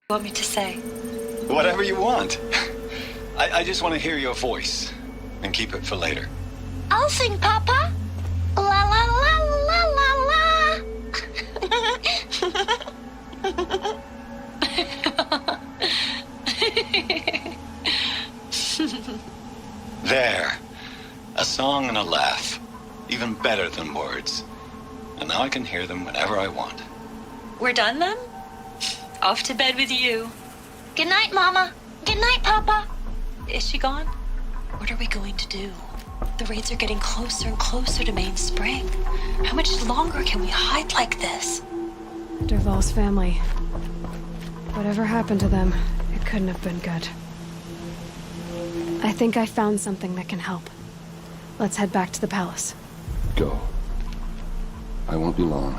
Want me to say? Whatever you want. I just want to hear your voice and keep it for later. I'll sing, Papa. La la la la la la. There. A song and a laugh. Even better than words. And now I can hear them whenever I want. We're done then? Off to bed with you. Good night, Mama. Good night, Papa. Is she gone? What are we going to do? The raids are getting closer and closer to Main Spring. How much longer can we hide like this? Dervahl's family. Whatever happened to them, it couldn't have been good. I think I found something that can help. Let's head back to the palace. Go. I won't be long,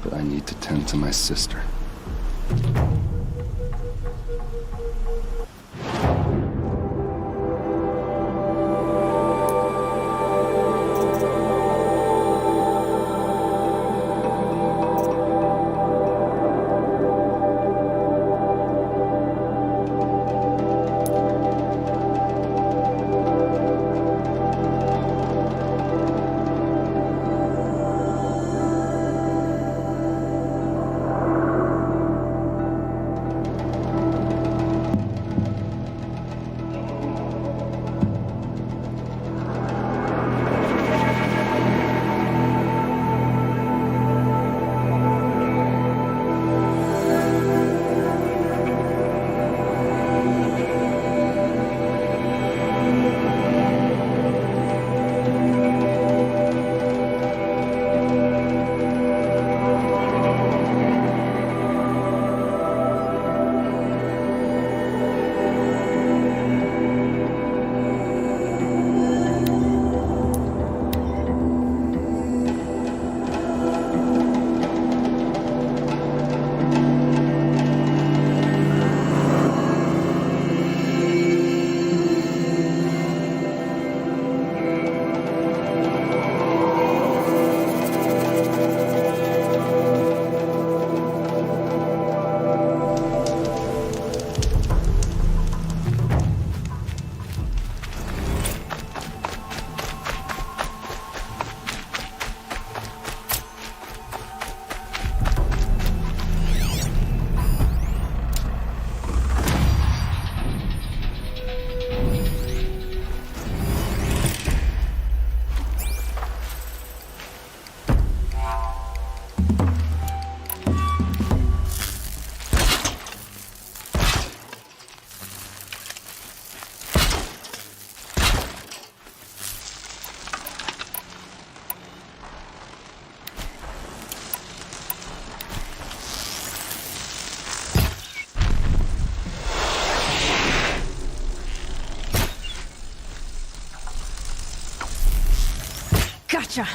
but I need to tend to my sister. Gotcha!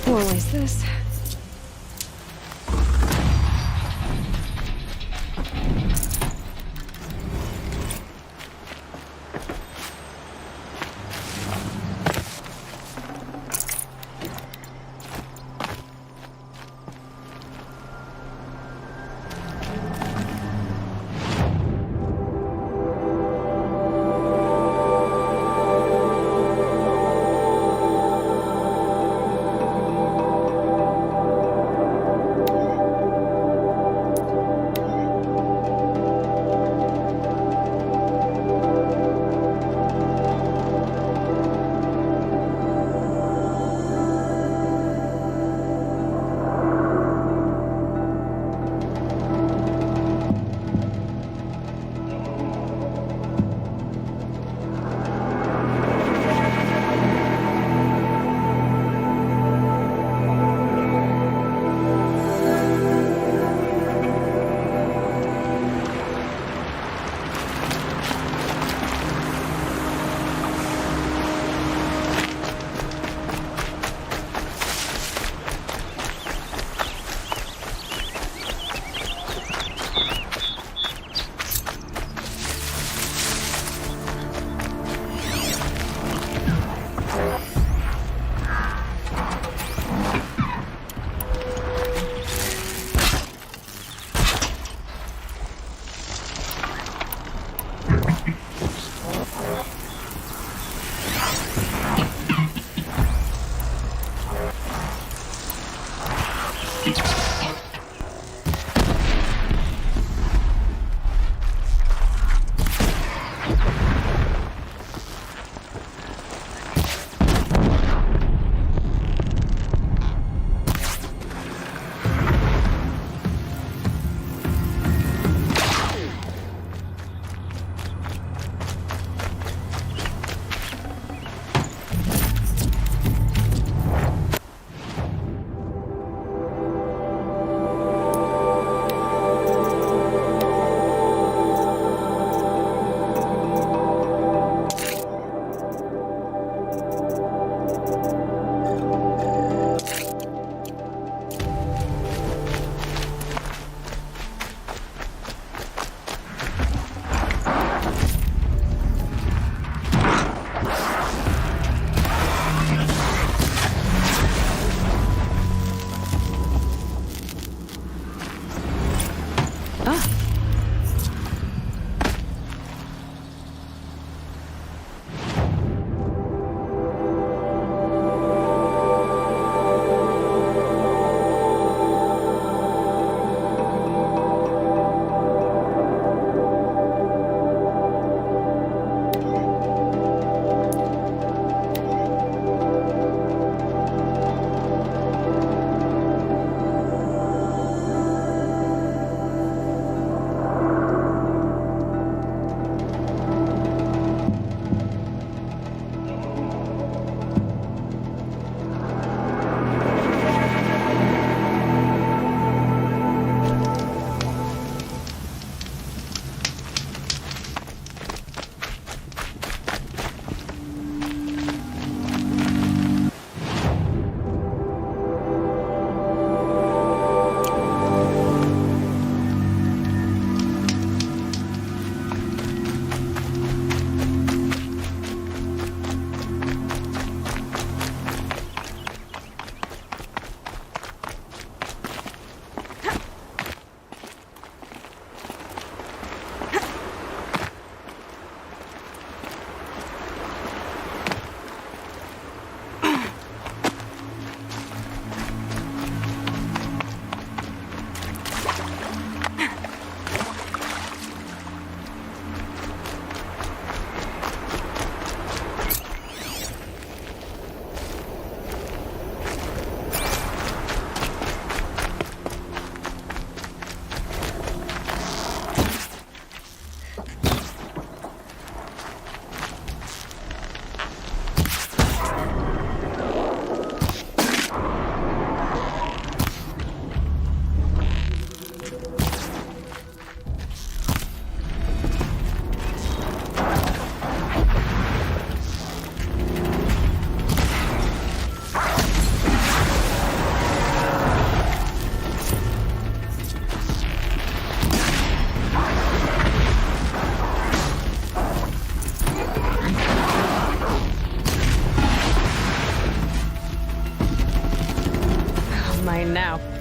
Always this. in now.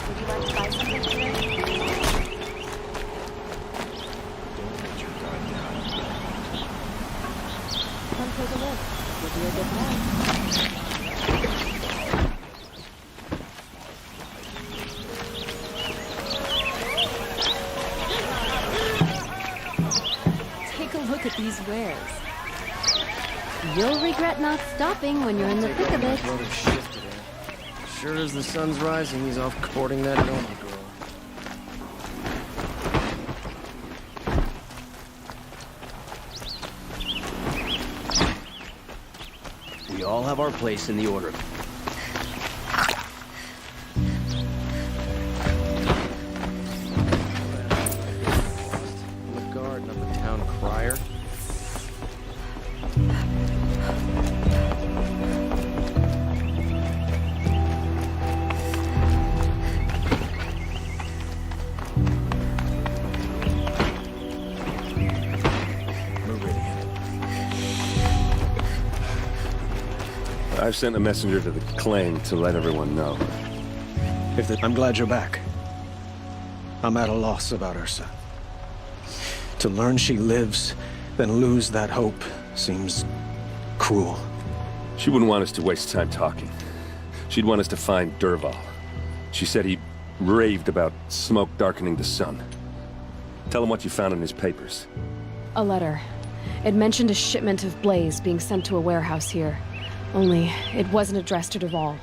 Would you like to buy something today? Come take a look. You'll be a good man. Take a look at these wares. You'll regret not stopping when you're in the thick of it. Brother shifted it. Sure as the sun's rising, he's off courting that Noma girl. We all have our place in the order. The guard, not the town crier. I've sent a messenger to the claim to let everyone know. I'm glad you're back. I'm at a loss about Ursa. To learn she lives, then lose that hope seems cruel. She wouldn't want us to waste time talking. She'd want us to find Dervahl. She said he raved about smoke darkening the sun. Tell him what you found in his papers. A letter. It mentioned a shipment of Blaze being sent to a warehouse here. Only, it wasn't addressed to Dervahl.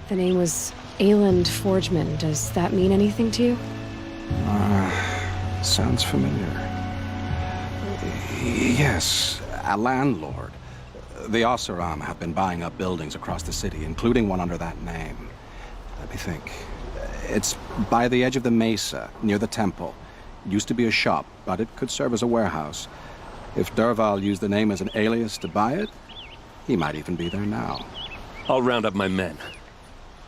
The name was Ayland Forgeman. Does that mean anything to you? Sounds familiar. Yes, a landlord. The Oseram have been buying up buildings across the city, including one under that name. Let me think. It's by the edge of the mesa, near the temple. It used to be a shop, but it could serve as a warehouse. If Dervahl used the name as an alias to buy it, he might even be there now. I'll round up my men.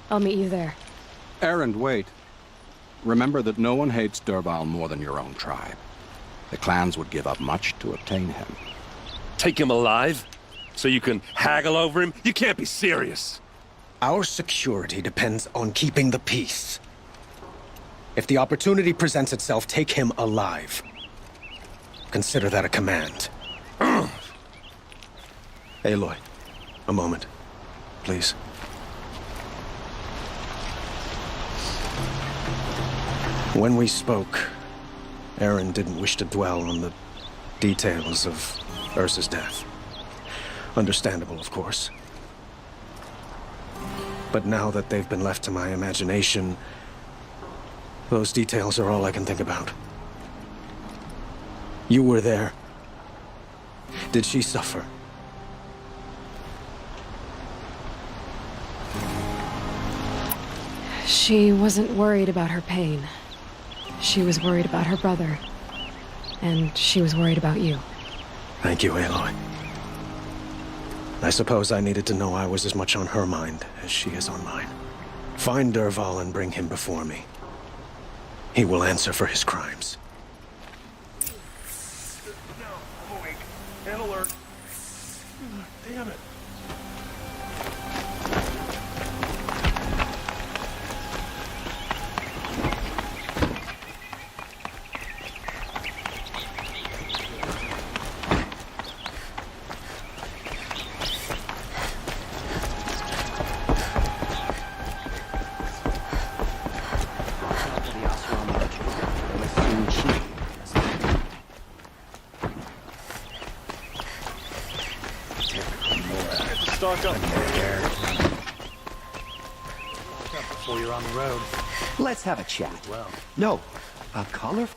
I'll meet you there. Erend, wait. Remember that no one hates Dervahl more than your own tribe. The clans would give up much to obtain him. Take him alive? So you can haggle over him? You can't be serious. Our security depends on keeping the peace. If the opportunity presents itself, take him alive. Consider that a command. Aloy, a moment, please. When we spoke, Erend didn't wish to dwell on the details of Ursa's death. Understandable, of course. But now that they've been left to my imagination, those details are all I can think about. You were there. Did she suffer? She wasn't worried about her pain. She was worried about her brother. And she was worried about you. Thank you, Aloy. I suppose I needed to know I was as much on her mind as she is on mine. Find Dervahl and bring him before me. He will answer for his crimes. No, I'm awake. And alert. Damn it. Stock up. Before you're on the road. Let's have a chat. Well. No, a color.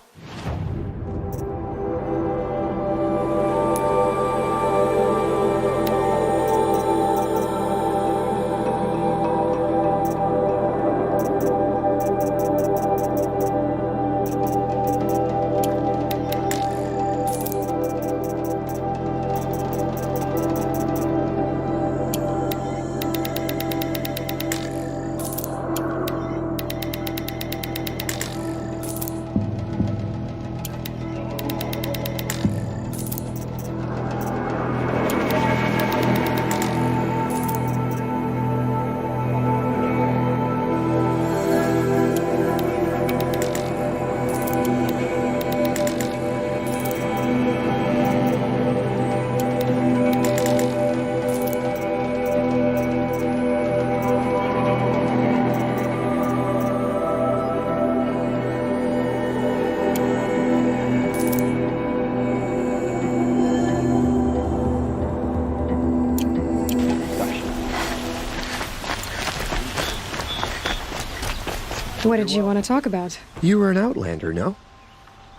What did you want to talk about? You were an outlander, no?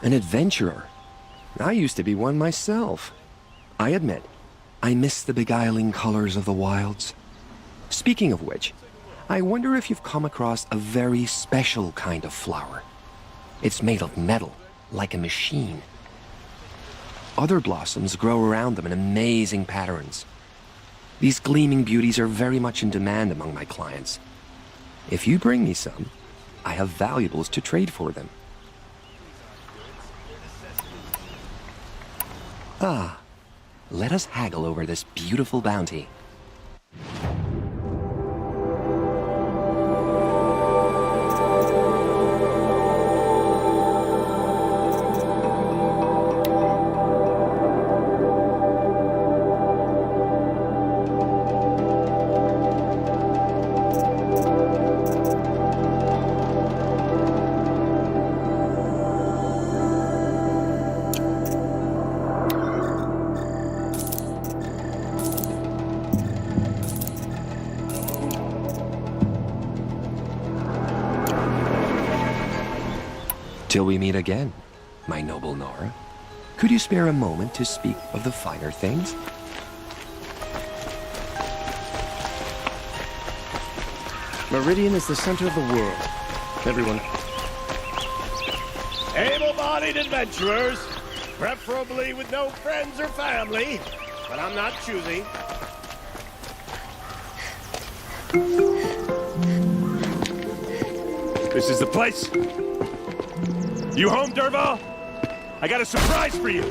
An adventurer. I used to be one myself. I admit, I miss the beguiling colors of the wilds. Speaking of which, I wonder if you've come across a very special kind of flower. It's made of metal, like a machine. Other blossoms grow around them in amazing patterns. These gleaming beauties are very much in demand among my clients. If you bring me some, I have valuables to trade for them. Ah, let us haggle over this beautiful bounty. Till we meet again, my noble Nora. Could you spare a moment to speak of the finer things? Meridian is the center of the world. Everyone. Able-bodied adventurers, preferably with no friends or family, but I'm not choosy. This is the place. You home, Dervahl? I got a surprise for you.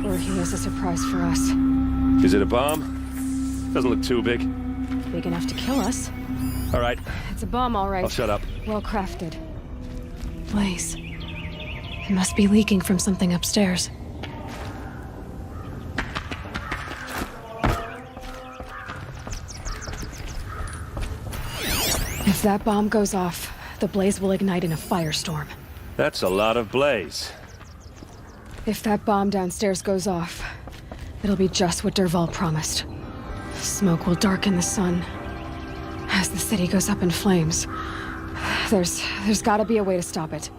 Or he has a surprise for us. Is it a bomb? Doesn't look too big. Big enough to kill us. All right, It's a bomb, all right. I'll shut up. Well crafted. Blaze. It must be leaking from something upstairs. If that bomb goes off, the blaze will ignite in a firestorm. That's a lot of blaze. If that bomb downstairs goes off, it'll be just what Dervahl promised. Smoke will darken the sun. As the city goes up in flames, there's gotta be a way to stop it.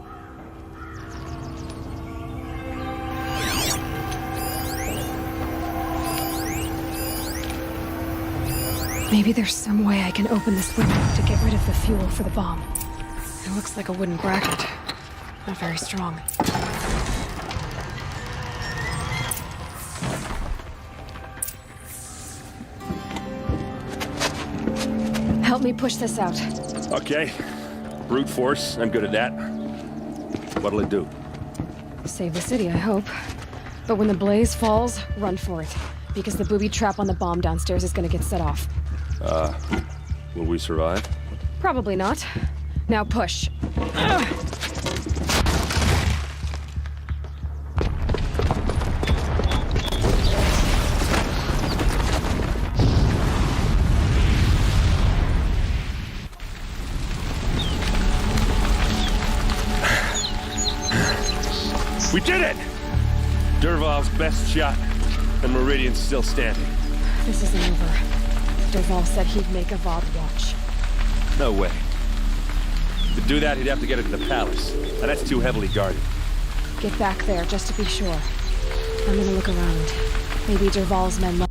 Maybe there's some way I can open this window to get rid of the fuel for the bomb. It looks like a wooden bracket. Not very strong. Help me push this out. Okay. Brute force, I'm good at that. What'll it do? Save the city, I hope. But when the blaze falls, run for it. Because the booby trap on the bomb downstairs is gonna get set off. Will we survive? Probably not. Now push. We did it! Dervahl's best shot, and Meridian's still standing. This isn't over. Dervahl said he'd make a Avad watch. No way. To do that, he'd have to get it to the palace, and that's too heavily guarded. Get back there, just to be sure. I'm gonna look around. Maybe Dervahl's men...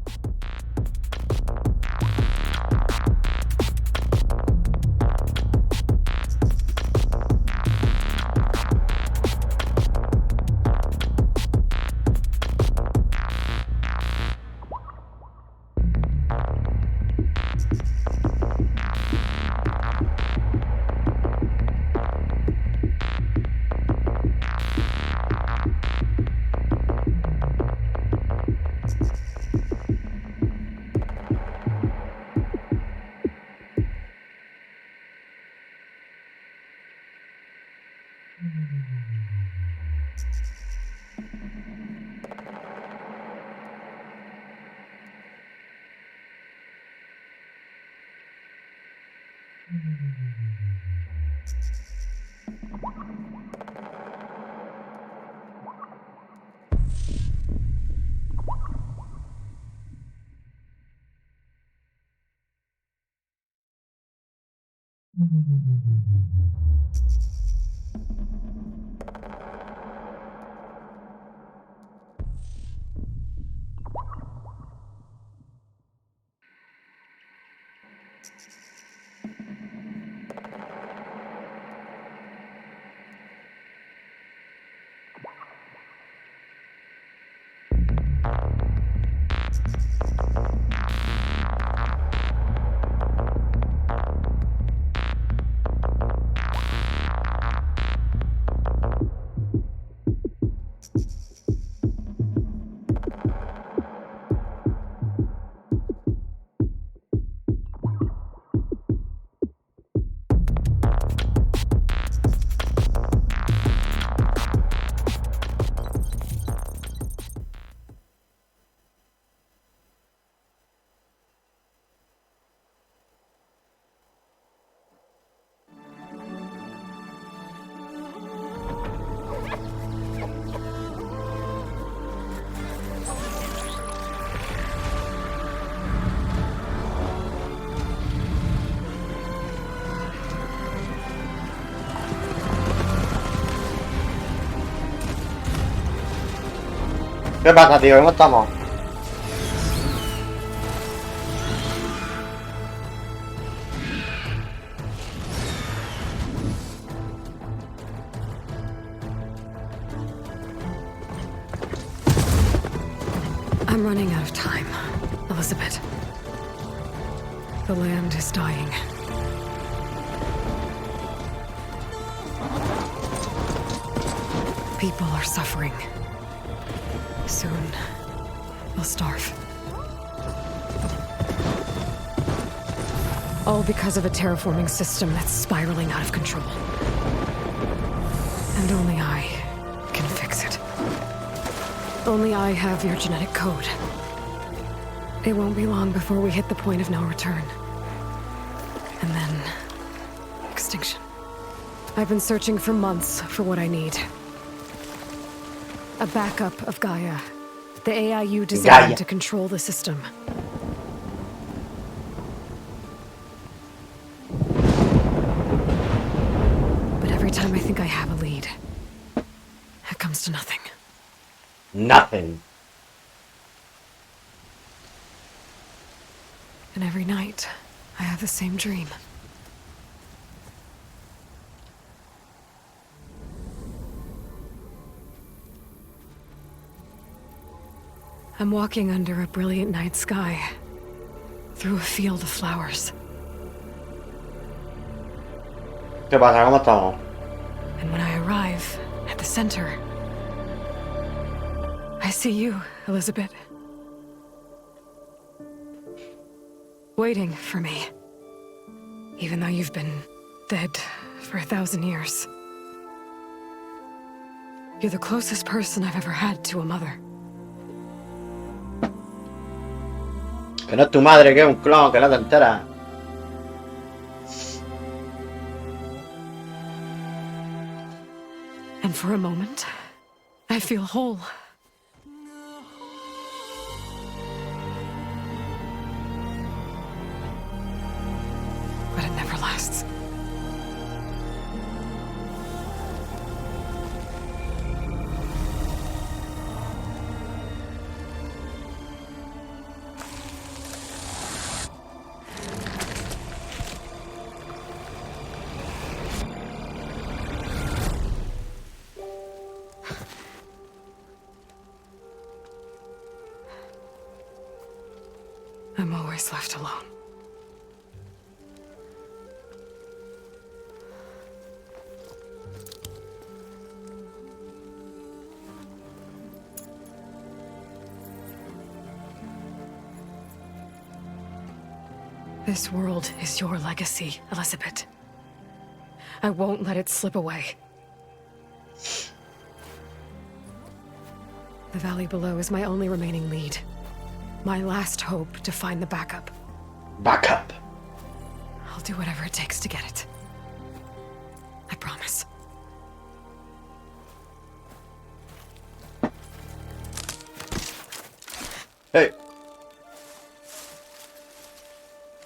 ¿Qué pasa, tío? ¿Cómo estamos? I'm running out of time, Elizabeth. The land is dying. People are suffering. Soon, they'll starve. All because of a terraforming system that's spiraling out of control. And only I can fix it. Only I have your genetic code. It won't be long before we hit the point of no return. And then... extinction. I've been searching for months for what I need. A backup of Gaia. The AI you designed Gaia. to control the system. But every time I think I have a lead, it comes to nothing. Nothing. And every night, I have the same dream. I'm walking under a brilliant night sky, through a field of flowers. ¿Qué pasa? ¿Cómo estamos? And when I arrive at the center, I see you, Elizabeth. Waiting for me. Even though you've been dead for 1,000 years. You're the closest person I've ever had to a mother. Que no es tu madre, que es un clon, que no te enteras. And for a moment, I feel whole. But it never lasts. I'm always left alone. This world is your legacy, Elizabeth. I won't let it slip away. The valley below is my only remaining lead. My last hope to find the backup. Backup. I'll do whatever it takes to get it. I promise. Hey.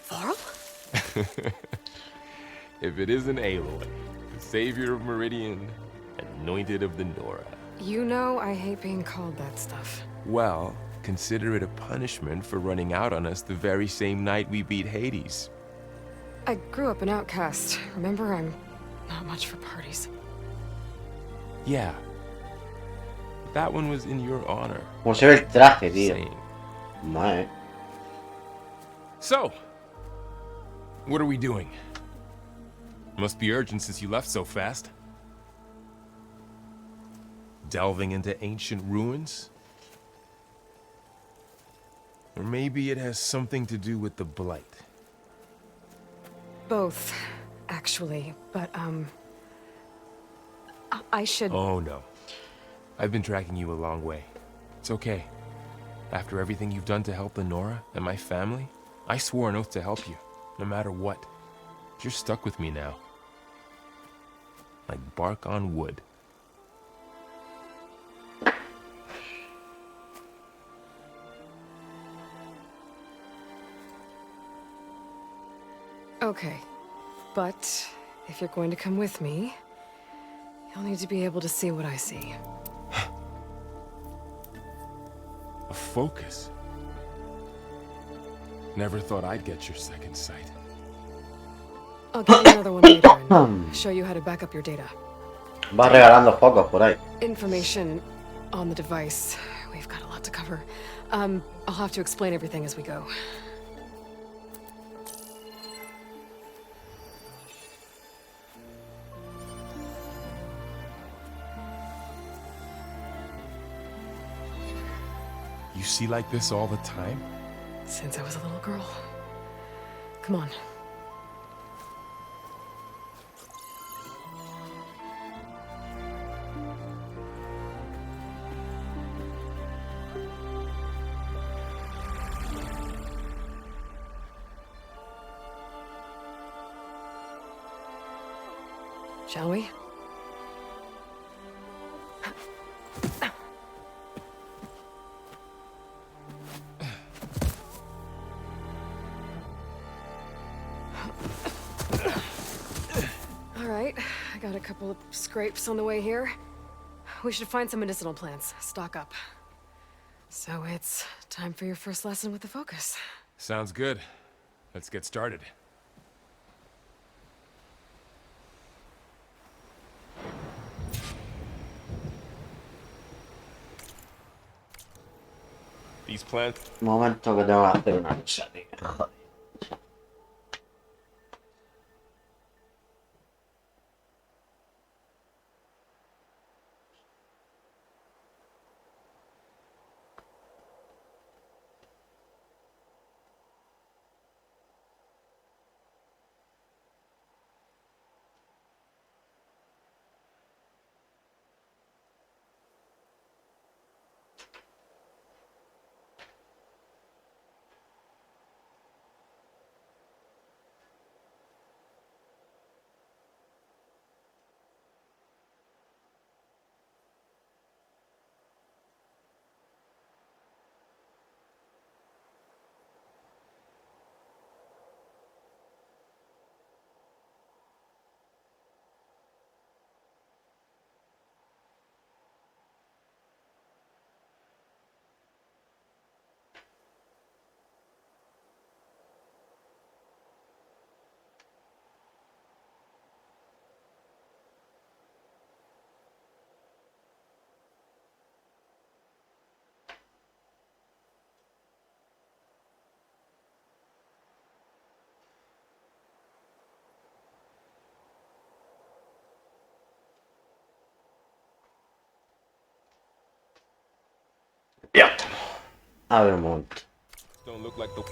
Varl? if it isn't Aloy, the savior of Meridian, anointed of the Nora. You know I hate being called that stuff. Well, consider it a punishment for running out on us the very same night we beat Hades. I grew up an outcast. Remember, I'm not much for parties. Yeah. That one was in your honor. Como se ve el traje, tío. Same. Mae. So, what are we doing? Must be urgent since you left so fast. Delving into ancient ruins? Or maybe it has something to do with the Blight. Both, actually, but, I should... Oh, no. I've been tracking you a long way. It's okay. After everything you've done to help the Nora and my family, I swore an oath to help you, no matter what. You're stuck with me now. Like bark on wood. Okay, but if you're going to come with me, you'll need to be able to see what I see. A focus? Never thought I'd get your second sight. I'll get you another one later and show you how to back up your data. Va regalando focos por ahí. Information on the device. We've got a lot to cover. I'll have to explain everything as we go. You see like this all the time? Since I was a little girl. Come on. Shall we? All right, I got a couple of scrapes on the way here. We should find some medicinal plants, stock up. So it's time for your first lesson with the Focus. Sounds good. Let's get started. These plants... Un momento que tengo que hacer una cosa, tío. Joder. Ya. A ver un momento. Don't look like the...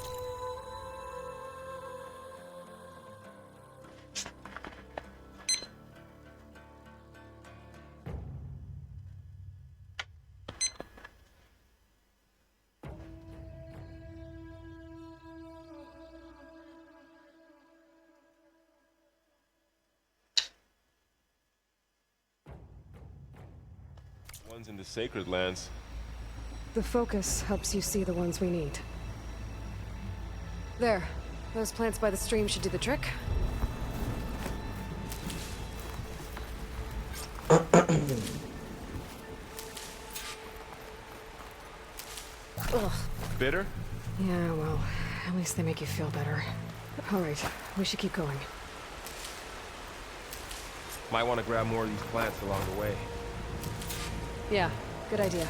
ones in the Sacred Lands. The Focus helps you see the ones we need. There. Those plants by the stream should do the trick. Ugh. Bitter? Yeah, well, at least they make you feel better. Alright, we should keep going. Might want to grab more of these plants along the way. Yeah, good idea.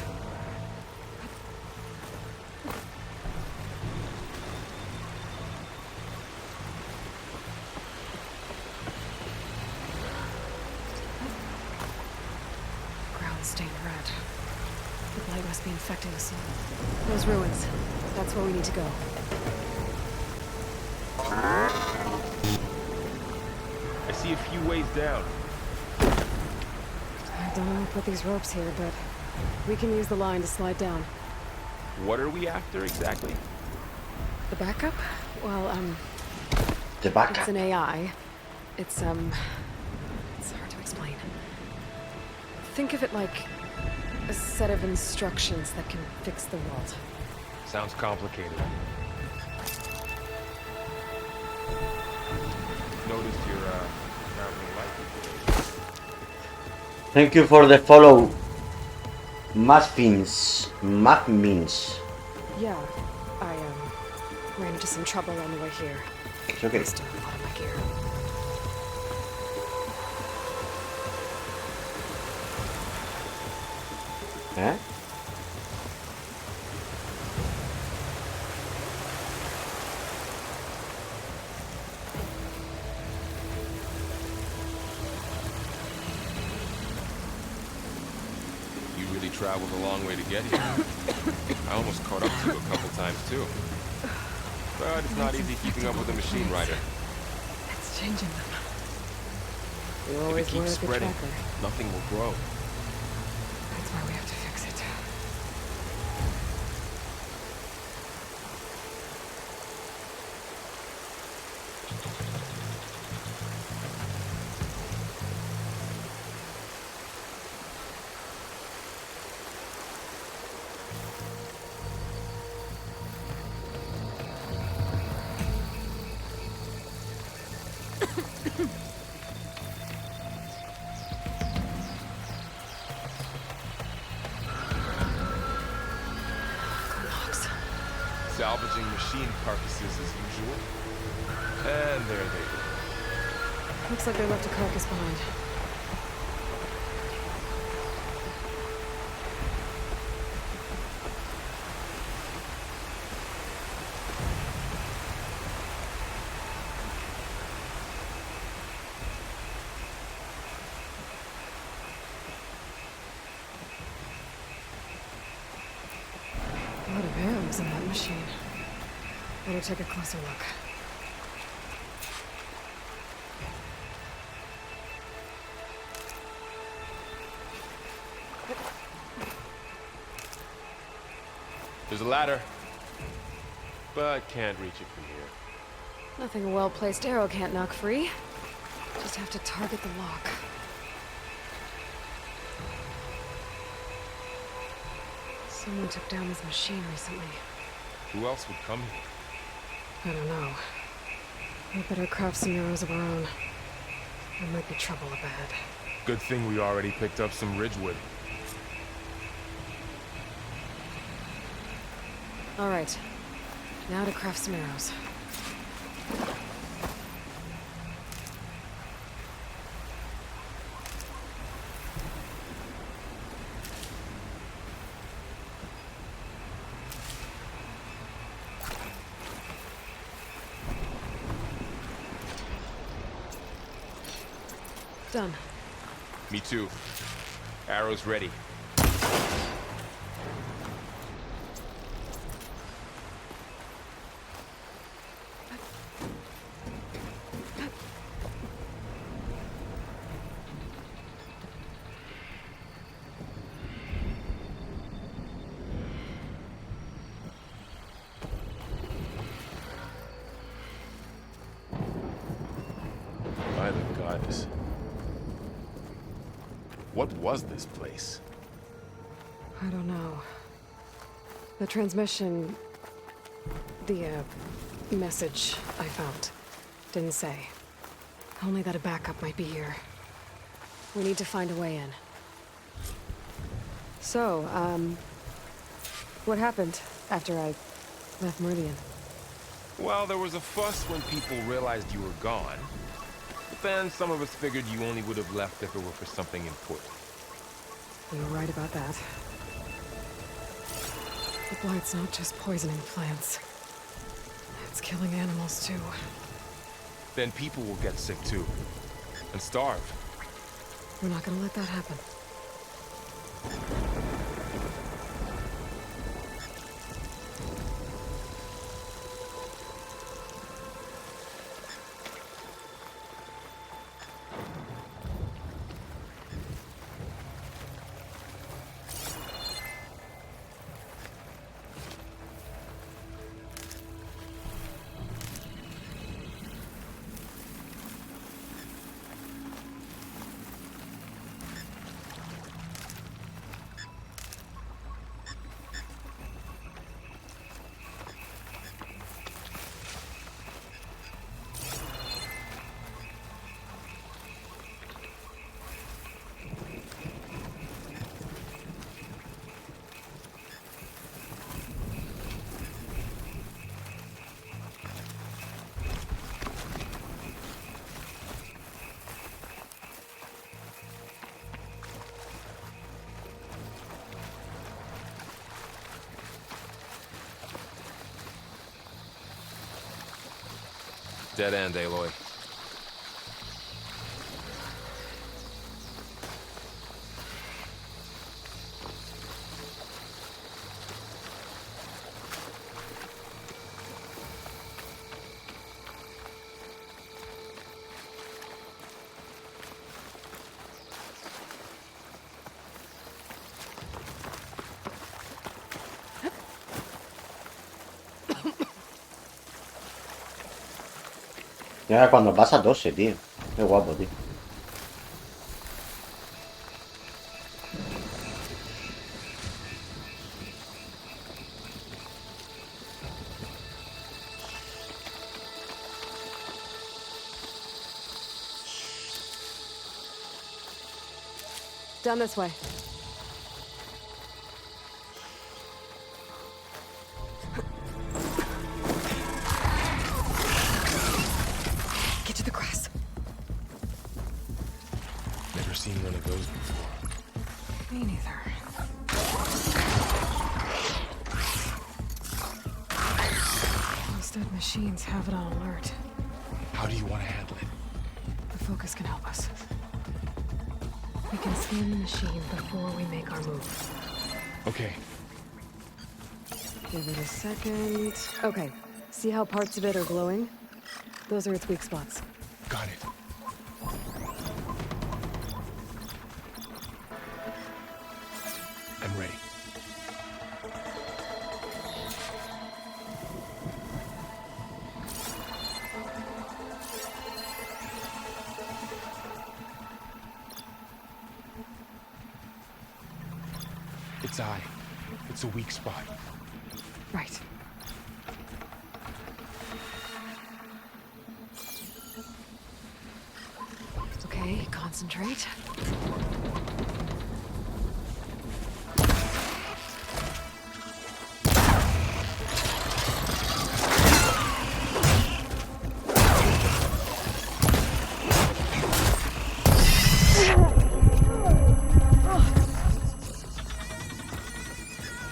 Ground stained red. The blight must be infecting the soil. Those ruins. That's where we need to go. I see a few ways down. I don't know who put these ropes here, but we can use the line to slide down. What are we after exactly? The backup? Well, The back. it's an AI. It's hard to explain. Think of it like a set of instructions that can fix the world. Sounds complicated. Noticed your traveling light. Thank you for the follow. Muffins. Muffins. Yeah, I ran into some trouble on the way here. It's okay. I still have a lot of my gear. Eh? You really traveled a long way to get here. I almost caught up to you a couple times too. But it's not easy keeping up with a machine rider. It's changing them. You If it always were keeps a good spreading, tracker. nothing will grow. That's why we have to fix it. Logs. Salvaging machine carcasses as usual. And there they go. Looks like they left a carcass behind. A lot of arrows in that machine. Better take a closer look. There's a ladder. But can't reach it from here. Nothing a well-placed arrow can't knock free. Just have to target the lock. Someone took down this machine recently. Who else would come here? I don't know. We better craft some arrows of our own. There might be trouble ahead. Good thing we already picked up some ridgewood. All right. Now to craft some arrows. Done. Me too. Arrows ready. By the goddess. What was this place? I don't know. The transmission... The, message I found didn't say. Only that a backup might be here. We need to find a way in. So, what happened after I left Meridian? Well, there was a fuss when people realized you were gone. But then some of us figured you only would have left if it were for something important. You were right about that. The blight's not just poisoning plants. It's killing animals, too. Then people will get sick too. And starve. We're not gonna let that happen. Dead end, Aloy. Mira cuando pasa tose, tío. Qué guapo, tío. Down this way. Get to the grass. Never seen one of those before. Me neither. Those dead machines have it on alert. How do you want to handle it? The focus can help us. We can scan the machine before we make our move. Okay. Give it a second. Okay. See how parts of it are glowing? Those are its weak spots. Got it. I'm ready. Its eye. It's a weak spot. Right. Okay, concentrate.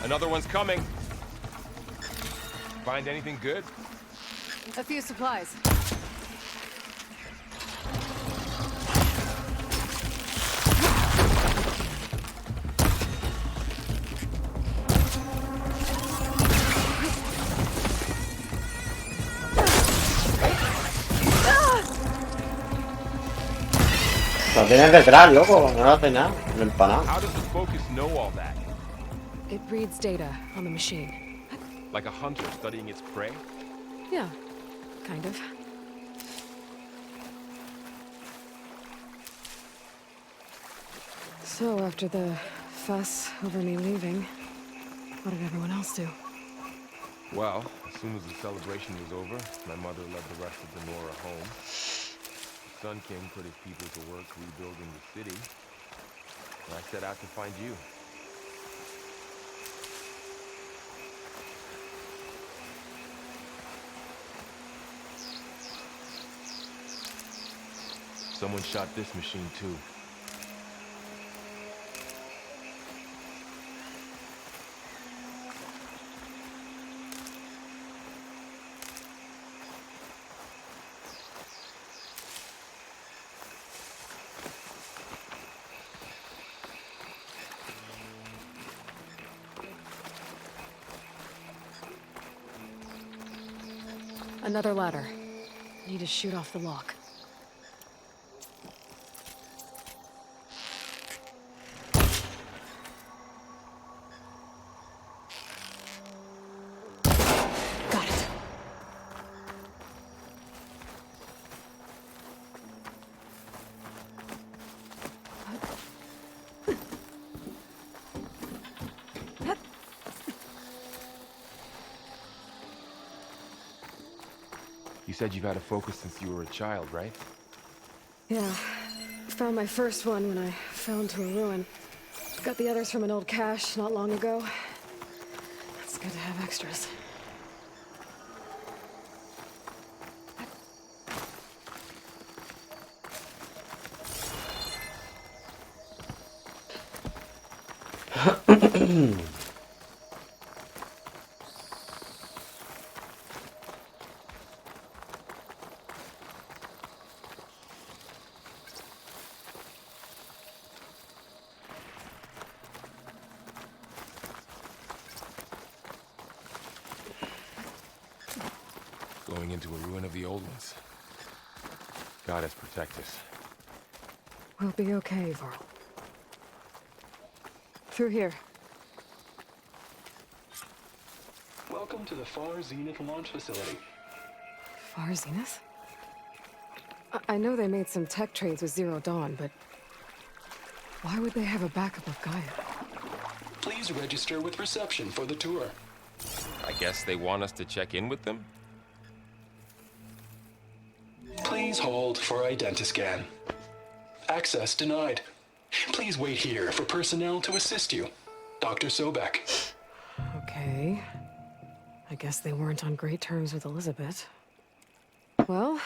Another one's coming. Find anything good? A few supplies. Lo tienes detrás, loco. No hace nada. El empanado. How does the focus know all that? It reads data on the machine. Like a hunter studying its prey? Yeah, kind of. So, after the fuss over me leaving, what did everyone else do? Well, as soon as the celebration was over, my mother led the rest of the Nora home. Sun King put his people to work rebuilding the city, and I set out to find you. Someone shot this machine too. Another ladder. Need to shoot off the lock. Got it. You said you've had a focus since you were a child, right? Yeah. Found my first one when I fell into a ruin. Got the others from an old cache not long ago. It's good to have extras. Going into a ruin of the old ones. Goddess protect us. We'll be okay, Varl. Through here. Welcome to the Far Zenith launch facility. Far Zenith? I know they made some tech trades with Zero Dawn, but why would they have a backup of Gaia? Please register with reception for the tour. I guess they want us to check in with them? Please hold for identiscan. Access denied. Please wait here for personnel to assist you. Dr. Sobek. Okay. I guess they weren't on great terms with Elizabeth. Well,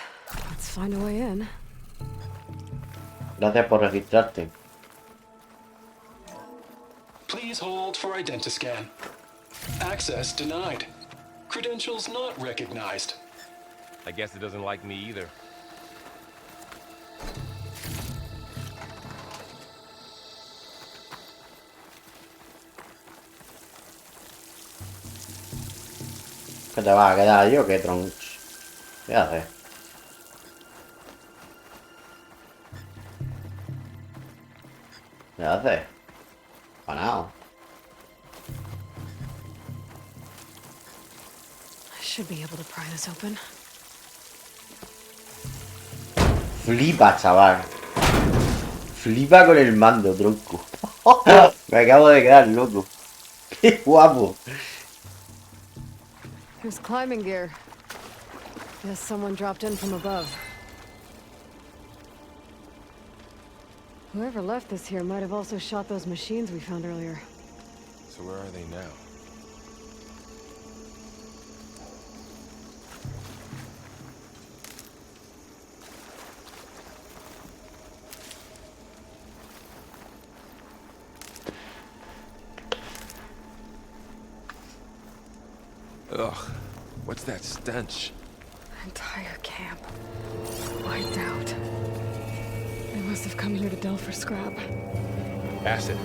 let's find a way in. Gracias por registrarte. Please hold for identiscan. Access denied. Credentials not recognized. I guess it doesn't like me either. ¿Qué te vas a quedar yo? ¿Qué tronch? ¿Qué haces? ¿Qué haces? Panao. I should be able to pry this open. Flipa, chaval. Flipa con el mando, tronco. Me acabo de quedar loco. Qué guapo. There's climbing gear. Guess someone dropped in from above. Whoever left this here might have also shot those machines we found earlier. So where are they now? Ugh, what's that stench? Entire camp. Wiped out. They must have come here to delve for scrap. Acid.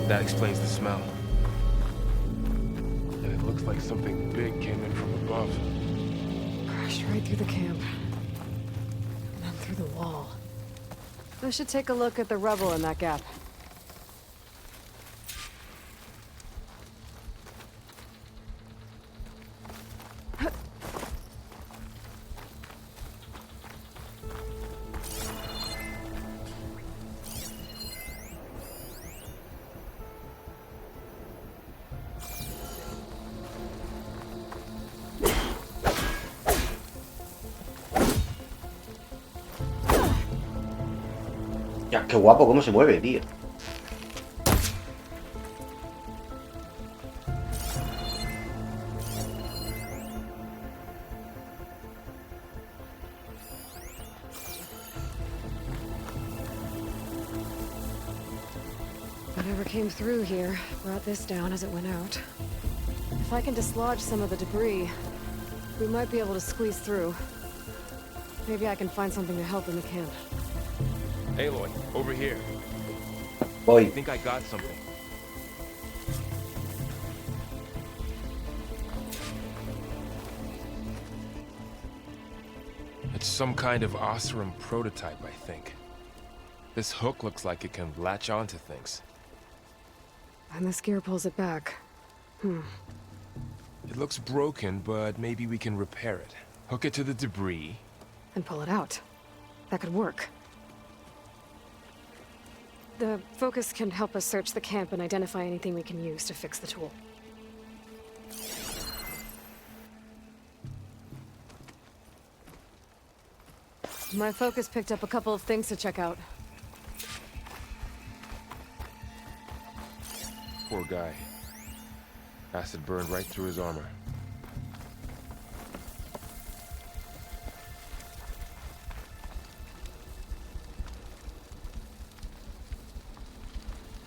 That explains the smell. And it looks like something big came in from above. Crashed right through the camp. And then through the wall. I should take a look at the rubble in that gap. Qué guapo cómo se mueve, tío. Whatever came through here brought this down as it went out. If I can dislodge some of the debris, we might be able to squeeze through. Maybe I can find something to help in the camp. Aloy, over here. Voy. I think I got something. It's some kind of Oseram prototype, I think. This hook looks like it can latch onto things. And this gear pulls it back. It looks broken, but maybe we can repair it. Hook it to the debris. And pull it out. That could work. The focus can help us search the camp and identify anything we can use to fix the tool. My focus picked up a couple of things to check out. Poor guy. Acid burned right through his armor.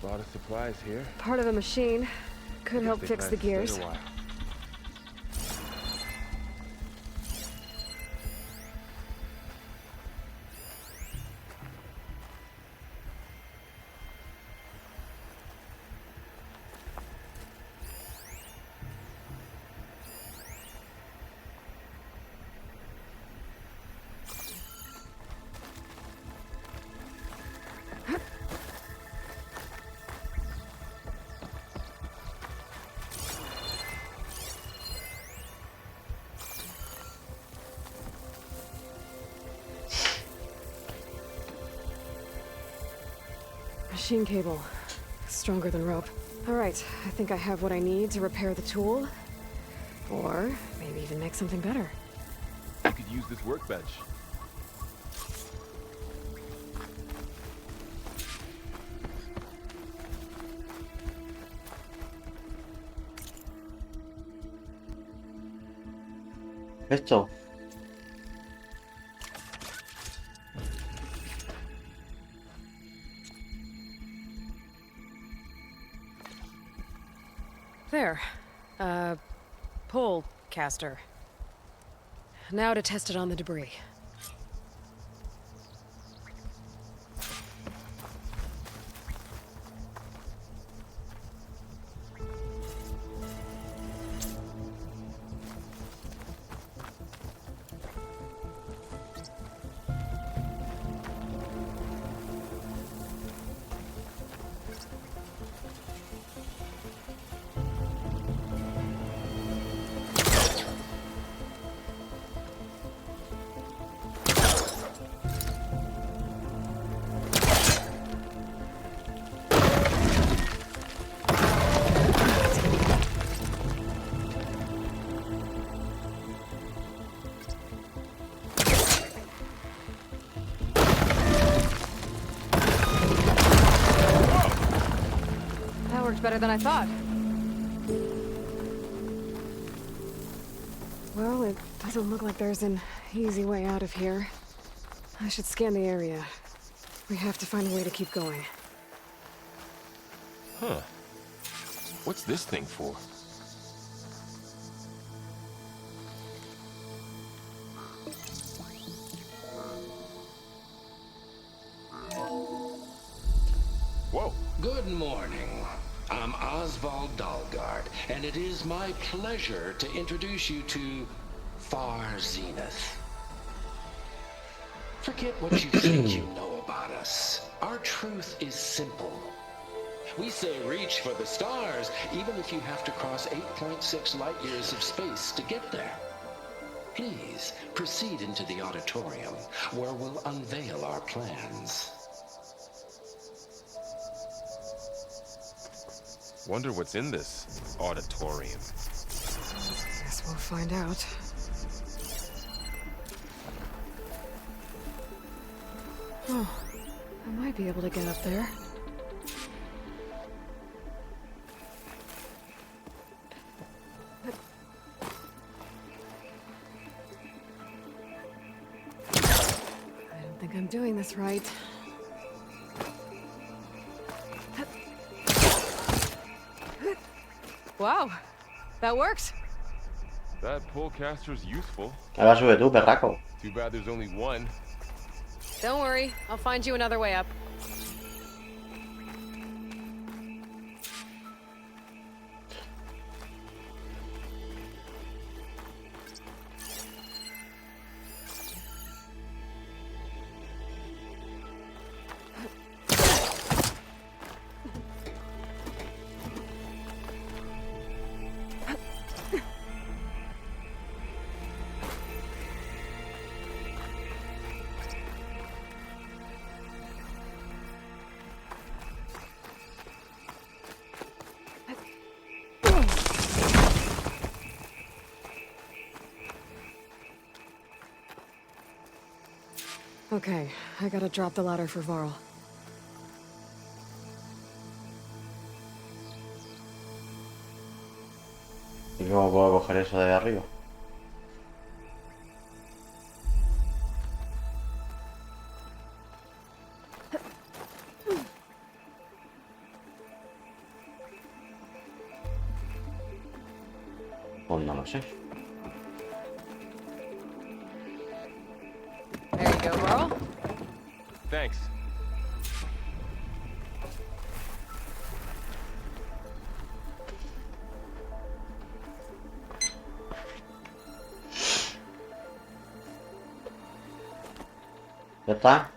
A lot of supplies here. Part of a machine. Could help They fix plan the to stay gears. a while. Machine cable. Stronger than rope. Alright, I think I have what I need to repair the tool. Or maybe even make something better. You could use this workbench. Esto. There. Pole caster. Now to test it on the debris. Better than I thought. Well, it doesn't look like there's an easy way out of here. I should scan the area. We have to find a way to keep going. Huh. What's this thing for? Whoa. Good morning. I'm Oswald Dalgard, and it is my pleasure to introduce you to Far Zenith. Forget what you think you know about us. Our truth is simple. We say reach for the stars, even if you have to cross 8.6 light years of space to get there. Please proceed into the auditorium, where we'll unveil our plans. Wonder what's in this auditorium. Guess we'll find out. Oh, I might might be able to get up there. I don't think I'm doing this right. Wow, that works. That polecaster's useful. Ahora sube tú, perraco. Too bad there's only one. Don't worry, I'll find you another way up. Okay, I gotta drop the ladder for Varl. ¿Y cómo puedo coger eso de arriba? Pues no lo sé. There you go, Varl. Thanks. ¿Ya está?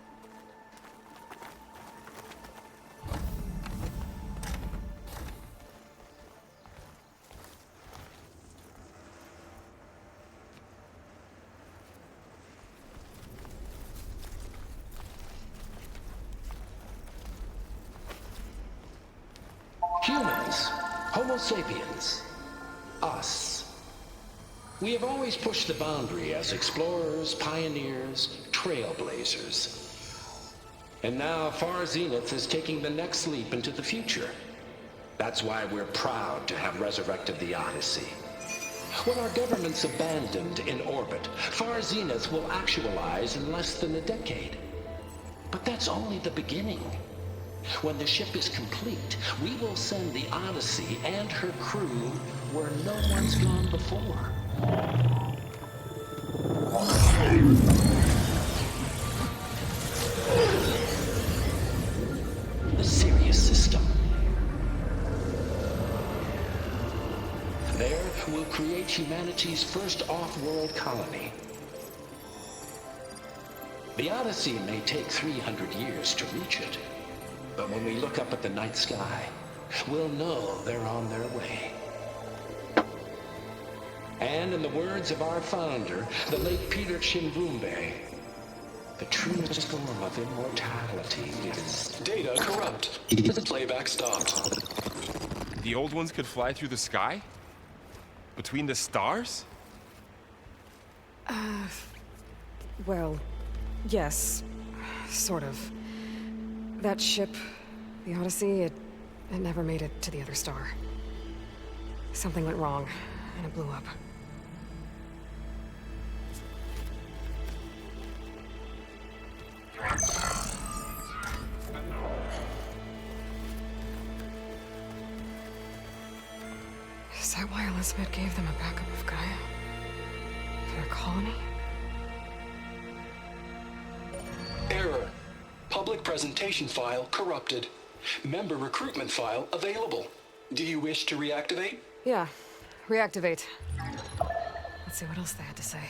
Humans, Homo sapiens, us. We have always pushed the boundary as explorers, pioneers, trailblazers. And now Far Zenith is taking the next leap into the future. That's why we're proud to have resurrected the Odyssey. What our governments abandoned in orbit, Far Zenith will actualize in less than a decade. But that's only the beginning. When the ship is complete, we will send the Odyssey and her crew where no one's gone before. The Sirius system. There, we'll create humanity's first off-world colony. The Odyssey may take 300 years to reach it. But when we look up at the night sky, we'll know they're on their way. And in the words of our founder, the late Peter Chimbumbe, the true storm of immortality is... Data corrupt. Playback stopped. The old ones could fly through the sky? Between the stars? Well, yes. Sort of. That ship, the Odyssey, it never made it to the other star. Something went wrong, and it blew up. Is that why Elizabeth gave them a backup of Gaia? For their colony? Error. Public presentation file corrupted. Member recruitment file available. Do you wish to reactivate? Yeah, reactivate. Let's see what else they had to say.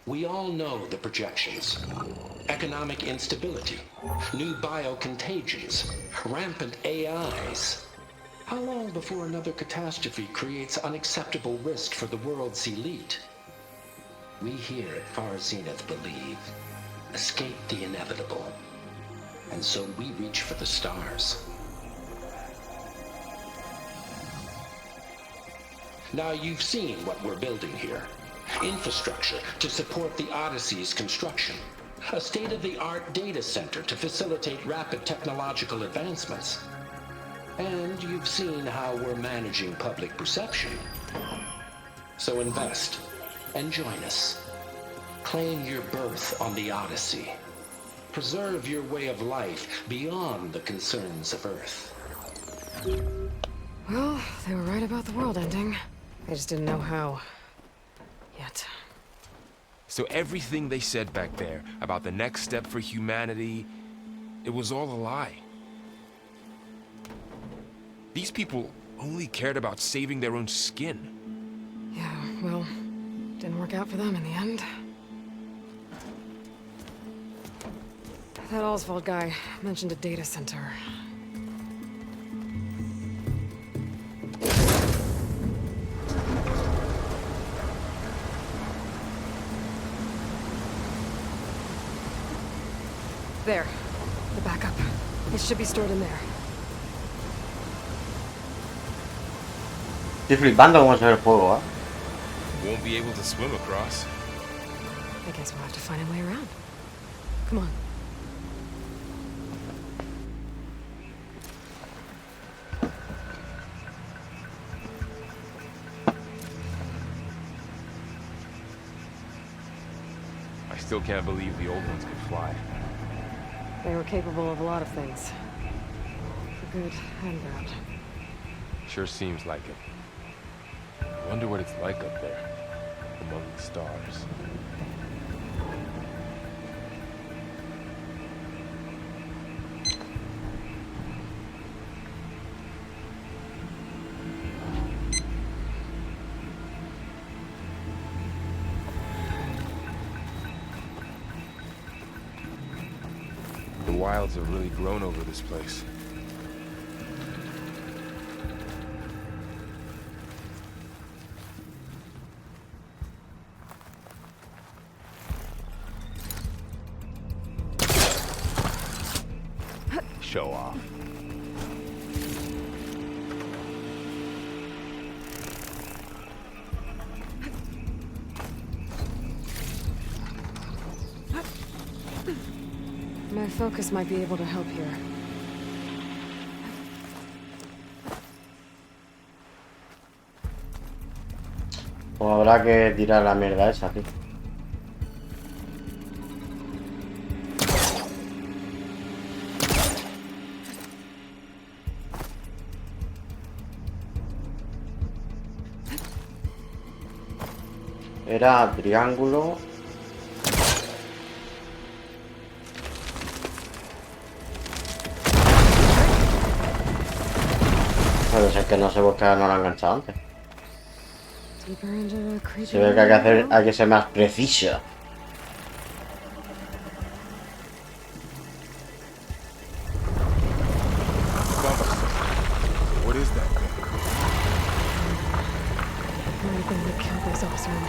We all know the projections. Economic instability, new biocontagions, rampant AIs. How long before another catastrophe creates unacceptable risk for the world's elite? We here at Far Zenith believe, escape the inevitable. And so we reach for the stars. Now you've seen what we're building here. Infrastructure to support the Odyssey's construction. A state-of-the-art data center to facilitate rapid technological advancements. And you've seen how we're managing public perception. So invest and join us. Claim your berth on the Odyssey. Preserve your way of life beyond the concerns of Earth. Well, they were right about the world ending. I just didn't know how. Yet. So everything they said back there about the next step for humanity, it was all a lie. These people only cared about saving their own skin. Yeah, well, didn't work out for them in the end. That Oswald guy mentioned a data center. There. The backup. It should be stored in there. Estoy flipando cómo se ve el juego, ¿eh? Won't be able to swim across. I guess we'll have to find a way around. Come on. I still can't believe the old ones could fly. They were capable of a lot of things. For good and bad. Sure seems like it. I wonder what it's like up there, among the stars. The wilds have really grown over this place. Show off. My focus might be able to help here. Pues habrá que tirar la mierda esa, tío. Era triángulo. Puede ser que no sé por qué no lo he enganchado antes. Se ve que hay que ser más preciso. What is that thing? Anything that killed those Oseram.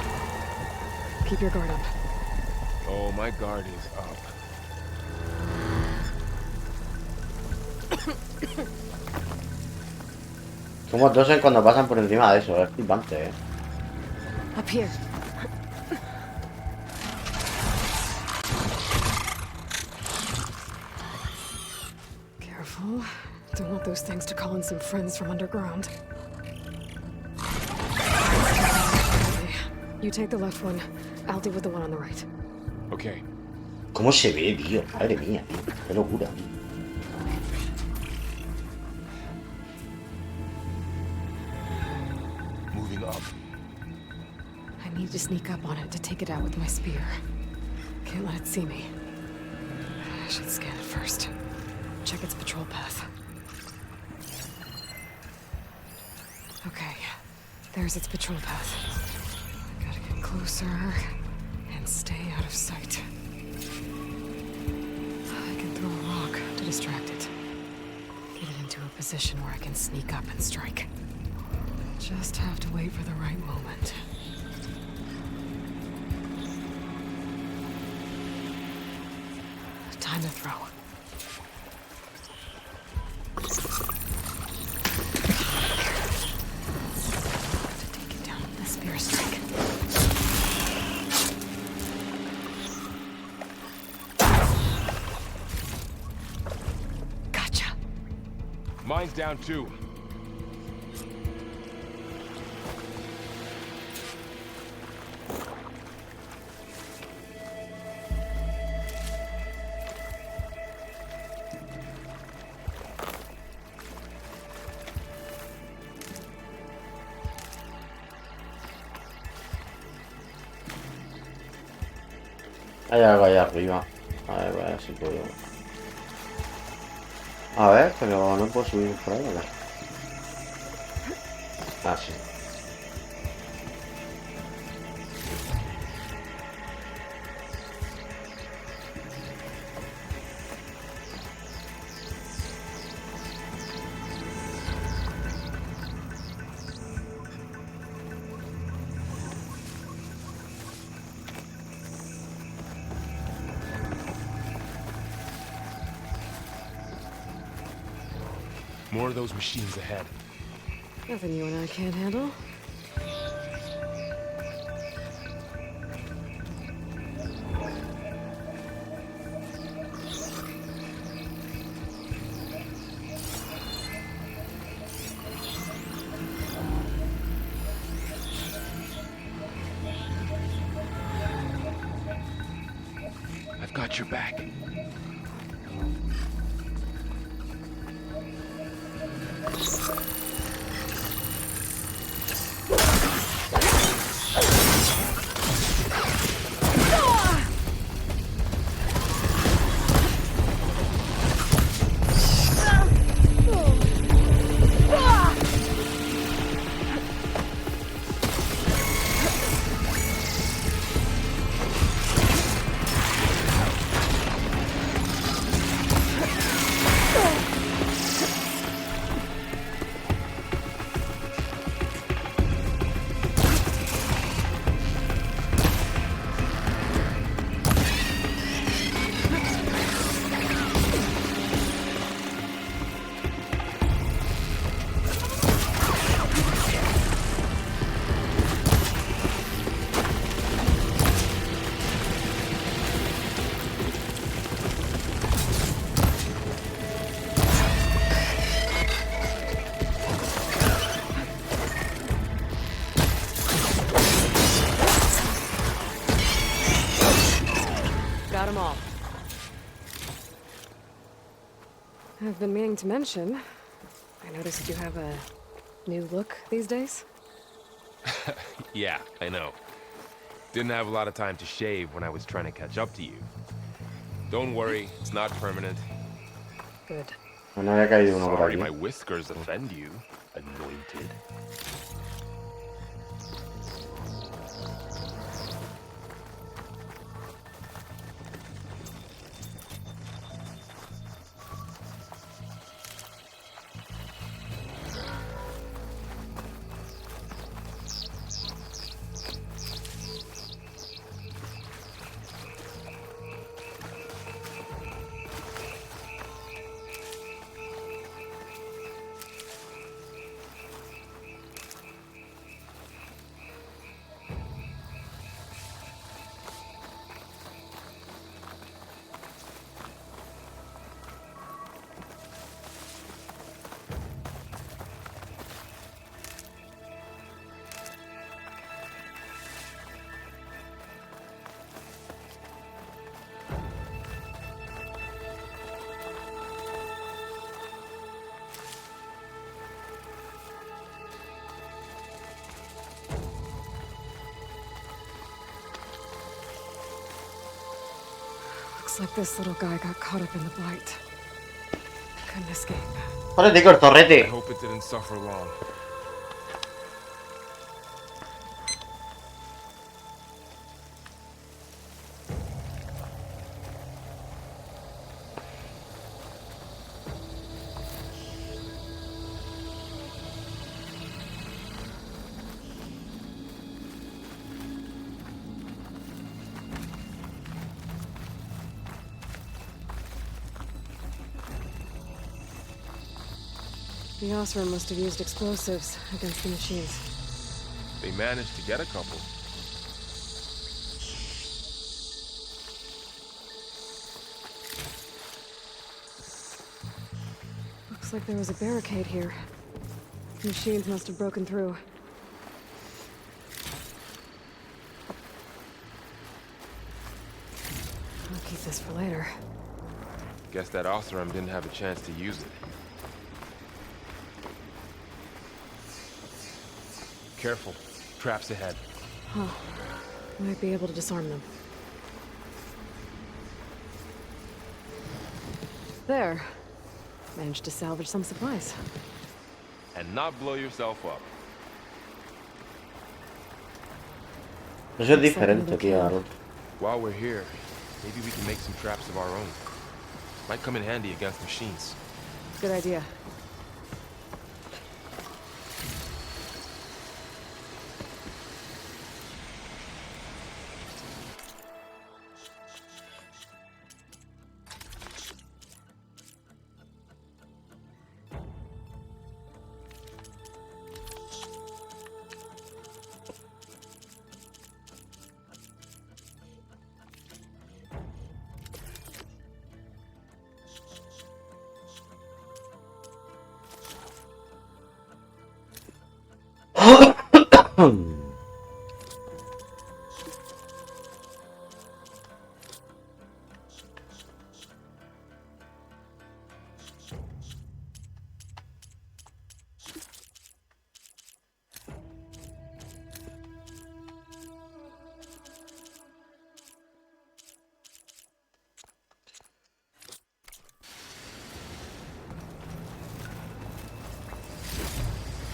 Keep your guard up. Oh, my guard is up. Como tosen cuando pasan por encima de eso, es flipante, eh. Up here. Careful. Don't want those things to call in some friends from underground. You take the left one. I'll deal with the one on the right. Okay. ¿Cómo se ve, tío? Madre mía, tío. Qué locura. Moving up. I need to sneak up on it to take it out with my spear. Can't let it see me. I should scan it first. Check its patrol path. Okay. There's its patrol path. Gotta get closer and stay out of sight. I can throw a rock to distract it. Get it into a position where I can sneak up and strike. Just have to wait for the right moment. Time to throw. To take Mine's down too. Hay algo allá arriba. A ver si puedo. A ver, pero no puedo subir por ahí, ¿verdad? Ah, sí. More of those machines ahead. Nothing you and I can't handle. I've got your back. Got 'em all. I've been meaning to mention, I noticed you have a new look these days. Yeah, I know. Didn't have a lot of time to shave when I was trying to catch up to you. Don't worry, it's not permanent. Good. No había caído uno por Sorry aquí. my whiskers offend you, anointed. Looks like this little guy got caught up in the blight. Couldn't escape. ¡Córrete, cortorrete! I hope it didn't suffer long. The Osram must have used explosives against the machines. They managed to get a couple. Looks Looks like there was a barricade here. Machines must have broken through. I'll keep this for later. Guess that Oseram didn't have a chance to use it. Careful. Traps ahead. Huh. Might be able to disarm them. There. Managed to salvage some supplies. And not blow yourself up. Eso es diferente, tío, Naruto. While we're here, maybe we can make some traps of our own. Might come in handy against machines. Good idea.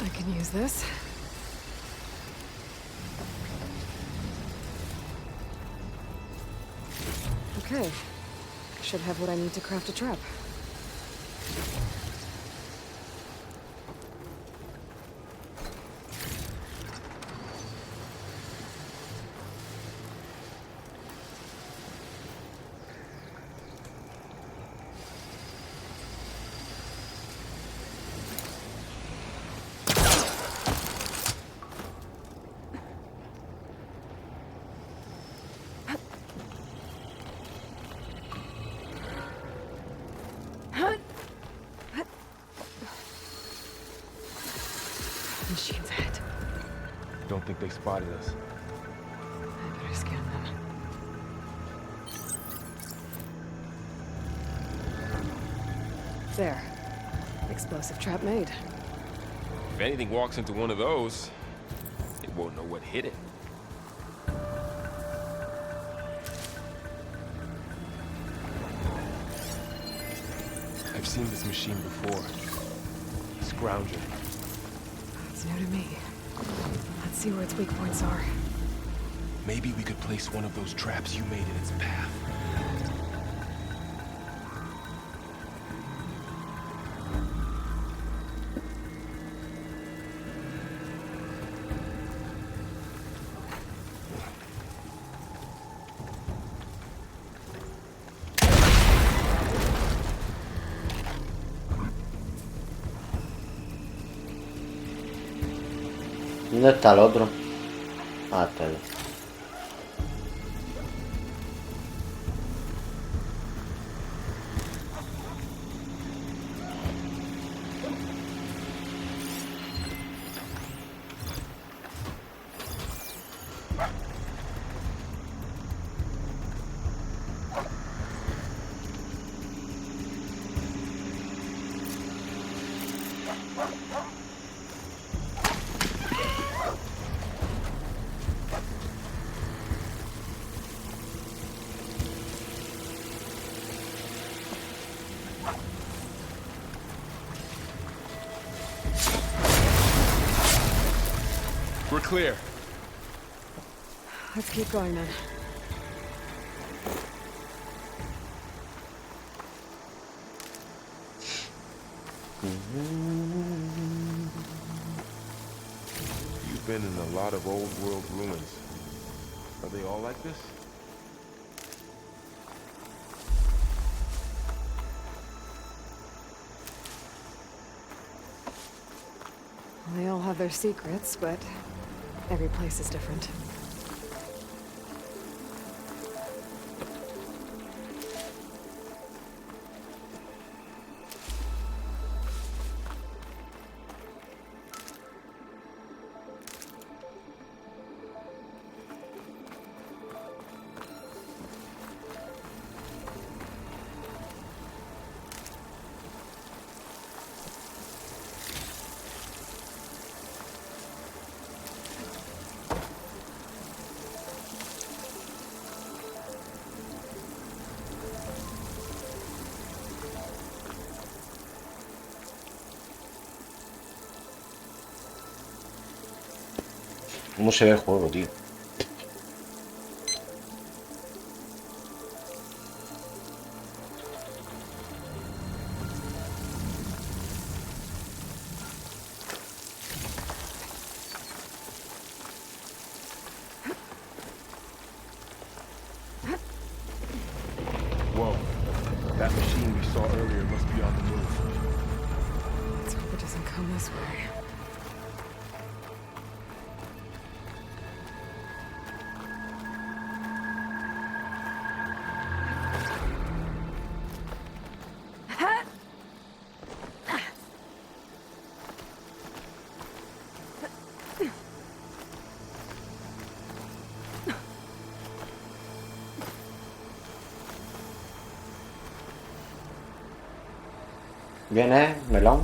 I can use this. Okay. Should have what I need to craft a trap. Machines ahead. Don't think they spotted us. I better scan them. There. Explosive trap made. If anything walks into one of those, it won't know what hit it. I've seen this machine before. Scrounger. It's new to me. Let's see where its weak points are. Maybe we could place one of those traps you made in its path. ¿Dónde está el otro? Ah, está ahí. We're clear. Let's keep going then. You've been in a lot of old world ruins. Are they all like this? They all have their secrets, but every place is different. ¿Cómo se ve el juego, tío? Whoa. That machine we saw earlier must be on the move. Let's hope it doesn't come this way. Viene, melón.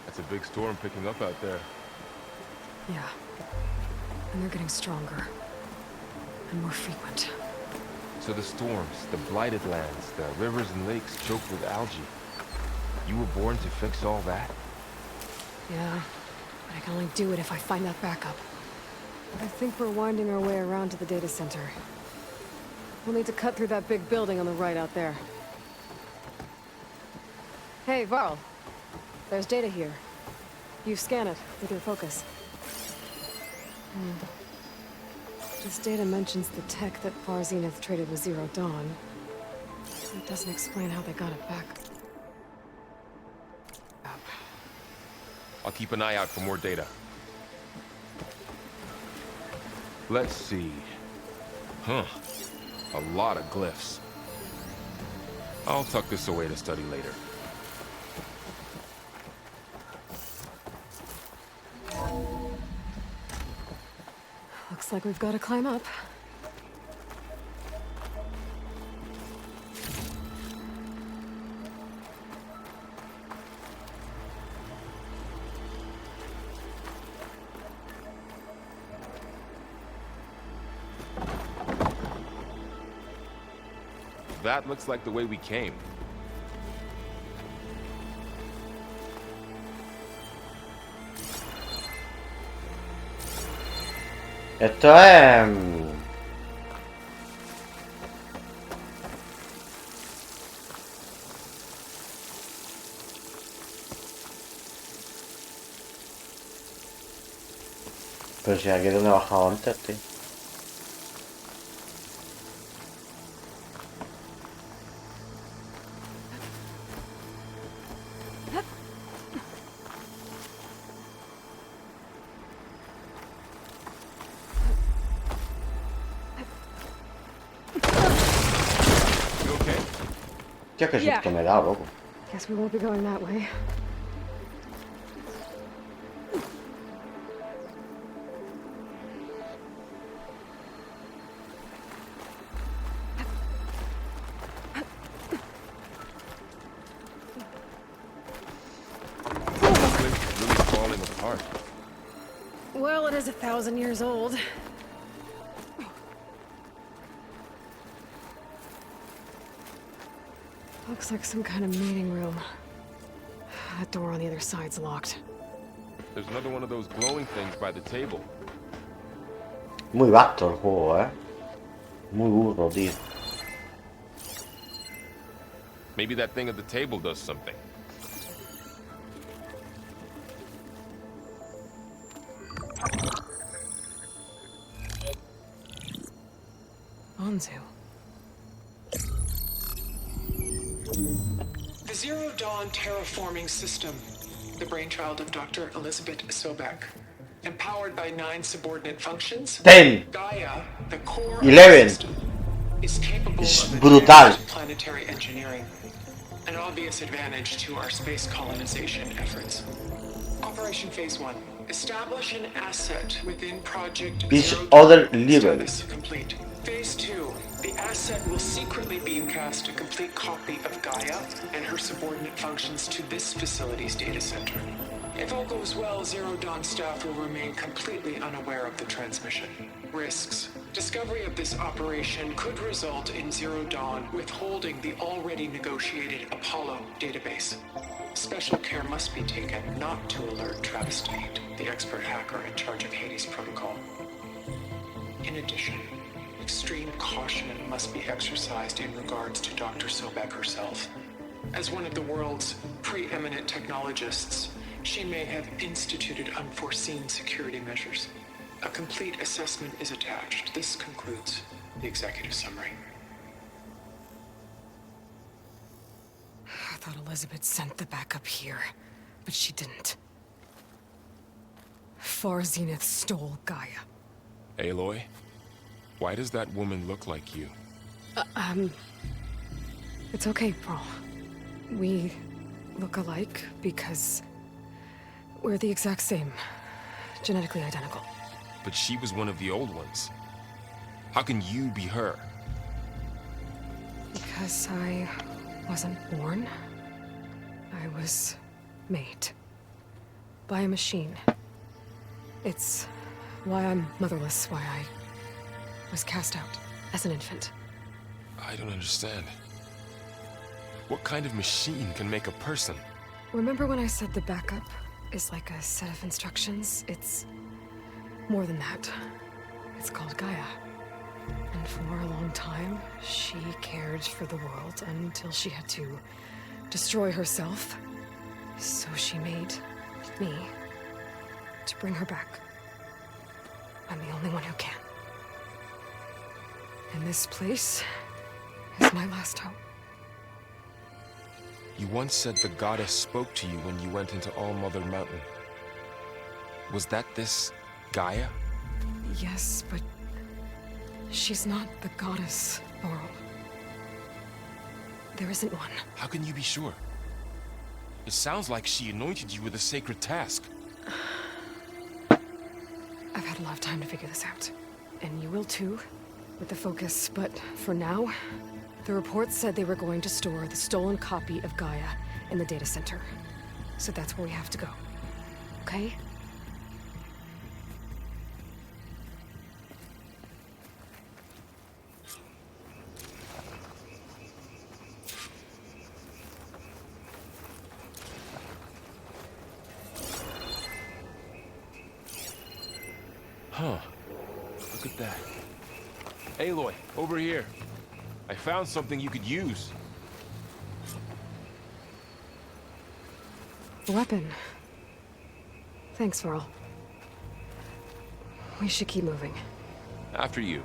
That's a big storm picking up out there. Yeah. And they're getting stronger. And more frequent. So the storms, the blighted lands, the rivers and lakes choked with algae. You were born to fix all that? Yeah. But I can only do it if I find that backup. But I think we're winding our way around to the data center. We'll need to cut through that big building on the right out there. Hey, Varl. There's data here. You scan it with your focus. This data mentions the tech that Far Zenith traded with Zero Dawn. It doesn't explain how they got it back. I'll keep an eye out for more data. Let's see. Huh. A lot of glyphs. I'll tuck this away to study later. Looks like we've got to climb up. That looks like the way we came. Esto es... Pero si aquí es donde he bajado antes, tío. Tío, que susto me da, loco. Guess we won't be going that way. Really falling apart. Well, it is 1,000 years old. Looks like some kind of meeting room. That door on the other side's locked. There's another one of those glowing things by the table. Muy vasto el juego, Muy burro, tío. Maybe that thing at the table does something. Anzu. The Zero Dawn terraforming system, the brainchild of Dr. Elizabeth Sobek. Empowered by 9 subordinate functions, 10. Gaia, the core 11. of the system, is capable of brutal. planetary engineering, an obvious advantage to our space colonization efforts. Operation Phase 1. Establish an asset within Project Each Zero other Dawn. level. Status complete. Phase 2. The asset will secretly beamcast a complete copy of Gaia and her subordinate functions to this facility's data center. If all goes well, Zero Dawn staff will remain completely unaware of the transmission. Risks. Discovery of this operation could result in Zero Dawn withholding the already negotiated Apollo database. Special care must be taken not to alert Travis Tate, the expert hacker in charge of Hades Protocol. In addition, extreme caution must be exercised in regards to Dr. Sobek herself. As one of the world's preeminent technologists, she may have instituted unforeseen security measures. A complete assessment is attached. This concludes the executive summary. I thought Elizabeth sent the backup here, but she didn't. Far Zenith stole Gaia. Aloy, why does that woman look like you? It's okay, Pearl. We look alike because we're the exact same. Genetically identical. But she was one of the old ones. How can you be her? Because I wasn't born. I was made. By a machine. It's why I'm motherless, why I was cast out as an infant. I don't understand. What kind of machine can make a person? Remember when I said the backup is like a set of instructions? It's more than that. It's called Gaia. And for a long time, she cared for the world until she had to destroy herself. So she made me to bring her back. I'm the only one who can. And this place is my last hope. You once said the goddess spoke to you when you went into All-Mother Mountain. Was that this Gaia? Yes, but she's not the goddess, Laurel. There isn't one. How can you be sure? It sounds like she anointed you with a sacred task. I've had a lot of time to figure this out. And you will too, with the focus. But for now, the report said they were going to store the stolen copy of Gaia in the data center. So that's where we have to go. Okay? Huh. Look at that. Aloy, over here. I found something you could use. A weapon. Thanks, Varl. We should keep moving. After you.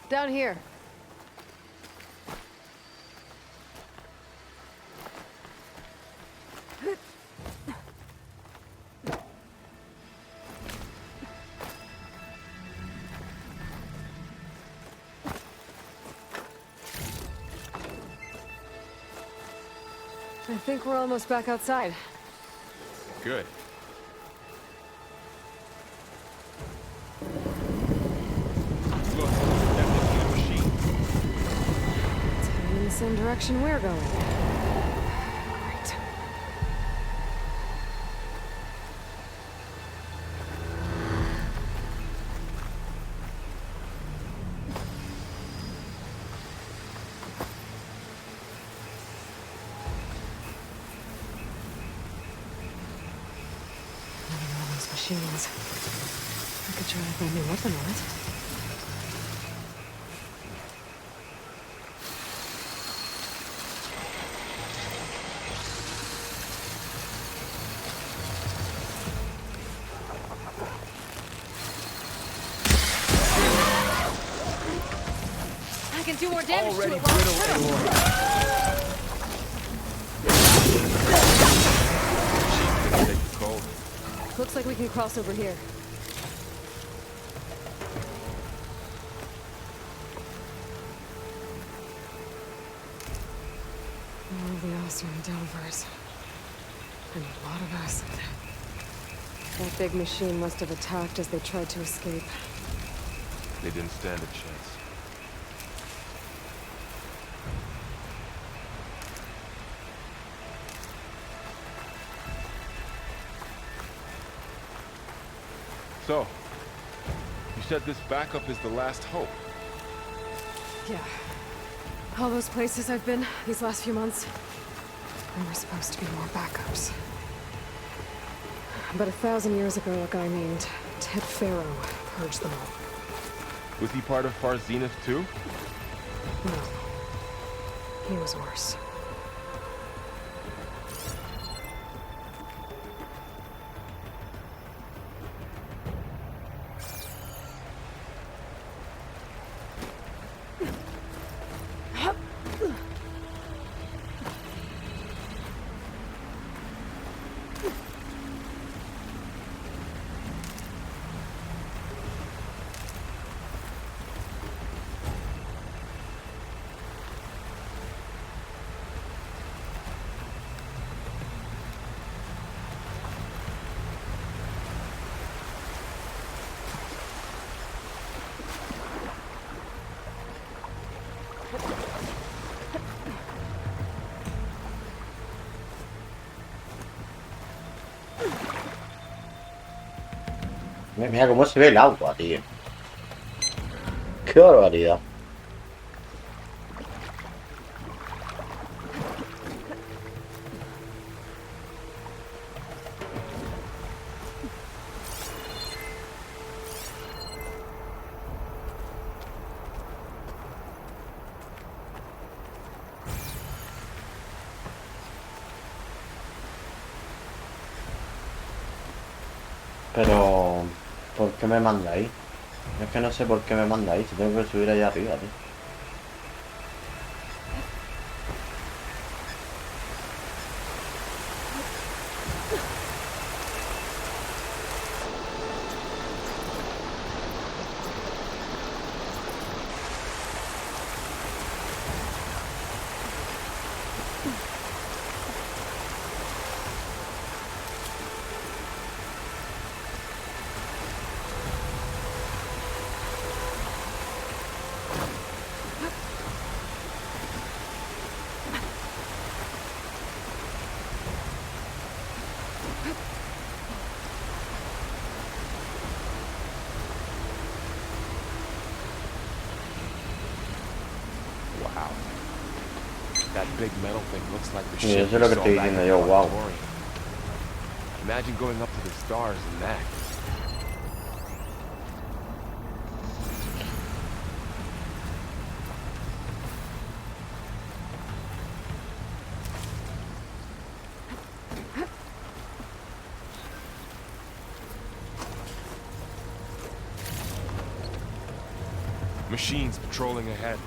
Down here. I think we're almost back outside. Good. Look, definitely a machine. It's heading in the same direction we're going. Great. Another one of those machines. I could try to find a new weapon on it. I can do more damage Already to it brittle, while Aloy. She's gonna take the cold. Looks like we can cross over here. More of the Oseram Delvers. and a lot of acid. That big machine must have attacked as they tried to escape. They didn't stand a chance. So, you said this backup is the last hope. Yeah. All those places I've been these last few months, there were supposed to be more backups. But 1,000 years ago, a guy named Ted Faro purged them all. Was he part of Far Zenith too? No. He was worse. Mira cómo se ve el agua, tío. Qué barbaridad. Pero... ¿por qué me manda ahí? Es que no sé por qué me manda ahí, si tengo que subir allá arriba, tío. Wow. That big metal thing looks like the Sí, ship eso es lo we que saw estoy back diciendo in yo, wow. Laboratorium. Imagine going up to the stars in that. Machines patrolling ahead.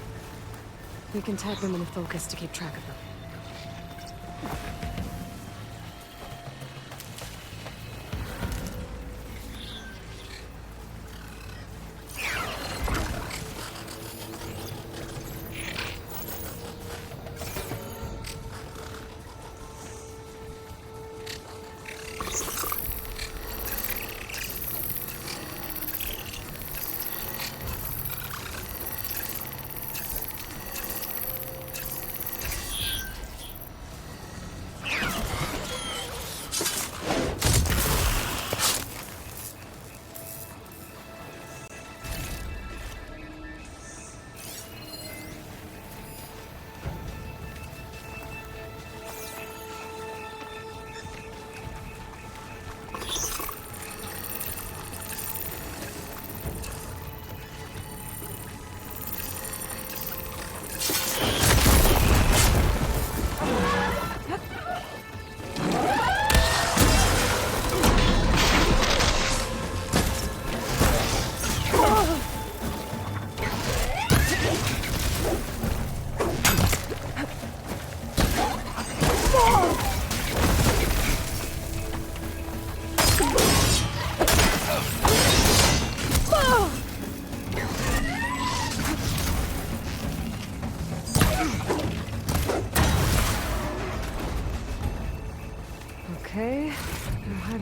We can tag them in the focus to keep track of them.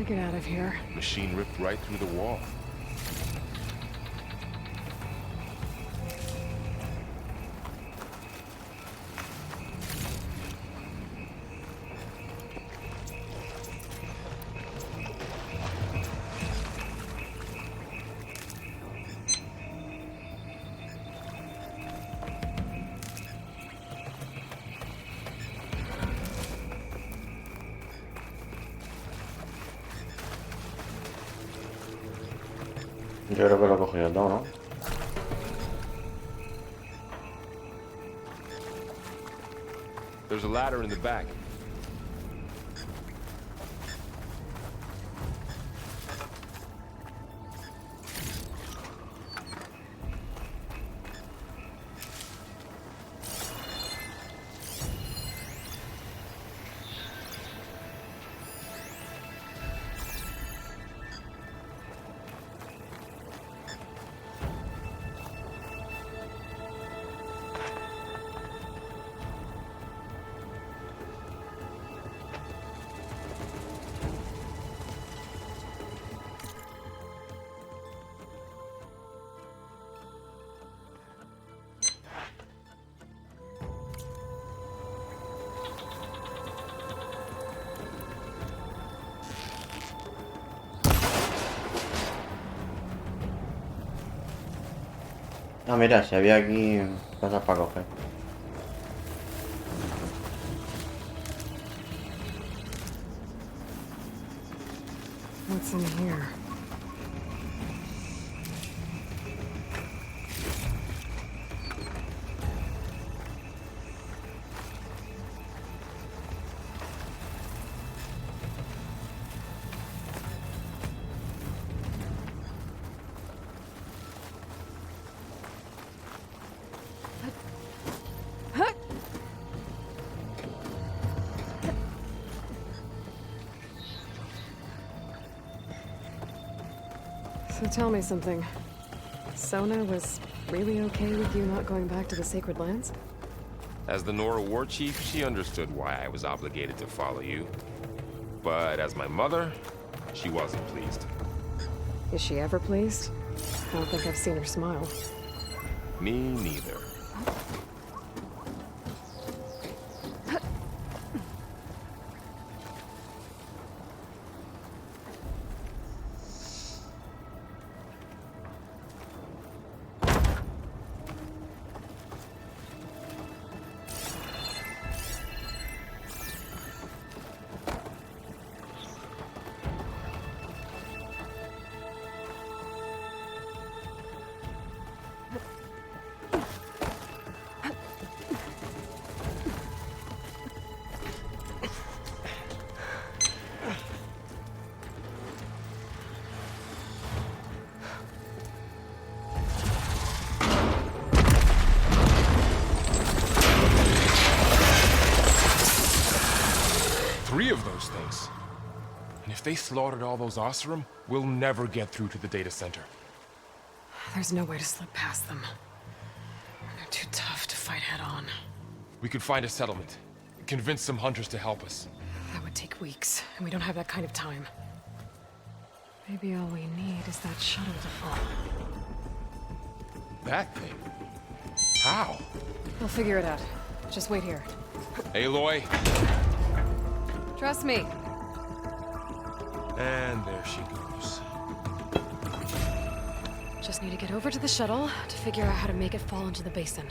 get out of here. Machine ripped right through the wall. Yo creo que lo he cogido todo, ¿no? There's a ladder in the back. Ah, mira, si había aquí cosas para coger. What's in here? So tell me something. Sona was really okay with you not going back to the Sacred Lands? As the Nora war chief, she understood why I was obligated to follow you. But as my mother, she wasn't pleased. Is she ever pleased? I don't think I've seen her smile. Me neither. Three of those things. And if they slaughtered all those Oseram, we'll never get through to the data center. There's no way to slip past them. They're too tough to fight head-on. We could find a settlement. Convince some hunters to help us. That would take weeks, and we don't have that kind of time. Maybe all we need is that shuttle to fall. That thing? How? We'll figure it out. Just wait here. Aloy. Trust me. And there she goes. Just need to get over to the shuttle to figure out how to make it fall into the basin.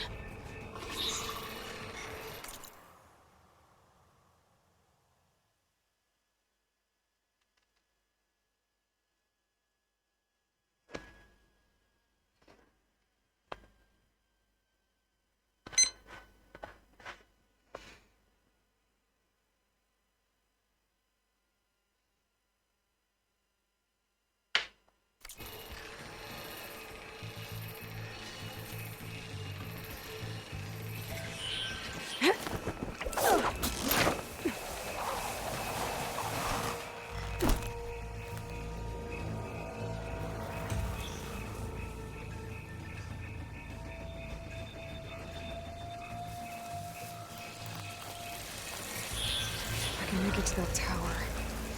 I can make it to that tower.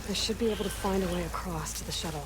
I should be able to find a way across to the shuttle.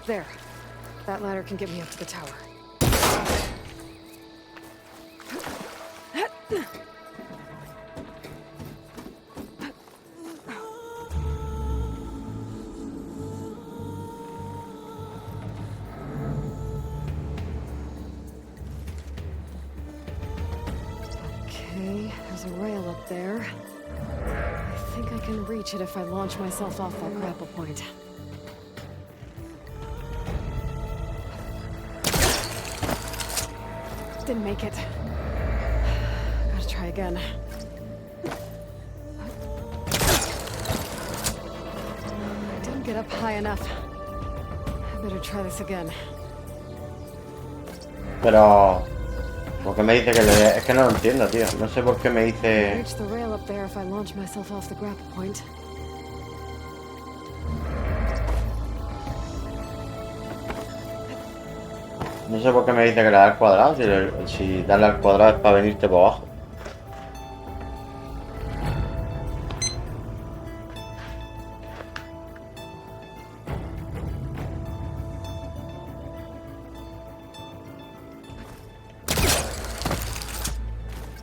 There. That ladder can get me up to the tower. Okay, there's a rail up there. I think I can reach it if I launch myself off that grapple point. Didn't make it. Gotta try again. I didn't get up high enough. I better try this again. Pero... ¿por qué me dice que le dé? Es que no lo entiendo, tío. No sé por qué me dice... Reach the rail up there if I launch myself off the grapple point. No sé por qué me dice que le da al cuadrado, si darle al cuadrado es para venirte por abajo.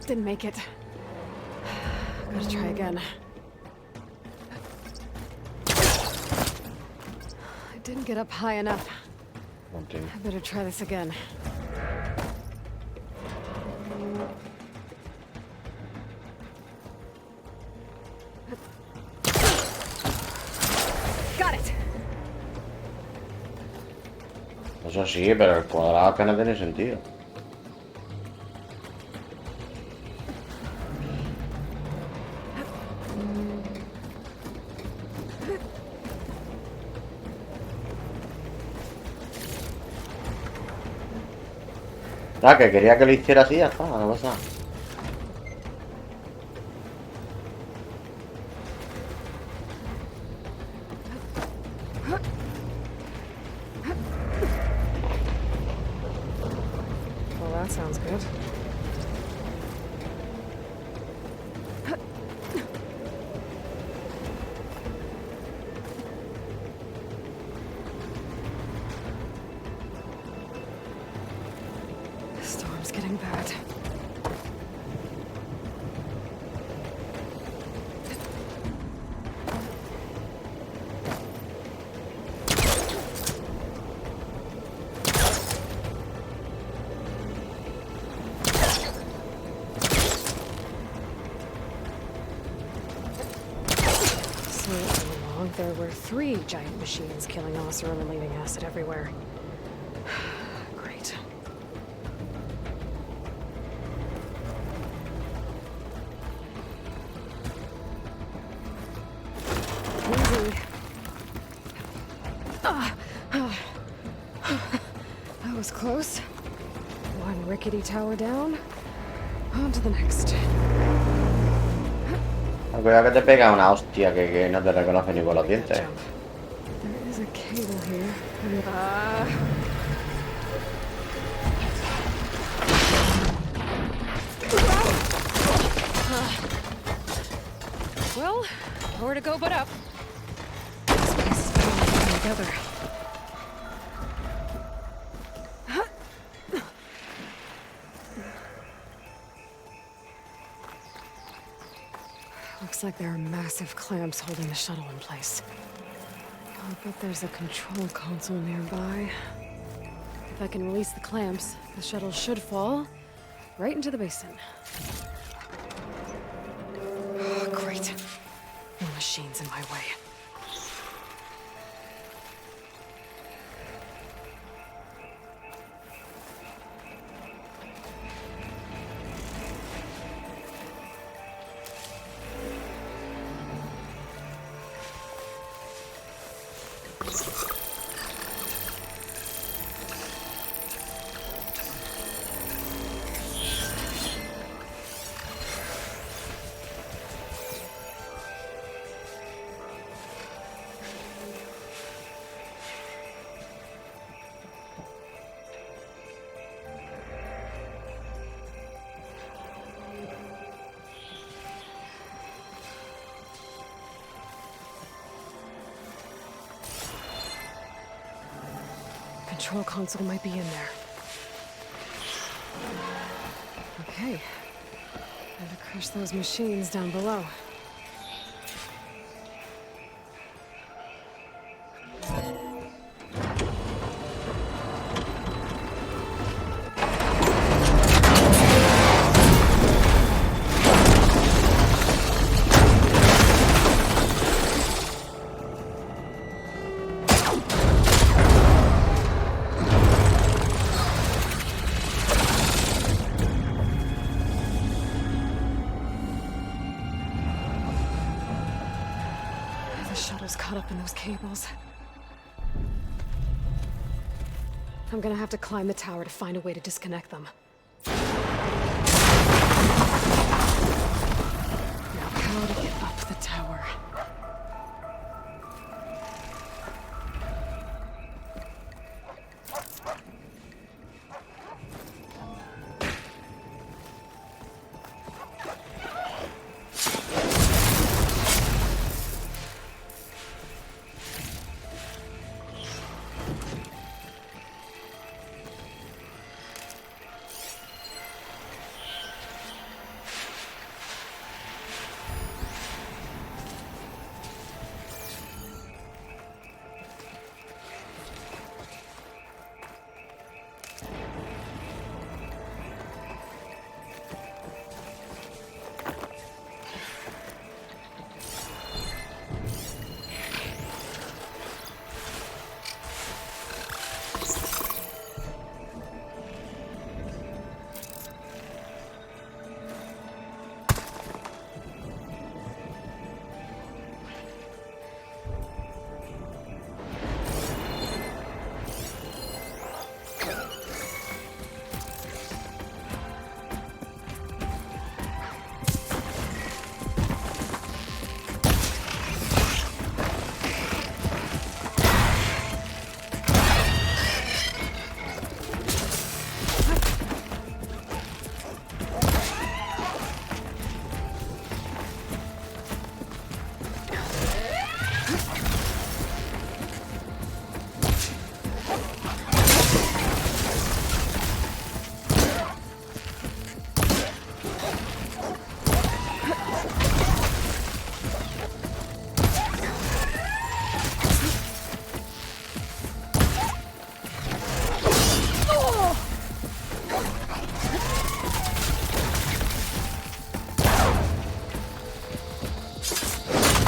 Didn't make it. Gotta try again. I didn't get up high enough. I better try this again. Got it. Eso sí, pero el cuadrado que no tiene sentido. Ah, que quería que lo hiciera así, ya está, no pasa nada. went so long, there were 3 giant machines killing Oseram and leaving acid everywhere. Great. Easy. That was close. One rickety tower down. On to the next. Cuidado que te pega una hostia que no te reconoce ni por los dientes. There is a cable here. Well, nowhere to go but up. This place is coming together. Looks like there are massive clamps holding the shuttle in place. I'll bet there's a control console nearby. If I can release the clamps, the shuttle should fall right into the basin. Oh, great. No machines in my way. Control console might be in there. Okay. Gotta crush those machines down below. Caught up in those cables. I'm gonna have to climb the tower to find a way to disconnect them. Now, how to get up the tower?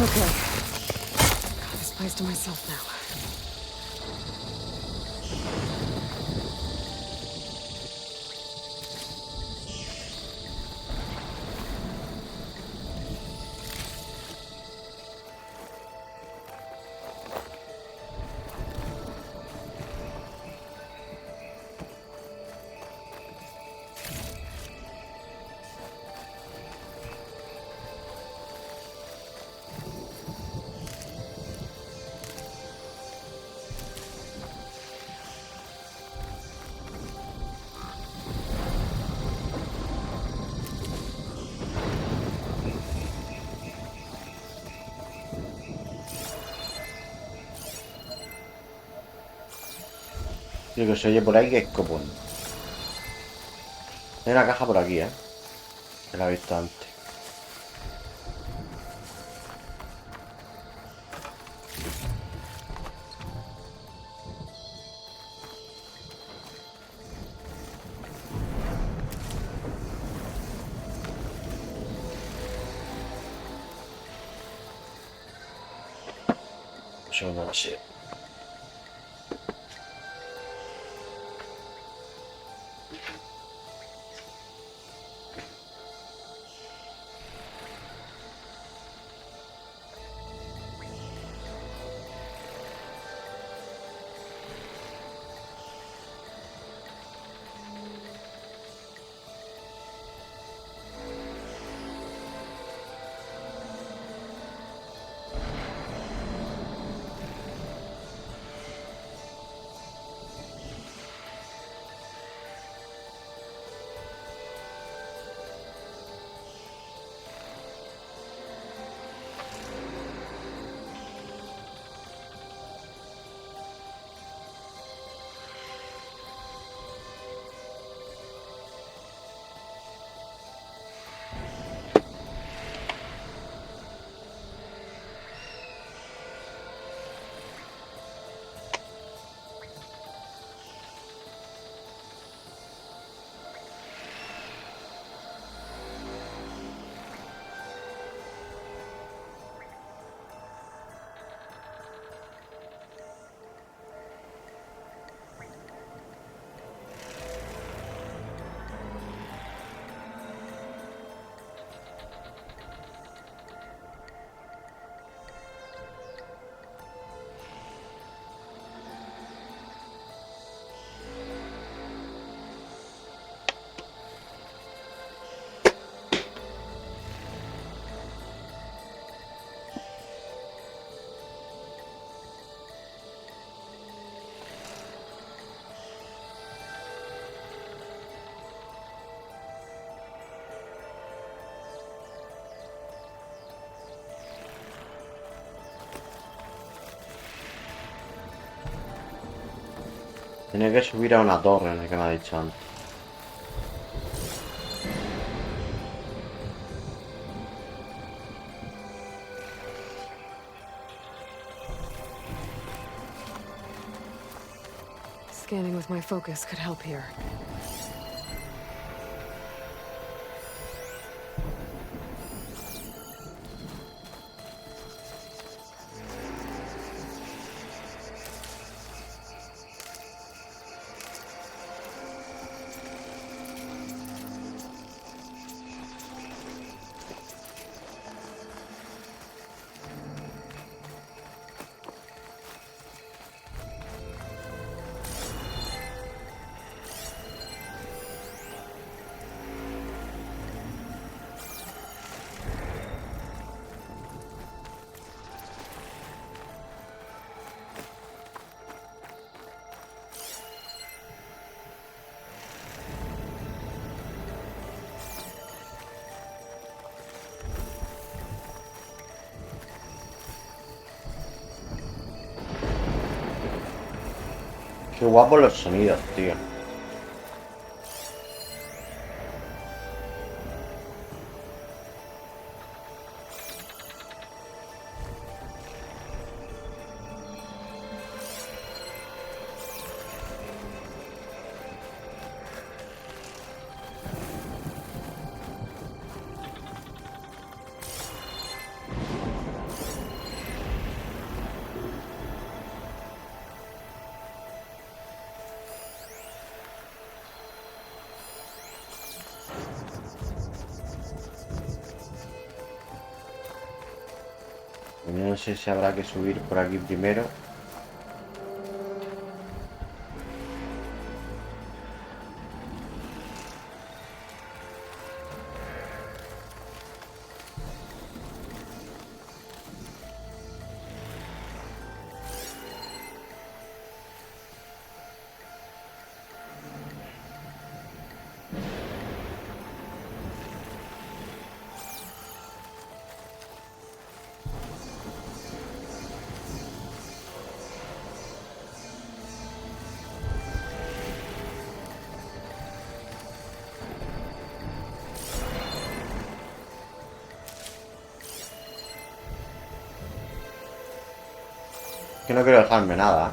Okay. supplies to myself now. Lo que se oye por ahí que es copón. Hay una caja por aquí, que la he visto antes. Yo no sé. Tenía que subir a una torre, en el que me ha dicho antes. Scanning with my focus could help here. Qué guapos los sonidos, tío. Yo no sé si habrá que subir por aquí primero. Que no quiero dejarme nada.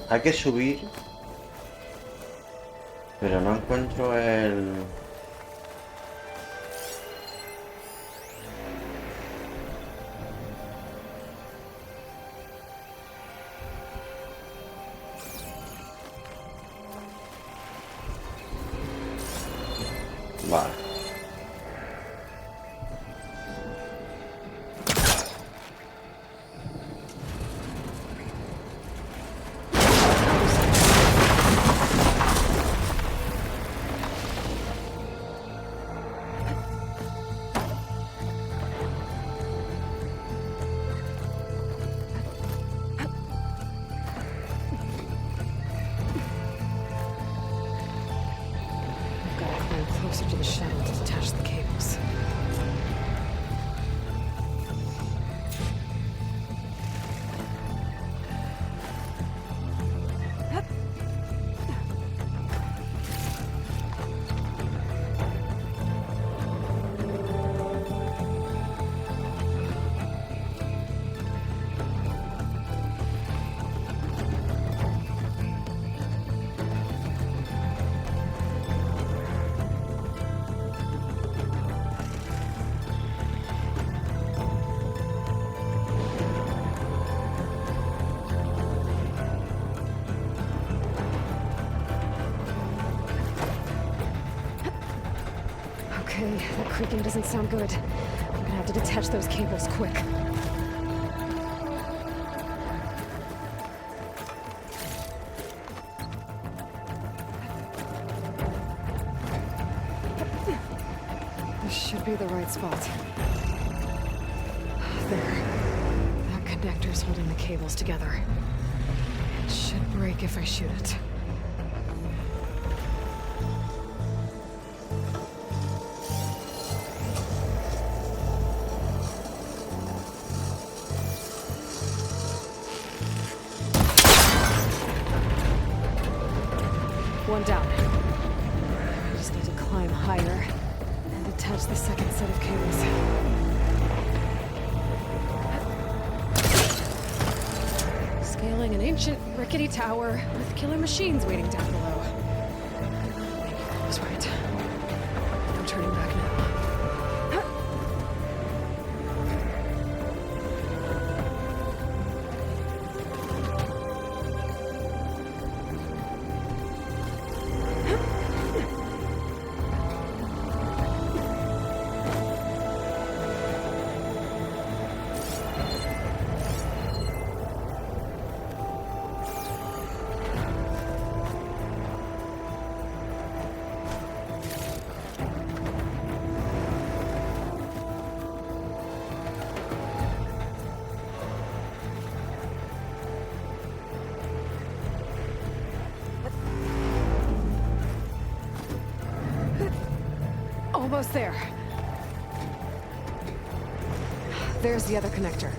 Hay que subir. Pero no encuentro el... Vale. Gotta climb closer to the shuttle to detach the cables. Okay, that creaking doesn't sound good. I'm gonna have to detach those cables quick. This should be the right spot. There. That connector's holding the cables together. It should break if I shoot it. One down. I just need to climb higher and detach the second set of cables. Scaling an ancient, rickety tower with killer machines waiting down below. Maybe I was right. No turning back now. Almost there. There's the other connector.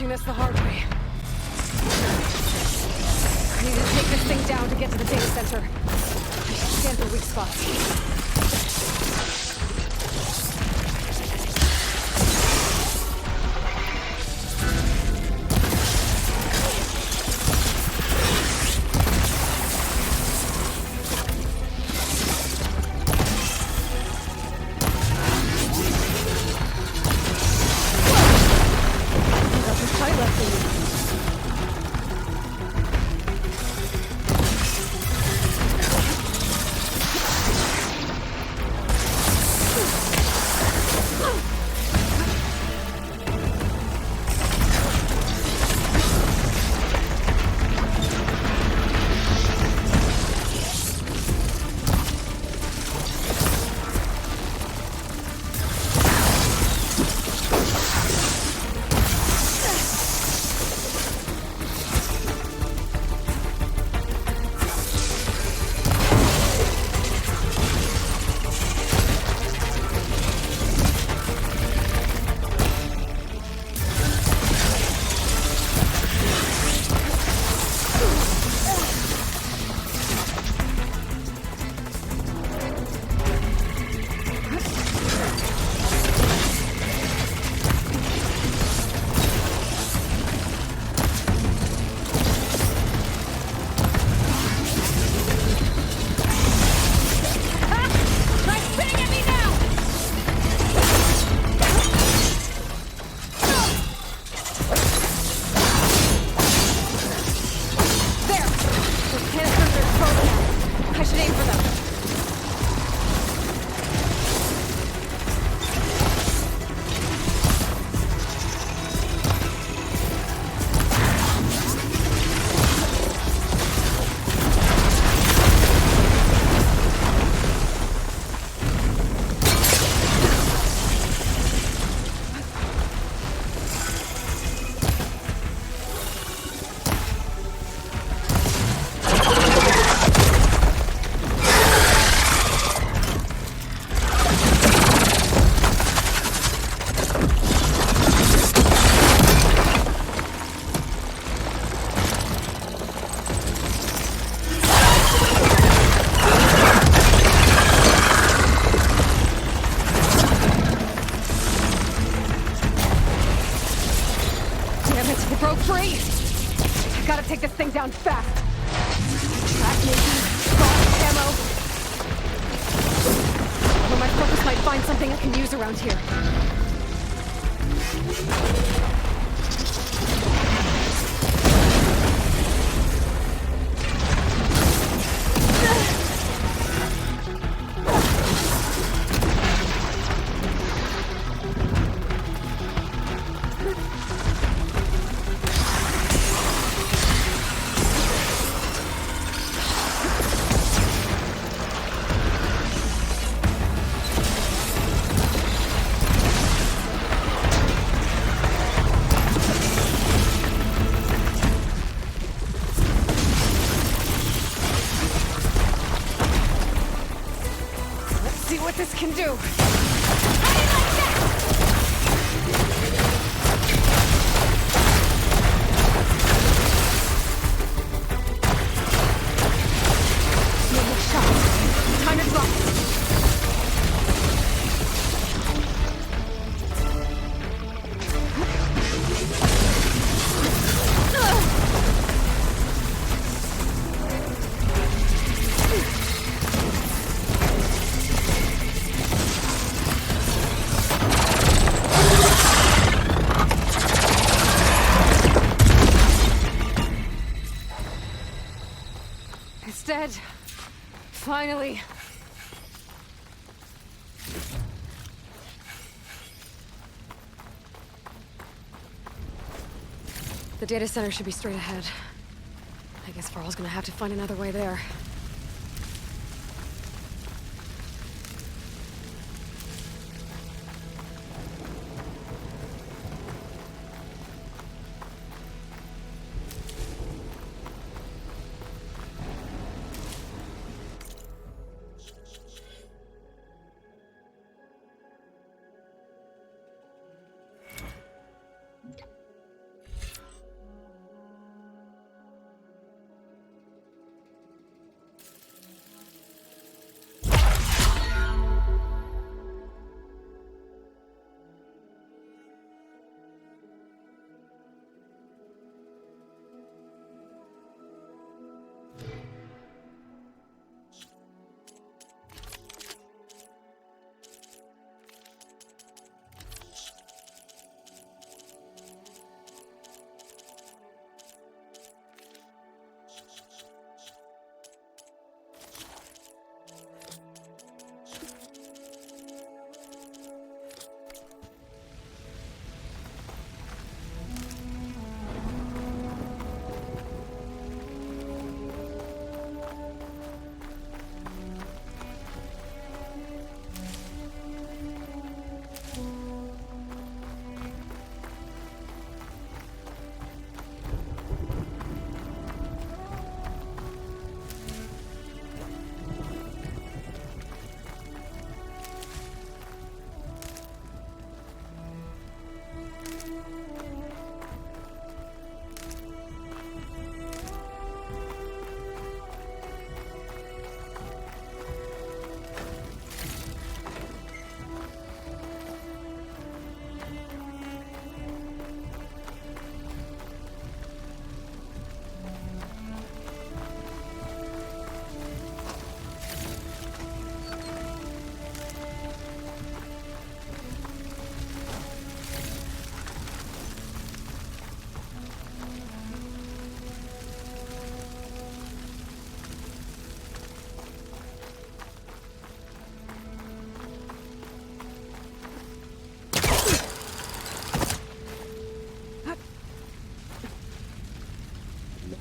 approaching this the hard way. I need to take this thing down to get to the data center. Scan for weak spots. Take this thing down fast. Track maybe, box ammo. Although my focus might find something I can use around here. What this can do. No more shots. Time to drop. Dead. Finally. The data center should be straight ahead. I guess Varl's gonna have to find another way there.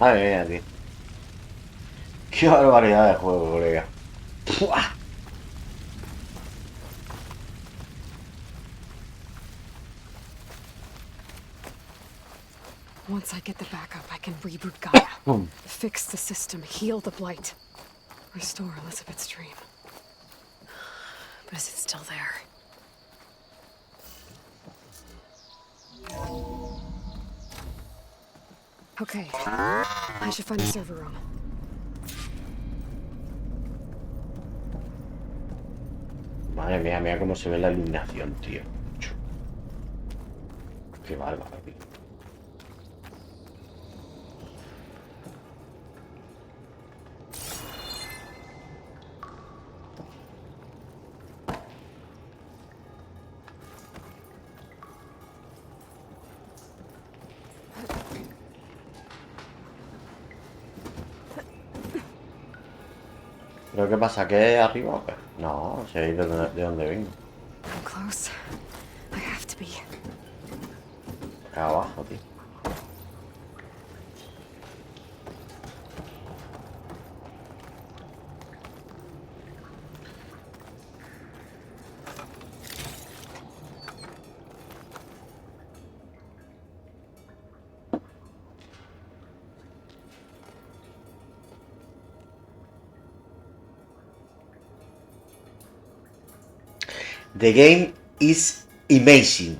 Madre mía, tío. Qué barbaridad de juego, colega. ¡Pua! Once I get the backup, I can reboot Gaia. Fix the system, heal the blight. Restore Elizabeth's dream. But is it still there? Okay. I should find a server room. Madre mía, mira cómo se ve la iluminación, tío. Qué bárbaro, tío. ¿Pero qué pasa? ¿Qué arriba o qué? No, se ve de dónde vengo. I'm close. I have to be. Acá abajo, tío. The game is amazing.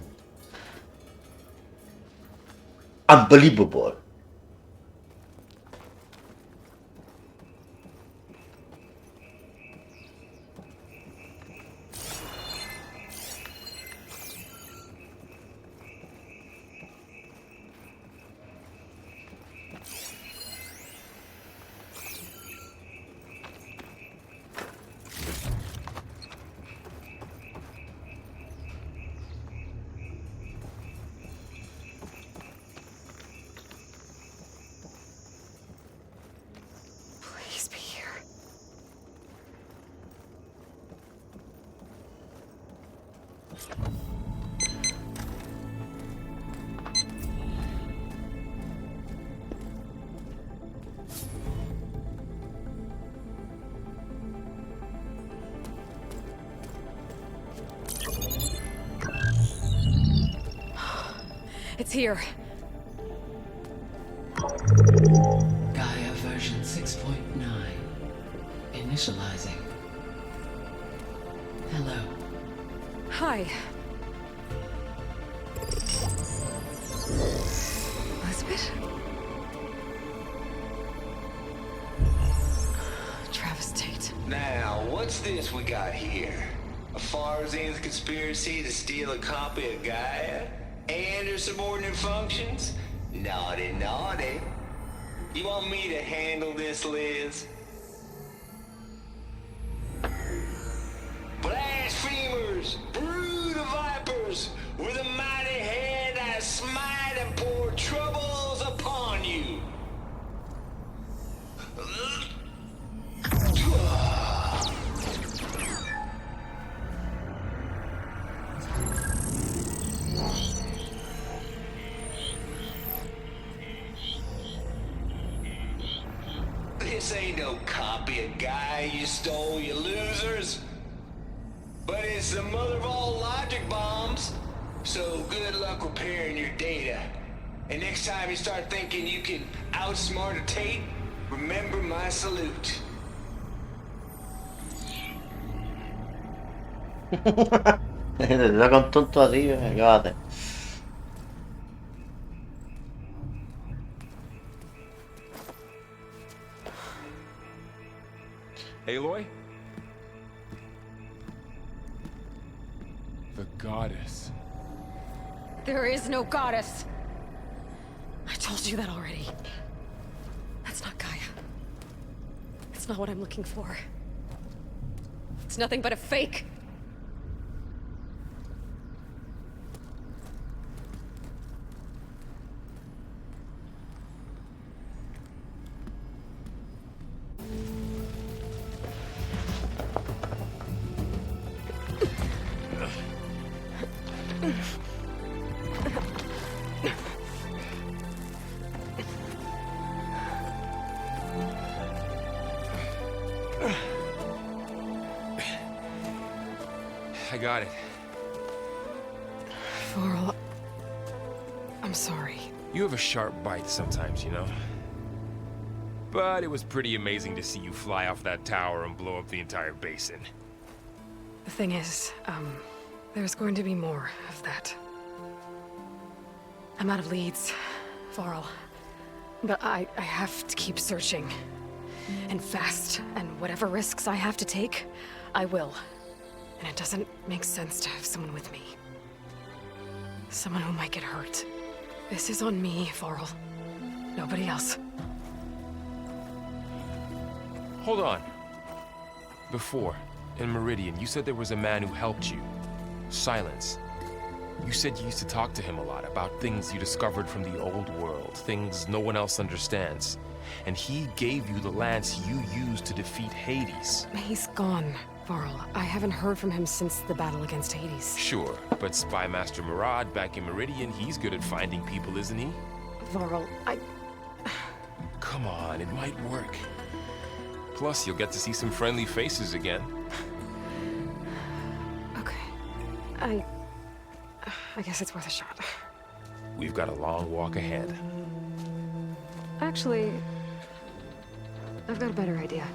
Unbelievable. Please be here. It's here. Gaia version 6.9. Initializing. Hello. Hi. Elizabeth? Travis Tate. Now, what's this we got here? A Farzian's conspiracy to steal a copy of Gaia? And her subordinate functions? Naughty, naughty. You want me to handle this, Liz? Blasphemers! Brood of vipers! With a mighty hand I smite and pour troubles upon you! This ain't no copy of Gaia you stole, you losers. But it's the mother of all logic bombs. So good luck repairing your data. And next time you start thinking you can outsmart a Tate, remember my salute. Te da con tonto así, ¿qué va a hacer? Aloy? The goddess. There is no goddess. I told you that already. That's not Gaia. It's not what I'm looking for. It's nothing but a fake. got it. Varl, I'm sorry. You have a sharp bite sometimes, you know? But it was pretty amazing to see you fly off that tower and blow up the entire basin. The thing is, there's going to be more of that. I'm out of leads, Varl. But I have to keep searching. And fast, and whatever risks I have to take, I will. And it doesn't make sense to have someone with me. Someone who might get hurt. This is on me, Varl. Nobody else. Hold on. Before, in Meridian, you said there was a man who helped you. Silence. You said you used to talk to him a lot about things you discovered from the old world, things no one else understands. And he gave you the lance you used to defeat Hades. He's gone, Varl. I haven't heard from him since the battle against Hades. Sure, but Spy Master Murad back in Meridian, he's good at finding people, isn't he? Varl, Come on, it might work. Plus, you'll get to see some friendly faces again. Okay. I guess it's worth a shot. We've got a long walk ahead. Actually, I've got a better idea.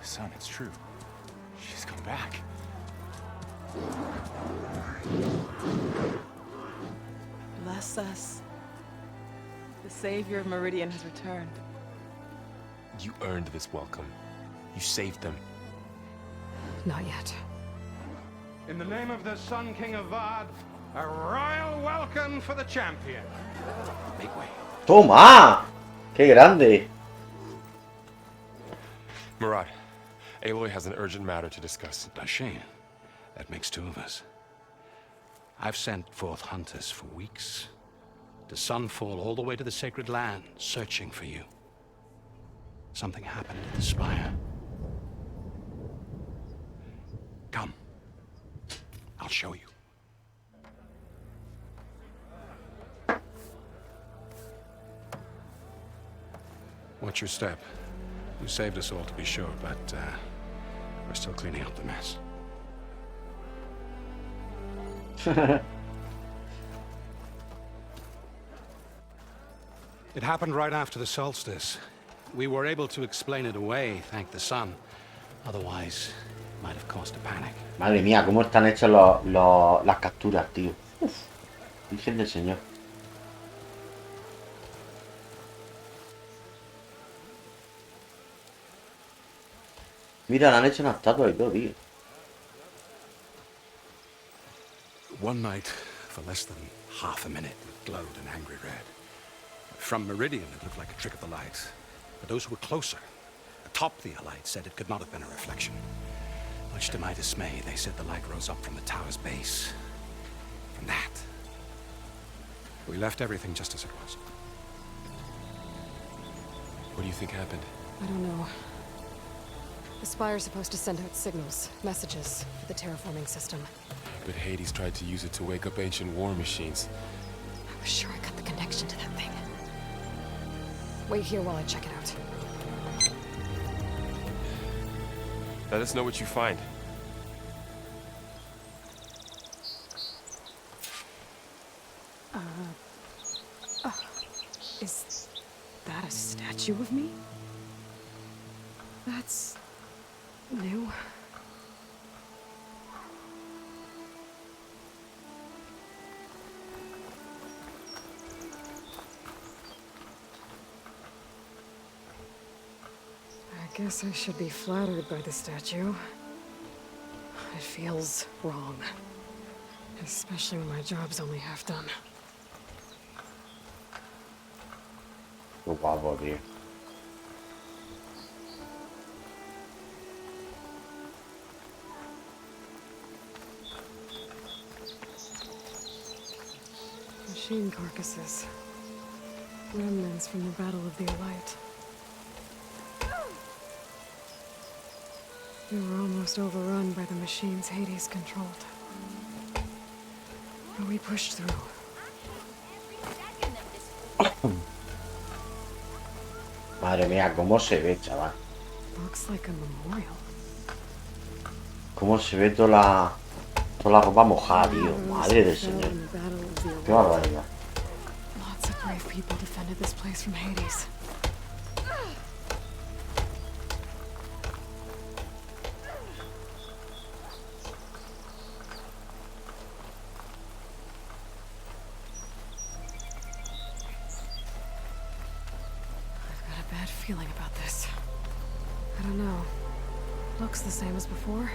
Son, it's true. She's come back. Bless us. The savior of Meridian has returned. You earned this welcome. You saved them. Not yet. In the name of the Sun King of Vard, a royal welcome for the champion. Make way. ¡Toma! ¡Qué grande! Murad, Aloy has an urgent matter to discuss. Does she? That makes two of us. I've sent forth hunters for weeks. To Sunfall, all the way to the Sacred Land, searching for you. Something happened at the Spire. Come. I'll show you. Watch your step. You saved us all, to be sure, but we're still cleaning up the mess. It happened right after the solstice. We were able to explain it away, thank the sun. Otherwise, it might have caused a panic. Madre mía, cómo están hechas las capturas, tío. Uf, Virgen del Señor. Mira, le han hecho una estatua y todo, tío. One night, for less than half a minute, it glowed an angry red. From Meridian, it looked like a trick of the light. But those who were closer, atop the light, said it could not have been a reflection. Much to my dismay, they said the light rose up from the tower's base. From that. We left everything just as it was. What do you think happened? I don't know. The Spire's supposed to send out signals, messages, for the terraforming system. But Hades tried to use it to wake up ancient war machines. I was sure I got the connection to that thing. Wait here while I check it out. Let us know what you find. Is that a statue of me? That's new. I guess I should be flattered by the statue. It feels wrong. Especially when my job's only half done. Qué guapo, tío. Machine carcasses. Remnants from the Battle of the Elite. We were almost overrun by the machines Hades controlled. But we pushed through. Madre mía, cómo se ve, chaval. Looks like a memorial. Cómo se ve toda la ropa mojada, tío. Madre del señor. Qué barbaridad. Lots of brave people defended this place from Hades. Feeling about this. I don't know. Looks the same as before.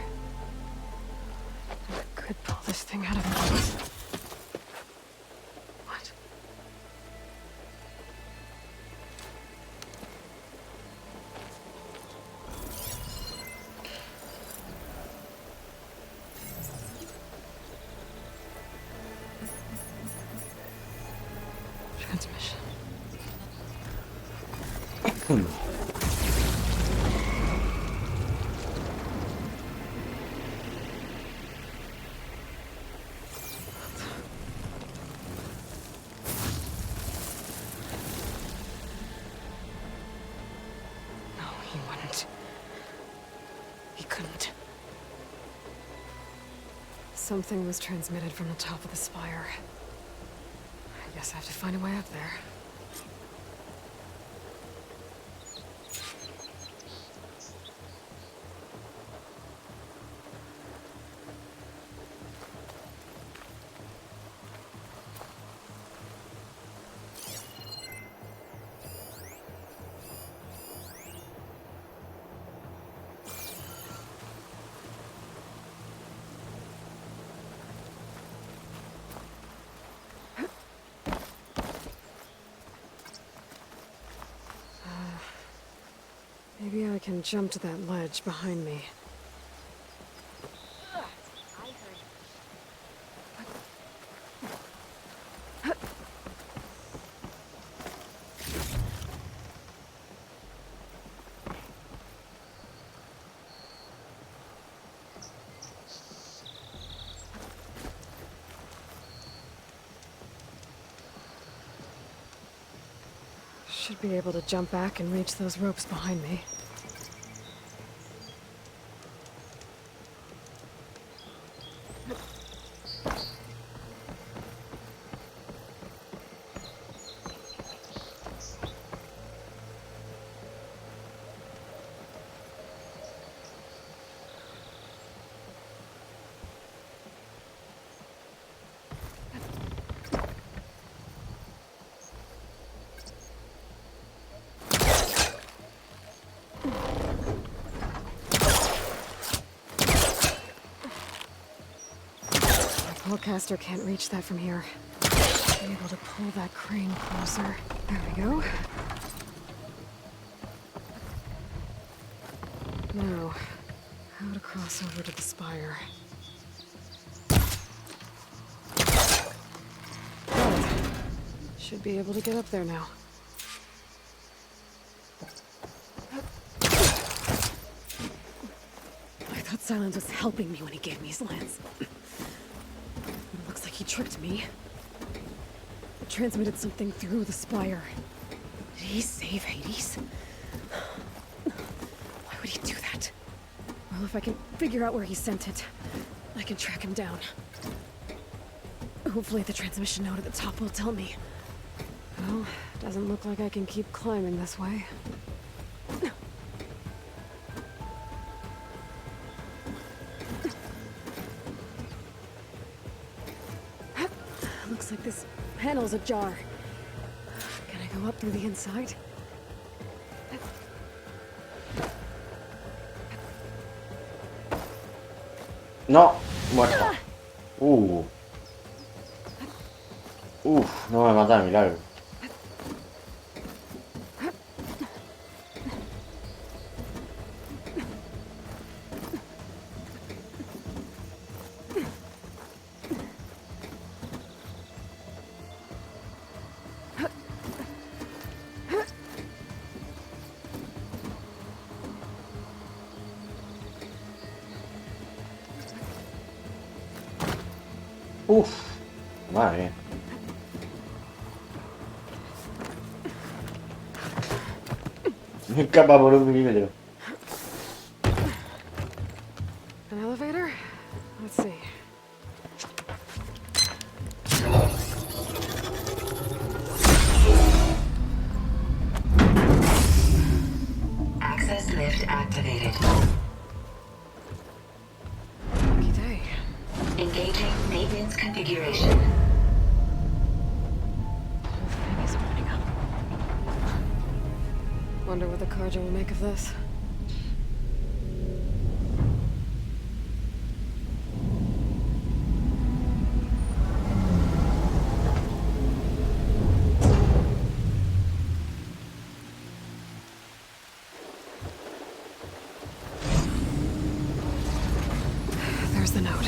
I could pull this thing out of me. What? Transmission. Something was transmitted from the top of the spire. I guess I have to find a way up there. Maybe I can jump to that ledge behind me. Should be able to jump back and reach those ropes behind me. Hellcaster can't reach that from here. Be able to pull that crane closer. There we go. Now, how to cross over to the spire. Good. Should be able to get up there now. I thought Silence was helping me when he gave me his lance. Looks like he tricked me. Transmitted something through the spire. Did he save Hades? Why would he do that? Well, if I can figure out where he sent it, I can track him down. Hopefully the transmission node at the top will tell me. Well, doesn't look like I can keep climbing this way. Looks like this panel's ajar. Can I go up through the inside? No, muerta. No me mata de milagro. Uf, madre mía. No escapa por un milímetro. An elevator? Let's see. Access lift activated. Lucky day. Engaging maintenance configuration. Whole thing is opening up. Wonder what the Carja will make of this. There's the note.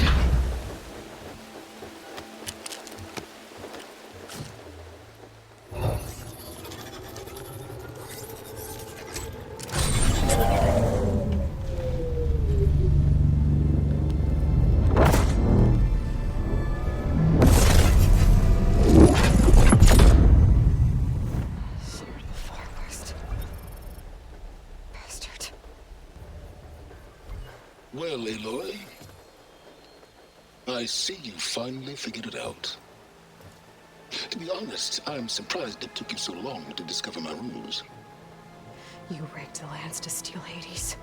Sword of the Far West. Bastard. Well, Aloy, I see you finally figured it out. To be honest, I'm surprised it took you so long to discover my ruse. You rigged the Lance to steal Hades.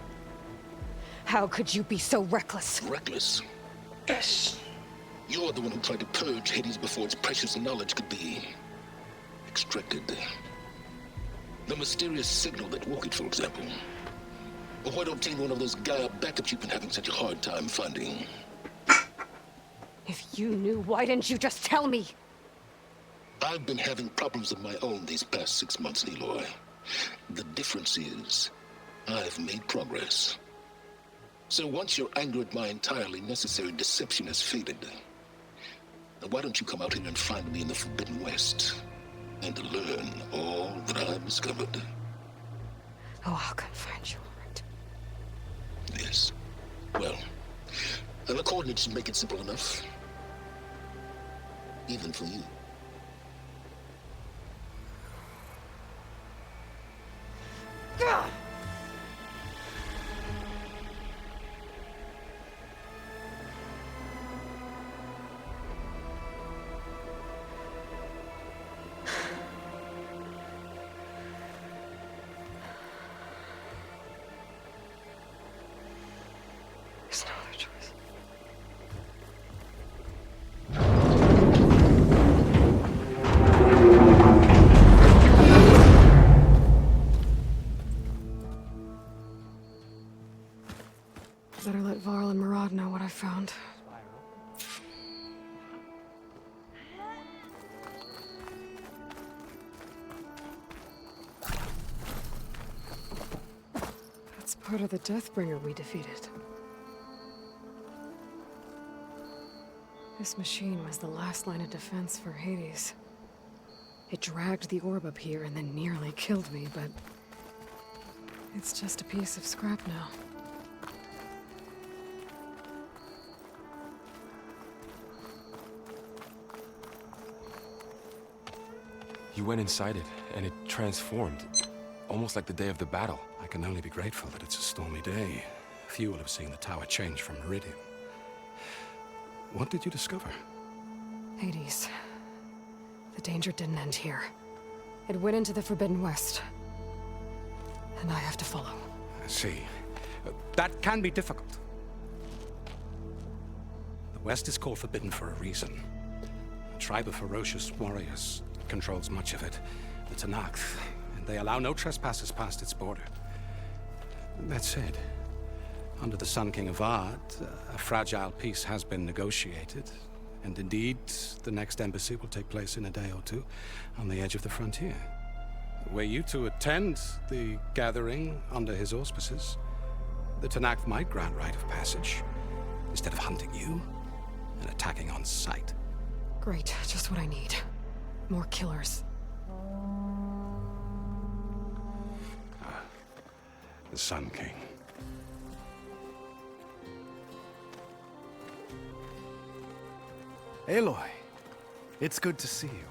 How could you be so reckless? Reckless? Yes. You're the one who tried to purge Hades before its precious knowledge could be extracted. The mysterious signal that woke it, for example. Or why don't obtain one of those Gaia backups you've been having such a hard time finding? If you knew, why didn't you just tell me? I've been having problems of my own these past 6 months, Aloy. The difference is, I've made progress. So once your anger at my entirely necessary deception has faded, then why don't you come out here and find me in the Forbidden West, and learn all that I've discovered? Oh, I'll come find you, all right. Yes. Well, the coordinates should make it simple enough. Even for you. Gah! There's no other choice. Better let Varl and Murad know what I found. That's part of the Deathbringer we defeated. This machine was the last line of defense for Hades. It dragged the orb up here and then nearly killed me, but it's just a piece of scrap now. You went inside it, and it transformed. Almost like the day of the battle. I can only be grateful that it's a stormy day. Few will have seen the tower change from Meridian. What did you discover? Hades. The danger didn't end here. It went into the Forbidden West. And I have to follow. I see. That can be difficult. The West is called Forbidden for a reason. A tribe of ferocious warriors controls much of it. The Tenakth, and they allow no trespassers past its border. That said, under the Sun King Avad, a fragile peace has been negotiated. And indeed, the next embassy will take place in a day or two on the edge of the frontier. Were you to attend the gathering under his auspices, the Tenakth might grant right of passage, instead of hunting you and attacking on sight. Great, just what I need. More killers. The Sun King. Aloy, it's good to see you.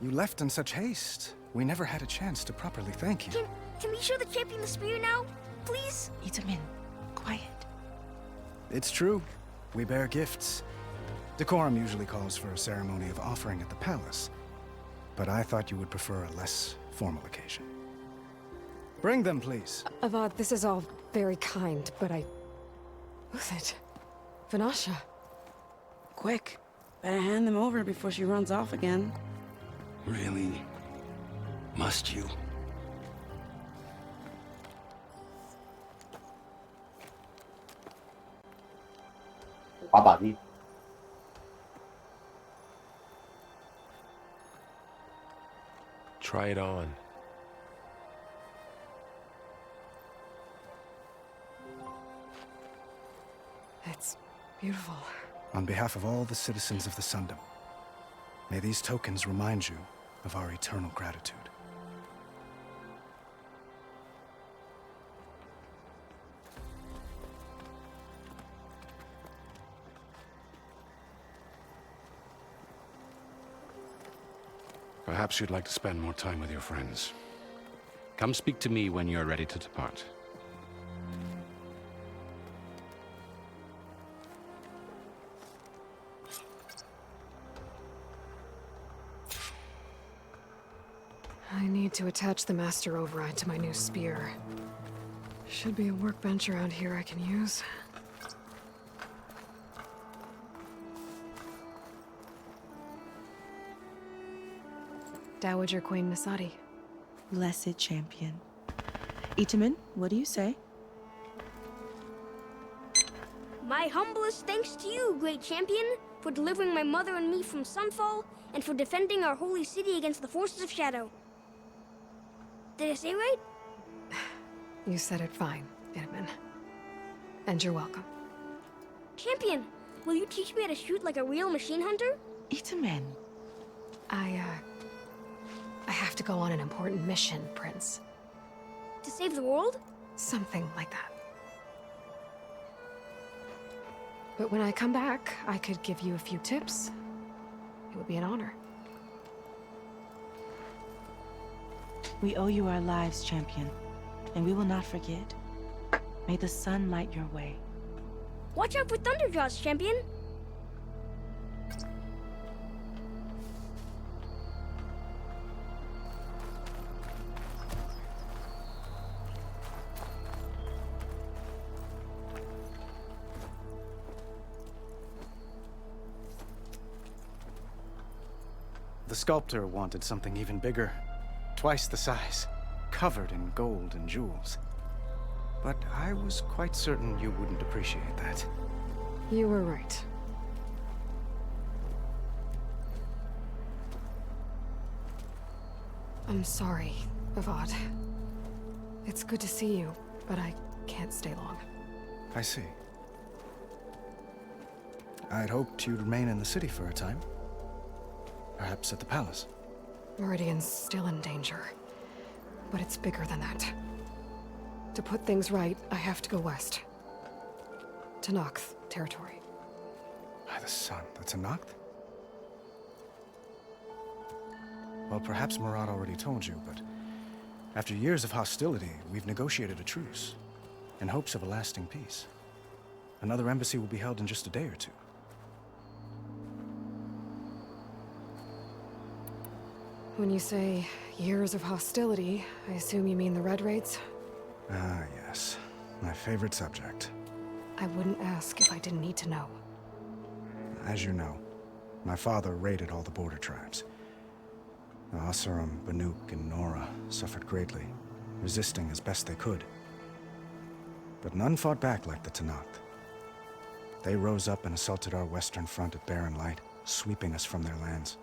You left in such haste. We never had a chance to properly thank you. Can we show the champion the spear now? Please? Itamen, quiet. It's true. We bear gifts. Decorum usually calls for a ceremony of offering at the palace, but I thought you would prefer a less formal occasion. Bring them, please. Avad, this is all very kind, but Who's it? Vanasha. Quick. Better hand them over before she runs off again. Really? Must you? Babadi. Try it on. It's beautiful. On behalf of all the citizens of the Sundom, may these tokens remind you of our eternal gratitude. Perhaps you'd like to spend more time with your friends. Come speak to me when you're ready to depart. I need to attach the Master Override to my new spear. Should be a workbench around here I can use. Dowager Queen Nasadi. Blessed champion. Itamen, what do you say? My humblest thanks to you, great champion, for delivering my mother and me from Sunfall, and for defending our holy city against the forces of Shadow. Did I say right? You said it fine, Itamen. And you're welcome. Champion, will you teach me how to shoot like a real machine hunter? Itamen. I have to go on an important mission, Prince. To save the world? Something like that. But when I come back, I could give you a few tips. It would be an honor. We owe you our lives, champion, and we will not forget. May the sun light your way. Watch out for Thunderjaws, champion! The sculptor wanted something even bigger. Twice the size, covered in gold and jewels. But I was quite certain you wouldn't appreciate that. You were right. I'm sorry, Avad. It's good to see you, but I can't stay long. I see. I'd hoped you'd remain in the city for a time. Perhaps at the palace. Meridian's still in danger, but it's bigger than that. To put things right, I have to go west. To Noct territory. By the sun, that's a Noct? Well, perhaps Murad already told you, but after years of hostility, we've negotiated a truce, in hopes of a lasting peace. Another embassy will be held in just a day or two. When you say years of hostility, I assume you mean the Red Raids? Ah, yes. My favorite subject. I wouldn't ask if I didn't need to know. As you know, my father raided all the border tribes. The Oseram, Banuk, and Nora suffered greatly, resisting as best they could. But none fought back like the Tenakth. They rose up and assaulted our western front at Barren Light, sweeping us from their lands.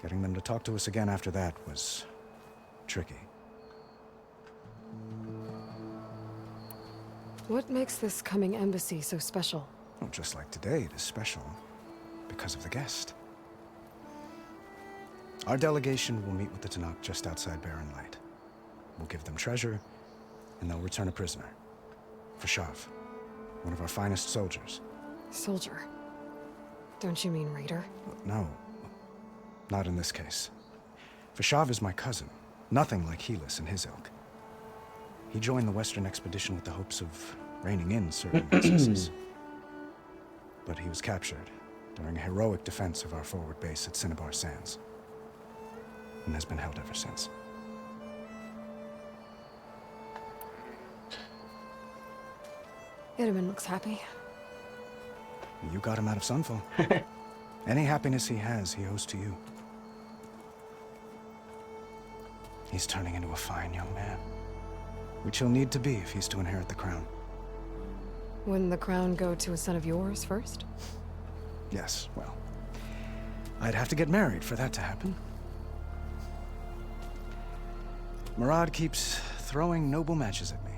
Getting them to talk to us again after that was tricky. What makes this coming embassy so special? Well, just like today, it is special because of the guest. Our delegation will meet with the Tenakth just outside Barren Light. We'll give them treasure, and they'll return a prisoner. For Shav, one of our finest soldiers. Soldier? Don't you mean Raider? No. Not in this case. Vashav is my cousin. Nothing like Helis and his ilk. He joined the Western Expedition with the hopes of reining in certain excesses. But he was captured during a heroic defense of our forward base at Cinnabar Sands, and has been held ever since. Itamen looks happy. You got him out of Sunfall. Any happiness he has, he owes to you. He's turning into a fine young man, which he'll need to be if he's to inherit the crown. Wouldn't the crown go to a son of yours first? Yes, well, I'd have to get married for that to happen. Murad keeps throwing noble matches at me,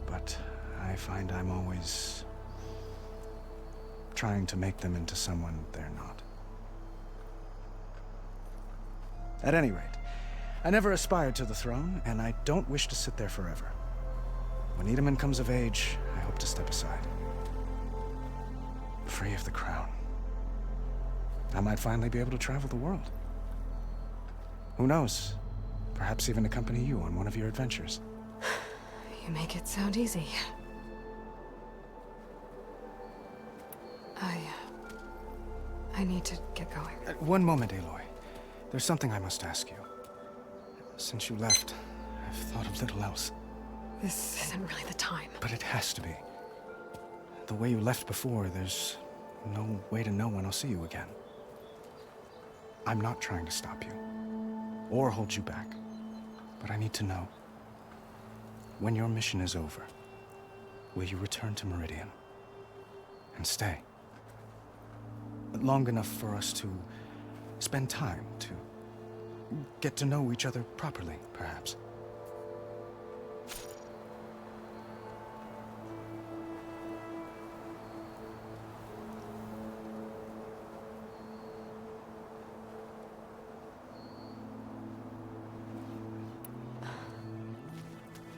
but I find I'm always trying to make them into someone they're not. At any rate, I never aspired to the throne, and I don't wish to sit there forever. When Itamen comes of age, I hope to step aside. Free of the crown. I might finally be able to travel the world. Who knows? Perhaps even accompany you on one of your adventures. You make it sound easy. I need to get going. One moment, Aloy. There's something I must ask you. Since you left, I've thought of little else. This isn't really the time. But it has to be. The way you left before, there's no way to know when I'll see you again. I'm not trying to stop you, or hold you back. But I need to know, when your mission is over, will you return to Meridian? And stay? Long enough for us to spend time, to get to know each other properly, perhaps.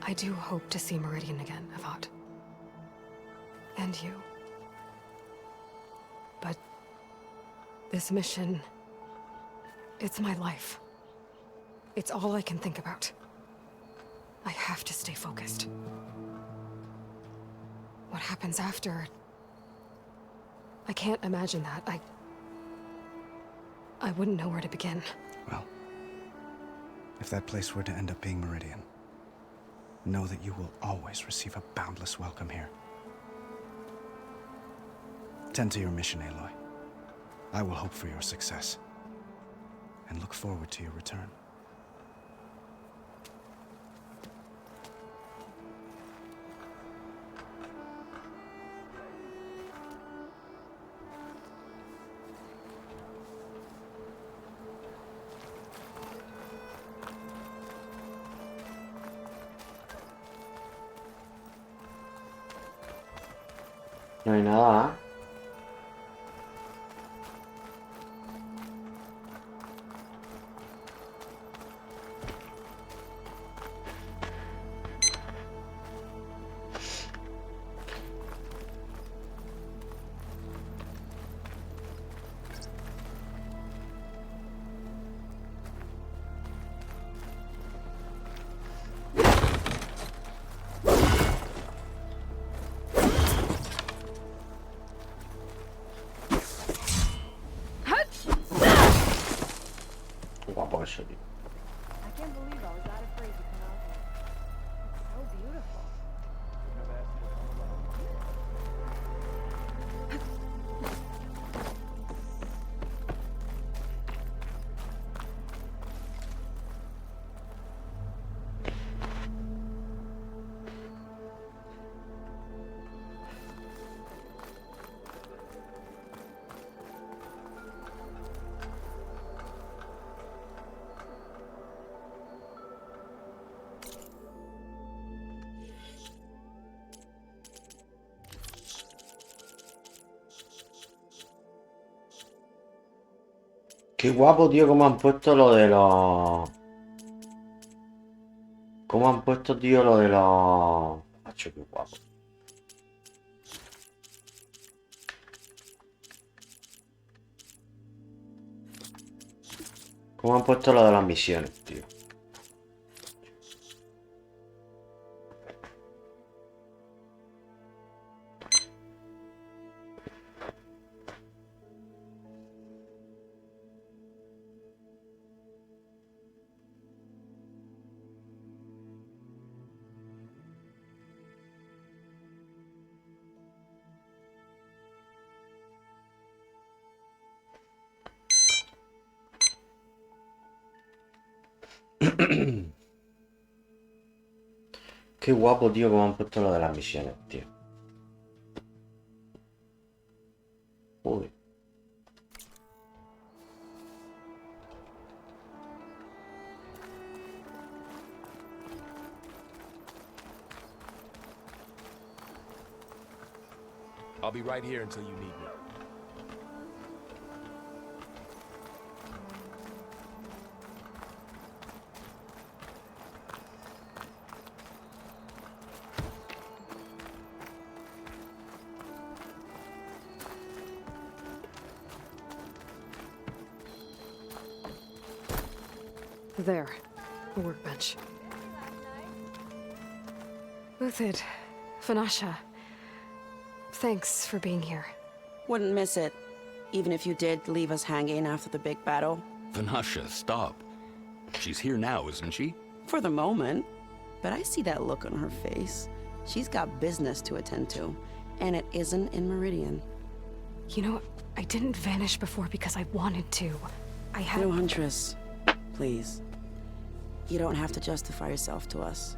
I do hope to see Meridian again, Avad. And you. But this mission, it's my life. It's all I can think about. I have to stay focused. What happens after? I can't imagine that. I wouldn't know where to begin. Well, if that place were to end up being Meridian, know that you will always receive a boundless welcome here. Tend to your mission, Aloy. I will hope for your success, and look forward to your return. No hay nada, ¿eh? Guapo eso, tío. I can't believe I was that afraid to come out here. So beautiful. Qué guapo, tío, cómo han puesto lo de los... Cómo han puesto, tío, lo de los... Macho, qué guapo. ¿Cómo han puesto lo de las misiones, tío? Qué guapo, tío, cómo han puesto lo de las misiones, tío. Joder. I'll be right here until you need me. There, the workbench. Uthid, Vanasha, thanks for being here. Wouldn't miss it, even if you did leave us hanging after the big battle. Vanasha, stop. She's here now, isn't she? For the moment. But I see that look on her face. She's got business to attend to, and it isn't in Meridian. You know, I didn't vanish before because I wanted to. I had... No, Huntress. Please. You don't have to justify yourself to us.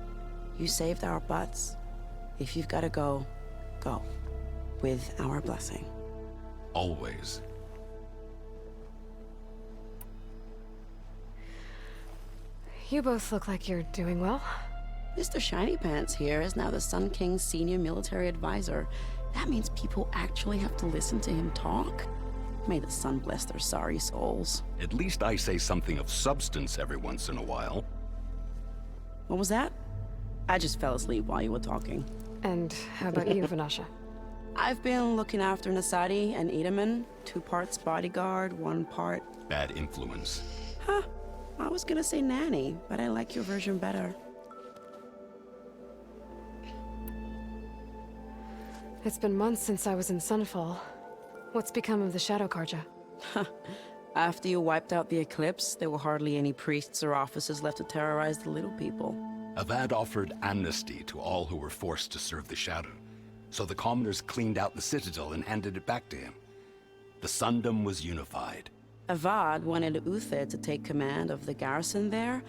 You saved our butts. If you've got to go, go. With our blessing. Always. You both look like you're doing well. Mr. Shiny Pants here is now the Sun King's senior military advisor. That means people actually have to listen to him talk? May the sun bless their sorry souls. At least I say something of substance every once in a while. What was that? I just fell asleep while you were talking. And how about you, Vanasha? I've been looking after Nasadi and Edaman. 2 parts bodyguard, 1 part... Bad influence. Huh. I was gonna say nanny, but I like your version better. It's been months since I was in Sunfall. What's become of the Shadow Karja? After you wiped out the Eclipse, there were hardly any priests or officers left to terrorize the little people. Avad offered amnesty to all who were forced to serve the Shadow. So the commoners cleaned out the Citadel and handed it back to him. The Sundom was unified. Avad wanted Uthid to take command of the garrison there,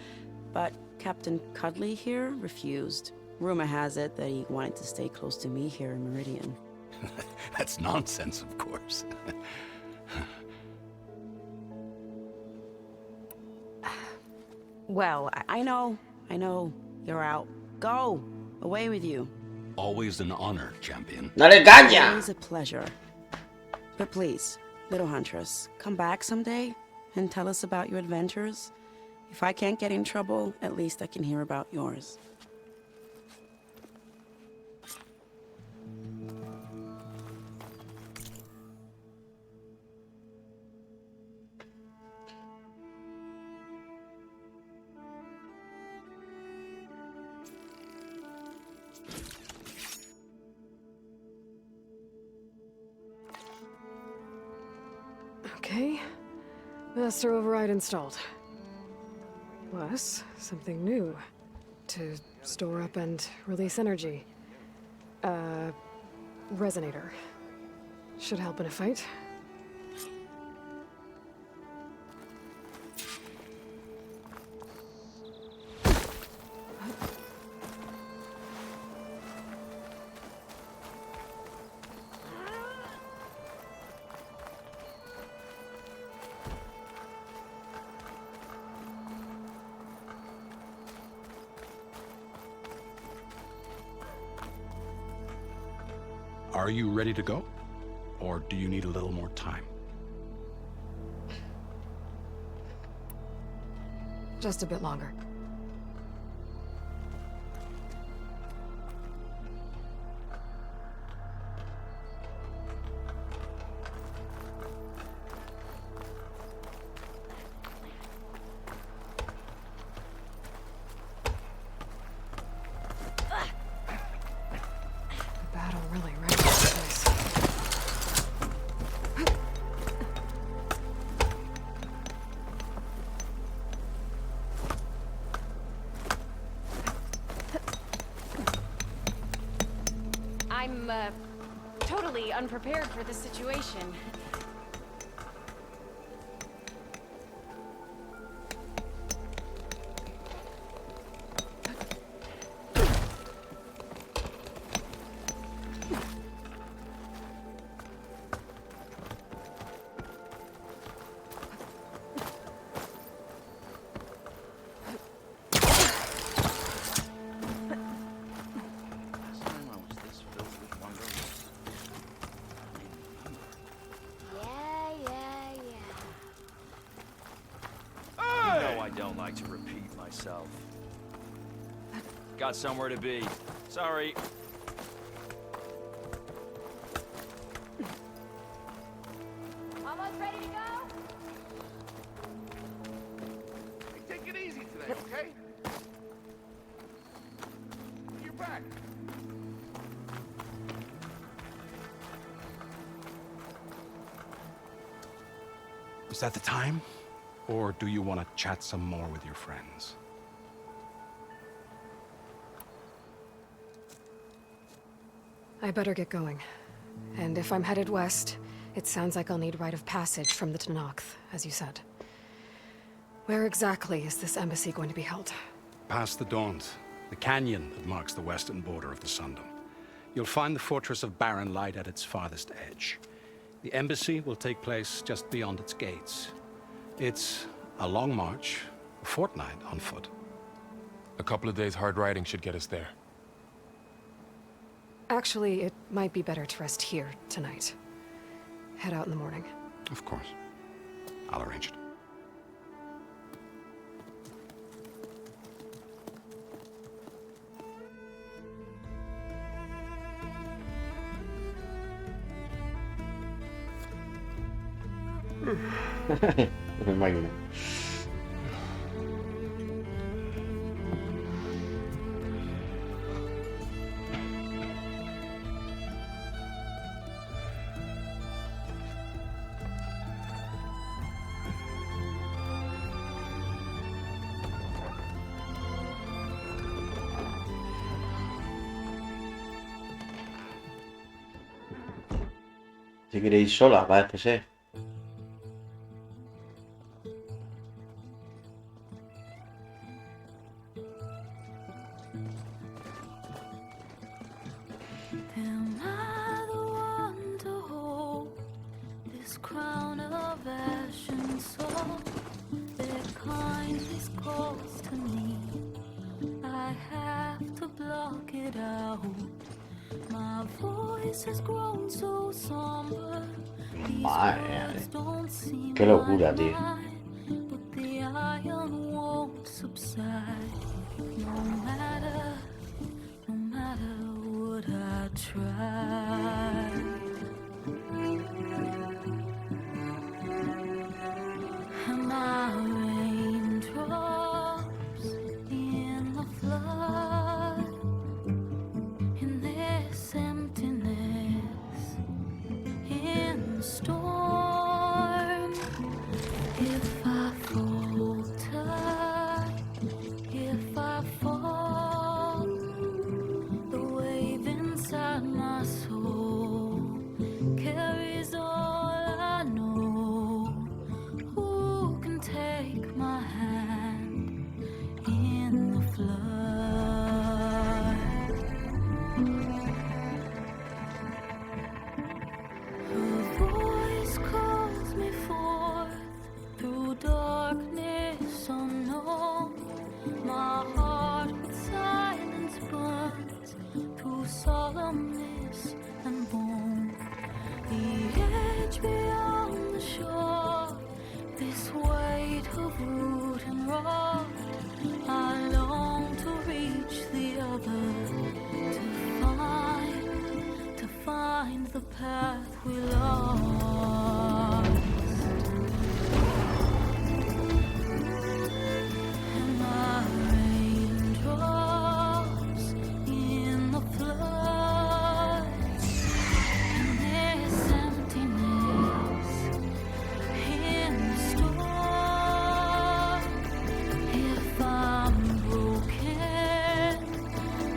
but Captain Cudley here refused. Rumor has it that he wanted to stay close to me here in Meridian. That's nonsense, of course. Well, I know. You're out. Go! Away with you. Always an honor, champion. Always a pleasure. But please, little Huntress, come back someday and tell us about your adventures. If I can't get in trouble, at least I can hear about yours. Okay. Master override installed. Plus, something new. To store up and release energy. Resonator. Should help in a fight. Are you ready to go? Or do you need a little more time? Just a bit longer. unprepared for this situation. To repeat myself. Got somewhere to be. Sorry. Almost ready to go? Hey, take it easy today, okay? You're back. Is that the time? Or do you want to chat some more with your friends? I better get going. And if I'm headed west, it sounds like I'll need rite of passage from the Tenakth, as you said. Where exactly is this embassy going to be held? Past the Daunt, the canyon that marks the western border of the Sundom. You'll find the fortress of Barren Light at its farthest edge. The embassy will take place just beyond its gates. It's a long march, a fortnight on foot. A couple of days hard riding should get us there. Actually, it might be better to rest here tonight. Head out in the morning. Of course. I'll arrange it. Me imagino. Si queréis sola, parece ser. Am I the one to hold this crown of ash and soul? Their kindness calls to me. I have to block it out. My voice has grown so somber. Madre, qué locura, tío. But the iron won't subside. No matter what I try. And my raindrops in the flood, in this emptiness, in the storm. If I falter, if I fall, the wave inside my soul carries all I know. Who can take my hand in the flood? Her voice calls me forth through darkness unknown. My heart with silence burns through solemnness and bone. The edge beyond the shore, this weight of root and rod. I long to reach the other, to find the path we lost. And my raindrops in the flood, in this emptiness, in the storm. If I'm broken,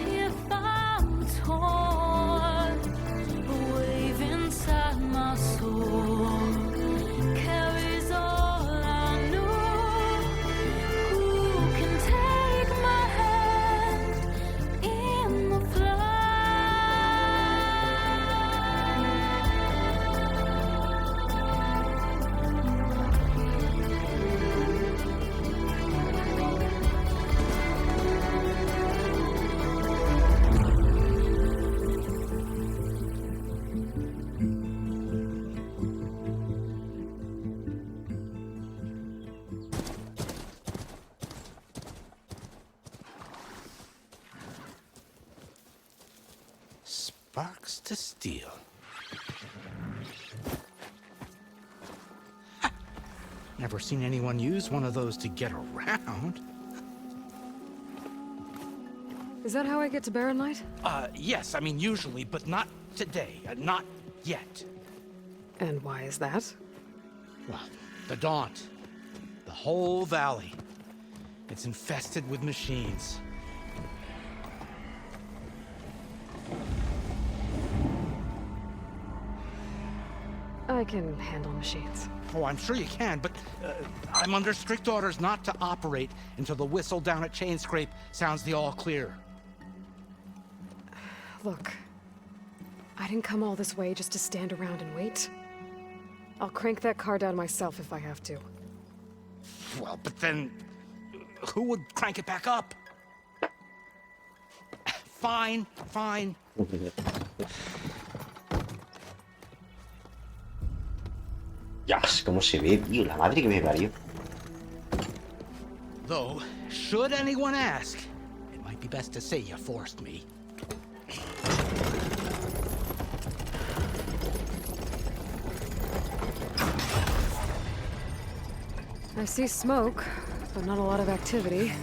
if I'm torn, a wave inside Sparks to steel. Ha! Never seen anyone use one of those to get around. Is that how I get to Barren Light? Yes, I mean usually, but not today. Not yet. And why is that? Well, the Daunt. The whole valley. It's infested with machines. I can handle machines. Oh, I'm sure you can, but I'm under strict orders not to operate until the whistle down at Chainscrape sounds the all clear. Look, I didn't come all this way just to stand around and wait. I'll crank that car down myself if I have to. Well, but then who would crank it back up? Fine, fine. Dios, cómo se ve, tío, la madre que me parió. Though, should anyone ask, it might be best to say you forced me. I see smoke, but not a lot of activity.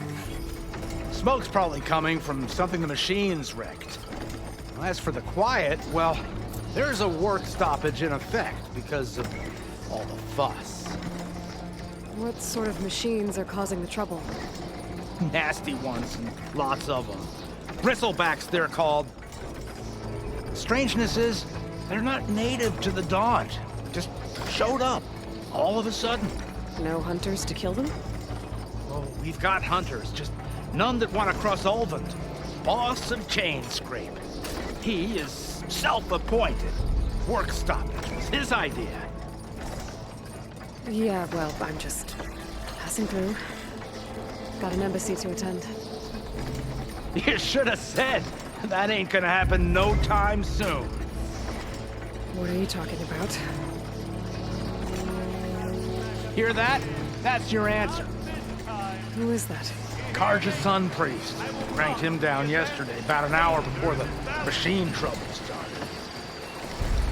Smoke's probably coming from something the machines wrecked. As for the quiet, well, there's a work stoppage in effect because of all the fuss. What sort of machines are causing the trouble? Nasty ones, and lots of them. Bristlebacks, they're called. Strangeness is, they're not native to the Daunt. Just showed up, all of a sudden. No hunters to kill them? Oh, we've got hunters, just none that want to cross Ulvund. Boss of Chainscrape. He is self-appointed. Work stoppage was his idea. Yeah, well, I'm just passing through. Got an embassy to attend. You should have said. That ain't gonna happen no time soon. What are you talking about? Hear that? That's your answer. Who is that? Karja Sun Priest. Cranked him down yesterday, about an hour before the machine trouble started.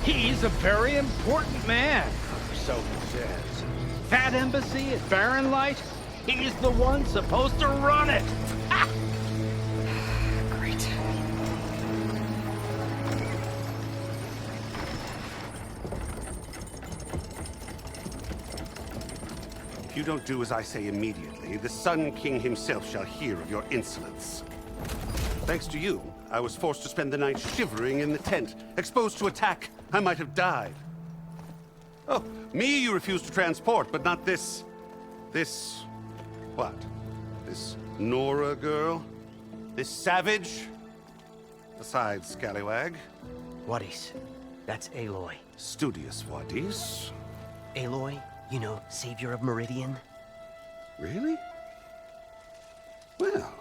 He's a very important man, so he says. That embassy at Barren Light, he's the one supposed to run it. Ha! Great. If you don't do as I say immediately, the Sun King himself shall hear of your insolence. Thanks to you, I was forced to spend the night shivering in the tent. Exposed to attack, I might have died. Oh, me you refuse to transport, but not this... what? This Nora girl? This savage? Besides, scallywag. Wadis. That's Aloy. Studious Wadis. Aloy, you know, savior of Meridian. Really? Well...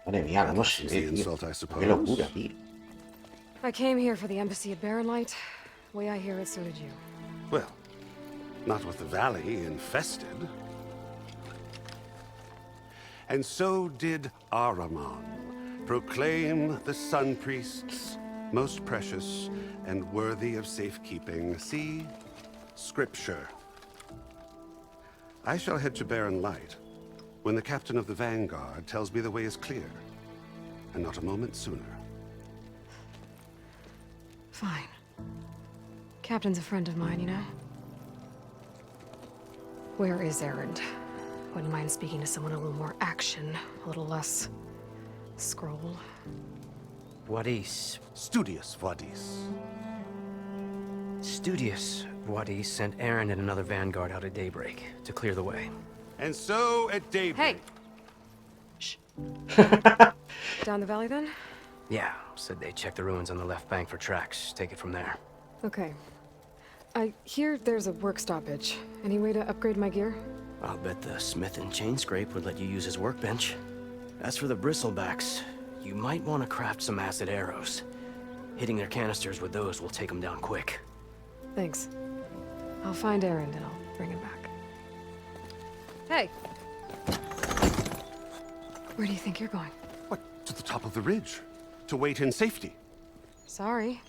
Madre mía, no sé, the tío. insult, I suppose. Qué locura, tío. I came here for the embassy at Barren Light. Way I hear it, so did you. Well, not with the valley infested. And so did Ahriman proclaim the Sun Priests most precious and worthy of safekeeping. See? Scripture. I shall head to Barren Light when the captain of the Vanguard tells me the way is clear, and not a moment sooner. Fine. Captain's a friend of mine, you know? Where is Erend? Wouldn't mind speaking to someone a little more action, a little less... scroll. Wadis. Studious Wadis. Studious Wadis sent Aaron and another Vanguard out at daybreak to clear the way. And so at daybreak... Hey! Shh. Down the valley, then? Yeah, said they checked the ruins on the left bank for tracks. Take it from there. Okay. I hear there's a work stoppage. Any way to upgrade my gear? I'll bet the smith in Chainscrape would let you use his workbench. As for the bristlebacks, you might want to craft some acid arrows. Hitting their canisters with those will take them down quick. Thanks. I'll find Erend and I'll bring him back. Hey! Where do you think you're going? What? To the top of the ridge. To wait in safety. Sorry.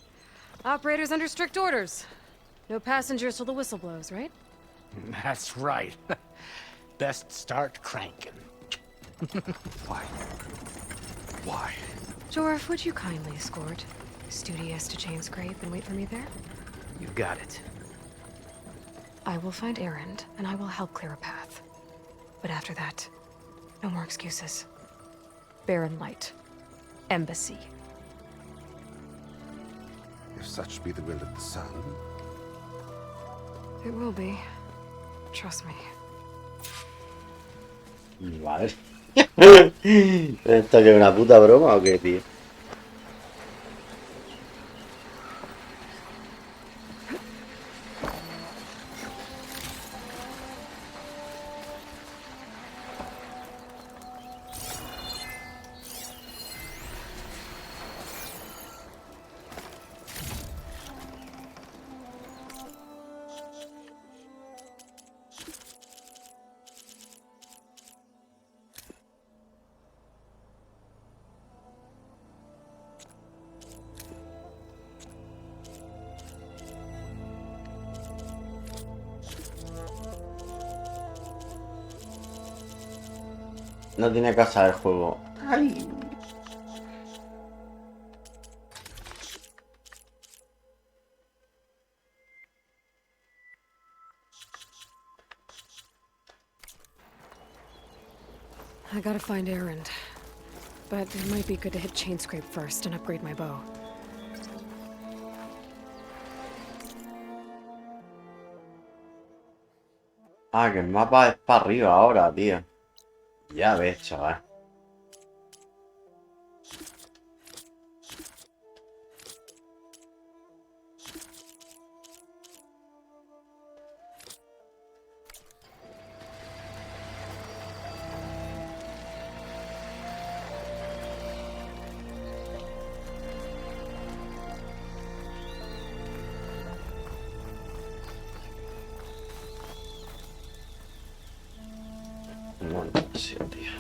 Operators under strict orders. No passengers till the whistle blows, right? That's right. Best start cranking. Why? Why? Jorf, would you kindly escort Studious to Chainscrape and wait for me there? You got it. I will find Erend, and I will help clear a path. But after that, no more excuses. Barren Light. Embassy. If such be the will of the sun. It will be. Trust me. Vale. ¿Esto que es una puta broma o qué, tío? No tiene casa el juego. Ay. I gotta find Erend. But it might be good to hit Chainscrape first and upgrade my bow. Ah, que el mapa es para arriba ahora, tío. Ya ves, chaval. No, sí, tío.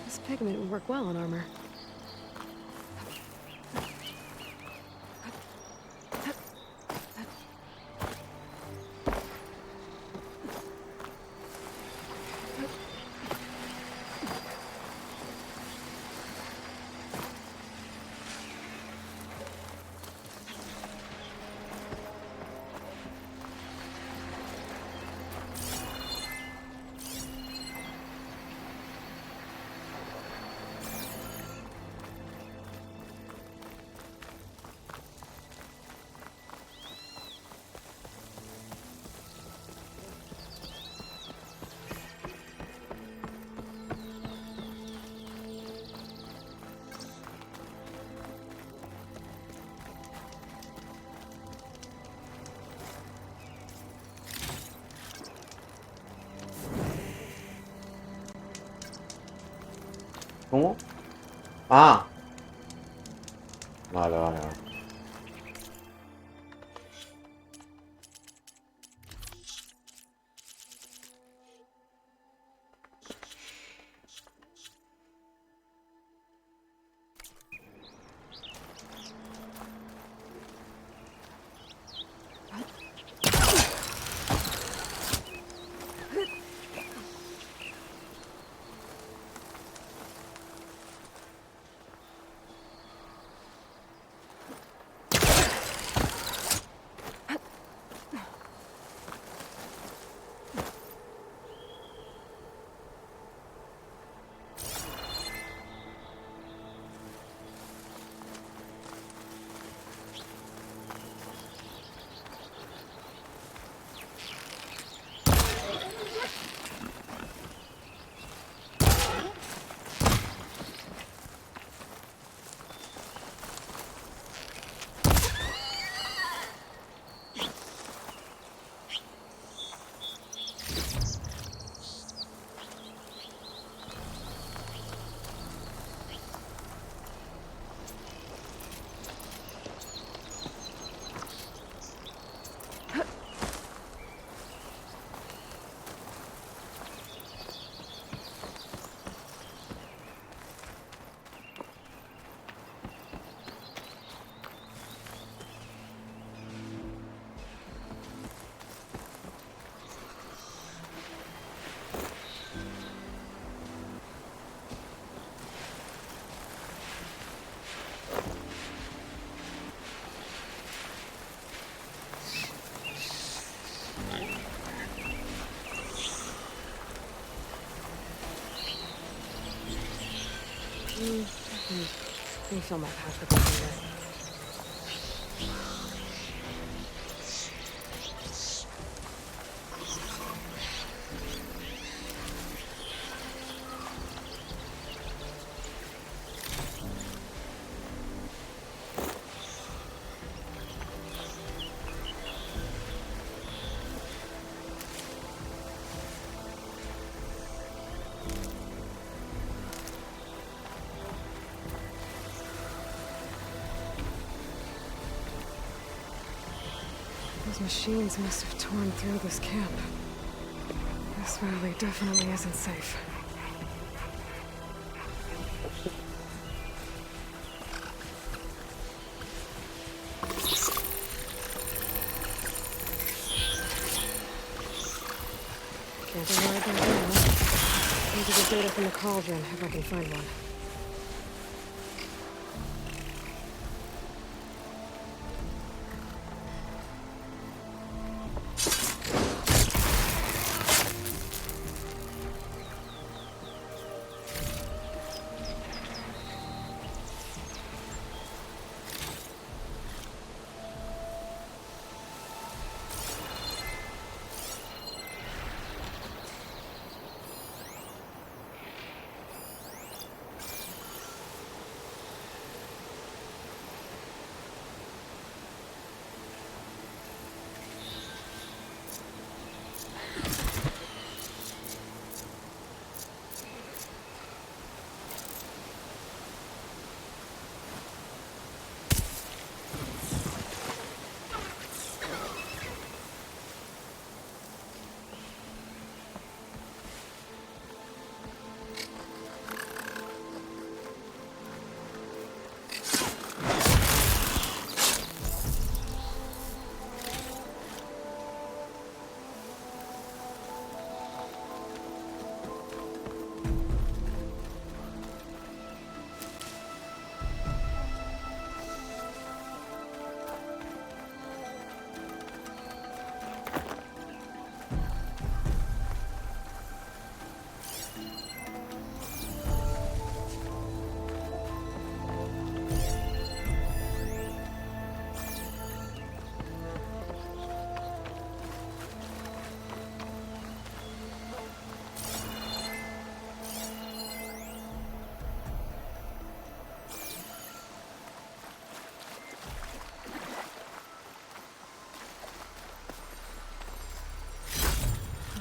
This pigment would work well on armor. ¿Cómo? Ah. Vale, vale, vale. Can you feel my path with my finger? Those machines must have torn through this camp. This valley definitely isn't safe. Can't avoid them now. Need to get data from the cauldron if I can find one.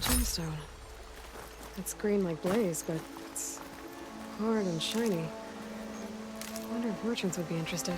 Gemstone. It's green like blaze, but it's hard and shiny. I wonder if merchants would be interested.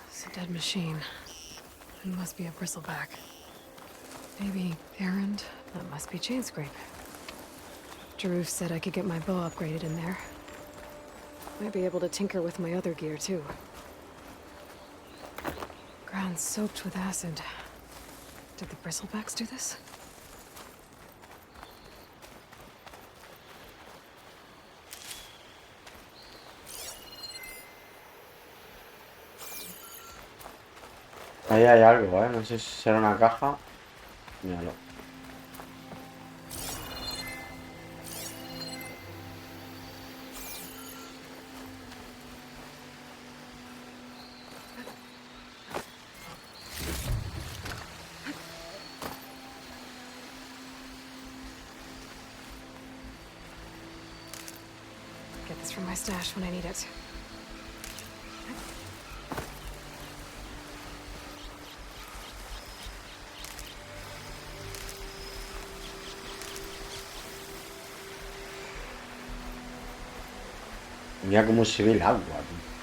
It's a dead machine. It must be a bristleback. Maybe errand. That must be Chainscrape. Jaruf said I could get my bow upgraded in there. Might be able to tinker with my other gear, too. Ground soaked with acid. Did the bristlebacks do this? Ahí hay algo, ¿eh? No sé si será una caja. Míralo. Get this from my stash when I need it. Mira cómo se ve el agua, tío.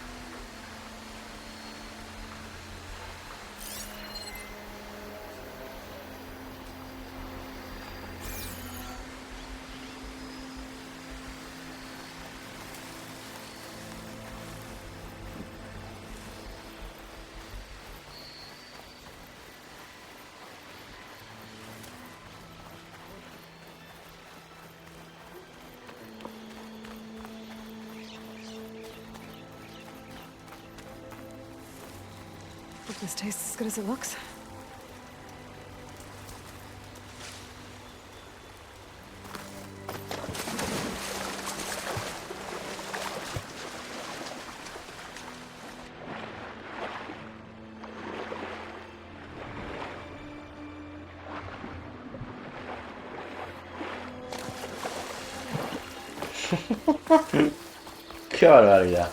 Hope this tastes as good as it looks. Qué barbaridad.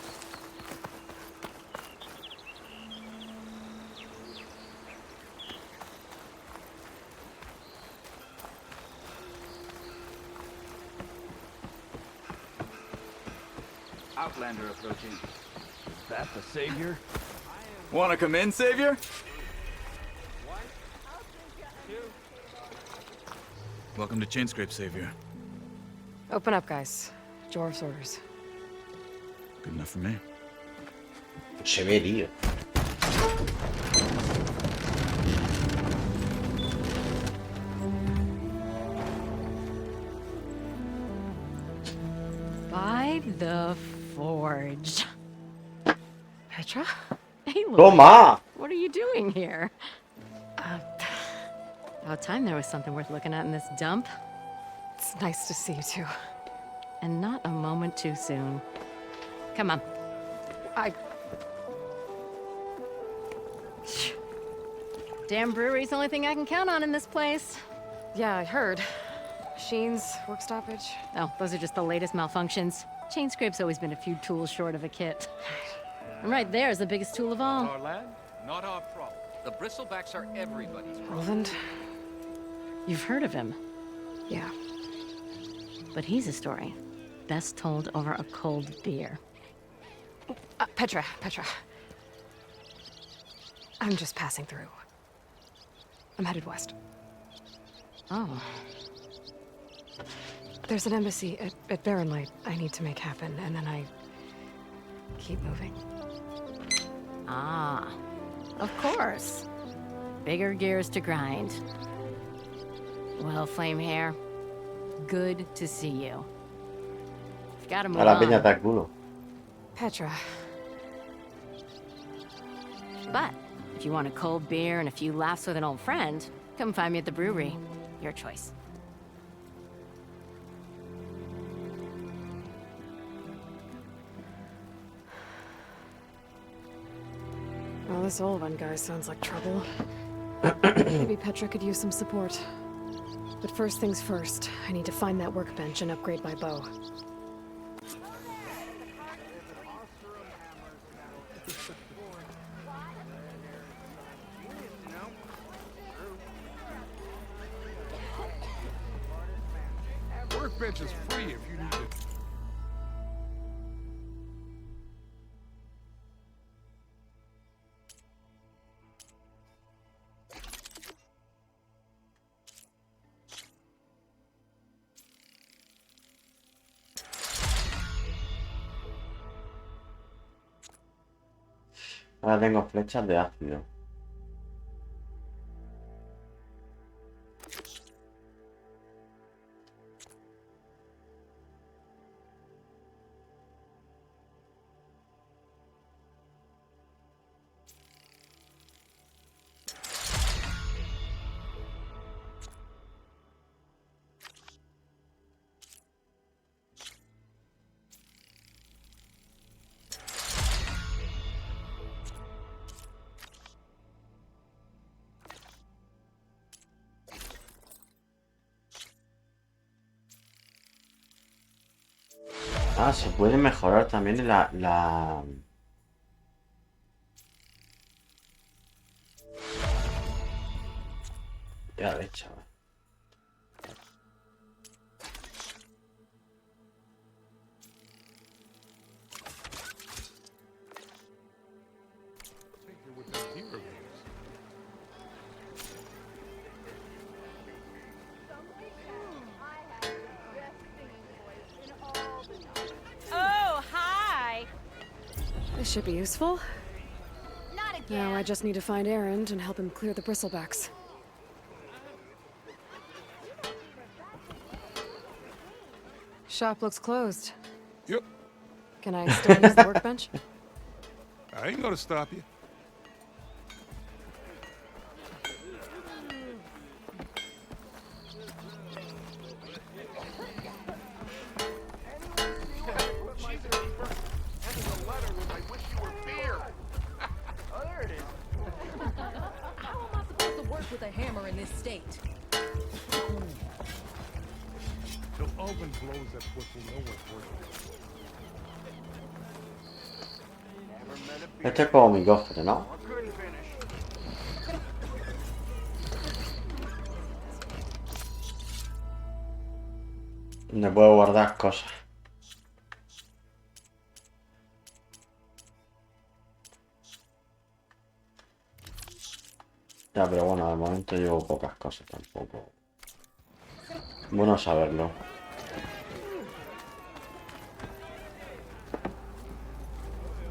Outlander approaching. Is that the Savior? Wanna come in, Savior? Welcome to Chainscrape, Savior. Open up, guys. Jorv's orders. Good enough for me. Se ve, tío. By the forge. Petra? Hey, Lloyd. Toma! What are you doing here? About time there was something worth looking at in this dump. It's nice to see you too. and not a moment too soon. Come on. Damn brewery's the only thing I can count on in this place. Yeah, I heard. Machines, work stoppage. Oh, those are just the latest malfunctions. Chainscrape's always been a few tools short of a kit. And right there is the biggest tool of all. Our land, not our problem. The bristlebacks are everybody's problem. Roland? You've heard of him. Yeah. But he's a story best told over a cold beer. Petra. I'm just passing through. I'm headed west. Oh. There's an embassy at Barrenlight I need to make happen, and then I keep moving. Ah, of course. Bigger gears to grind. Well, Flamehair, good to see you. You've got to move A la peña on. te al culo. Petra. But if you want a cold beer and a few laughs with an old friend, come find me at the brewery. Your choice. Well, this old one guy sounds like trouble. Maybe Petra could use some support. But first things first, I need to find that workbench and upgrade my bow. Workbench is free if you need it. Ahora tengo flechas de ácido. Ah, se puede mejorar también la... Ya ves, chaval. Oh, hi! This should be useful. Not again. Now I just need to find Erend and help him clear the bristlebacks. Shop looks closed. Yep. Can I still use the workbench? I ain't gonna stop you. How am I supposed to work with a hammer in this state? The oven blows that push will know what's working. Este es como mi cofre, ¿no? Donde puedo guardar cosas. Ya, pero bueno, de momento llevo pocas cosas tampoco. Bueno saberlo.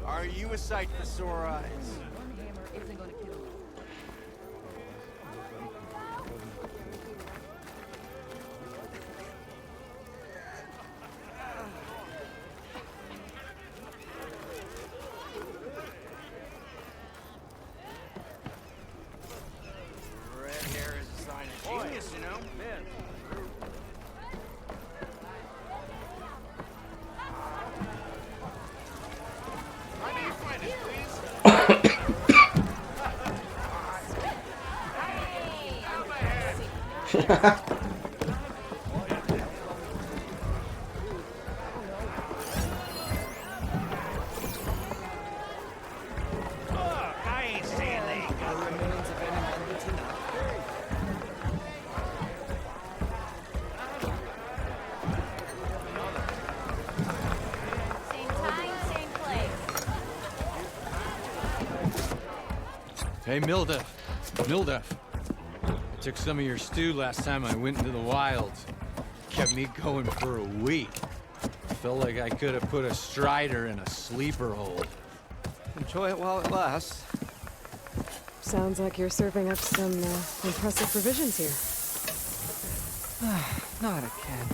Are you a sight for sore eyes? Red hair is a sign of genius, you know? Same time, same place. Hey, Mildef. Mildef. I took some of your stew last time I went into the wilds. Kept me going for a week. Felt like I could have put a strider in a sleeper hold. Enjoy it while it lasts. Sounds like you're serving up some impressive provisions here. Not again.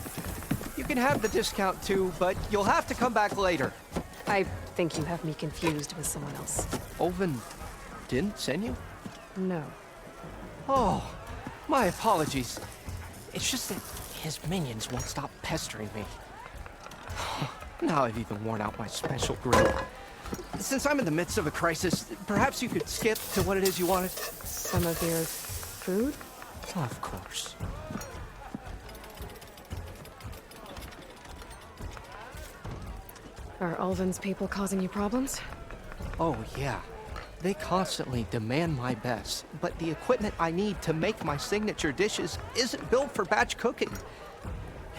You can have the discount too, but you'll have to come back later. I think you have me confused with someone else. Olvin didn't send you? No. Oh, my apologies. It's just that his minions won't stop pestering me. Now I've even worn out my special grill. Since I'm in the midst of a crisis, perhaps you could skip to what it is you wanted? Some of your food? Of course. Are Ulvin's people causing you problems? Oh, yeah. They constantly demand my best, but the equipment I need to make my signature dishes isn't built for batch cooking.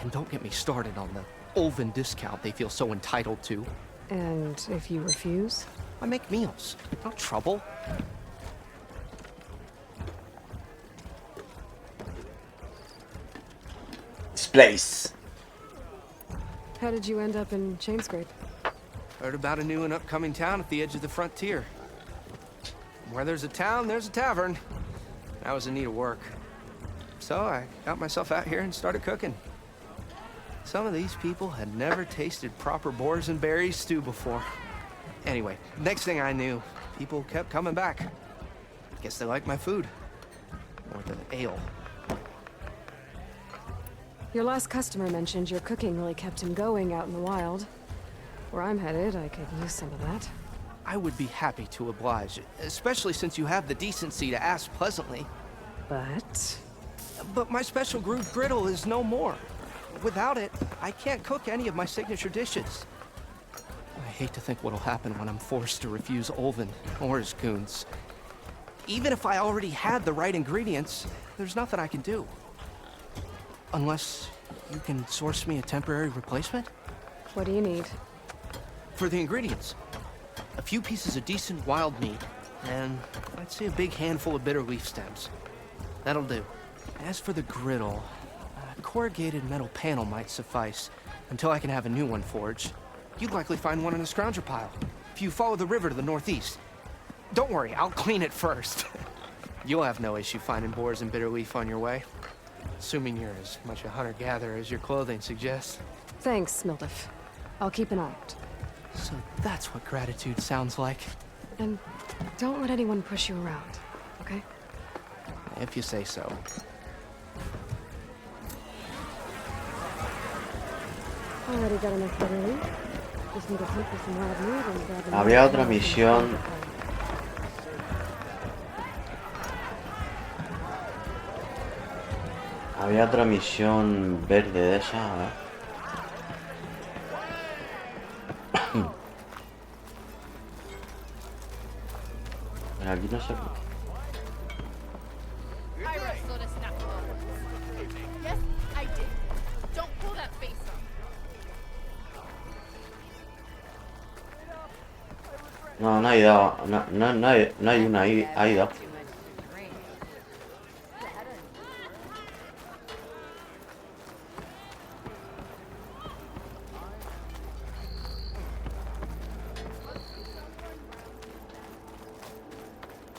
And don't get me started on the Ulvin discount they feel so entitled to. And if you refuse? I make meals, no trouble. This place. How did you end up in Chainscrape? Heard about a new and upcoming town at the edge of the frontier. Where there's a town, there's a tavern. I was in need of work. So I got myself out here and started cooking. Some of these people had never tasted proper boars and berries stew before. Anyway, next thing I knew, people kept coming back. Guess they liked my food. Or the ale. Your last customer mentioned your cooking really kept him going out in the wild. Where I'm headed, I could use some of that. I would be happy to oblige, especially since you have the decency to ask pleasantly. But my special groove griddle is no more. Without it, I can't cook any of my signature dishes. I hate to think what'll happen when I'm forced to refuse Olvin or his goons. Even if I already had the right ingredients, there's nothing I can do. Unless you can source me a temporary replacement? What do you need? For the ingredients, a few pieces of decent wild meat, and I'd say a big handful of bitter leaf stems. That'll do. As for the griddle, a corrugated metal panel might suffice until I can have a new one forged. You'd likely find one in a scrounger pile if you follow the river to the northeast. Don't worry, I'll clean it first. You'll have no issue finding boars and bitter leaf on your way. Assuming you're as much a hunter-gatherer as your clothing suggests. Thanks, Mildef. I'll keep an eye out. So that's what gratitude sounds like. And don't let anyone push you around, okay? If you say so. Already got enough bitter leaf. Just need to hunt for some wild meat and grab another. Había otra misión. Había otra misión verde de esa, a ver. Pero aquí no sé. Yes, I did. Don't pull that face up. No, no ha ido. No hay una ahí. Ha ido.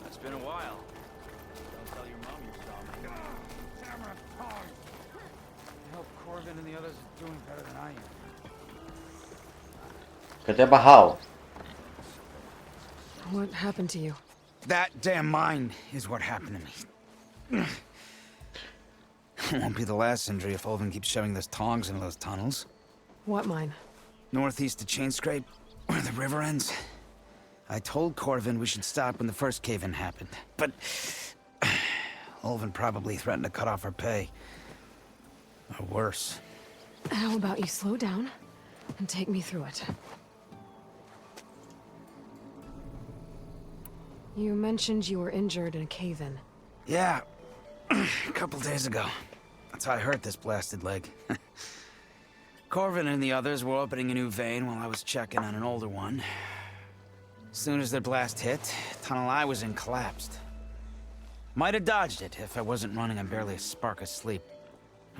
It's been a while. Don't tell your mom you saw me. Camera time. I hope Corbin and the others are doing better than I am. ¿Qué te ha pasado? What happened to you? That damn mine is what happened to me. Won't be the last injury if Olvin keeps shoving those tongs into those tunnels. What mine? Northeast of Chainscrape, where the river ends. I told Corvin we should stop when the first cave-in happened, but Ulvin probably threatened to cut off her pay. Or worse. How about you slow down and take me through it? You mentioned you were injured in a cave-in. Yeah, a couple days ago. That's how I hurt this blasted leg. Corvin and the others were opening a new vein while I was checking on an older one. As soon as their blast hit, the tunnel I was in collapsed. Might have dodged it if I wasn't running on barely a spark of sleep.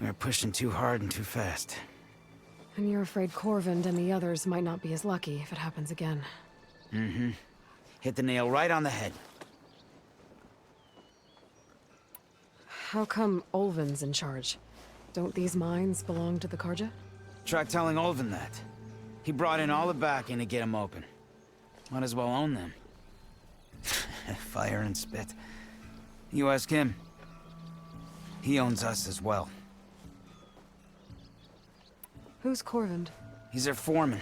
We were pushing too hard and too fast. And you're afraid Corvind and the others might not be as lucky if it happens again. Mm-hmm. Hit the nail right on the head. How come Ulvin's in charge? Don't these mines belong to the Carja? Try telling Ulvin that. He brought in all the backing to get them open. Might as well own them. Fire and spit. You ask him. He owns us as well. Who's Corvind? He's their foreman.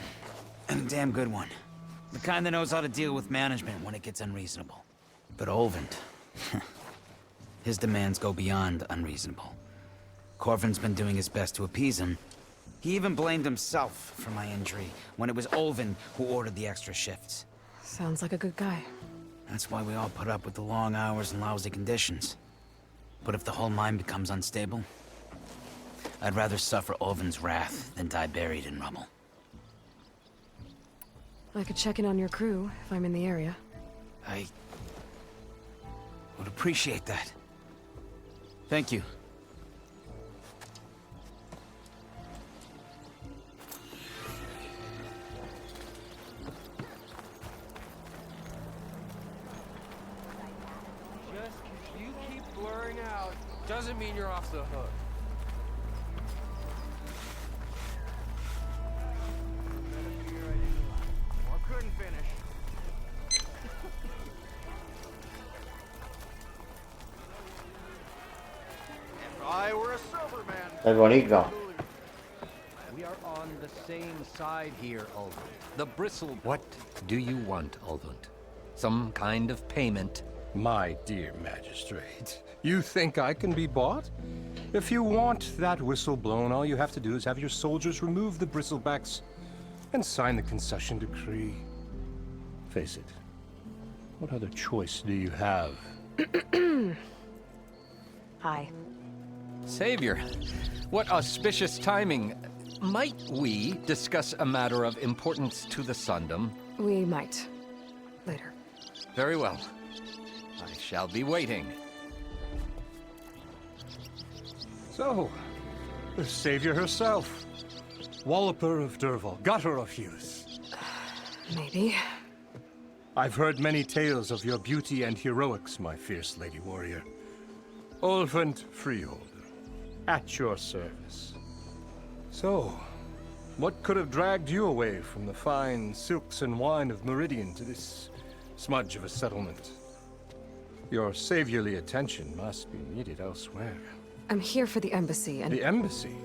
And a damn good one. The kind that knows how to deal with management when it gets unreasonable. But Ulvin... his demands go beyond unreasonable. Corvin's been doing his best to appease him. He even blamed himself for my injury, when it was Ulvin who ordered the extra shifts. Sounds like a good guy. That's why we all put up with the long hours and lousy conditions. But if the whole mine becomes unstable, I'd rather suffer Ulvin's wrath than die buried in rubble. I could check in on your crew if I'm in the area. I would appreciate that. Thank you. Just 'cause you keep blurring out doesn't mean you're off the hook. Or couldn't finish. If I were a Silverman. Es bonito. We are on the same side here, Ulvund. The bristle. What do you want, Ulvund? Some kind of payment? My dear magistrate, you think I can be bought? If you want that whistle blown, all you have to do is have your soldiers remove the bristlebacks and sign the concession decree. Face it, what other choice do you have? Hi. Savior, what auspicious timing. Might we discuss a matter of importance to the Sundom? We might. Later. Very well. I shall be waiting. So, the savior herself. Walloper of Derval, gutter of youth. Maybe. I've heard many tales of your beauty and heroics, my fierce lady warrior. Ulvund Freeholder, at your service. So, what could have dragged you away from the fine silks and wine of Meridian to this smudge of a settlement? Your saviorly attention must be needed elsewhere. I'm here for the embassy and... The embassy?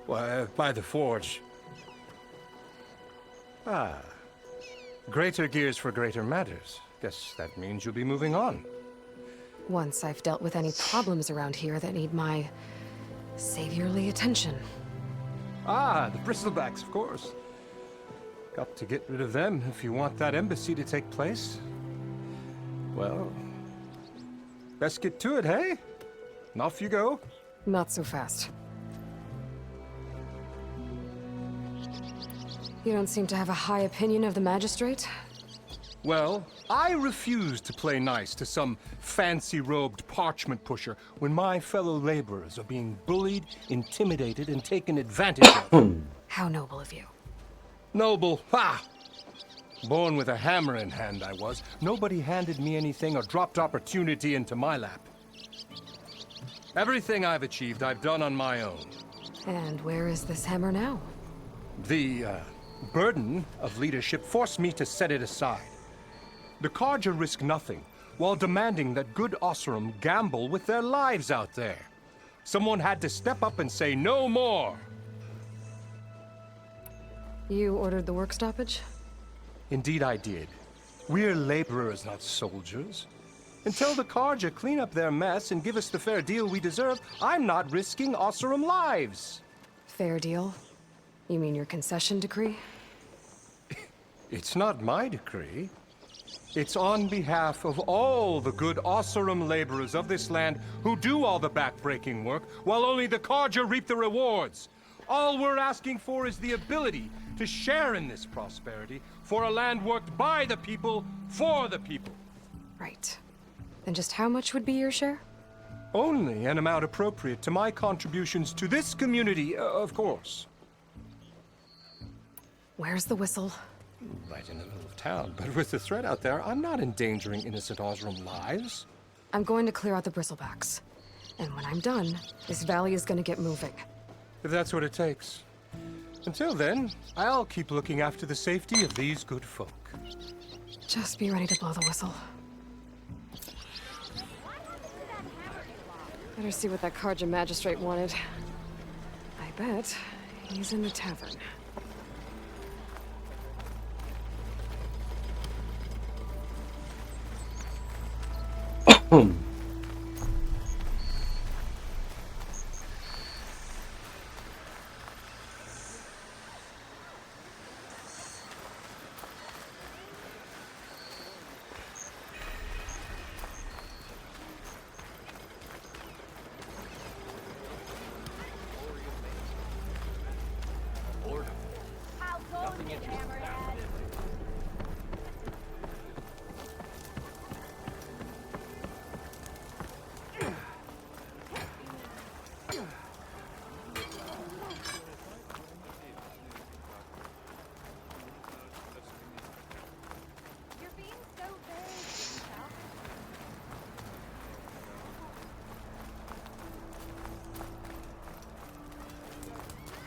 Why, by the forge. Ah. Greater gears for greater matters. Guess that means you'll be moving on. Once I've dealt with any problems around here that need my saviorly attention. Ah, the bristlebacks, of course. Got to get rid of them if you want that embassy to take place. Well, best get to it, hey? And off you go. Not so fast. You don't seem to have a high opinion of the magistrate? Well, I refuse to play nice to some fancy-robed parchment pusher when my fellow laborers are being bullied, intimidated, and taken advantage of. How noble of you. Noble? Ha! Born with a hammer in hand, I was. Nobody handed me anything or dropped opportunity into my lap. Everything I've achieved, I've done on my own. And where is this hammer now? The, burden of leadership forced me to set it aside. The Carja risk nothing, while demanding that good Oseram gamble with their lives out there. Someone had to step up and say no more. You ordered the work stoppage? Indeed I did. We're laborers, not soldiers. Until the Carja clean up their mess and give us the fair deal we deserve, I'm not risking Oseram lives. Fair deal? You mean your concession decree? It's not my decree. It's on behalf of all the good Oseram laborers of this land who do all the backbreaking work, while only the Carja reap the rewards. All we're asking for is the ability to share in this prosperity for a land worked by the people, for the people. Right. Then just how much would be your share? Only an amount appropriate to my contributions to this community, of course. Where's the whistle? Right in the middle of town, but with the threat out there, I'm not endangering innocent Oseram lives. I'm going to clear out the bristlebacks. And when I'm done, this valley is going to get moving. If that's what it takes. Until then, I'll keep looking after the safety of these good folk. Just be ready to blow the whistle. Better see what that Carja magistrate wanted. I bet he's in the tavern.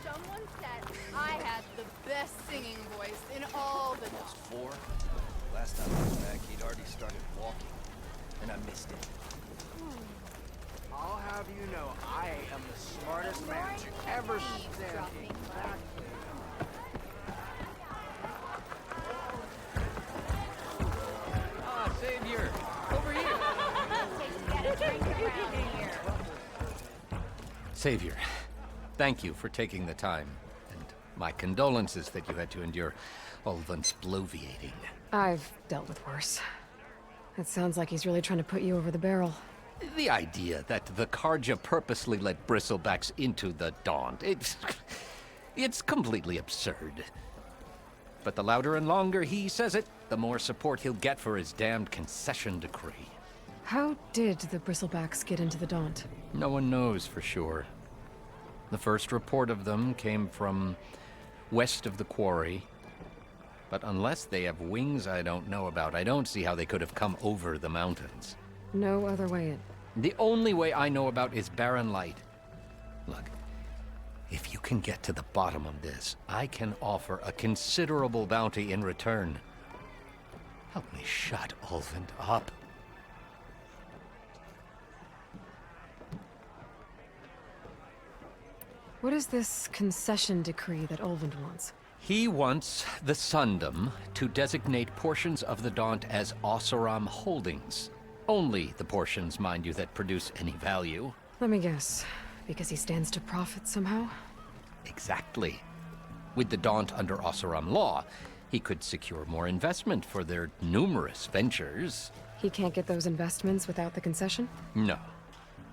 Someone said I had the best singing voice in all the Almost 4. Last time I was back, he'd already started walking, and I missed it. I'll have you know, I am the smartest man to ever stand in back. Ah, Savior! Over here! Savior, thank you for taking the time, and my condolences that you had to endure Ulvund's bloviating. I've dealt with worse. It sounds like he's really trying to put you over the barrel. The idea that the Carja purposely let Bristlebacks into the Daunt, it's completely absurd. But the louder and longer he says it, the more support he'll get for his damned concession decree. How did the Bristlebacks get into the Daunt? No one knows for sure. The first report of them came from west of the quarry. But unless they have wings I don't know about, I don't see how they could have come over the mountains. No other way in. The only way I know about is Barren Light. Look, if you can get to the bottom of this, I can offer a considerable bounty in return. Help me shut Ulvund up. What is this concession decree that Ulvund wants? He wants the Sundom to designate portions of the Daunt as Oseram holdings. Only the portions, mind you, that produce any value. Let me guess. Because he stands to profit somehow? Exactly. With the Daunt under Oseram law, he could secure more investment for their numerous ventures. He can't get those investments without the concession? No.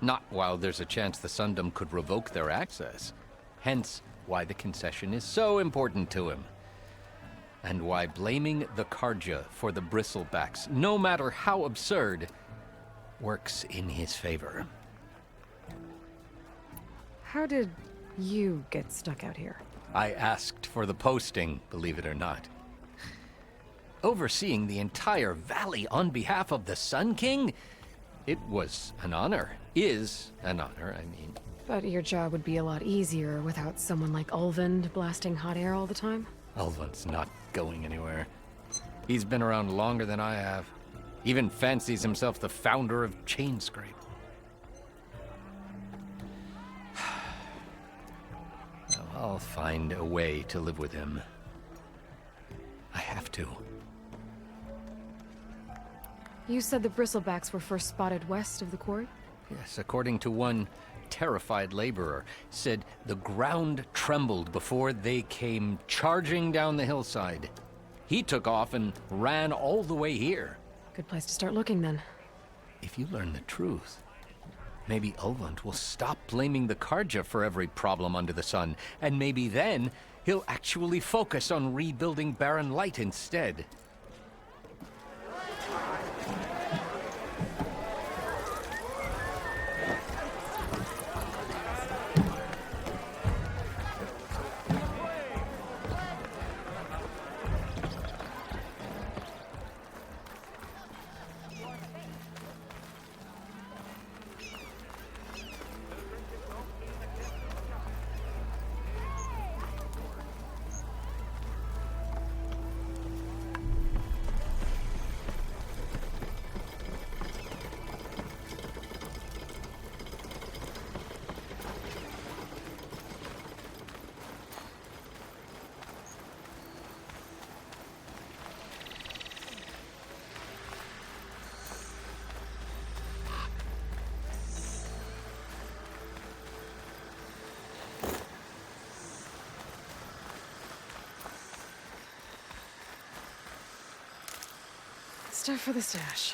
Not while there's a chance the Sundom could revoke their access. Hence, why the concession is so important to him. And why blaming the Carja for the Bristlebacks, no matter how absurd, works in his favor. How did you get stuck out here? I asked for the posting, believe it or not. Overseeing the entire valley on behalf of the Sun King? It was an honor. Is an honor, I mean. But your job would be a lot easier without someone like Ulvund blasting hot air all the time? Ulvund's not going anywhere. He's been around longer than I have. Even fancies himself the founder of Chainscrape. I'll find a way to live with him. I have to. You said the bristlebacks were first spotted west of the quarry? Yes, according to one terrified laborer, said the ground trembled before they came charging down the hillside. He took off and ran all the way here. Good place to start looking, then. If you learn the truth, maybe Ulvund will stop blaming the Karja for every problem under the sun, and maybe then he'll actually focus on rebuilding Barren Light instead. Stuff for the stash.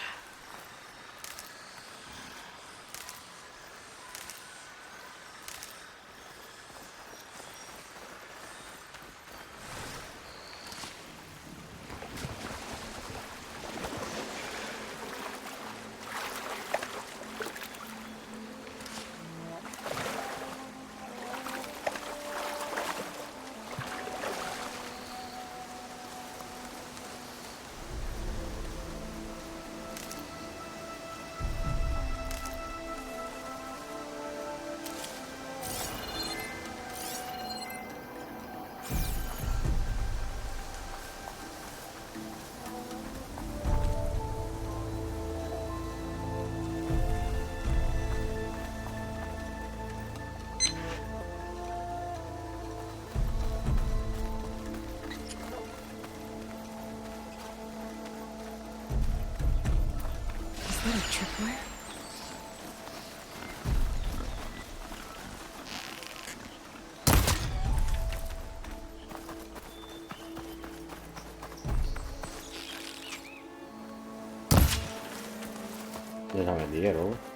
Is that a tripwire? Déjame el hierro.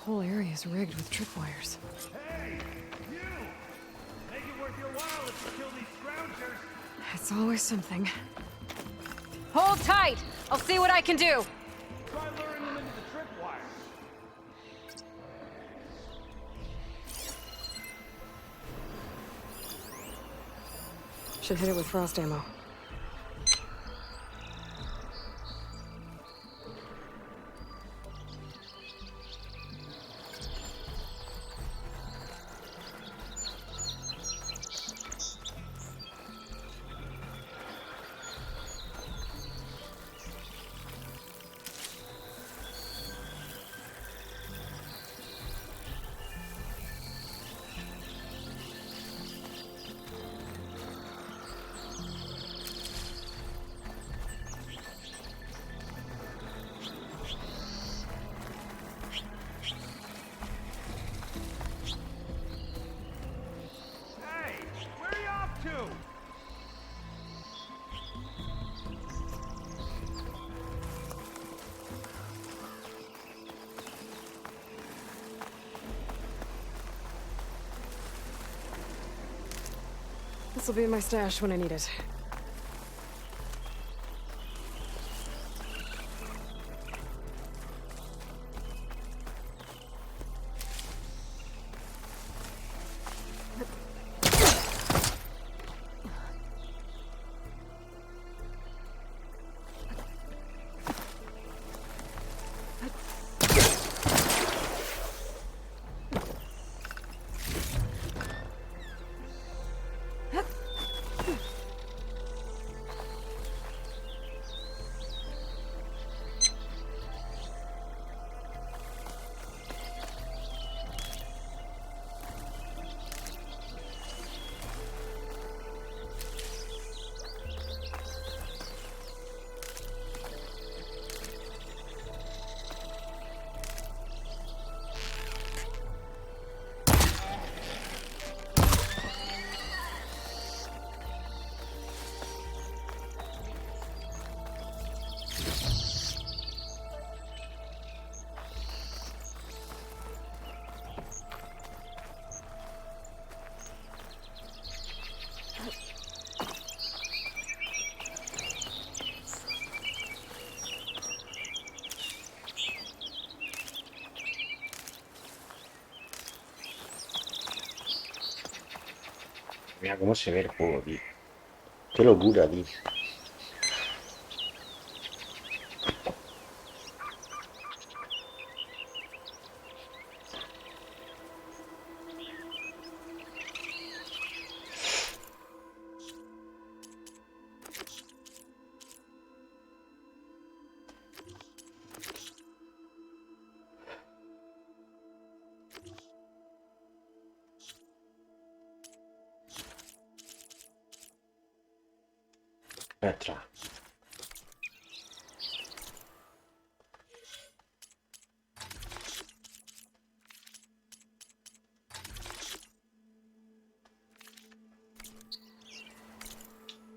whole area is rigged with tripwires. Hey, you! Make it worth your while if you kill these scroungers. It's always something. Hold tight! I'll see what I can do! Try luring them into the tripwire. Should hit it with frost ammo. Hey, where are you off to? This'll be in my stash when I need it. Mira cómo se ve el juego, tío. Qué locura, tío. Petra.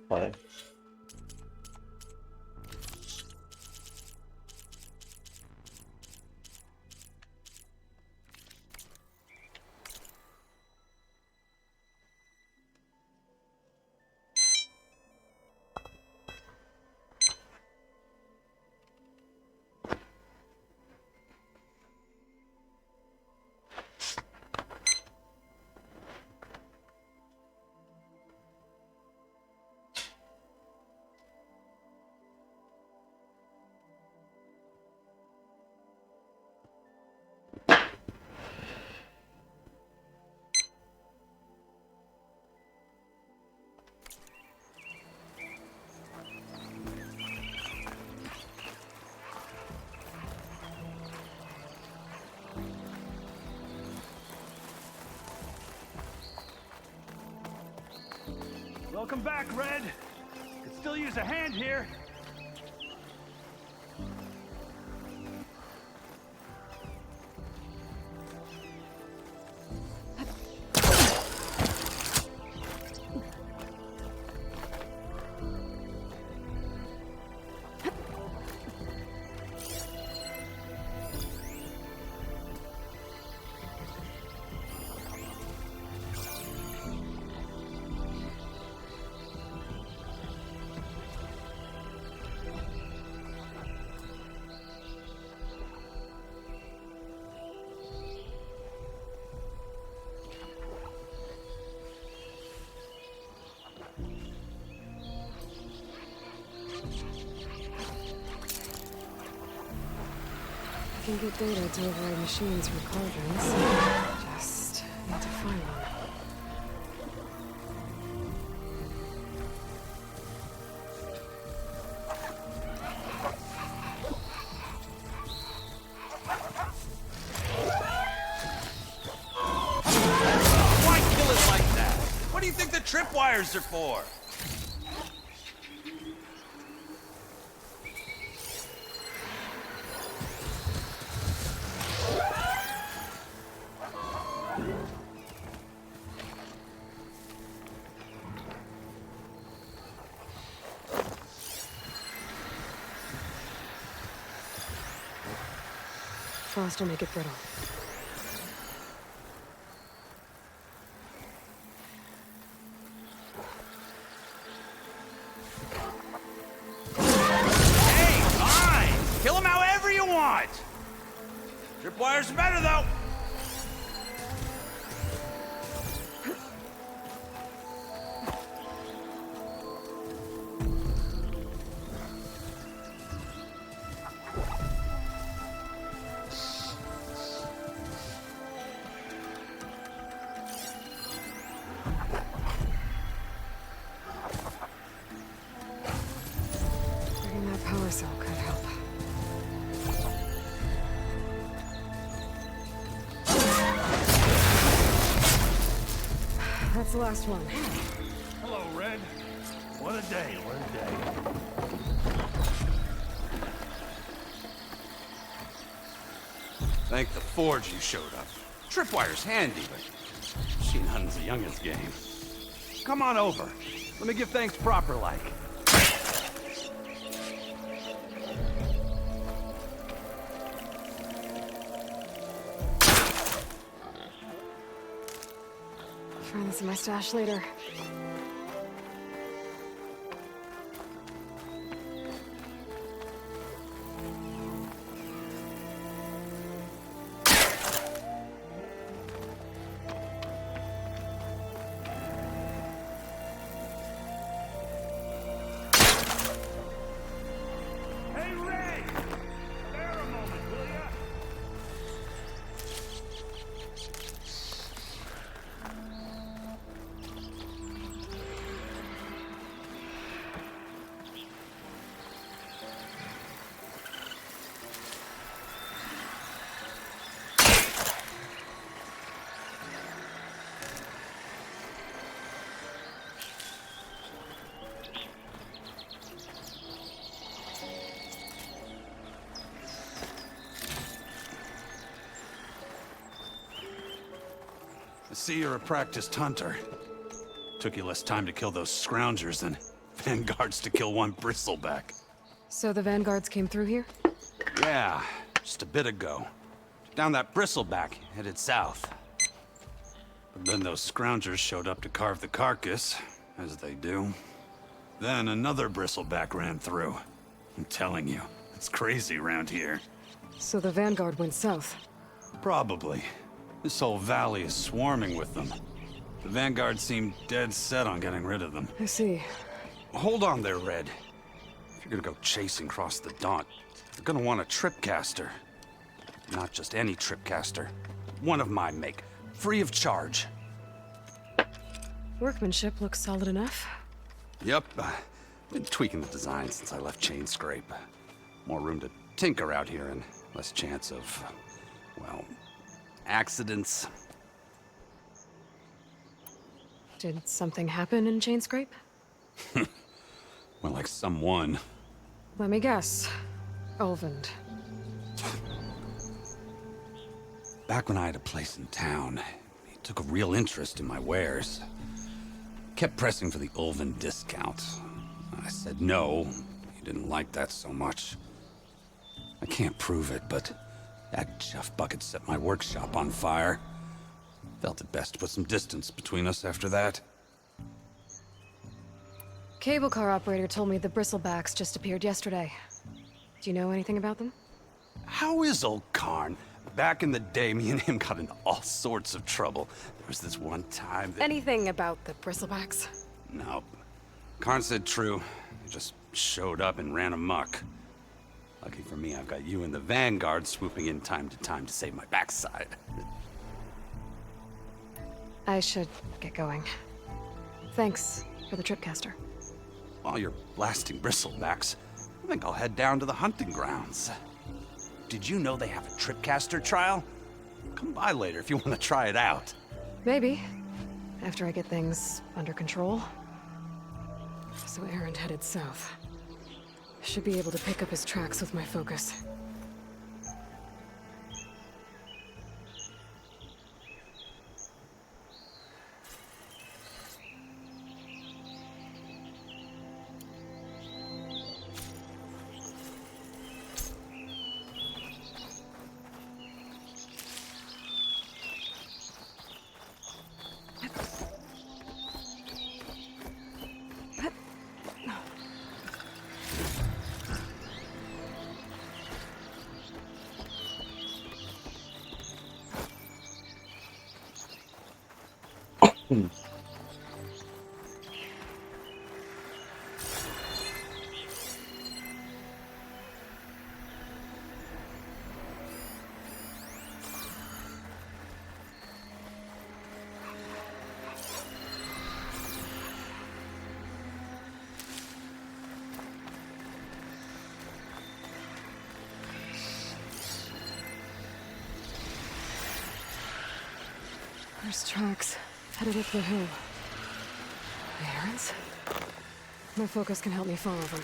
Joder. Welcome back, Red. Could still use a hand here. can get data to override machines from cauldrons. Just need to find one. Why kill it like that? What do you think the tripwires are for? Frost will make it brittle. Hey, fine! Kill them however you want! Tripwires are better, though! Bringing that power cell could help. That's the last one. Hello, Red. What a day, what a day. Thank the Forge you showed up. Tripwire's handy, but machine hunting's the youngest game. Come on over. Let me give thanks proper-like. Find this in my stash later. Hey, Ray! Spare a moment, will ya? I see you're a practiced hunter. Took you less time to kill those scroungers than vanguards to kill one bristleback. So the vanguards came through here? Yeah, just a bit ago. Down that bristleback, headed south. But then those scroungers showed up to carve the carcass, as they do. Then another bristleback ran through. I'm telling you, it's crazy around here. So the vanguard went south. Probably. This whole valley is swarming with them. The vanguard seemed dead set on getting rid of them. I see. Hold on there, Red. If you're gonna go chasing across the Daunt, you're gonna want a tripcaster. Not just any tripcaster. One of my make. Free of charge. Workmanship looks solid enough. Yep. Been tweaking the design since I left Chainscrape. More room to tinker out here and less chance of, well, accidents. Did something happen in Chainscrape? Well, like someone. Let me guess. Ulvund. Back when I had a place in town, he took a real interest in my wares. Kept pressing for the Ulvund discount. I said no. He didn't like that so much. I can't prove it, but that Jeff Bucket set my workshop on fire. Felt it best to put some distance between us after that. Cable car operator told me the bristlebacks just appeared yesterday. Do you know anything about them? How is old Karn? Back in the day, me and him got into all sorts of trouble. There was this one time that... Anything about the bristlebacks? No. Karn said true. He just showed up and ran amok. Lucky for me, I've got you and the Vanguard swooping in time to time to save my backside. I should get going. Thanks for the tripcaster. While you're blasting bristlebacks, I think I'll head down to the hunting grounds. Did you know they have a tripcaster trial? Come by later if you want to try it out. Maybe. After I get things under control. So Aaron headed south. Should be able to pick up his tracks with my focus. There's tracks headed up the hill. Aaron's? My focus can help me follow them.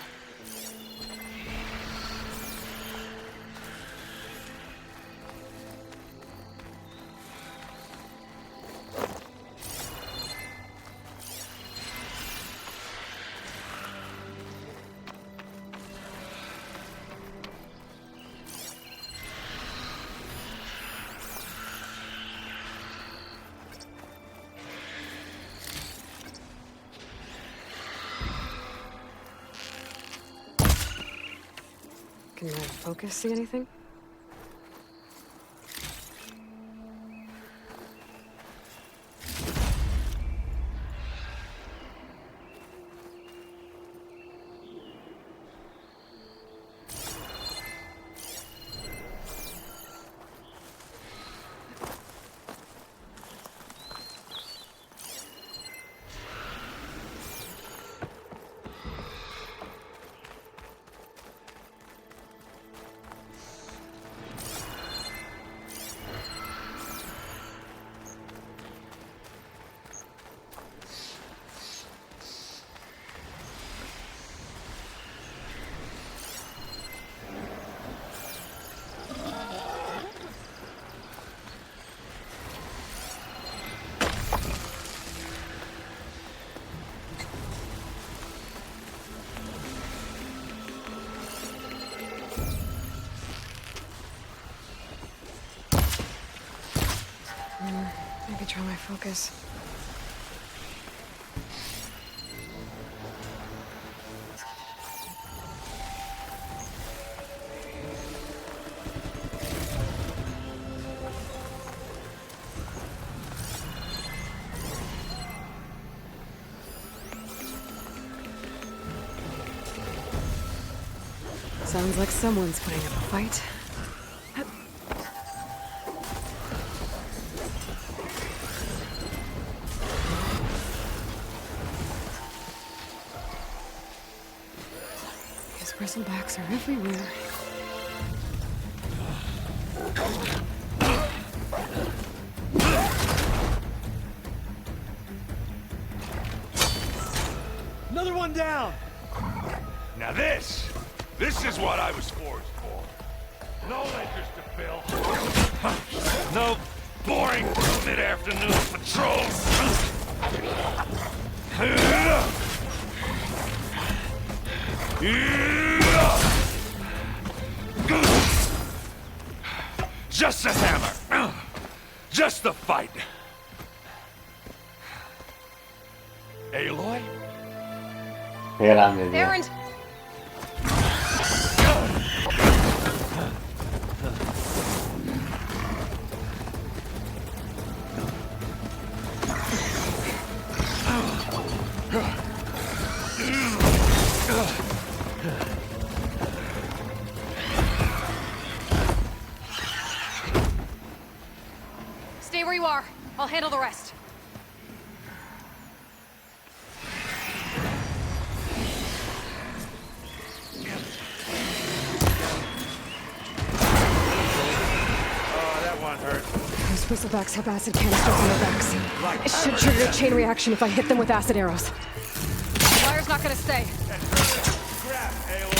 Can my focus see anything? Maybe try my focus. Sounds like someone's putting up a fight. These bristlebacks are everywhere. Another one down! Now this is what I was forged for. No ledgers to fill. No boring mid-afternoon patrols. Just a hammer. Just the fight. Aloy? Grande, tío. Aaron! I'll handle the rest. Oh, that one hurt. Those bristlebacks have acid canisters on their backs. It should trigger a chain reaction if I hit them with acid arrows. The fire's not gonna stay. Crap, Aloy.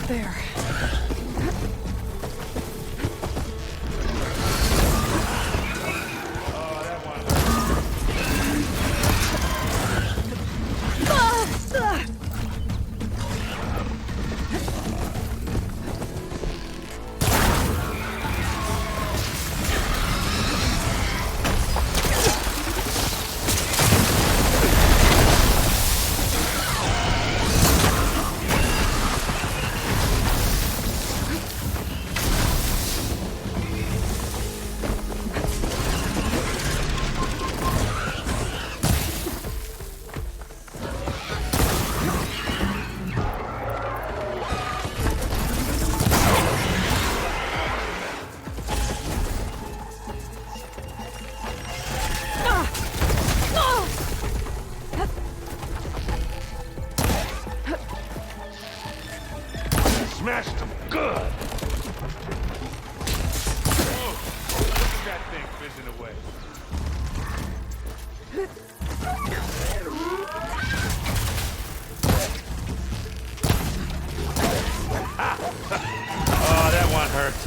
There. Smashed him good. Oh, look at that thing fizzing away. Oh, that one hurt.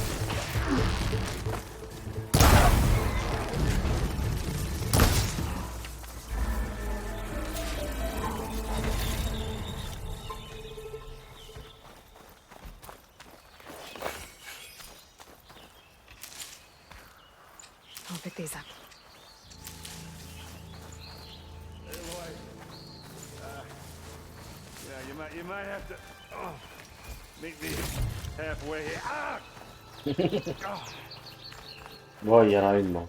I'll pick these up. Hey, boy. Yeah, you might have to meet me halfway here. Ah! Oh. Voy ahora mismo.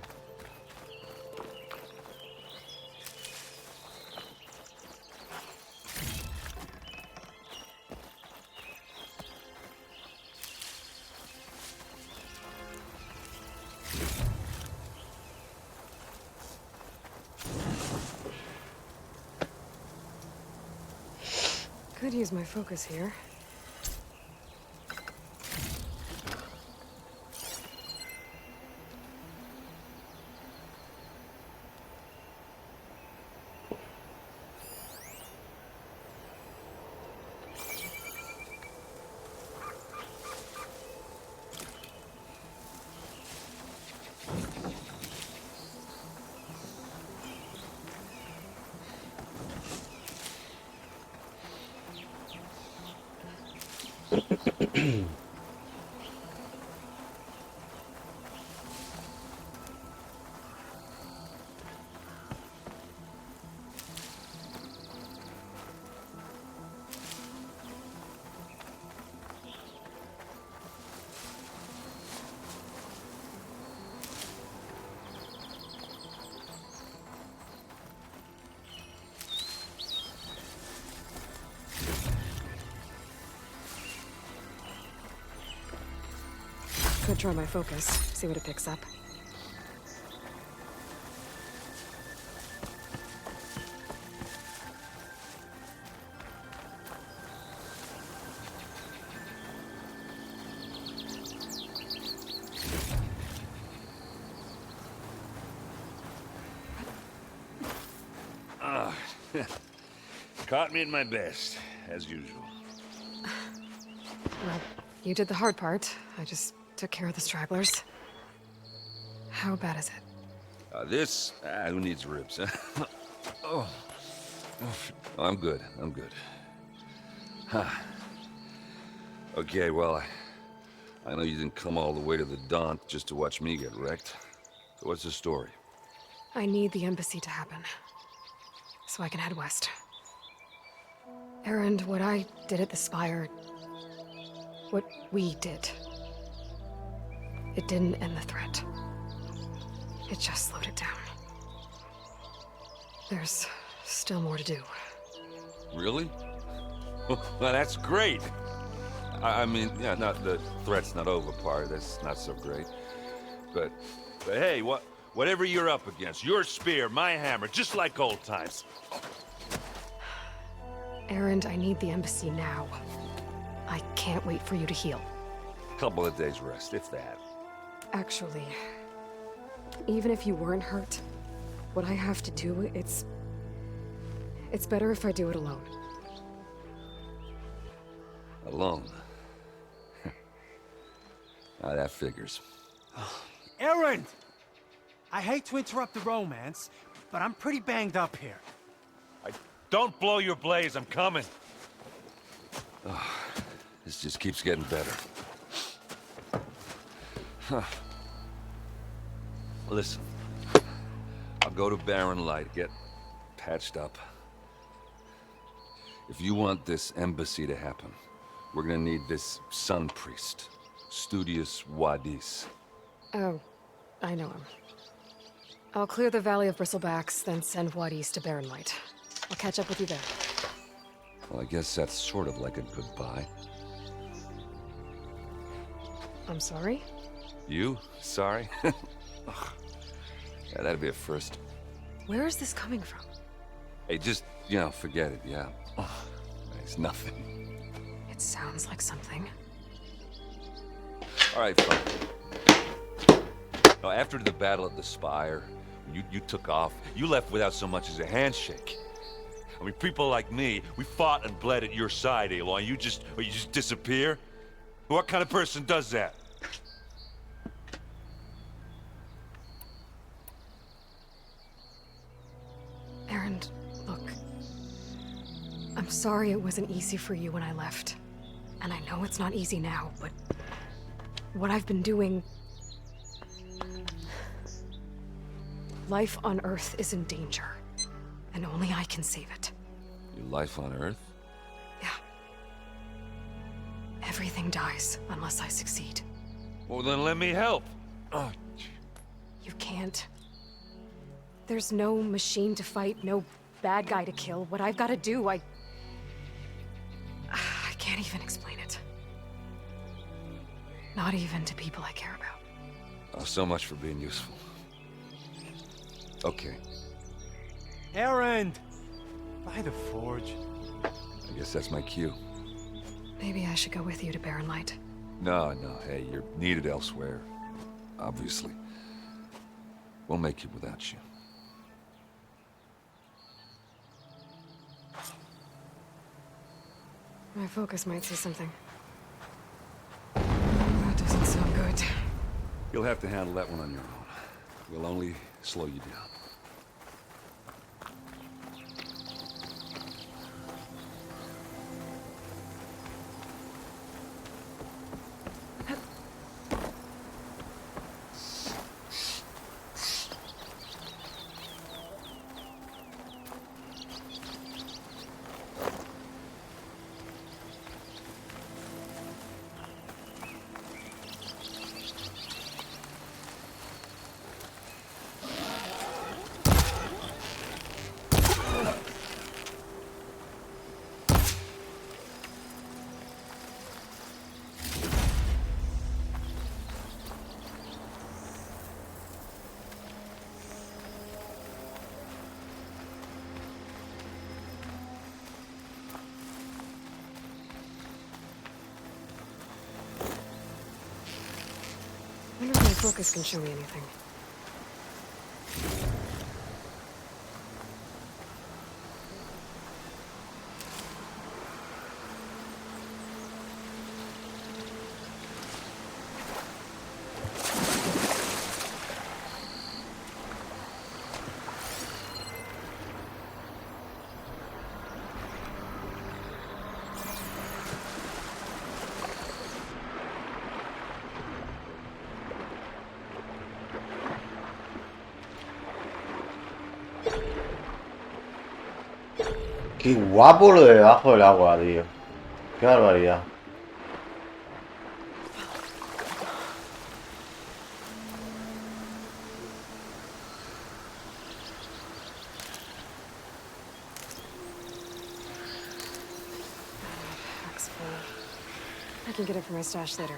Could use my focus here. Could try my focus, see what it picks up. Caught me at my best, as usual. Well, you did the hard part. I just took care of the stragglers. How bad is it? Who needs ribs, huh? Oh, I'm good. Okay, well, I know you didn't come all the way to the Daunt just to watch me get wrecked. So what's the story? I need the embassy to happen, so I can head west. Erend, what I did at the Spire, what we did, it didn't end the threat. It just slowed it down. There's still more to do. Really? Well, that's great. I mean, yeah, not the threat's not over part. That's not so great. But hey, whatever you're up against, your spear, my hammer, just like old times. Erend, I need the embassy now. I can't wait for you to heal. Couple of days rest, if that. Actually, even if you weren't hurt, what I have to do, it's better if I do it alone. Alone? That figures. Erend! I hate to interrupt the romance, but I'm pretty banged up here. Don't blow your blaze, I'm coming. This just keeps getting better. Listen, I'll go to Barren Light, get patched up. If you want this embassy to happen, we're gonna need this Sun Priest, Studius Wadis. Oh, I know him. I'll clear the Valley of Bristlebacks, then send Wadis to Barren Light. I'll catch up with you there. Well, I guess that's sort of like a goodbye. I'm sorry? You? Sorry? Ugh. Yeah, that'd be a first. Where is this coming from? Hey, just, forget it, yeah. Ugh, it's nothing. It sounds like something. All right, fine. Now, after the Battle of the Spire, when you took off, you left without so much as a handshake. I mean, people like me, we fought and bled at your side, Aloy. You just disappear? What kind of person does that? Erend, look. I'm sorry it wasn't easy for you when I left. And I know it's not easy now, but what I've been doing... Life on Earth is in danger, and only I can save it. Your life on Earth? Yeah. Everything dies unless I succeed. Well, then let me help. Oh. You can't. There's no machine to fight, no bad guy to kill. What I've got to do, I can't even explain it. Not even to people I care about. Oh, so much for being useful. Okay. Erend! By the Forge. I guess that's my cue. Maybe I should go with you to Barren Light. No, hey, you're needed elsewhere. Obviously. We'll make it without you. My focus might say something. That doesn't sound good. You'll have to handle that one on your own. We'll only slow you down. I wonder if my focus can show me anything. Qué guapo lo de debajo del agua, tío. Qué barbaridad. Pack's full. I can get it from my stash later.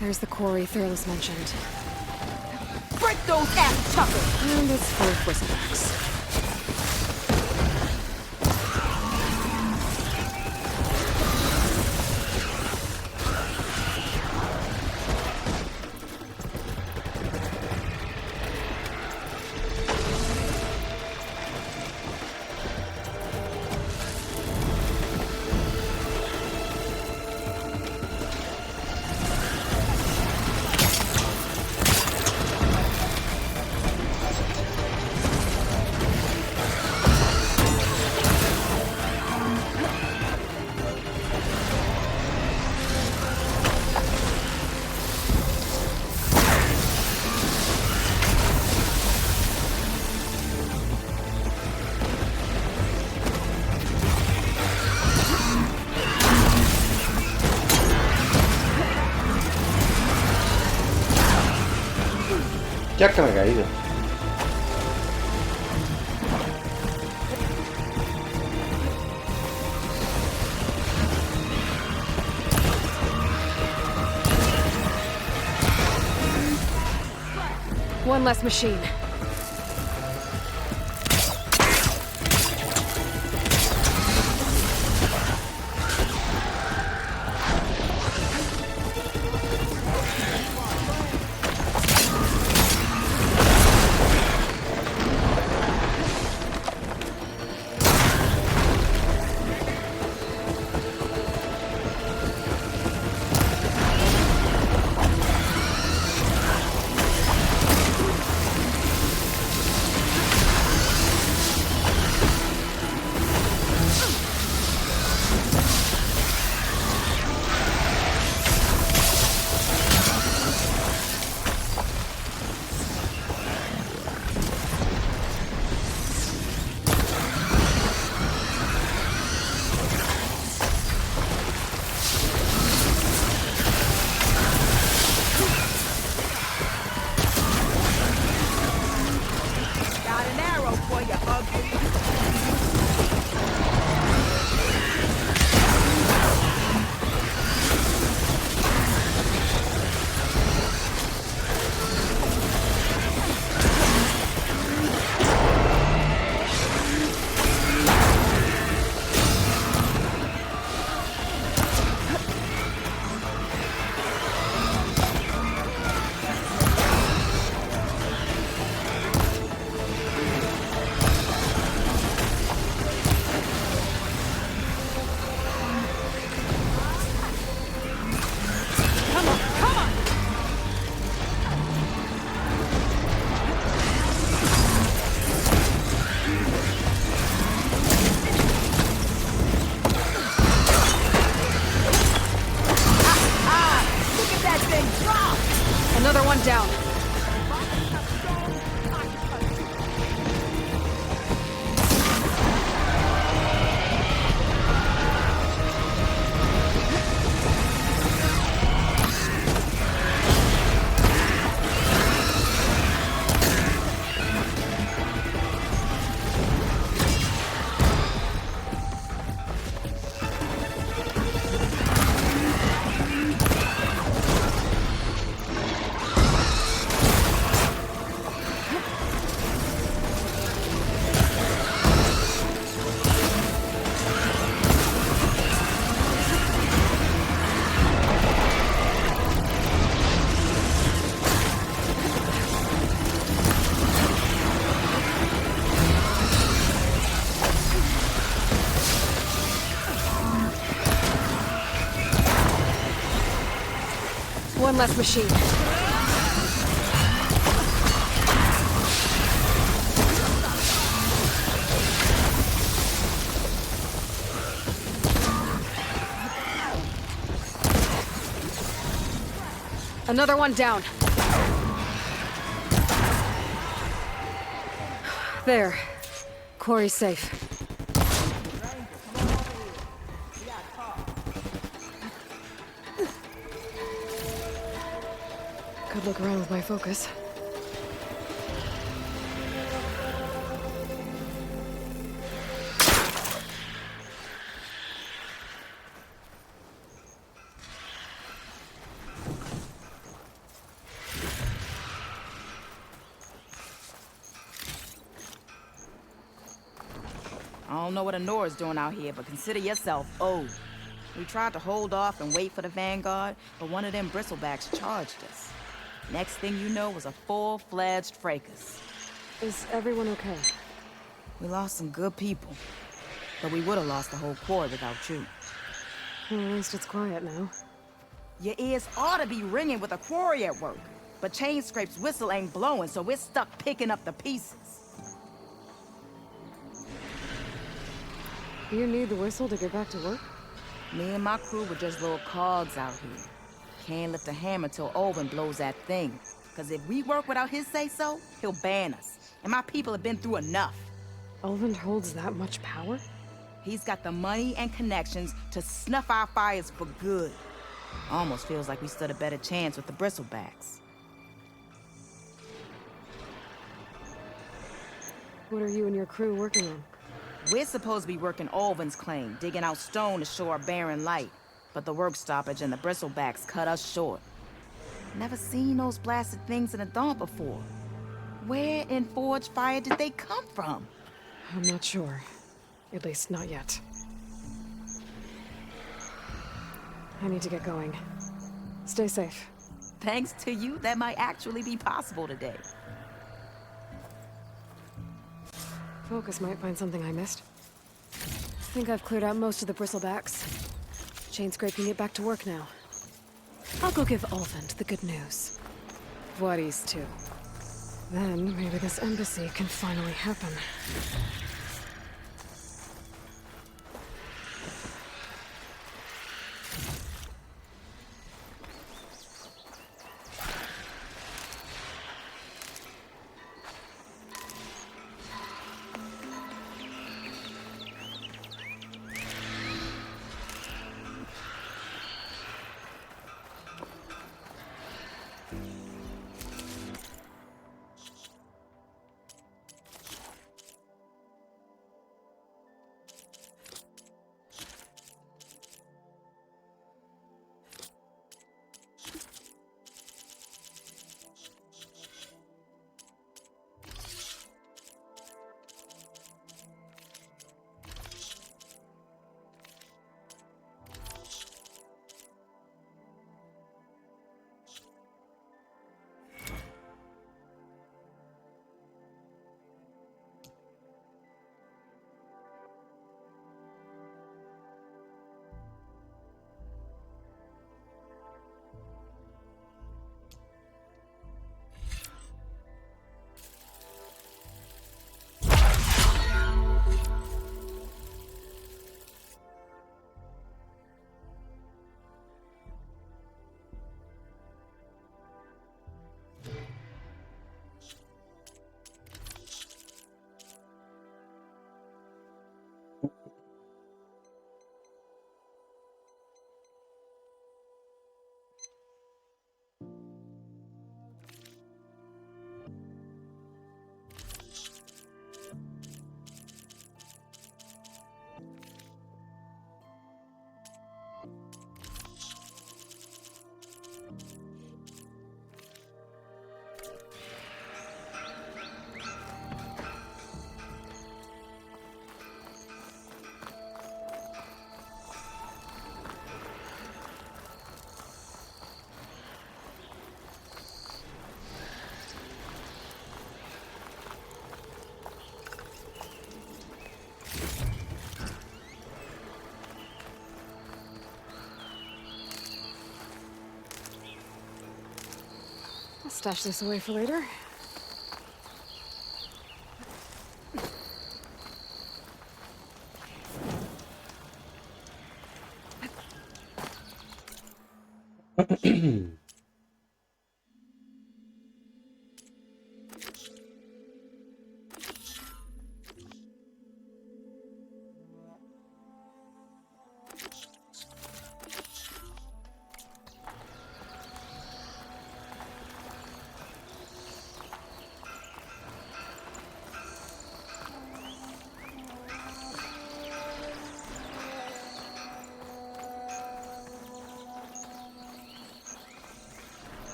There's the quarry Thurles mentioned. Break those ass chuckles! And it's full of bristlebacks. Ya que me he caído. One less machine. Another one down. One less machine. Another one down. There. Quarry's safe. Could look around with my focus. I don't know what Honora's doing out here, but consider yourself owed. We tried to hold off and wait for the Vanguard, but one of them bristlebacks charged us. Next thing you know was a full-fledged fracas. Is everyone okay? We lost some good people, but we would have lost the whole quarry without you. Well, at least it's quiet now. Your ears ought to be ringing with a quarry at work, but Chainscrape's whistle ain't blowing, so we're stuck picking up the pieces. You need the whistle to get back to work? Me and my crew were just little cogs out here. Can't lift a hammer till Olvin blows that thing. Cause if we work without his say-so, he'll ban us. And my people have been through enough. Olvin holds that much power? He's got the money and connections to snuff our fires for good. Almost feels like we stood a better chance with the bristlebacks. What are you and your crew working on? We're supposed to be working Olvin's claim, digging out stone to show our barren light. But the work stoppage and the bristlebacks cut us short. Never seen those blasted things in the dawn before. Where in Forge Fire did they come from? I'm not sure. At least not yet. I need to get going. Stay safe. Thanks to you, that might actually be possible today. Focus might find something I missed. Think I've cleared out most of the bristlebacks. Chainscrape can get back to work now. I'll go give Olvin the good news. Voorhees too. Then maybe this embassy can finally happen. I'll stash this away for later.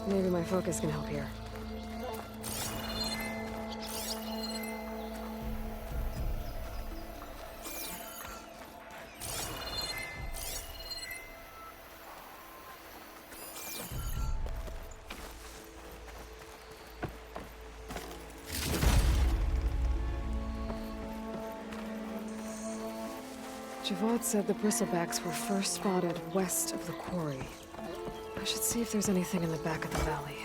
Maybe my focus can help here. Javad said the bristlebacks were first spotted west of the quarry. I should see if there's anything in the back of the valley.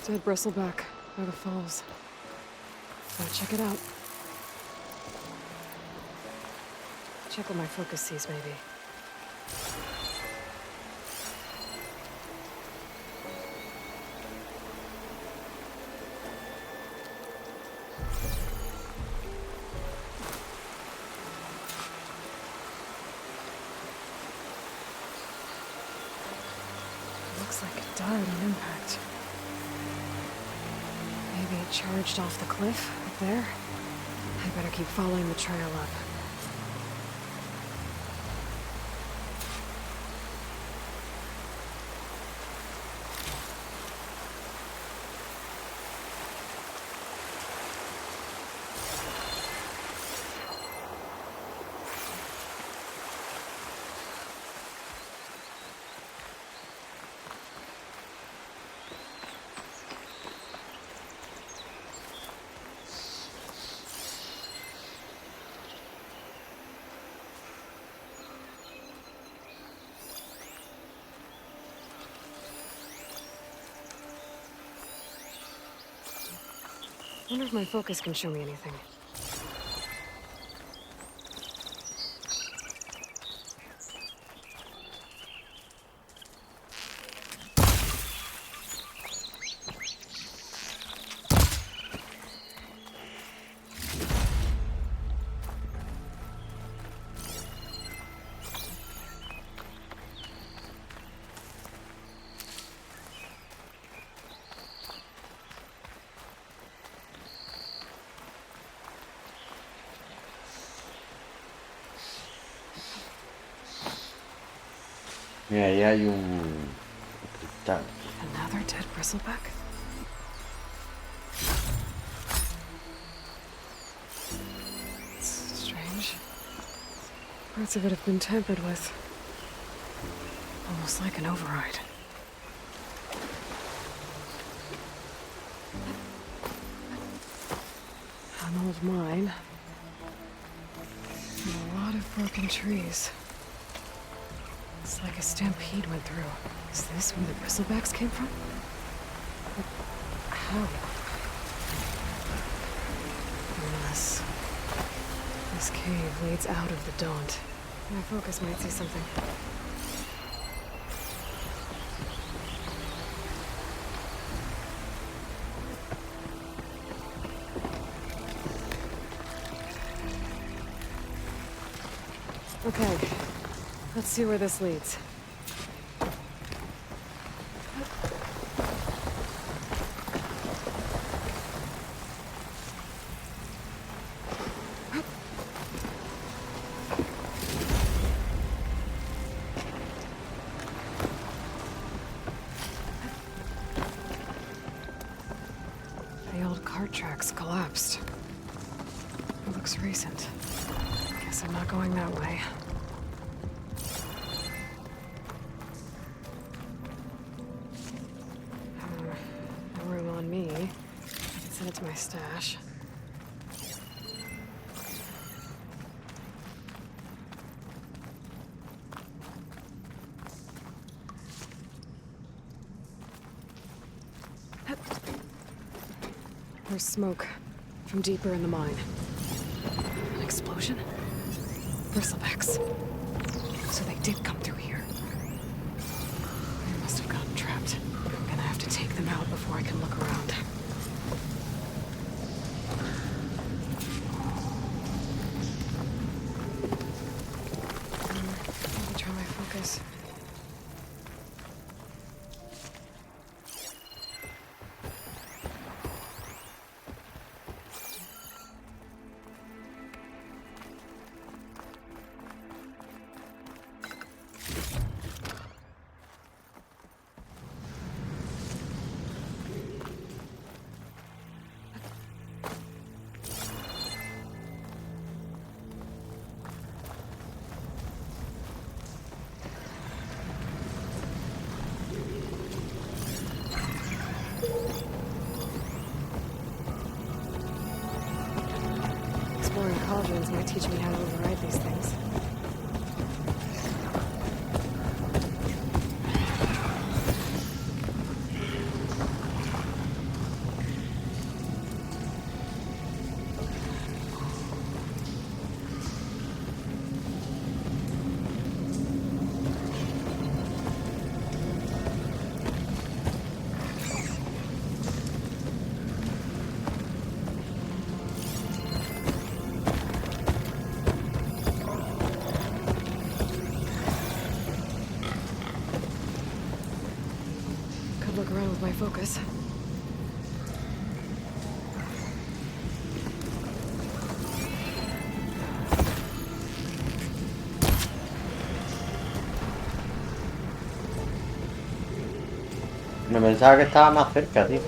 Dead bristleback by the falls. Gotta check it out. Check what my focus sees, maybe. Looks like it died on impact. Maybe it charged off the cliff up there. I better keep following the trail up. I wonder if my focus can show me anything. Mira, ahí hay un cristal. Another dead bristleback? It's strange. Parts of it have been tampered with. Almost like an override. An old mine. And a lot of broken trees. It's like a stampede went through. Is this where the bristlebacks came from? But how? Unless this cave leads out of the Daunt. My focus might see something. Okay, let's see where this leads. The old cart tracks collapsed. It looks recent. Guess I'm not going that way. No room on me. I can send it to my stash. There's smoke from deeper in the mine. An explosion? Bristlebacks. So they did come through here. They must have gotten trapped. I'm gonna have to take them out before I can look around. Let me try my focus. Exploring cauldrons might teach me how to override these things. Look around with my focus. Me pensaba que estaba más cerca, tío.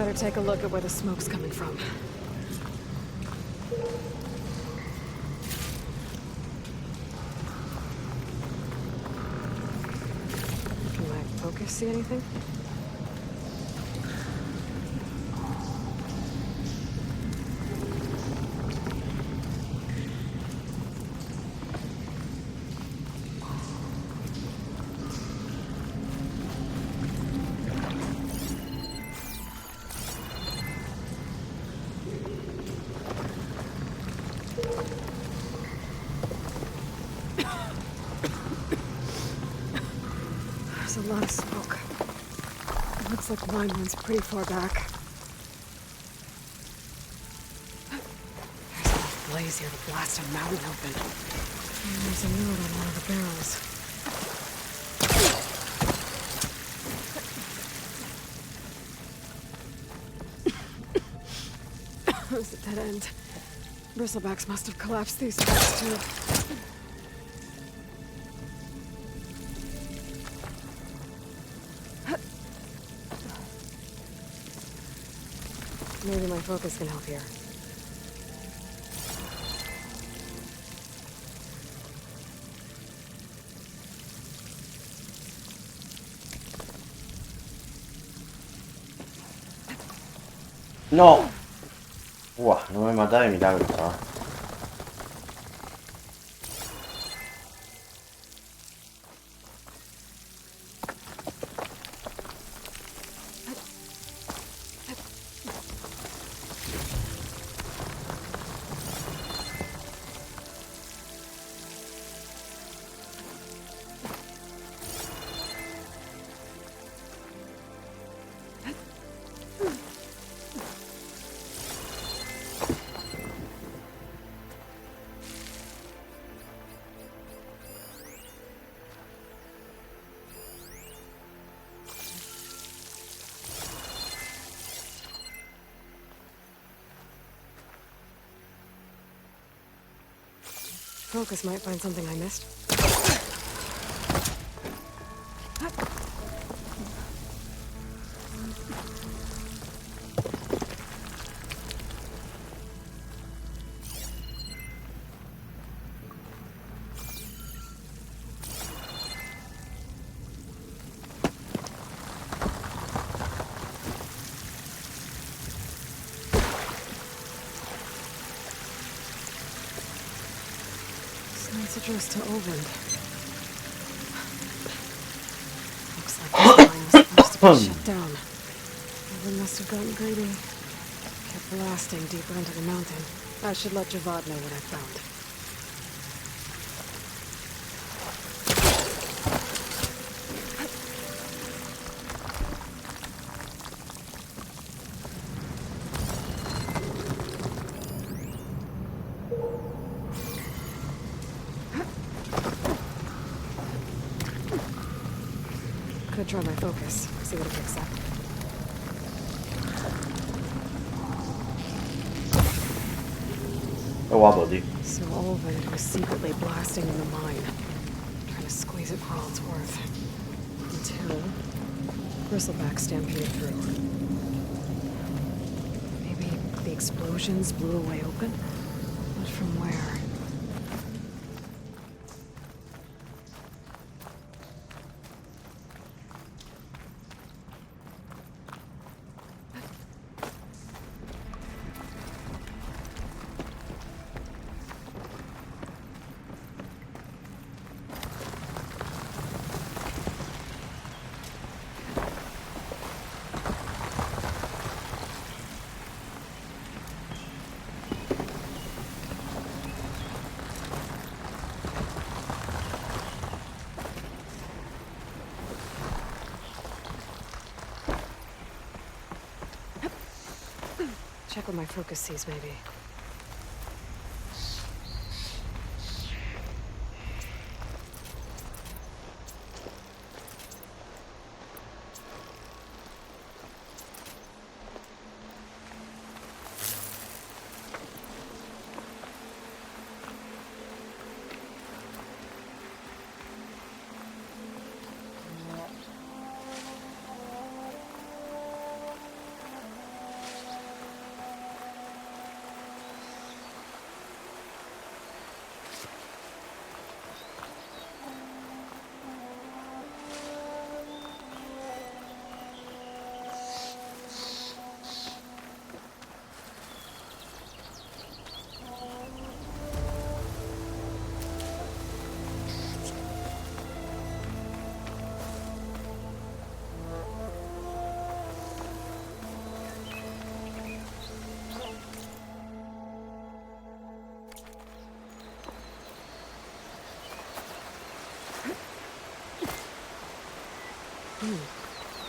Better take a look at where the smoke's coming from. Can my focus see anything? There's a lot of smoke. It looks like mine runs pretty far back. There's enough blaze here to blast a mountain open. And there's a note on one of the barrels. There's a dead end. Bristlebacks must have collapsed these tracks too. Maybe my focus can help here. No! Uah, no me mata de milagro, ¿verdad? Focus might find something I missed. It's addressed to Olvend. Looks like this mine was supposed to be shut down. Olvend must have gotten greedy. Kept blasting deeper into the mountain. I should let Javad know what I found. Could try my focus, see what it picks up. Qué guapo, tío. So Olvend was secretly blasting in the mine, trying to squeeze it for all it's worth. Until Bristleback stampeded through. Maybe the explosions blew a way open? But from where? Check what my focus sees, maybe.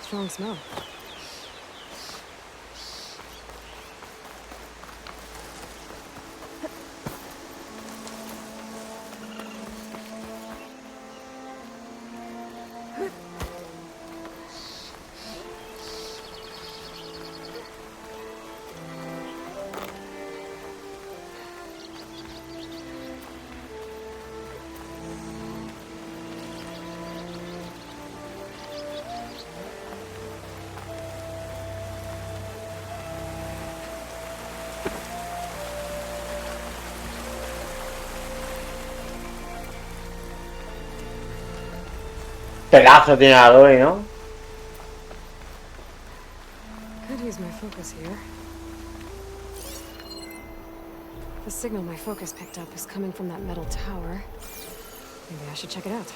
Strong smell. Pedazo tiene a Lori, ¿no? Could use my focus here. The signal my focus picked up is coming from that metal tower. Maybe I should check it out.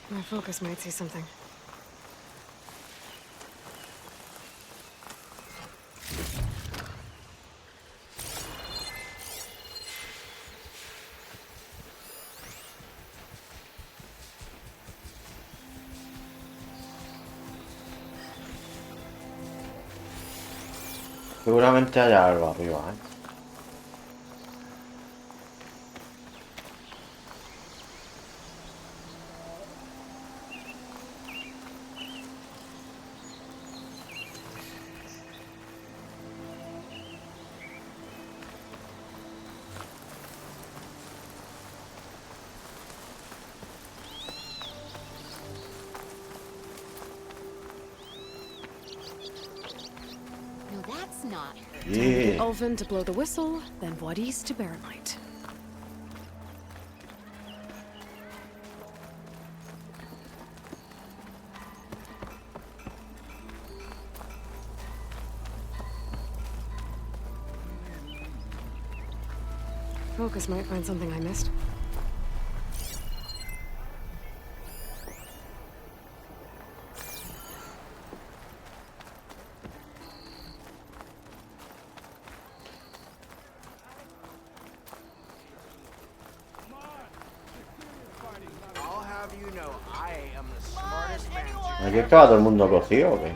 My focus might see something. Seguramente haya algo arriba, ¿eh? No, that's not her. Yeah. Ulvin to blow the whistle, then Wadis to Barren Light. Focus might find something I missed. I'll have you know, I am the smartest man. ¿Aquí estaba todo el mundo cocido o qué?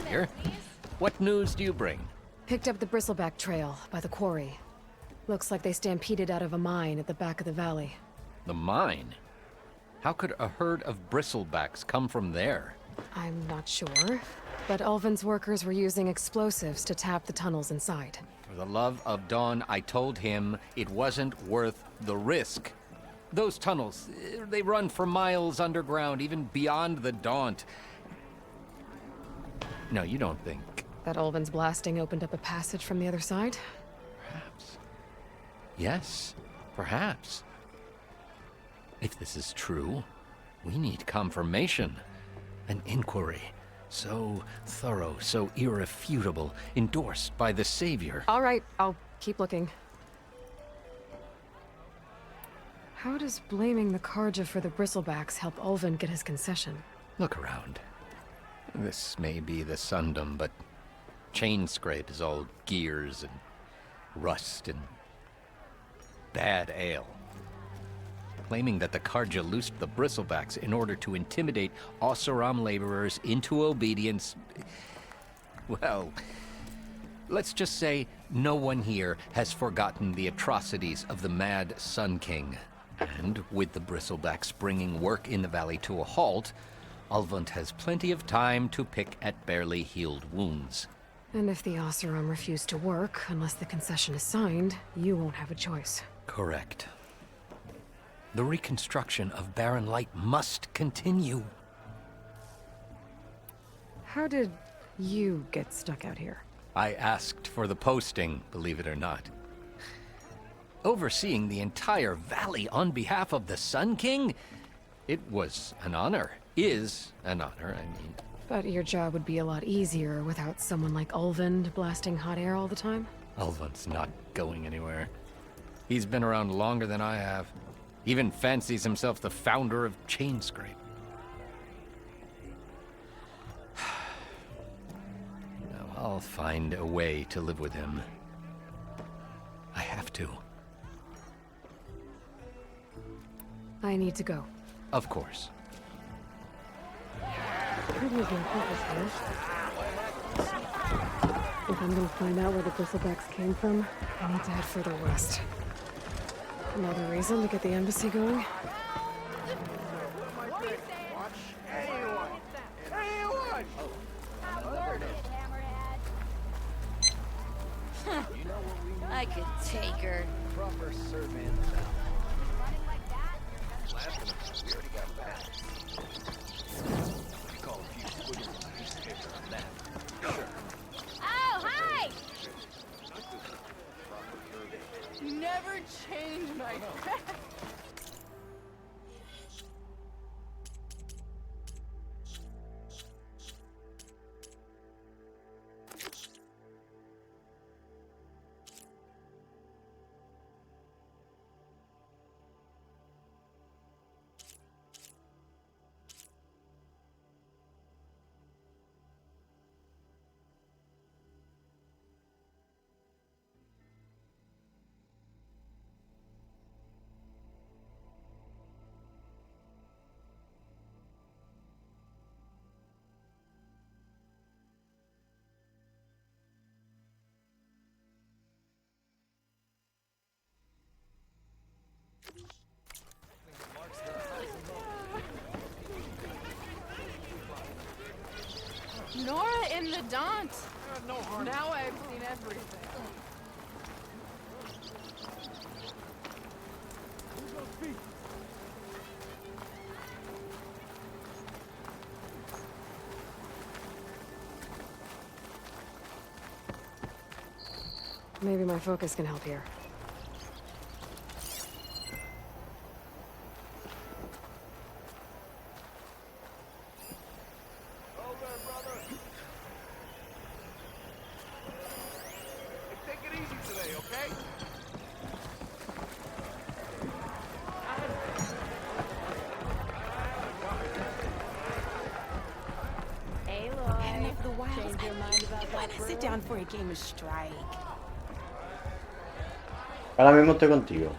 Here. What news do you bring? Picked up the Bristleback Trail by the quarry. Looks like they stampeded out of a mine at the back of the valley. The mine? How could a herd of bristlebacks come from there? I'm not sure, but Ulvin's workers were using explosives to tap the tunnels inside. For the love of Dawn, I told him it wasn't worth the risk. Those tunnels, they run for miles underground, even beyond the Daunt. No, you don't think. That Ulvin's blasting opened up a passage from the other side? Perhaps. Yes, perhaps. If this is true, we need confirmation. An inquiry. So thorough, so irrefutable, endorsed by the Savior. All right, I'll keep looking. How does blaming the Karja for the Bristlebacks help Ulvin get his concession? Look around. This may be the Sundom, but Chainscrape is all gears and rust and bad ale. Claiming that the Karja loosed the Bristlebacks in order to intimidate Oseram laborers into obedience. Well, let's just say no one here has forgotten the atrocities of the Mad Sun King. And with the Bristlebacks bringing work in the valley to a halt, Ulvund has plenty of time to pick at barely healed wounds. And if the Oseram refuse to work, unless the concession is signed, you won't have a choice. Correct. The reconstruction of Barren Light must continue. How did you get stuck out here? I asked for the posting, believe it or not. Overseeing the entire valley on behalf of the Sun King? It was an honor. Is an honor, I mean. But your job would be a lot easier without someone like Ulvund blasting hot air all the time? Ulvund's not going anywhere. He's been around longer than I have. Even fancies himself the founder of Chainscrape. Now, I'll find a way to live with him. I have to. I need to go. Of course. If I'm gonna find out where the Bristlebacks came from, I need to head further west. Another reason to get the embassy going? I could take her. Proper survey in the town. Last one, we already got back. Call a few squiggles in the newspaper on that. Sure. Oh, hi! Never change my Nora in the Daunt. No harm. Now I've seen everything. Maybe my focus can help here. Sit down for a game of strike. Ahora mismo estoy contigo.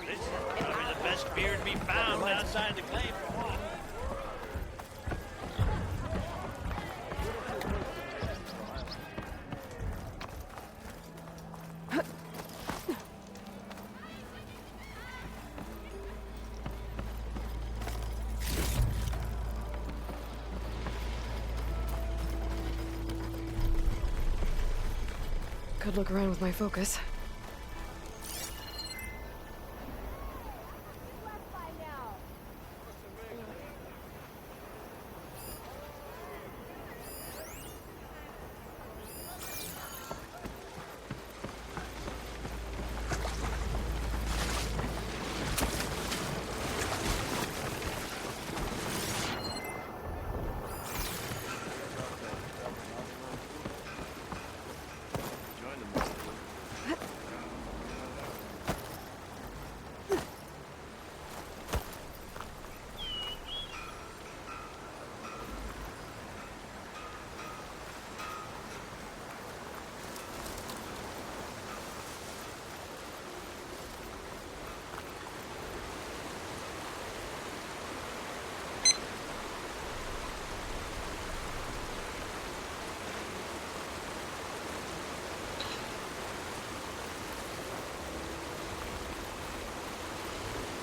This is probably the best beer to be found outside the claim for one. Could look around with my focus.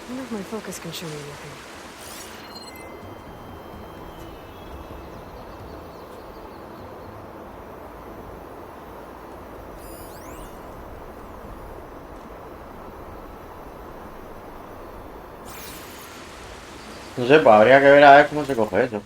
wonder if my focus can show me anything. No sé, pues habría que ver a ver cómo se coge eso.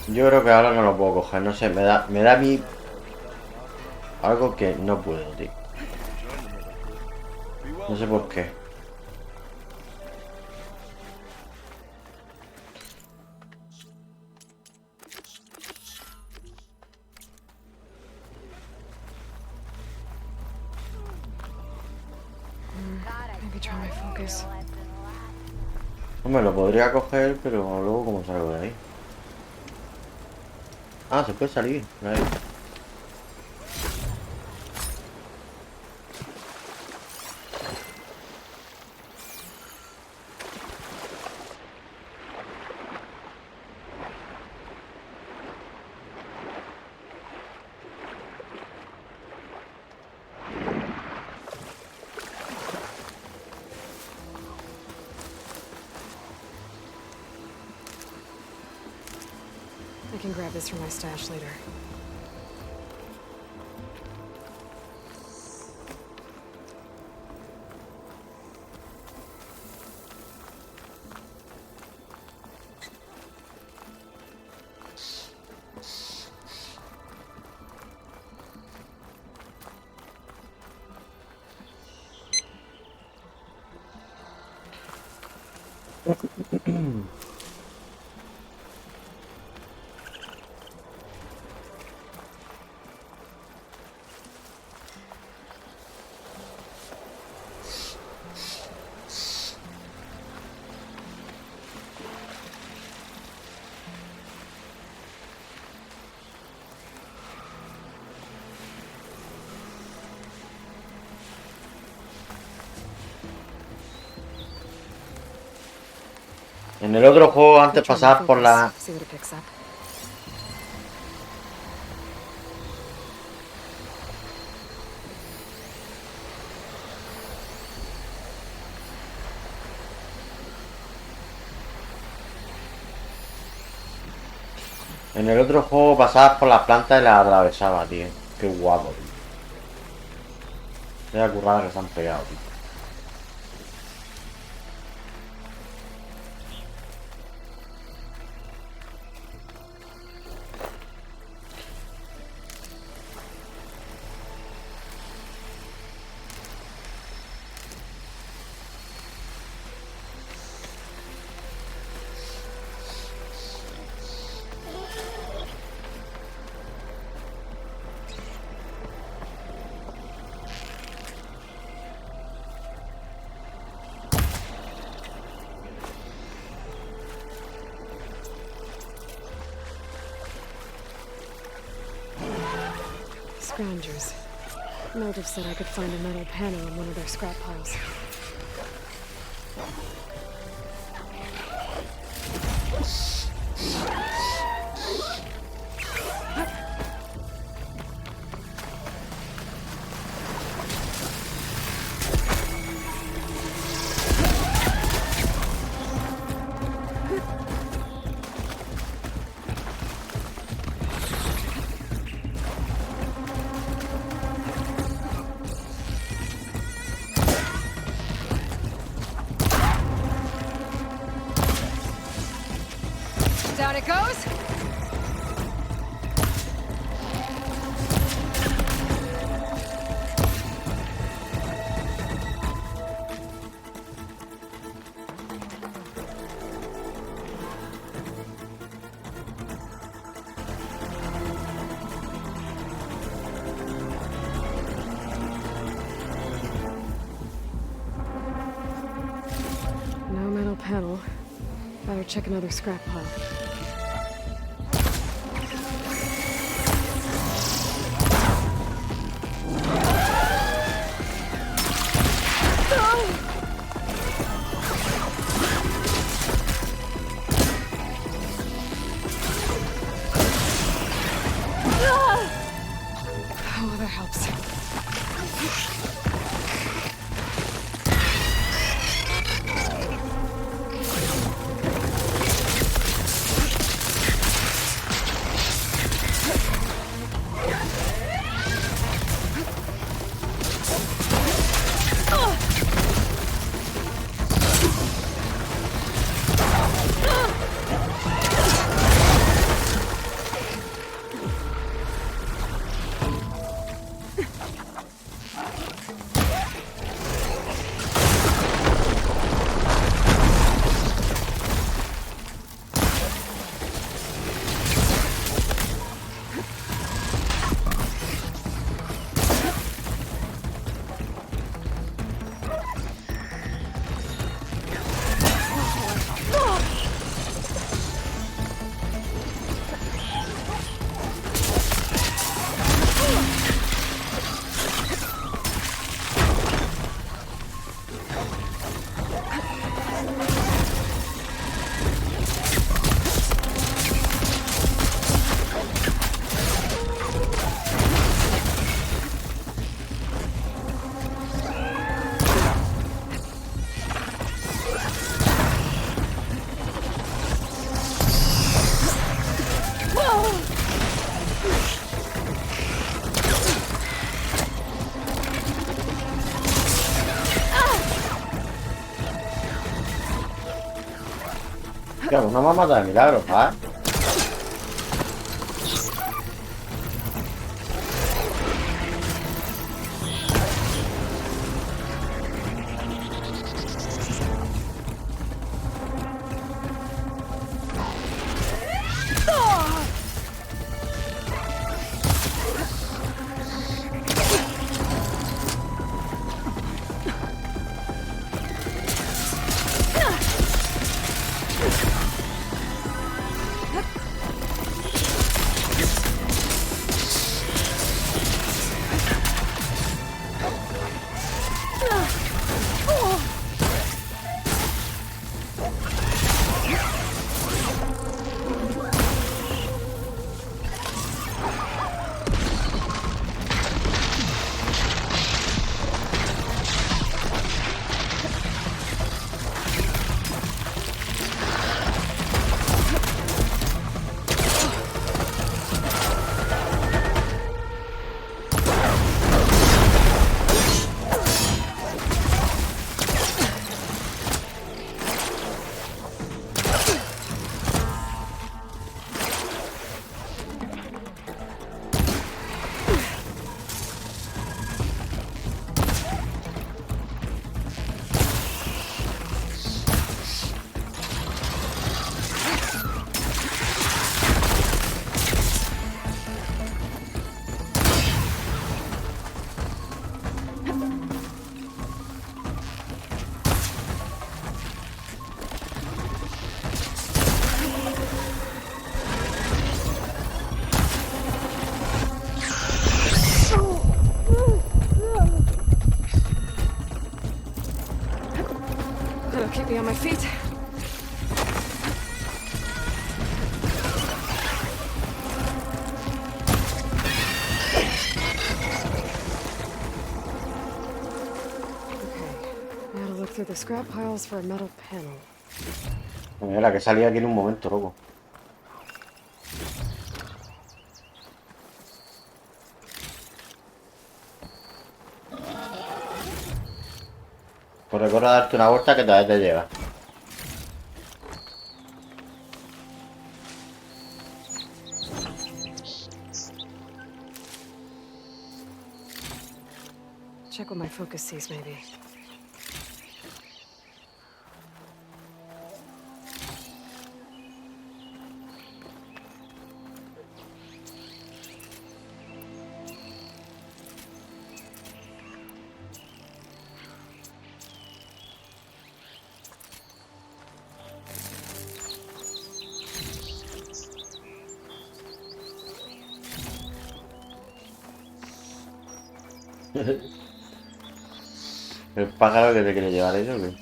Yo creo que ahora no lo puedo coger, no sé, me da a mí algo que no puedo, tío. No sé por qué. Maybe try my focus. Hombre, lo podría coger, pero luego cómo salgo de ahí. Ah, se puede salir. Ahí. I can grab this from my stash later. En el otro juego antes pasabas por la... See what it picks up. En el otro juego pasabas por las plantas y las atravesabas, tío. Qué guapo, tío. Vaya currada que se han pegado, tío. scroungers. Mildev said I could find a metal panel in one of their scrap piles. Down it goes. No metal panel. Better check another scrap pile. Oh, that helps. Claro, una mamada de milagro, ¿ah? Be on my feet. Now to look through the scrap piles for a metal panel. Mira, que salía aquí en un momento, loco. Pues recuerda darte una vuelta que todavía te llega. Check what my focus sees, maybe. El pájaro que te quiere llevar eso, ¿qué?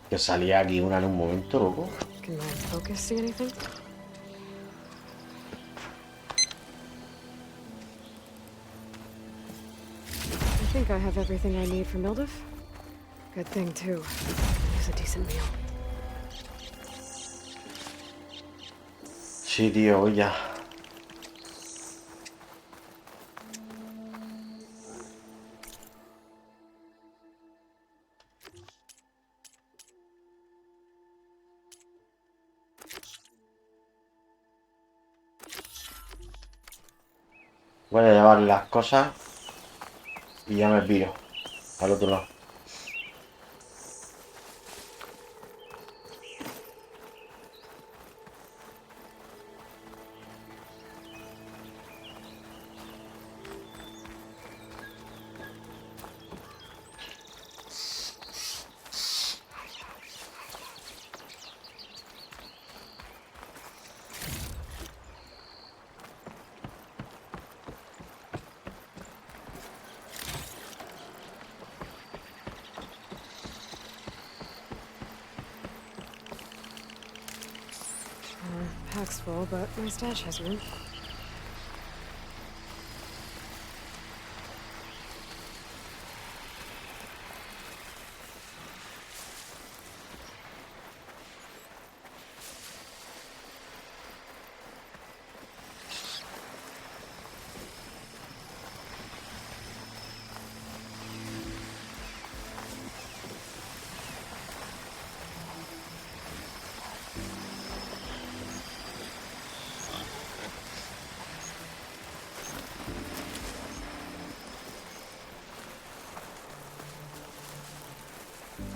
Que salía aquí una en un momento, loco. Can my focus see anything? I think I have everything I need for Mildef. Good thing, too. Use a decent meal. Sí, tío, ya. Voy a llevar las cosas y ya me piro al otro lado. Pack's full, but my stash has room.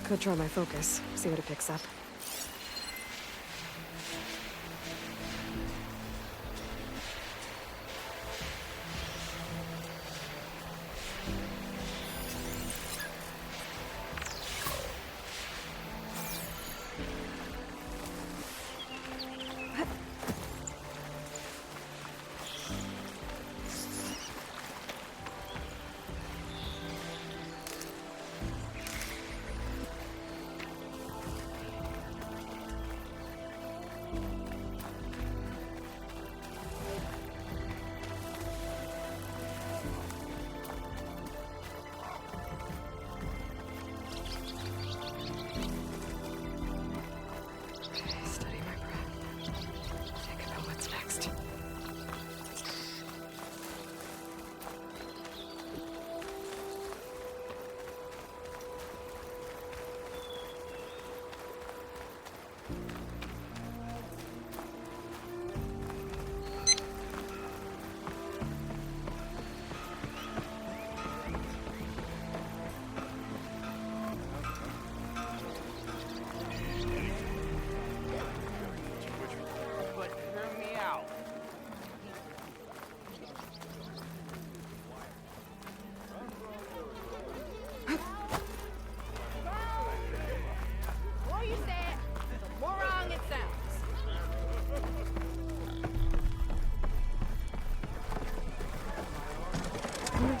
Could try my focus, see what it picks up.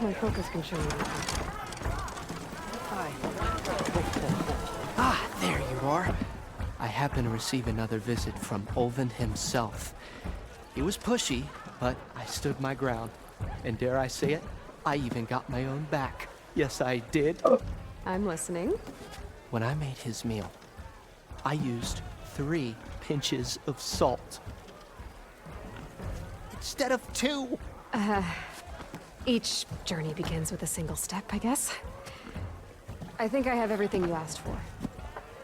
my focus can show you anything. Hi. Ah, there you are. I happen to receive another visit from Olvin himself. He was pushy, but I stood my ground. And dare I say it, I even got my own back. Yes, I did. I'm listening. When I made his meal, I used 3 pinches of salt. Instead of 2. Each journey begins with a single step, I guess. I think I have everything you asked for.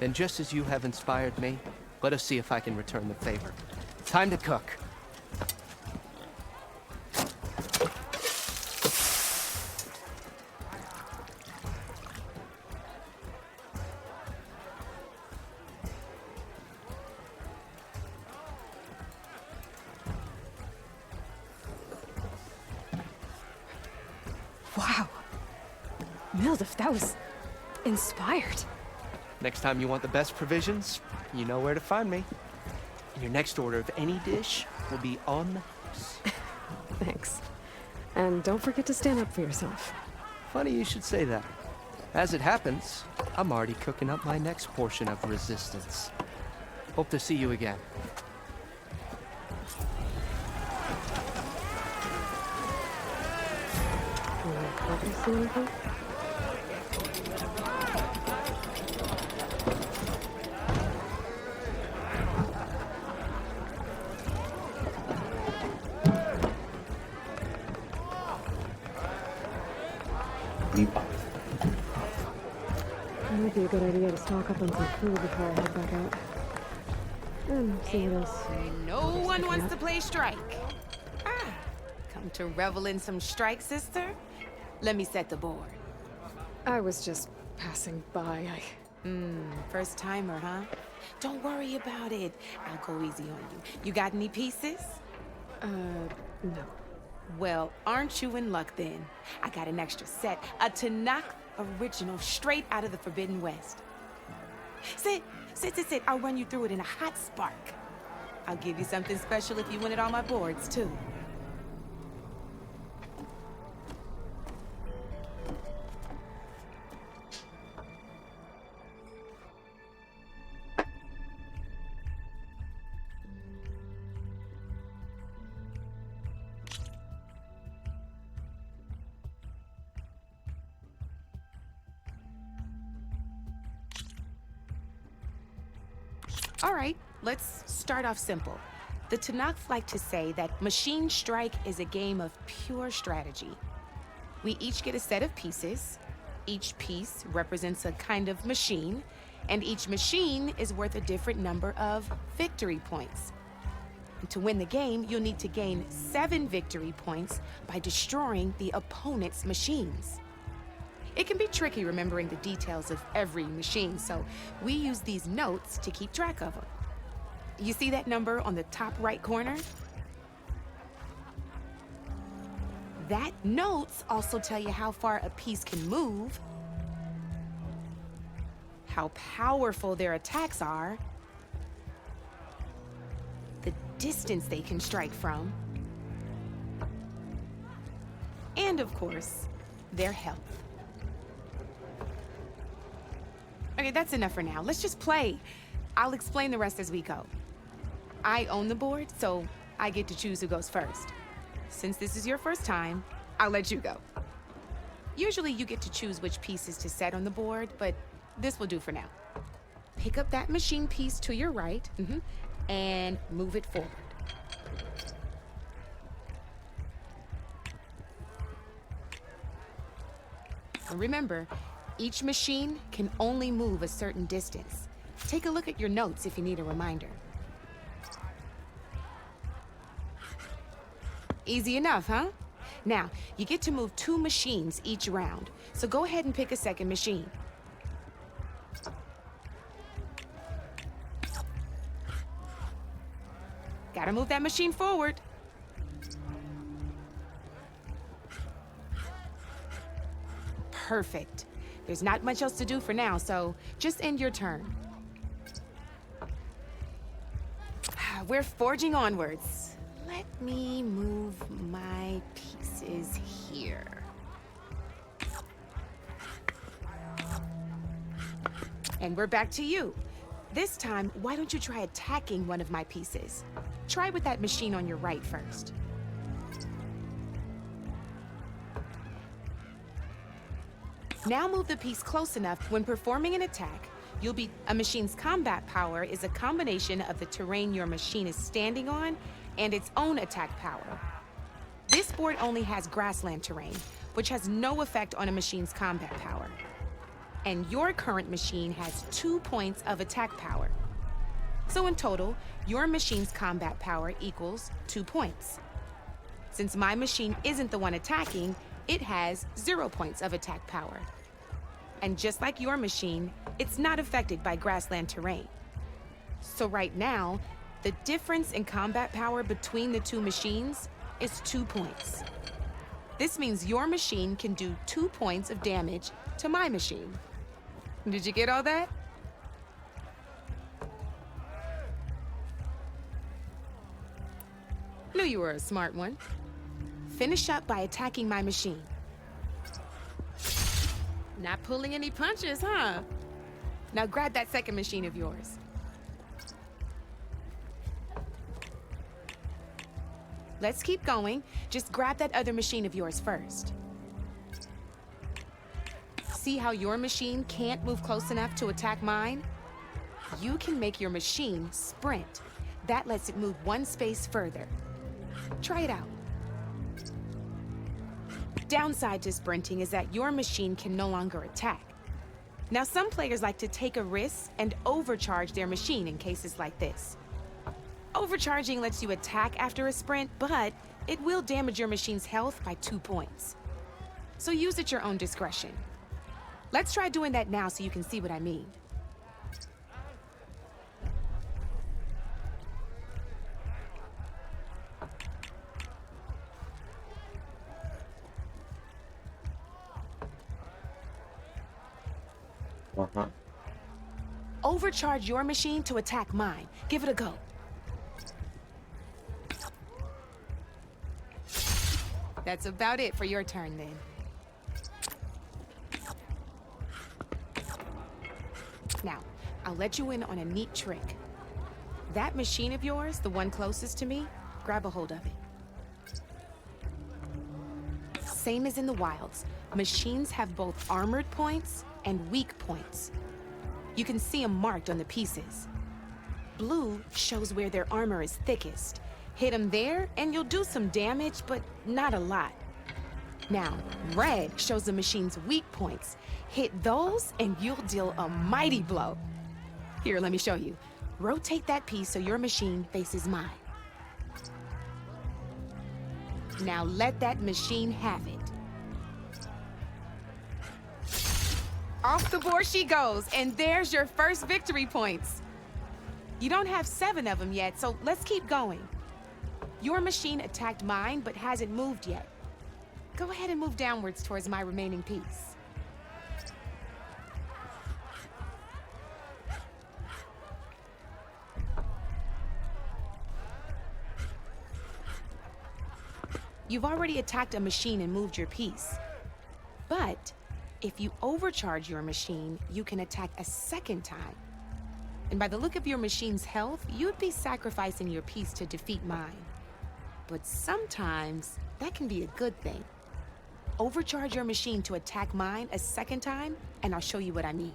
Then just as you have inspired me, let us see if I can return the favor. Time to cook. Wow. Mildef, that was inspired. Next time you want the best provisions, you know where to find me. And your next order of any dish will be on the house. Thanks. And don't forget to stand up for yourself. Funny you should say that. As it happens, I'm already cooking up my next portion of resistance. Hope to see you again. Did you see anything? It might be a good idea to stock up on some food before I head back out. And see what else. No one wants to play strike. Ah, come to revel in some strike, sister? Let me set the board. I was just passing by. First timer, huh? Don't worry about it. I'll go easy on you. You got any pieces? No. Well, aren't you in luck then? I got an extra set, a Tanakh original straight out of the Forbidden West. Sit. I'll run you through it in a hot spark. I'll give you something special if you win it on my boards, too. All right, let's start off simple. The Tanakh like to say that Machine Strike is a game of pure strategy. We each get a set of pieces. Each piece represents a kind of machine, and each machine is worth a different number of victory points. And to win the game, you'll need to gain 7 victory points by destroying the opponent's machines. It can be tricky remembering the details of every machine, so we use these notes to keep track of them. You see that number on the top right corner? That notes also tell you how far a piece can move, how powerful their attacks are, the distance they can strike from, and of course, their health. Okay, that's enough for now. Let's just play. I'll explain the rest as we go. I own the board, so I get to choose who goes first. Since this is your first time, I'll let you go. Usually you get to choose which pieces to set on the board, but this will do for now. Pick up that machine piece to your right, and move it forward. And remember, each machine can only move a certain distance. Take a look at your notes if you need a reminder. Easy enough, huh? Now, you get to move 2 machines each round, so go ahead and pick a second machine. Gotta move that machine forward. Perfect. There's not much else to do for now, so just end your turn. We're forging onwards. Let me move my pieces here. And we're back to you. This time, why don't you try attacking one of my pieces? Try with that machine on your right first. Now move the piece close enough when performing an attack. A machine's combat power is a combination of the terrain your machine is standing on and its own attack power. This board only has grassland terrain, which has no effect on a machine's combat power. And your current machine has 2 points of attack power. So in total, your machine's combat power equals 2 points. Since my machine isn't the one attacking, it has 0 points of attack power. And just like your machine, it's not affected by grassland terrain. So right now, the difference in combat power between the two machines is 2 points. This means your machine can do 2 points of damage to my machine. Did you get all that? Knew you were a smart one. Finish up by attacking my machine. Not pulling any punches, huh? Now grab that second machine of yours. Let's keep going. Just grab that other machine of yours first. See how your machine can't move close enough to attack mine? You can make your machine sprint. That lets it move 1 space further. Try it out. Downside to sprinting is that your machine can no longer attack. Now, some players like to take a risk and overcharge their machine in cases like this. Overcharging lets you attack after a sprint, but it will damage your machine's health by 2 points. So use at your own discretion. Let's try doing that now so you can see what I mean. Overcharge your machine to attack mine. Give it a go. That's about it for your turn, then. Now, I'll let you in on a neat trick. That machine of yours, the one closest to me, grab a hold of it. Same as in the wilds, machines have both armored points and weak points. You can see them marked on the pieces. Blue shows where their armor is thickest. Hit them there, and you'll do some damage, but not a lot. Now, red shows the machine's weak points. Hit those, and you'll deal a mighty blow. Here, let me show you. Rotate that piece so your machine faces mine. Now let that machine have it. Off the board she goes, and there's your first victory points. You don't have 7 of them yet, so let's keep going. Your machine attacked mine, but hasn't moved yet. Go ahead and move downwards towards my remaining piece. You've already attacked a machine and moved your piece. But if you overcharge your machine, you can attack a second time. And by the look of your machine's health, you'd be sacrificing your piece to defeat mine. But sometimes that can be a good thing. Overcharge your machine to attack mine a second time, and I'll show you what I mean.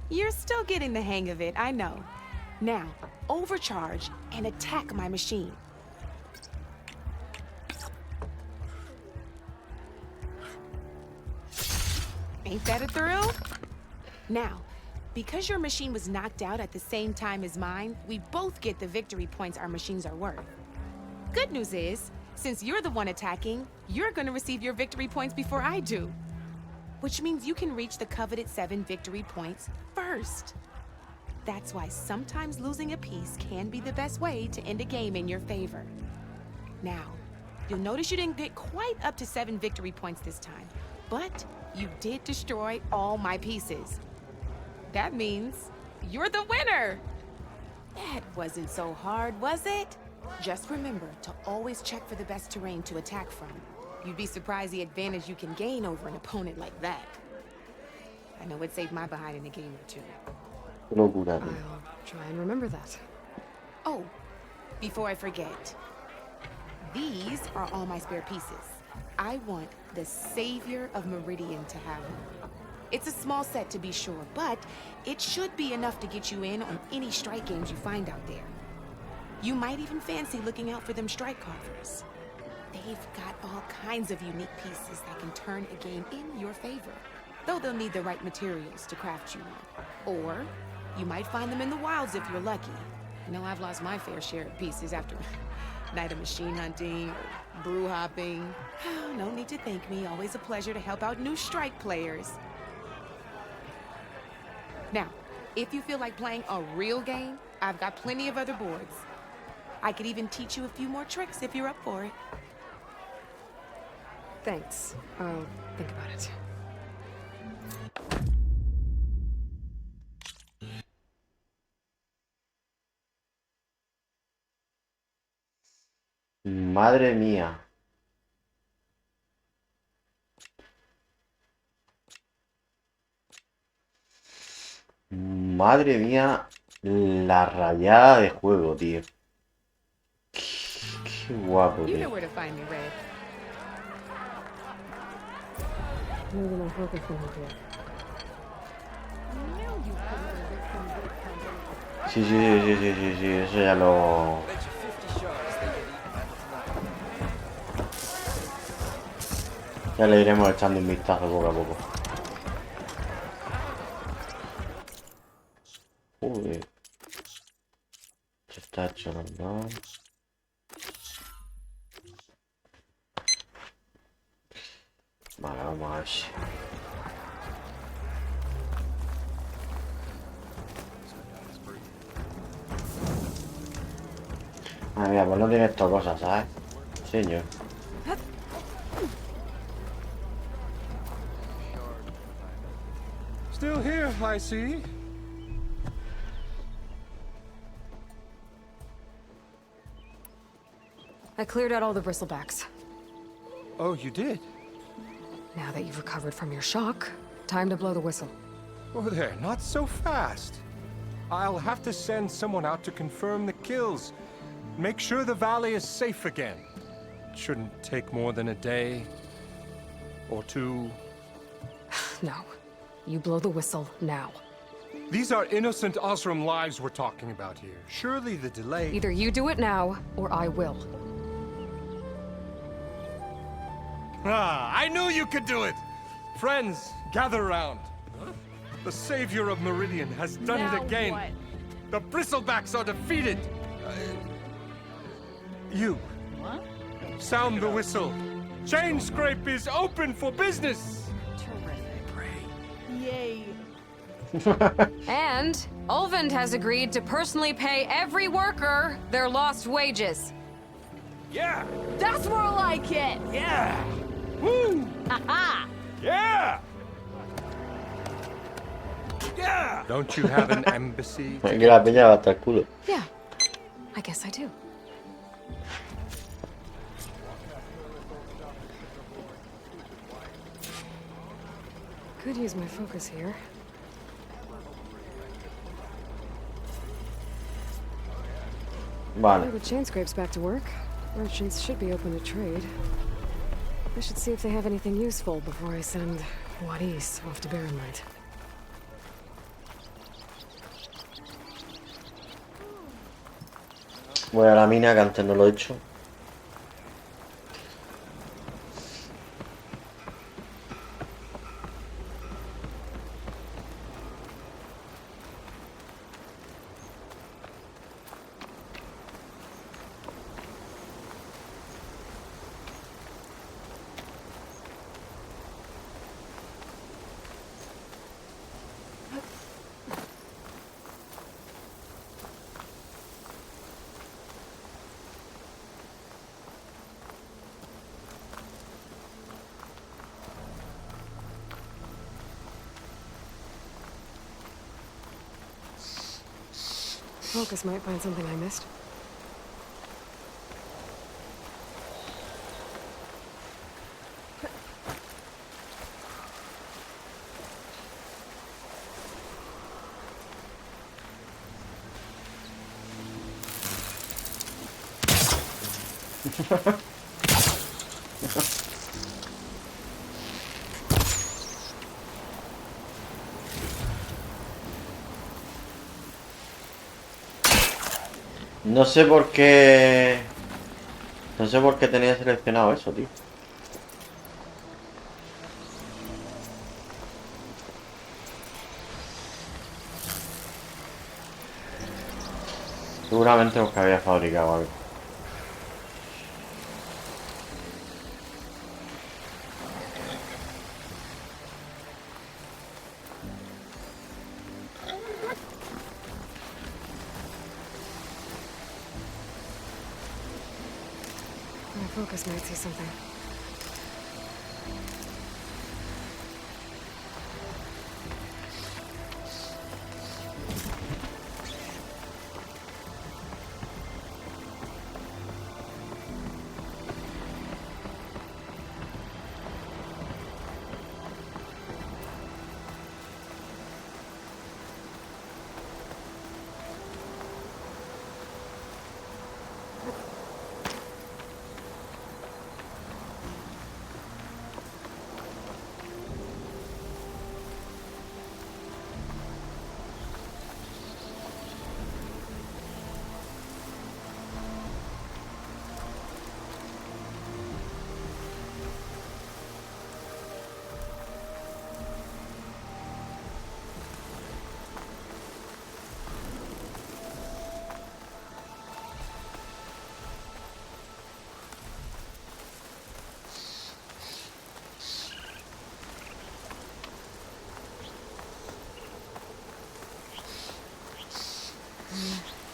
You're still getting the hang of it, I know. Now, overcharge and attack my machine. Ain't that a thrill? Now, because your machine was knocked out at the same time as mine, we both get the victory points our machines are worth. Good news is, since you're the one attacking, you're gonna receive your victory points before I do. Which means you can reach the coveted 7 victory points first. That's why sometimes losing a piece can be the best way to end a game in your favor. Now, you'll notice you didn't get quite up to 7 victory points this time, but you did destroy all my pieces. That means you're the winner! That wasn't so hard, was it? Just remember to always check for the best terrain to attack from. You'd be surprised the advantage you can gain over an opponent like that. I know it saved my behind in a game or two. Locura, tío. I'll try and remember that. Oh, before I forget. These are all my spare pieces. I want the Savior of Meridian to have one. It's a small set to be sure, but it should be enough to get you in on any strike games you find out there. You might even fancy looking out for them strike carvers. They've got all kinds of unique pieces that can turn a game in your favor. Though they'll need the right materials to craft you one. Or you might find them in the wilds if you're lucky. I know I've lost my fair share of pieces after night of machine hunting or brew hopping. No need to thank me. Always a pleasure to help out new strike players. Now, if you feel like playing a real game, I've got plenty of other boards. I could even teach you a few more tricks if you're up for it. Thanks. I'll think about it. Madre mía. Madre mía, la rayada de juego, tío. Qué guapo, You know tío. where to find me, Red. Maybe my focus isn't here. Sí, sí, sí, sí, sí, sí, sí, eso ya lo... Ya le iremos echando un vistazo poco a poco. Joder. Se está hecho normal. Vale, vamos a ver si... Ah, mira, pues no tiene estas cosas, ¿sabes? Señor. Still here, I see. I cleared out all the bristlebacks. Oh, you did? Now that you've recovered from your shock, time to blow the whistle. Oh, there, not so fast. I'll have to send someone out to confirm the kills. Make sure the valley is safe again. Shouldn't take more than a day or two. No. You blow the whistle now. These are innocent Osram lives we're talking about here. Surely the delay... Either you do it now, or I will. Ah, I knew you could do it! Friends, gather round. The Savior of Meridian has done Now it again. what? The Bristlebacks are defeated. You. What? Sound the whistle. Chain Scrape is open for business. Yay. And Ulvund has agreed to personally pay every worker their lost wages. Yeah! That's more like it. Yeah! Woo! Haha. Yeah! Yeah! Don't you have an embassy? Que la peña va hasta el culo. Yeah, I guess I do. Could use my focus here. Vale. With chain scrapes back to work, merchants should be open to trade. I should see if they have anything useful before I send Wadis off to Barren Light. Voy a la mina, que antes no lo he hecho. Focus might find something I missed. No sé por qué... No sé por qué tenía seleccionado eso, tío. Seguramente porque había fabricado algo. My focus might see something.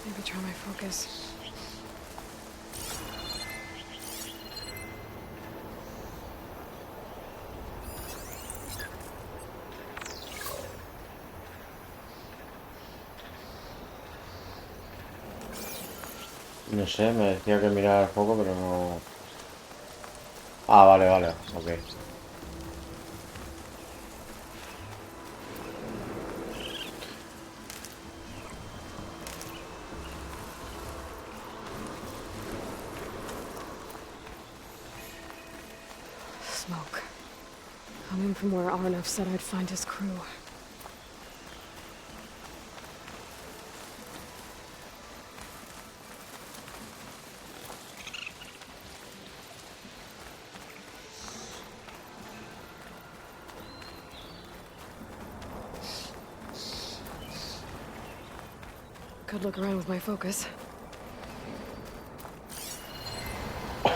Maybe try my focus. No sé, me decía que mirara el foco, pero no... Ah, vale, vale, ok. Smoke. Coming from where Arnav said I'd find his crew. Could look around with my focus.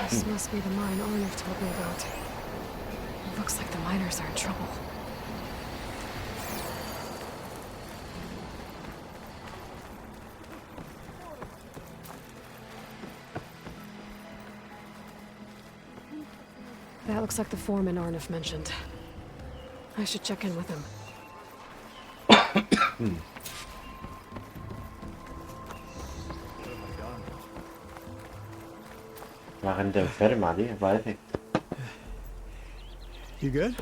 This must be the mine Arnav told me about. It looks like the miners are in trouble. That looks like the foreman Arnav mentioned. I should check in with him. La gente enferma, tío, parece. You good?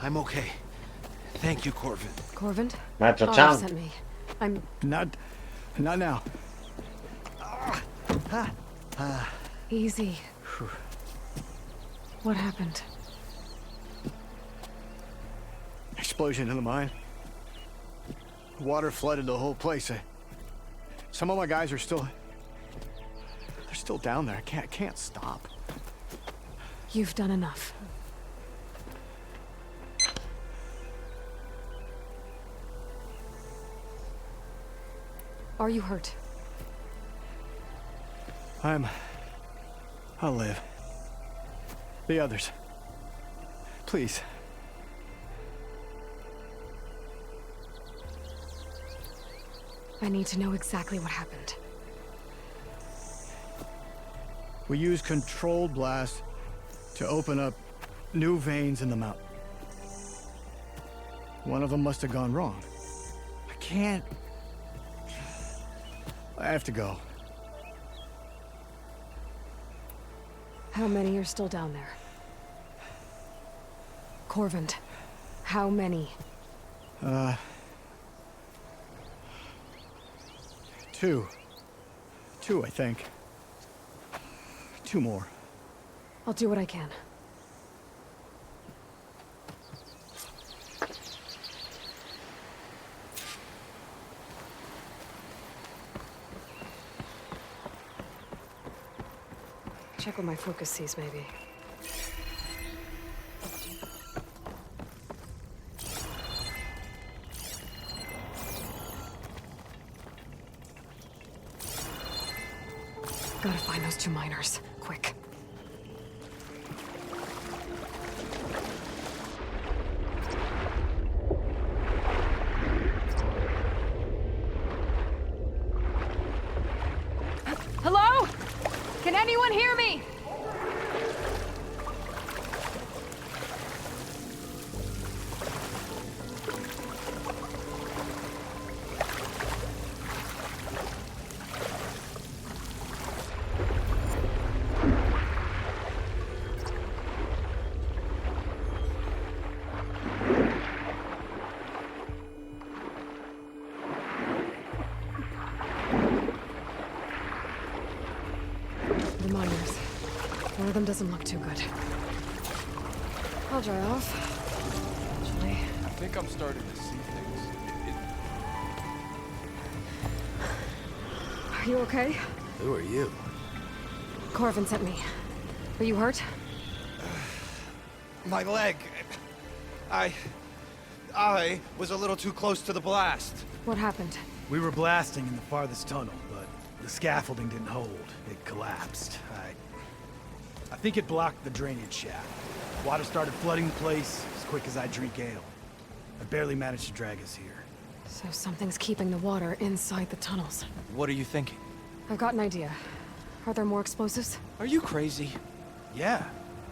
I'm okay. Thank you, Corvin. Corvin? Maestro Arnav Chan. sent me. I'm... Not now. Easy. What happened? Explosion in the mine. Water flooded the whole place. Some of my guys are still... They're still down there. I can't stop. You've done enough. Are you hurt? I'll live. The others. Please. I need to know exactly what happened. We used controlled blast to open up new veins in the mountain. One of them must have gone wrong. I can't... I have to go. How many are still down there? Corvin, how many? Two, I think. 2 more. I'll do what I can. Check what my focus sees, maybe. Gotta find those 2 miners. Quick. Hello? Can anyone hear me? The miners. One of them doesn't look too good. I'll dry off. Eventually. I think I'm starting to see things. Are you okay? Who are you? Corvin sent me. Are you hurt? My leg. I was a little too close to the blast. What happened? We were blasting in the farthest tunnel, but the scaffolding didn't hold. It collapsed. I think it blocked the drainage shaft. Water started flooding the place as quick as I drink ale. I barely managed to drag us here. So something's keeping the water inside the tunnels. What are you thinking? I've got an idea. Are there more explosives? Are you crazy? Yeah,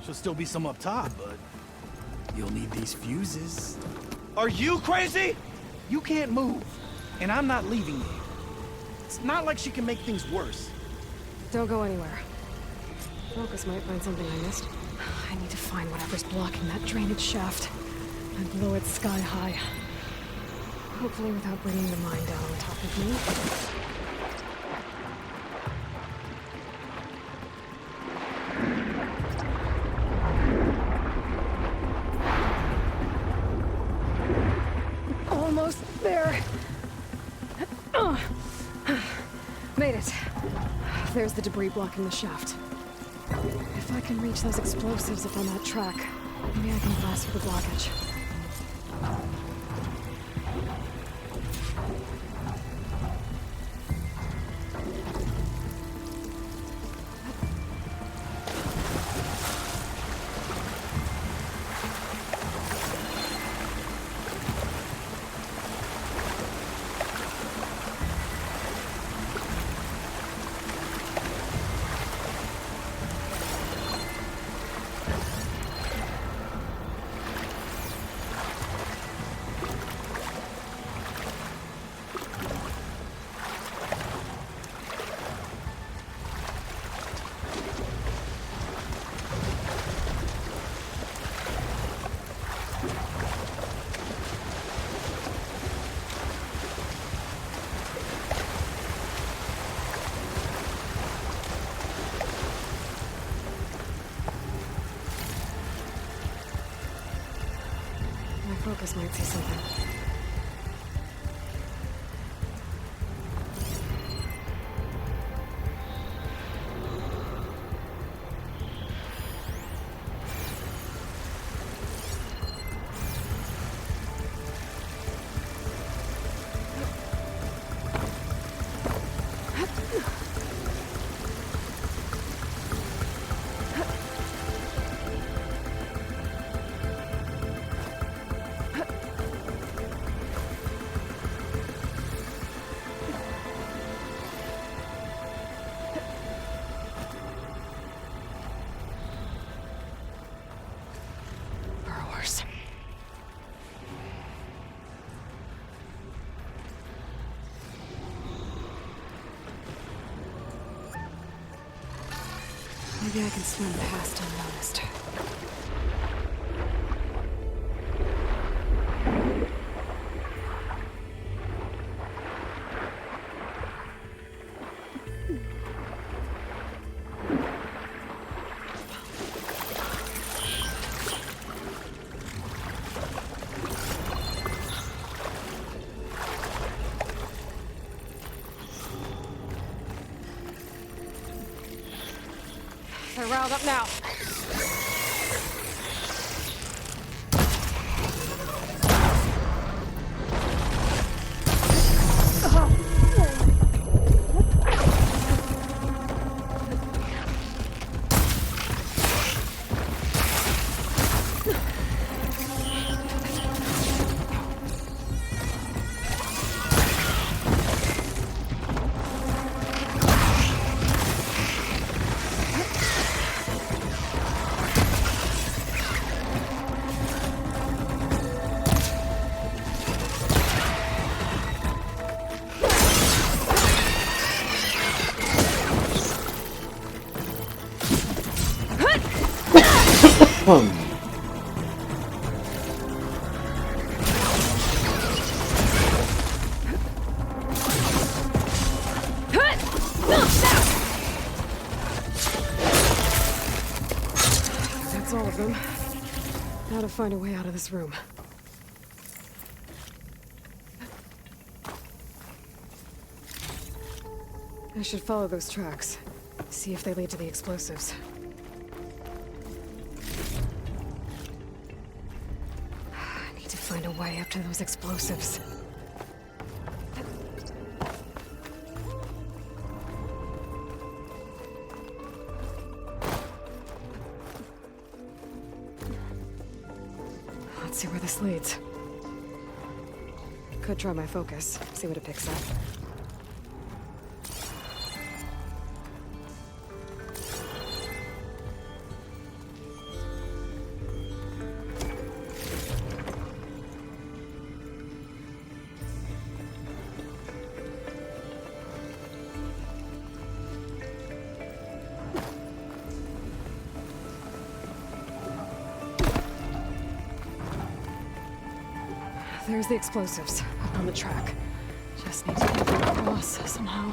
should still be some up top, but you'll need these fuses. Are you crazy? You can't move, and I'm not leaving you. It's not like she can make things worse. Don't go anywhere. Focus might find something I missed. I need to find whatever's blocking that drainage shaft and blow it sky high. Hopefully without bringing the mine down on top of me. Almost there. Made it. There's the debris blocking the shaft. If I can reach those explosives up on that track, maybe I can blast through the blockage. Focus might see something. Maybe I can swim past unnoticed. riled up now. That's all of them. Now to find a way out of this room. I should follow those tracks. See if they lead to the explosives. I need to find a way up to those explosives. Let's see where this leads. Could try my focus, see what it picks up. There's the explosives, up on the track. Just need to get them across somehow.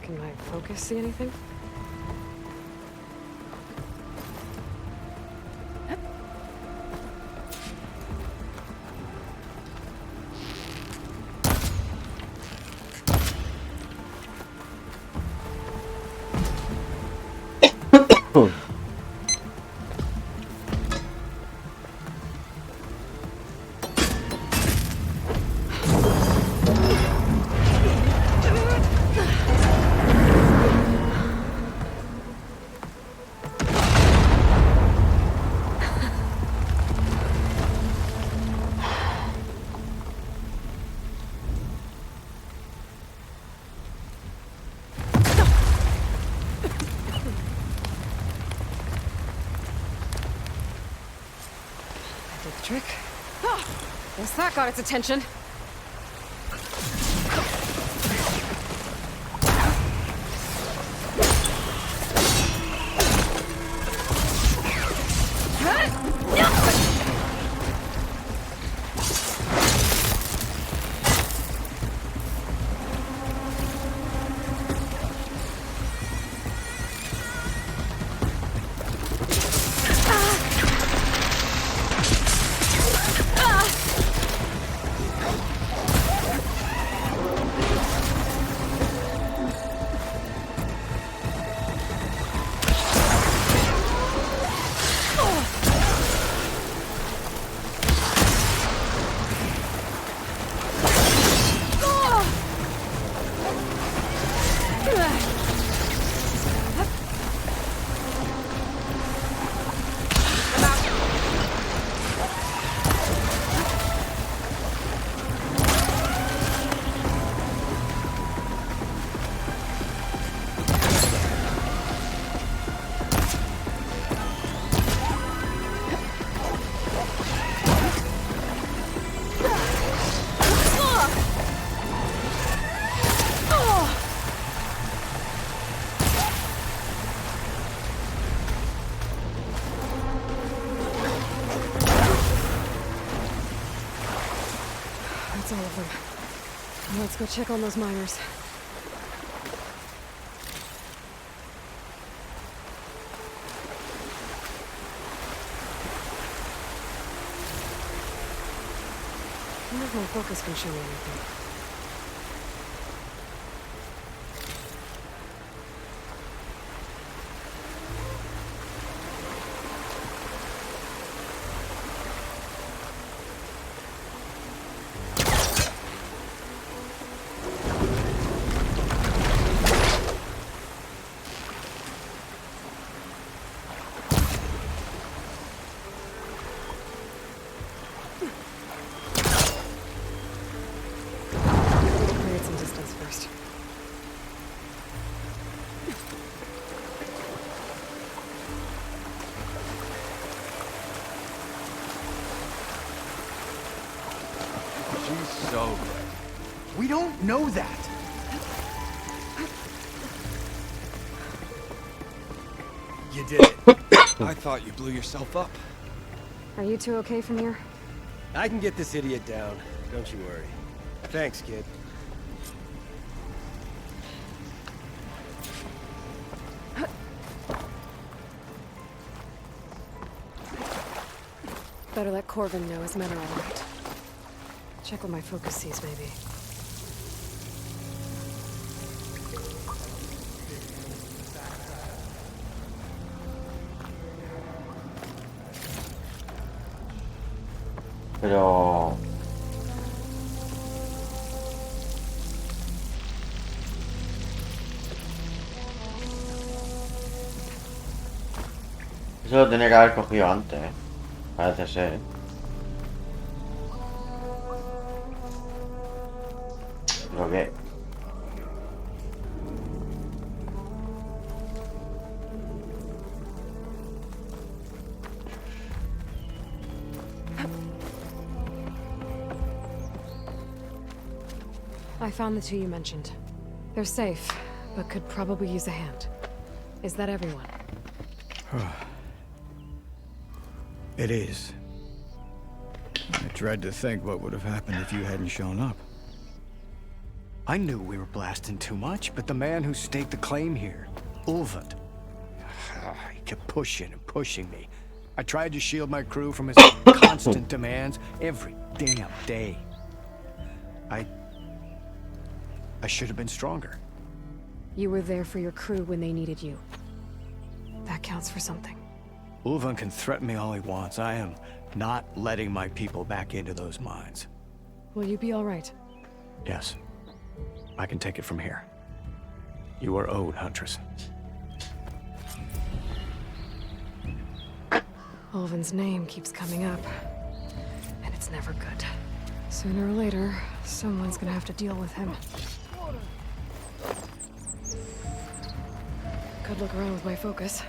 Can my focus see anything? Did the trick. Oh, guess that got its attention. That's all of them. Now let's go check on those miners. I wonder if my focus can show me anything. Create some distance first. She's so good. We don't know that. You did it. I thought you blew yourself up. Are you two okay from here? I can get this idiot down. Don't you worry. Thanks, kid. Better let Corvin know his men are all right. Check what my focus sees, maybe. Pero... Eso lo tenía que haber cogido antes, ¿eh? Parece ser. ¿Lo qué? I found the two you mentioned. They're safe, but could probably use a hand. Is that everyone? It is. I dread to think what would have happened if you hadn't shown up. I knew we were blasting too much, but the man who staked the claim here, Ulvund, he kept pushing and pushing me. I tried to shield my crew from his constant demands every damn day. I should have been stronger. You were there for your crew when they needed you. That counts for something. Ulvund can threaten me all he wants. I am not letting my people back into those mines. Will you be all right? Yes. I can take it from here. You are owed, Huntress. Ulvund's name keeps coming up, and it's never good. Sooner or later, someone's gonna have to deal with him. Could look around with my focus.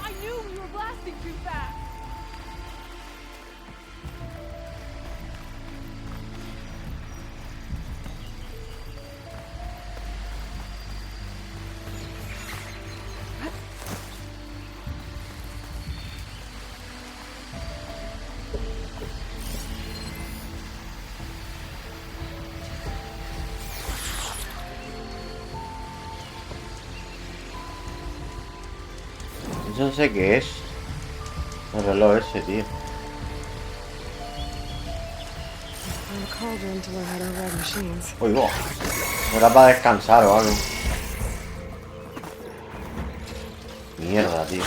I knew we were blasting too fast! Yo no sé qué es. El reloj ese, tío. Found a cauldron to learn how to ride machines. Uy, va. Era para descansar o algo. Mierda, tío.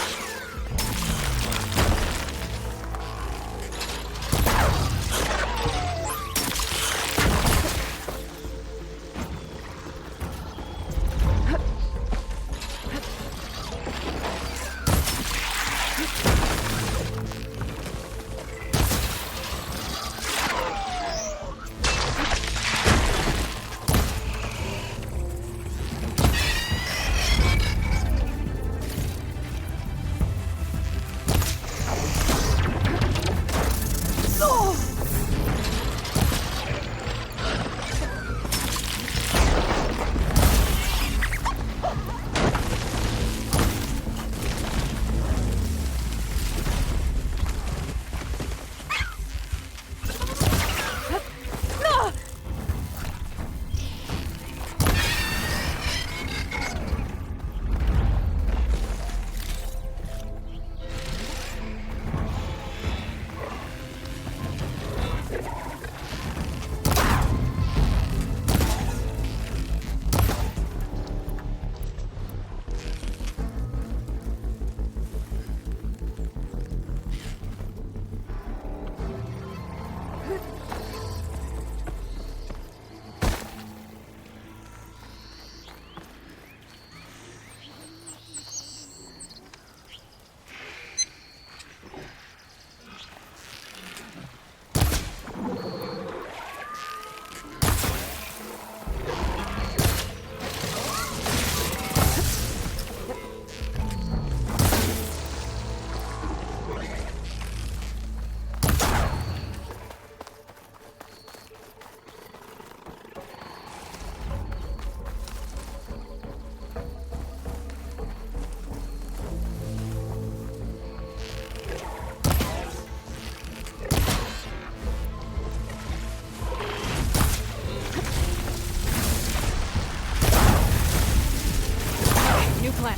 Glenn.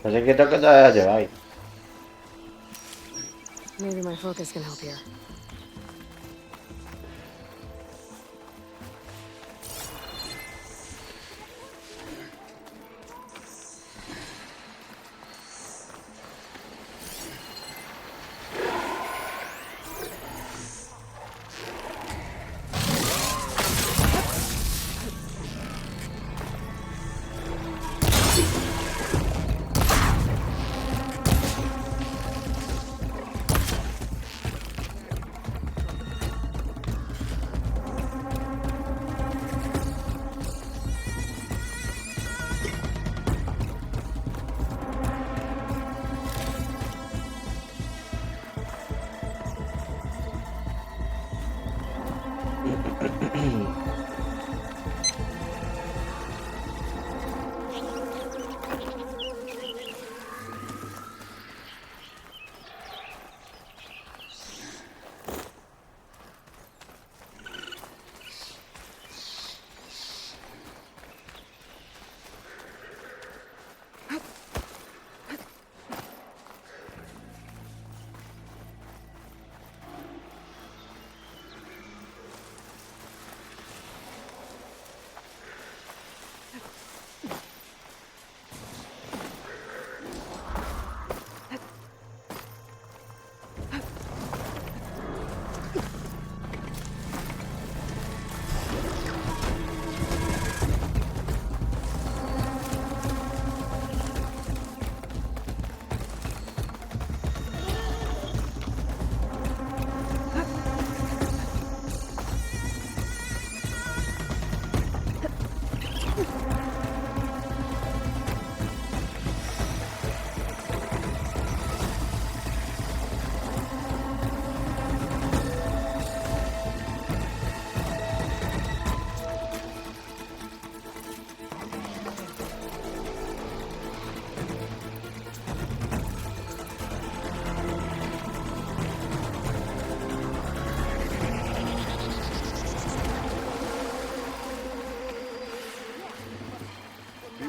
Así que tengo que todavía lleváis. Maybe my focus can help here.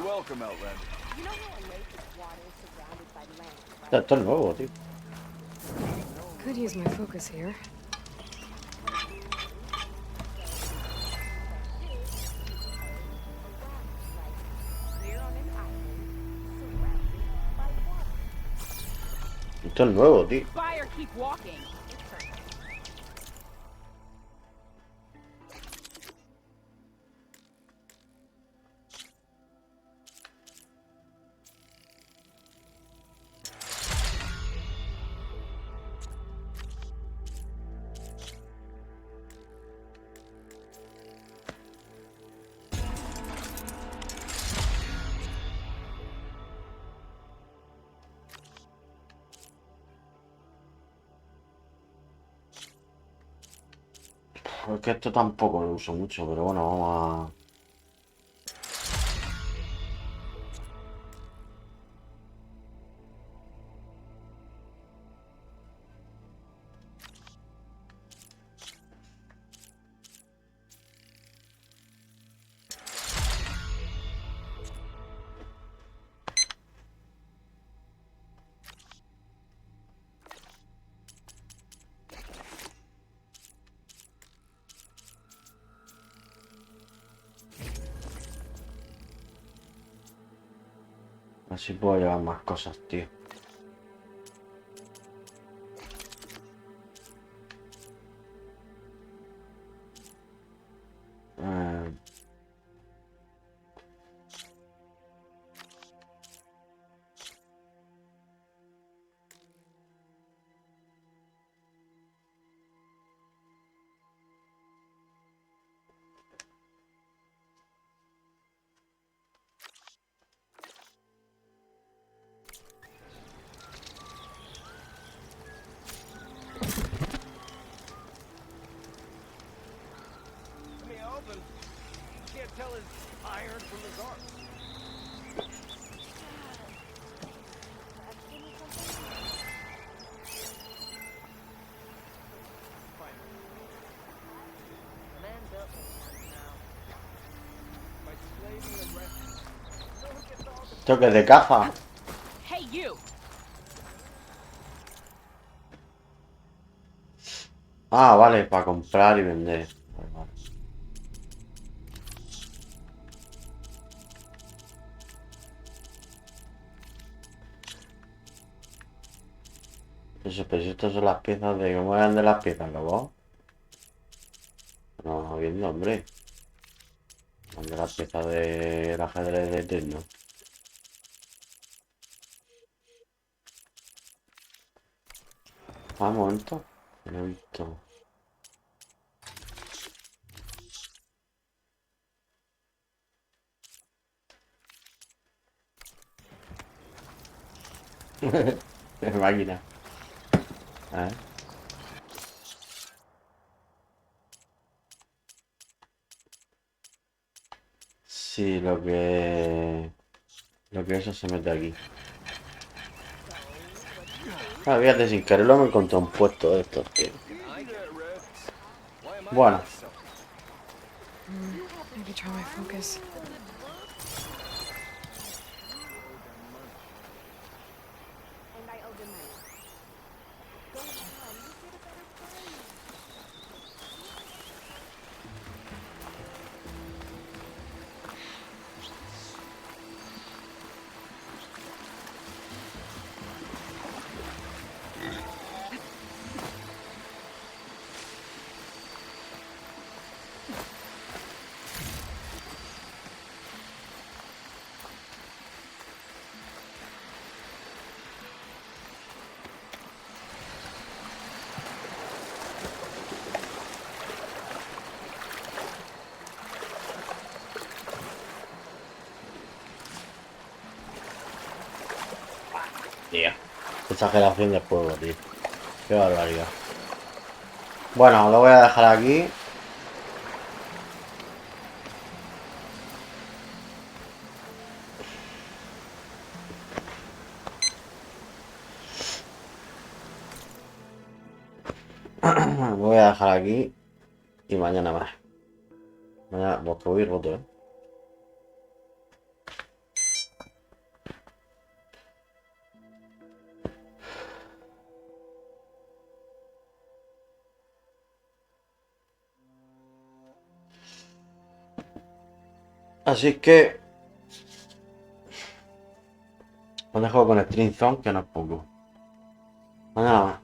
Welcome, Outlander. You know how a lake is water surrounded by land, right? Esto es nuevo, tío. Could use my focus here. Esto es nuevo, tío. Fire, keep walking. Es que esto tampoco lo uso mucho, pero bueno, vamos a... Así puedo llevar más cosas, tío. Toques de caja. Hey, you! Ah, vale, para comprar y vender. Vale, vale. Eso, pero si estas son las piezas de... ¿Cómo eran de las piezas, lobo? No, viendo, hombre. Son de las piezas del ajedrez de Eterno. Ah, un momento. No he visto. Máquina. A ver. Sí, lo que eso se mete aquí. Ah, fíjate, sin quererlo me encontré un puesto de estos, tío. Bueno. Maybe try my focus. Tío, exageración de juego, tío. Qué barbaridad. Bueno, lo voy a dejar aquí. Voy a dejar aquí. Y mañana más. Mañana, porque voy roto, Así que os dejo con Stream Zone, que no es poco. Mañana más.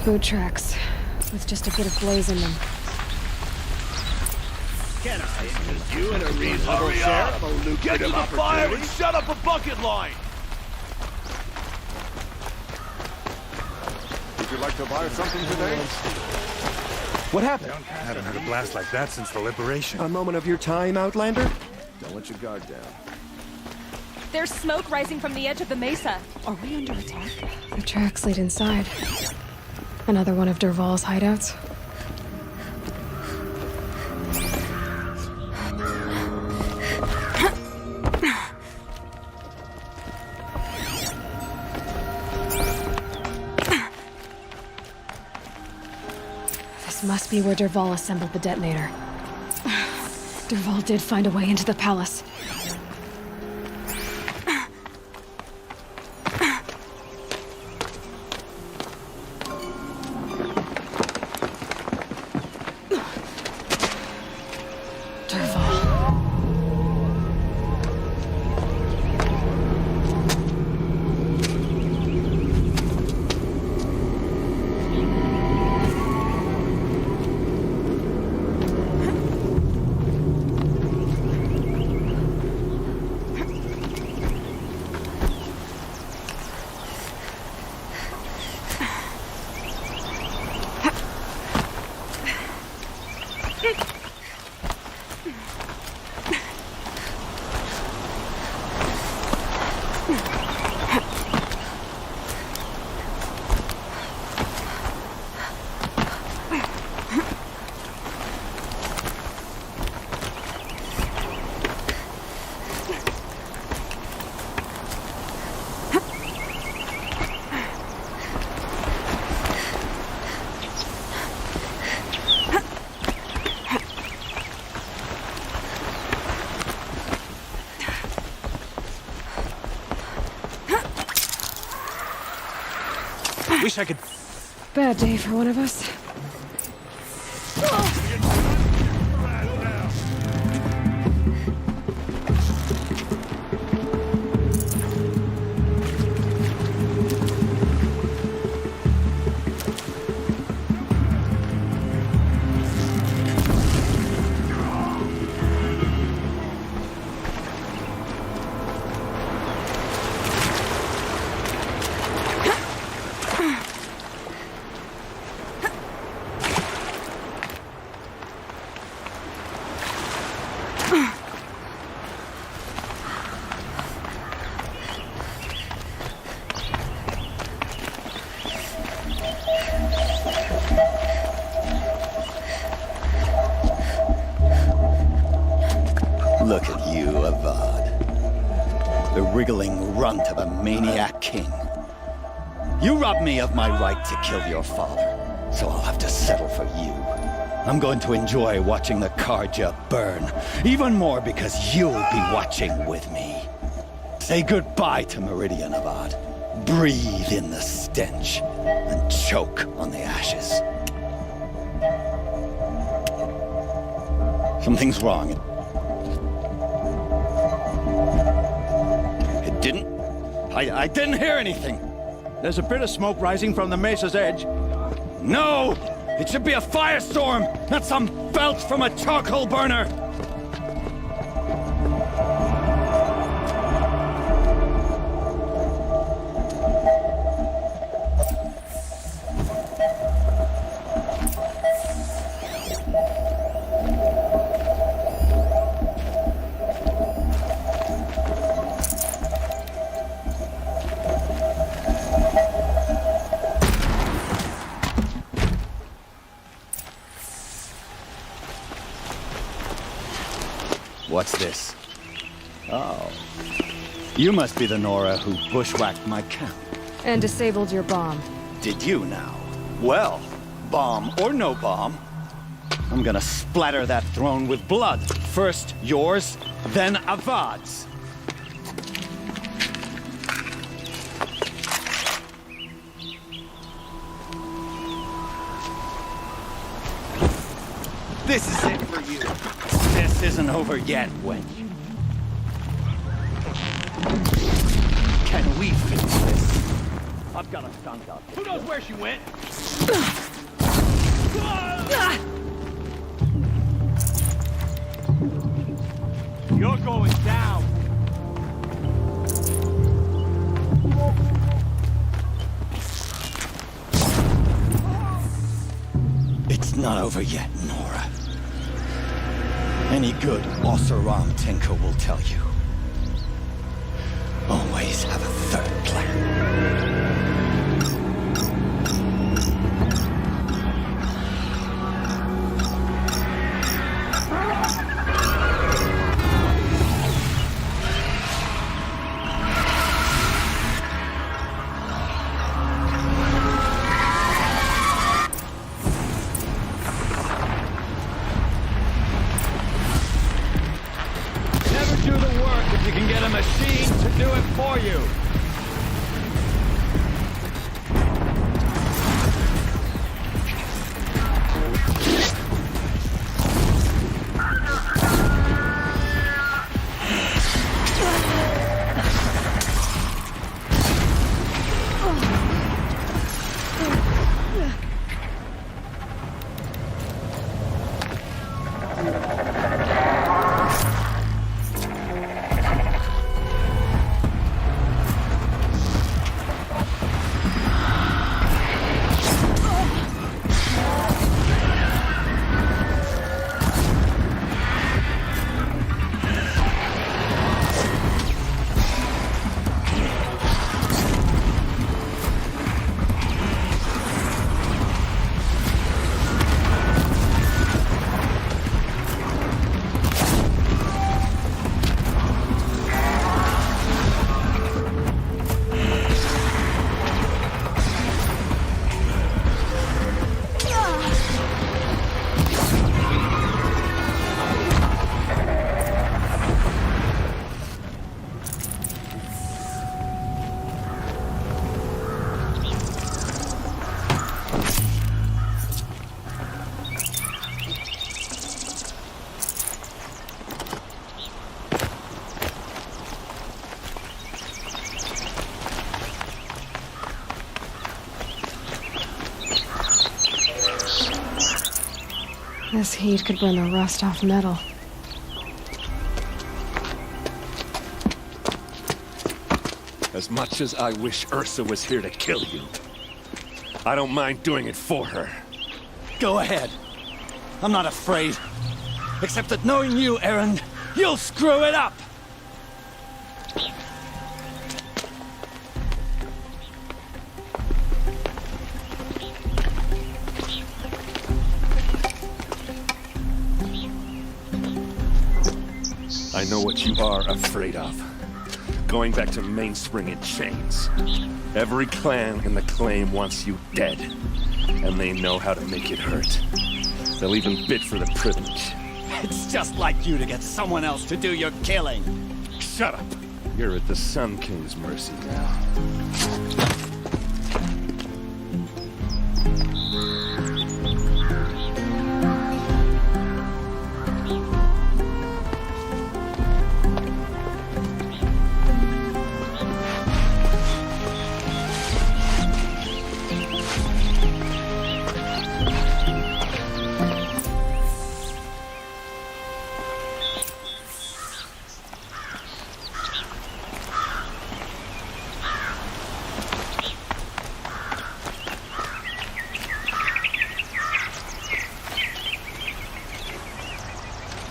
Food tracks, with just a bit of blaze in them. Can I interest you in a reasonable share of a lucrative Get to the fire and opportunity? set up a bucket line! Would you like to buy something today? What happened? Haven't had a blast like that since the liberation. A moment of your time, Outlander? Don't let your guard down. There's smoke rising from the edge of the mesa. Are we under attack? The tracks lead inside. Another one of Dervahl's hideouts. This must be where Dervahl assembled the detonator. Dervahl did find a way into the palace. wish I could... Bad day for one of us. Look at you, Avad. The wriggling runt of a maniac king. You robbed me of my right to kill your father, so I'll have to settle for you. I'm going to enjoy watching the Carja burn, even more because you'll be watching with me. Say goodbye to Meridian, Avad. Breathe in the stench, and choke on the ashes. Something's wrong. I didn't hear anything. There's a bit of smoke rising from the mesa's edge. No! It should be a firestorm, not some belch from a charcoal burner! What's this? Oh. You must be the Nora who bushwhacked my camp. And disabled your bomb. Did you now? Well, bomb or no bomb, I'm gonna splatter that throne with blood. First yours, then Avad's. This is it for you. This isn't over yet, wench. Can we fix this? I've got a skunk up. Who knows where she went? You're going down. It's not over yet, Nora. Any good Oseram tinker will tell you. Always have a third plan. Never do the work if you can get a machine to do it for you. This heat could burn the rust off metal. As much as I wish Ursa was here to kill you, I don't mind doing it for her. Go ahead. I'm not afraid. Except that knowing you, Erend, you'll screw it up! I know what you are afraid of. Going back to Mainspring in chains. Every clan in the Claim wants you dead. And they know how to make it hurt. They'll even bid for the privilege. It's just like you to get someone else to do your killing. Shut up! You're at the Sun King's mercy now.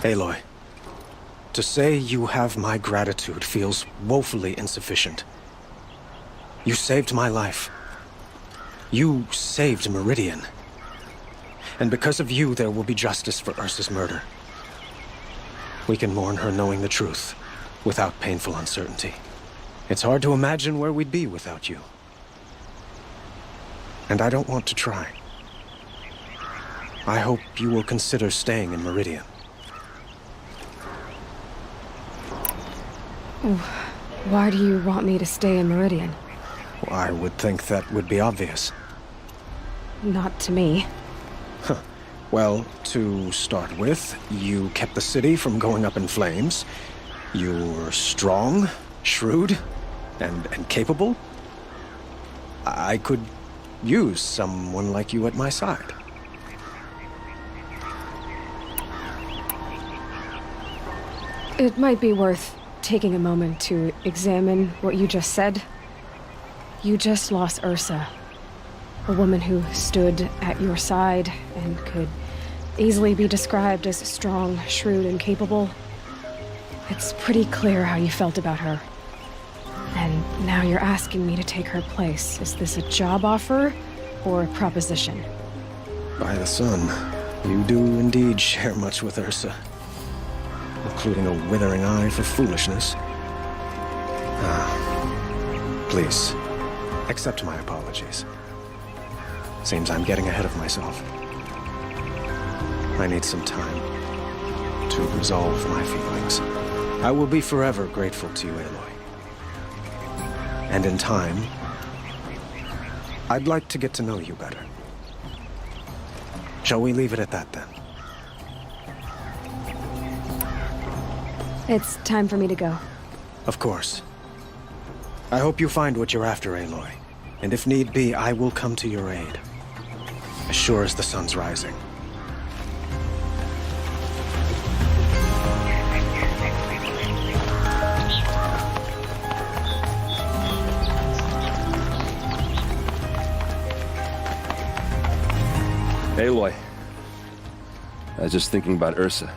Aloy, to say you have my gratitude feels woefully insufficient. You saved my life. You saved Meridian. And because of you, there will be justice for Ursa's murder. We can mourn her knowing the truth, without painful uncertainty. It's hard to imagine where we'd be without you. And I don't want to try. I hope you will consider staying in Meridian. Why do you want me to stay in Meridian? Well, I would think that would be obvious. Not to me. Well, to start with, you kept the city from going up in flames. You're strong, shrewd, and capable. I could use someone like you at my side. It might be worth taking a moment to examine what you just said. You just lost Ursa, a woman who stood at your side and could easily be described as strong, shrewd, and capable. It's pretty clear how you felt about her. And now you're asking me to take her place. Is this a job offer or a proposition? By the sun, you do indeed share much with Ursa. Including a withering eye for foolishness. Please, accept my apologies. Seems I'm getting ahead of myself. I need some time to resolve my feelings. I will be forever grateful to you, Aloy. And in time, I'd like to get to know you better. Shall we leave it at that, then? It's time for me to go. Of course. I hope you find what you're after, Aloy. And if need be, I will come to your aid. As sure as the sun's rising. Aloy. I was just thinking about Ursa.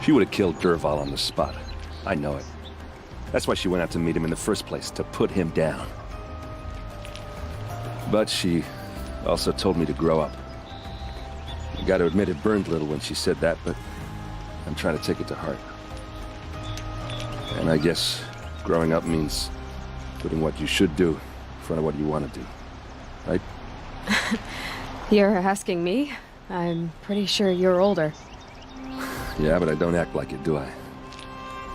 She would have killed Dervahl on the spot. I know it. That's why she went out to meet him in the first place, to put him down. But she also told me to grow up. I gotta admit it burned a little when she said that, but I'm trying to take it to heart. And I guess growing up means putting what you should do in front of what you want to do. Right? You're asking me? I'm pretty sure you're older. Yeah, but I don't act like it, do I?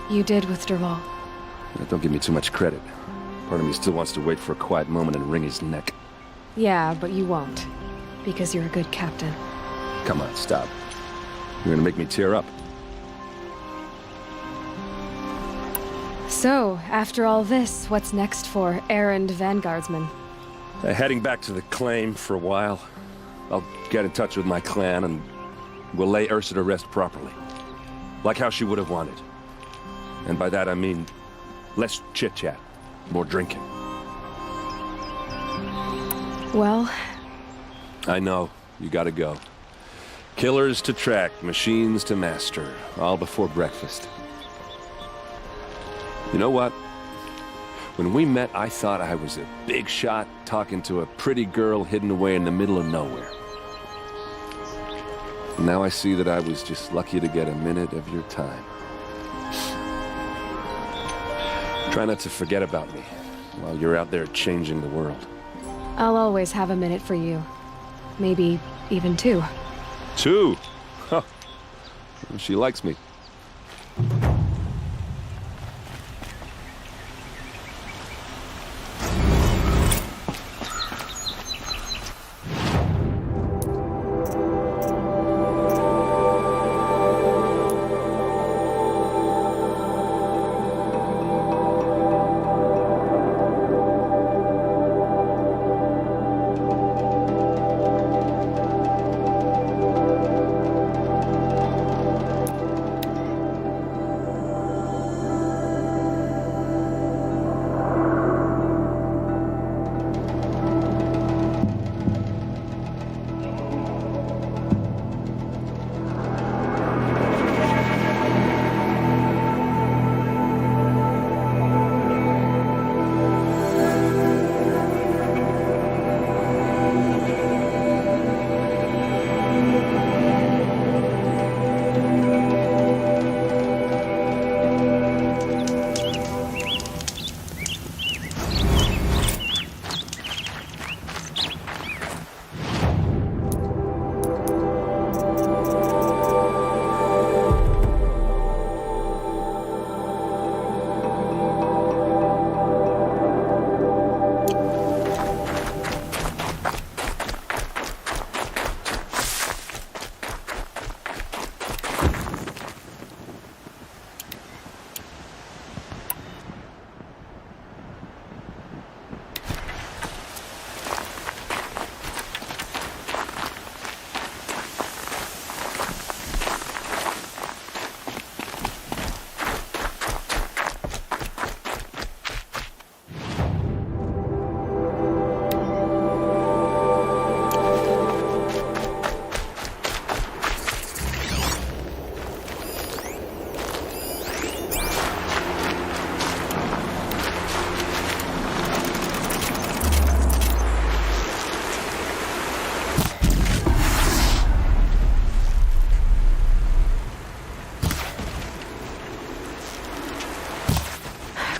You did with Dervahl. Yeah, don't give me too much credit. Part of me still wants to wait for a quiet moment and wring his neck. Yeah, but you won't. Because you're a good captain. Come on, stop. You're gonna make me tear up. So, after all this, what's next for Erend Vanguardsman? Heading back to the Claim for a while. I'll get in touch with my clan and we'll lay Ursa to rest properly. Like how she would have wanted. And by that I mean less chit-chat, more drinking. Well, I know. You gotta go. Killers to track, machines to master. All before breakfast. You know what? When we met, I thought I was a big shot talking to a pretty girl hidden away in the middle of nowhere. Now I see that I was just lucky to get a minute of your time. Try not to forget about me while you're out there changing the world. I'll always have a minute for you. Maybe even 2. 2? Huh. She likes me.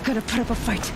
Gotta put up a fight.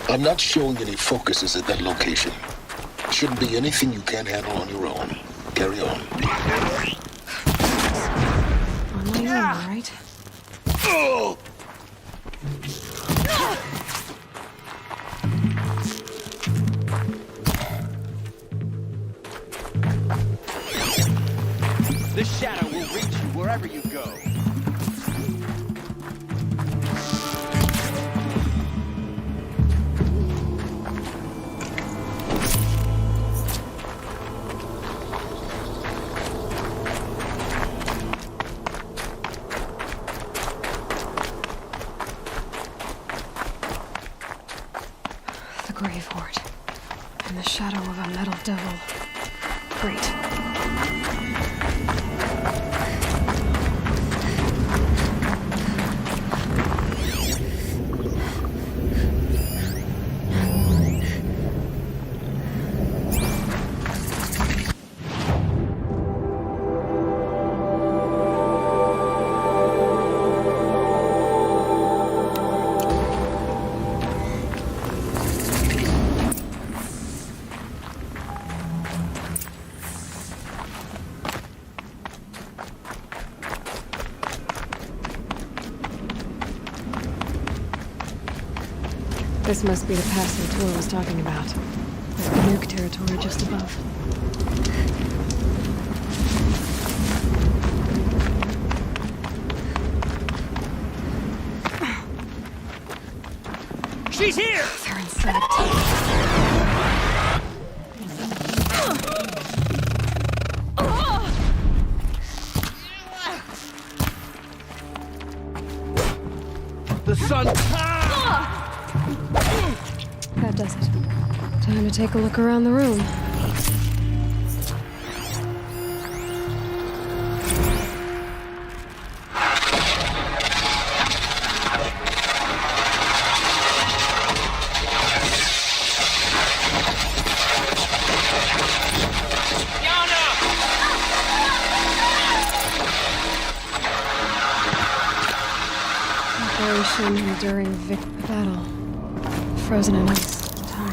I'm not showing any focuses at that location. Shouldn't be anything you can't handle on your own. Carry on. On my own, all right? This shadow will reach you wherever you go. The Grave Horde. And the shadow of a metal devil. Great. This must be the pass O'Toole was talking about. The nuke territory just above. She's here! They're inside. The sun. That does it. Time to take a look around the room. Operation Enduring Battle. Frozen in ice. Time.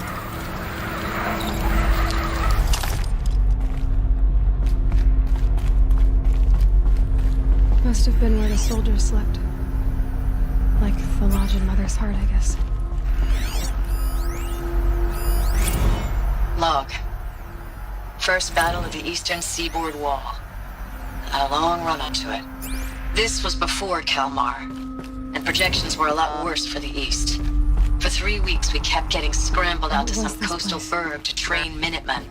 Must have been where the soldiers slept. Like the lodge in Mother's Heart, I guess. Log. First battle of the eastern seaboard wall. Had a long run up to it. This was before Kalmar, and projections were a lot worse for the east. For 3 weeks, we kept getting scrambled out to some coastal burg to train Minutemen.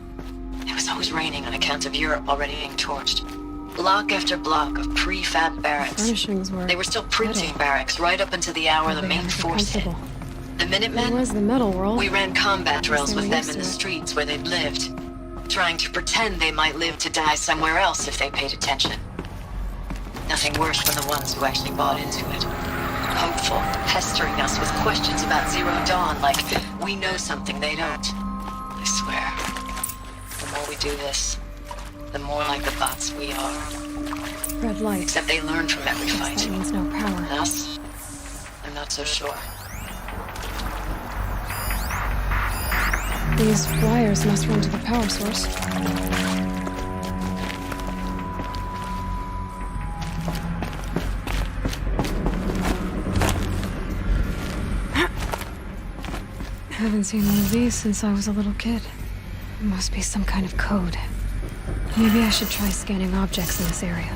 It was always raining on account of Europe already being torched. Block after block of prefab barracks. They were still printing barracks right up until the hour the main force hit. The Minutemen? It was the metal world. We ran combat drills with them in the it. streets where they'd lived, trying to pretend they might live to die somewhere else if they paid attention. Nothing worse than the ones who actually bought into it. Hopeful, pestering us with questions about Zero Dawn like we know something they don't. I swear, the more we do this, the more like the bots we are. Red light. Except they learn from every fight. That means no power. And us? I'm not so sure. These wires must run to the power source. Haven't seen one of these since I was a little kid. It must be some kind of code. Maybe I should try scanning objects in this area.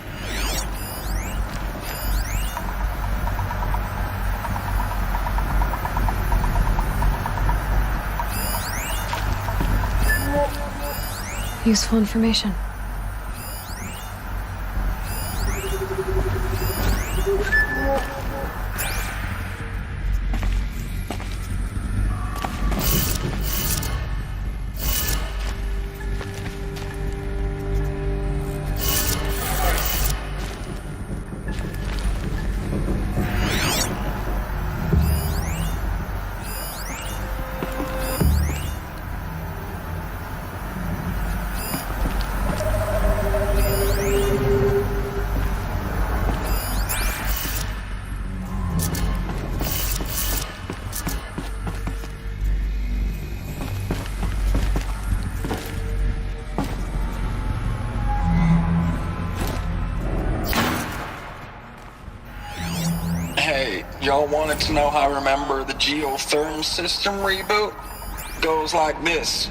Useful information. Y'all wanted to know how I remember the geotherm system reboot? Goes like this.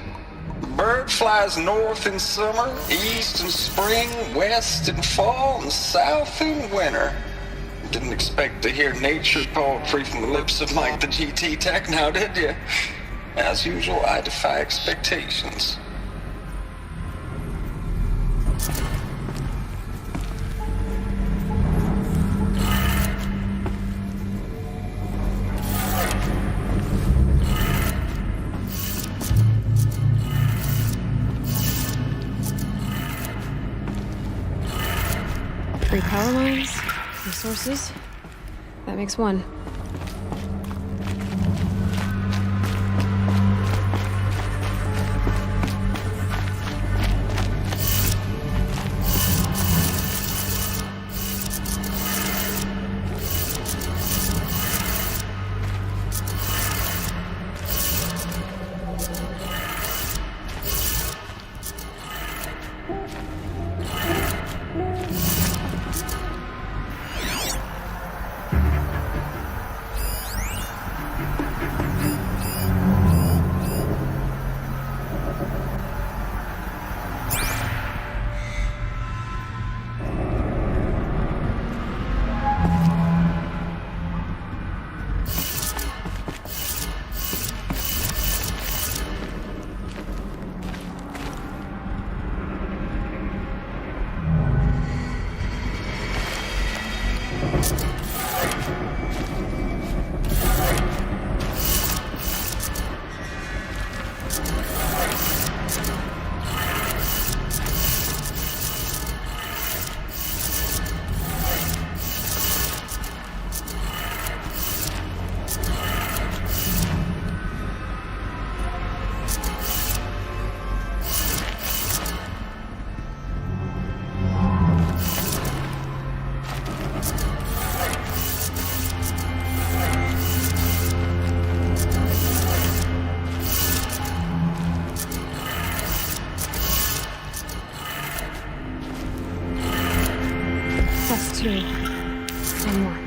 Bird flies north in summer, east in spring, west in fall, and south in winter. Didn't expect to hear nature poetry from the lips of Mike the GT Tech now, did you? As usual, I defy expectations. Three power lines, resources. That makes one. That's two. One more.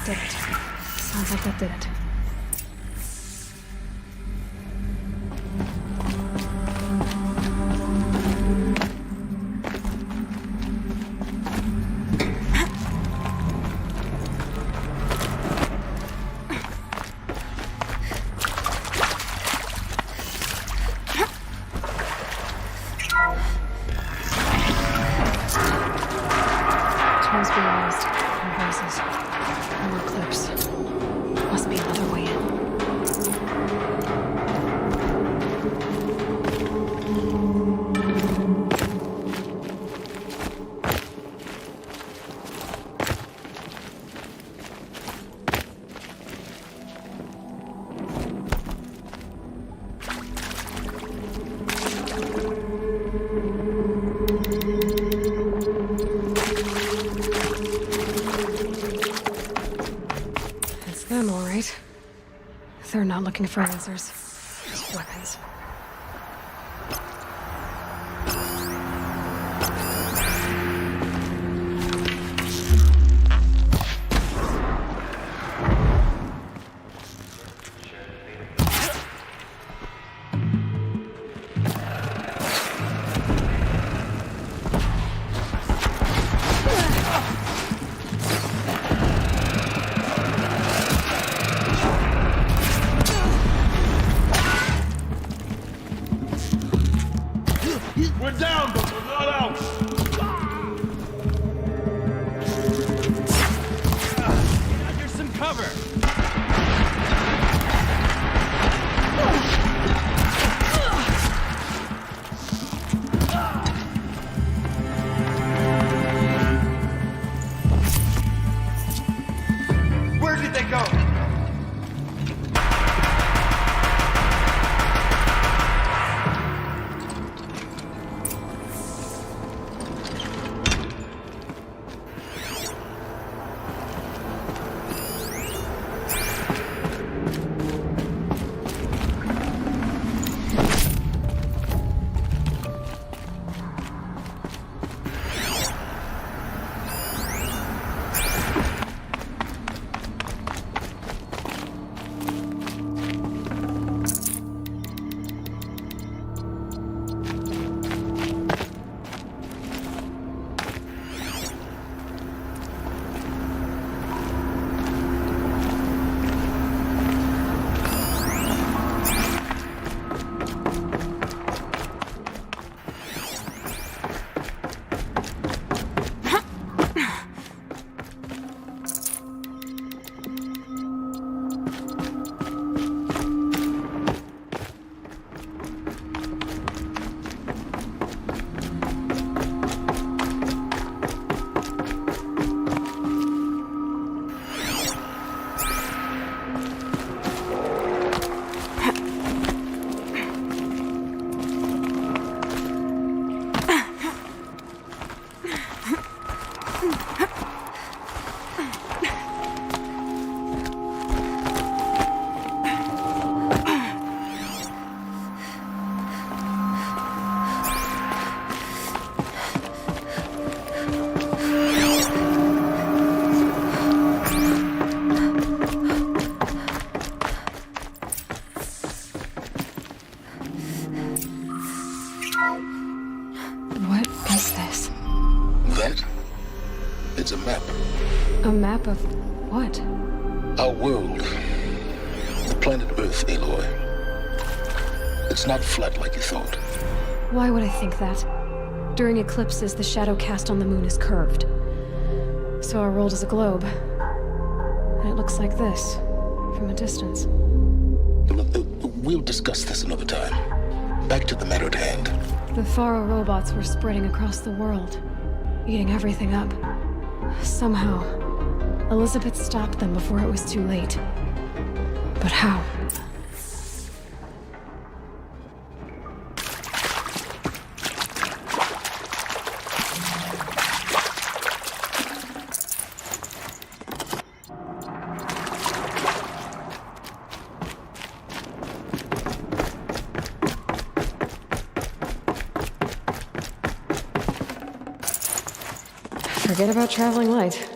Did it. Sounds like that did it. Tools being used. More voices. More clips. Must be another way in. It's them, all right. They're not looking for answers. Just weapons. go. What is this? That? It's a map. A map of what? Our world. The planet Earth, Aloy. It's not flat like you thought. Why would I think that? During eclipses, the shadow cast on the moon is curved. So our world is a globe. And it looks like this, from a distance. We'll discuss this another time. Back to the matter at hand. The Faro robots were spreading across the world, eating everything up. Somehow, Elizabeth stopped them before it was too late. But how? Forget about traveling light.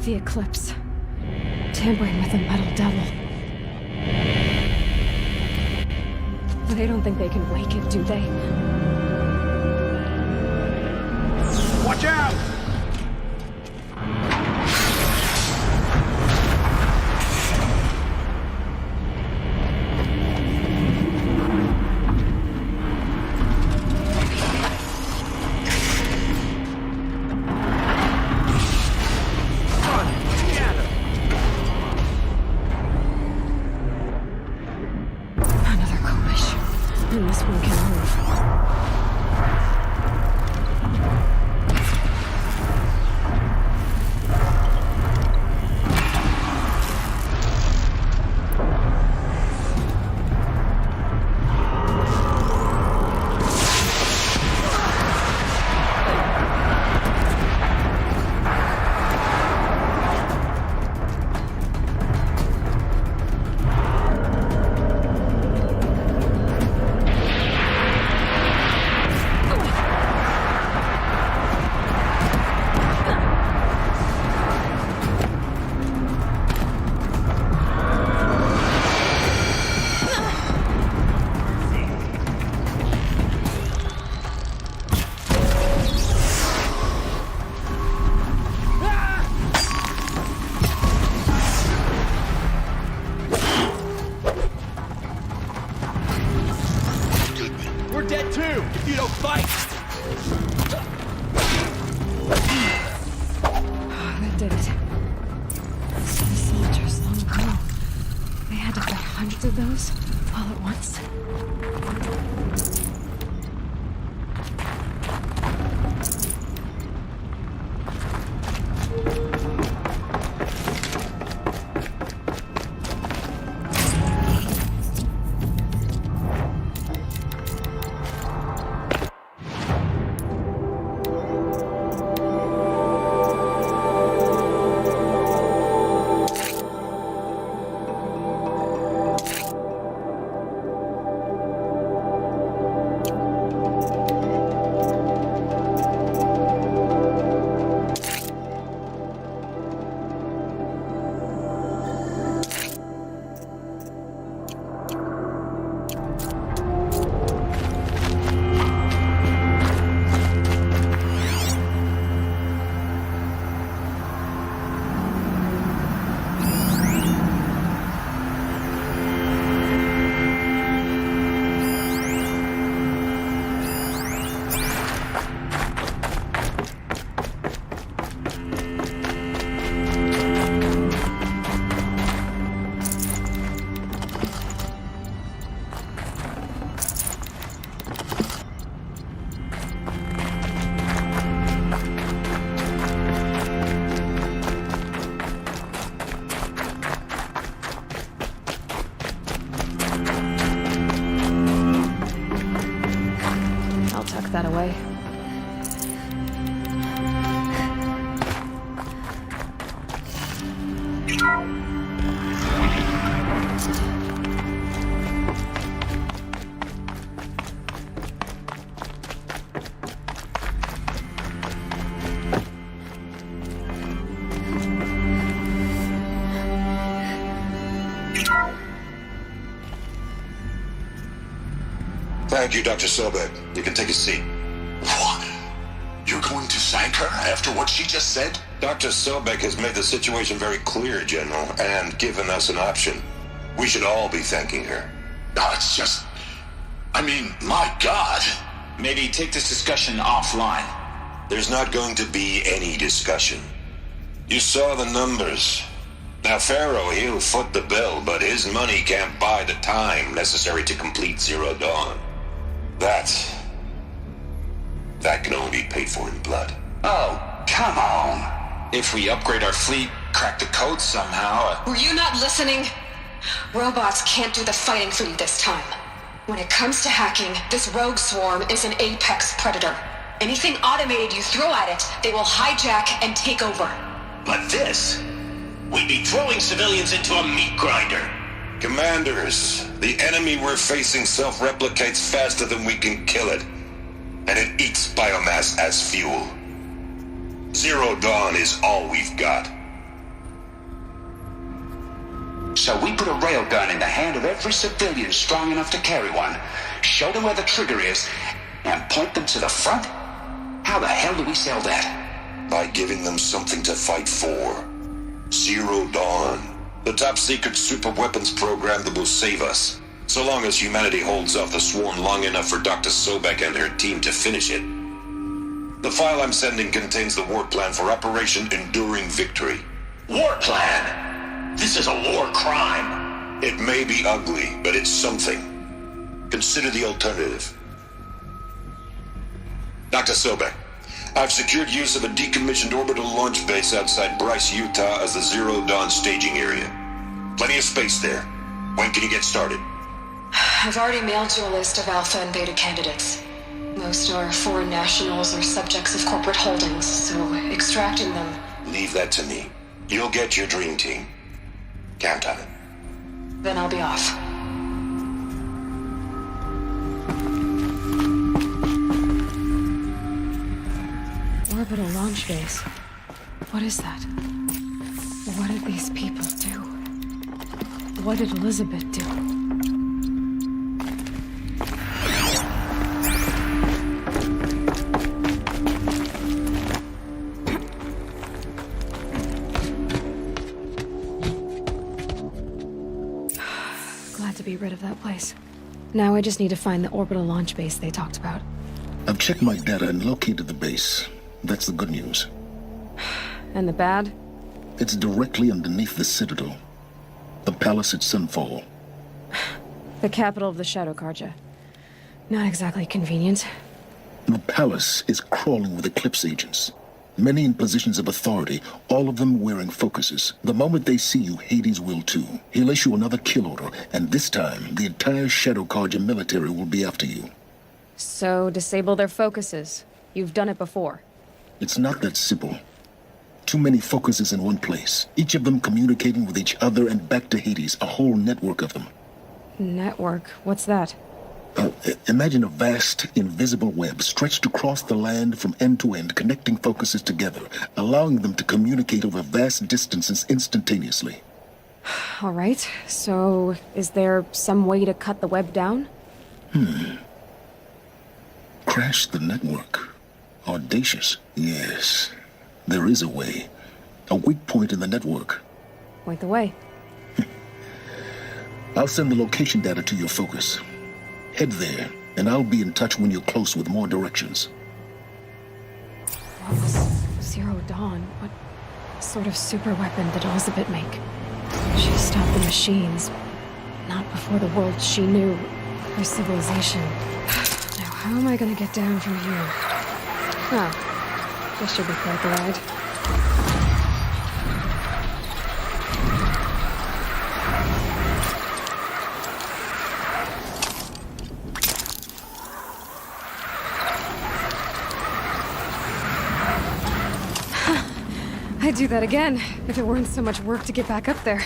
The eclipse. Tampering with a metal devil. They don't think they can wake it, do they? Watch out! Thank you, Dr. Sobek. You can take a seat. What? You're going to thank her after what she just said? Dr. Sobek has made the situation very clear, General, and given us an option. We should all be thanking her. No, it's just... I mean, my God. Maybe take this discussion offline. There's not going to be any discussion. You saw the numbers. Now, Pharaoh, he'll foot the bill, but his money can't buy the time necessary to complete Zero Dawn. That can only be paid for in blood. Oh, come on. If we upgrade our fleet, crack the code somehow... Were you not listening? Robots can't do the fighting for you this time. When it comes to hacking, this rogue swarm is an apex predator. Anything automated you throw at it, they will hijack and take over. But this... we'd be throwing civilians into a meat grinder. Commanders, the enemy we're facing self-replicates faster than we can kill it. And it eats biomass as fuel. Zero Dawn is all we've got. So we put a railgun in the hand of every civilian strong enough to carry one, show them where the trigger is, and point them to the front? How the hell do we sell that? By giving them something to fight for. Zero Dawn. The top-secret super-weapons program that will save us. So long as humanity holds off the swarm long enough for Dr. Sobek and her team to finish it. The file I'm sending contains the war plan for Operation Enduring Victory. War plan? This is a war crime. It may be ugly, but it's something. Consider the alternative. Dr. Sobek, I've secured use of a decommissioned orbital launch base outside Bryce, Utah as the Zero Dawn staging area. Plenty of space there. When can you get started? I've already mailed you a list of alpha and beta candidates. Most are foreign nationals or subjects of corporate holdings, so extracting them... Leave that to me. You'll get your dream team. Count on it. Then I'll be off. Orbital launch base. What is that? What did these people do? What did Elizabeth do? Glad to be rid of that place. Now I just need to find the orbital launch base they talked about. I've checked my data and located the base. That's the good news. And the bad? It's directly underneath the Citadel. The palace at Sunfall. The capital of the Shadow Carja. Not exactly convenient. The palace is crawling with Eclipse agents. Many in positions of authority, all of them wearing focuses. The moment they see you, Hades will too. He'll issue another kill order, and this time, the entire Shadow Carja military will be after you. So, disable their focuses. You've done it before. It's not that simple. Too many focuses in one place, each of them communicating with each other and back to Hades, a whole network of them. Network? What's that? Imagine a vast, invisible web stretched across the land from end to end, connecting focuses together, allowing them to communicate over vast distances instantaneously. All right, so is there some way to cut the web down? Crash the network. Audacious. Yes, there is a way. A weak point in the network. Point the way. I'll send the location data to your focus. Head there, and I'll be in touch when you're close with more directions. What was Zero Dawn? What sort of super weapon did Elizabeth make? She stopped the machines. Not before the world she knew. Her civilization. Now, how am I gonna get down from here? Oh, this should be quite the ride. I'd do that again, if it weren't so much work to get back up there.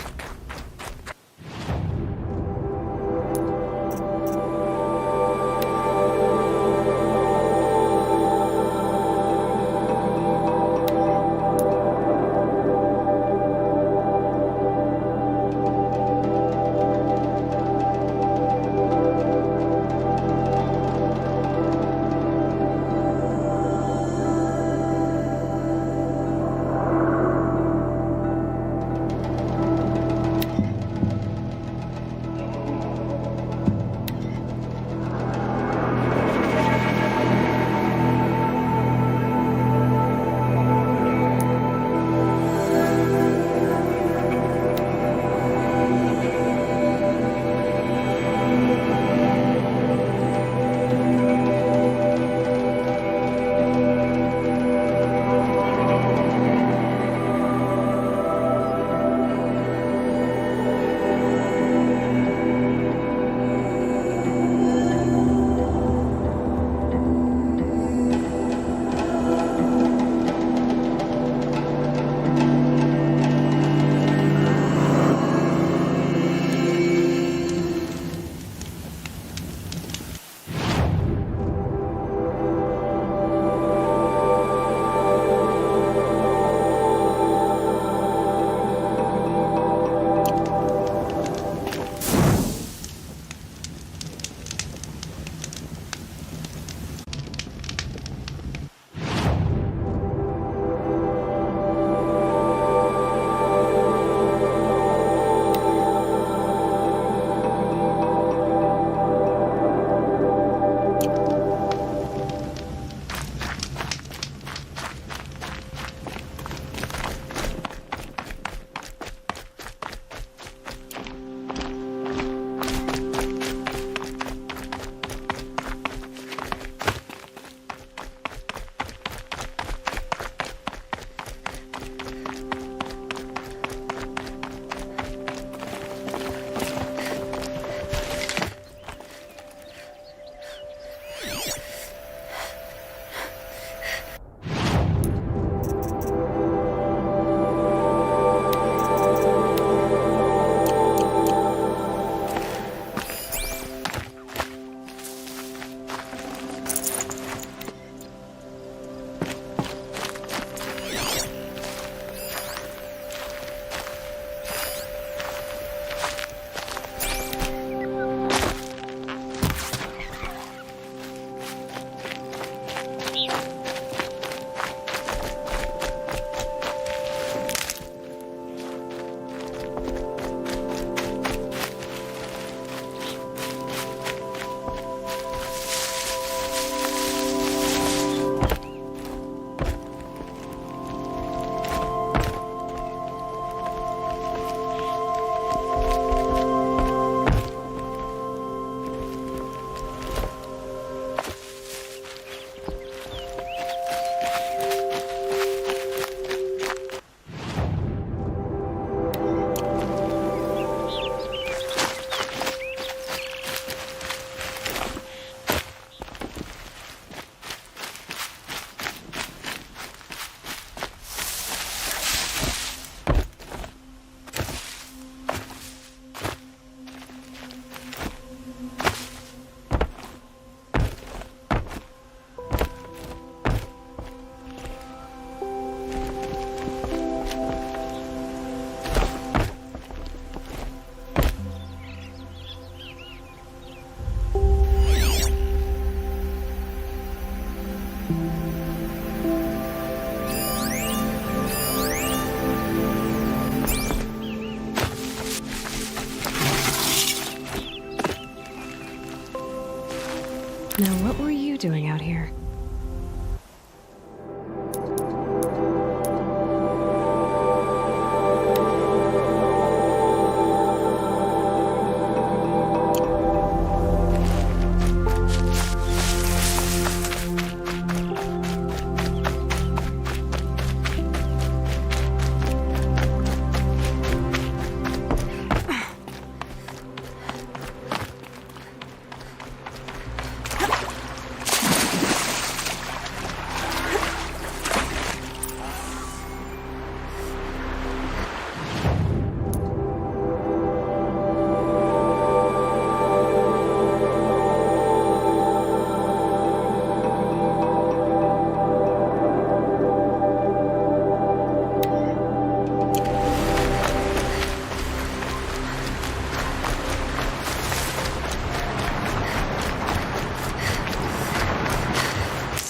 doing out here?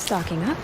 Stocking up.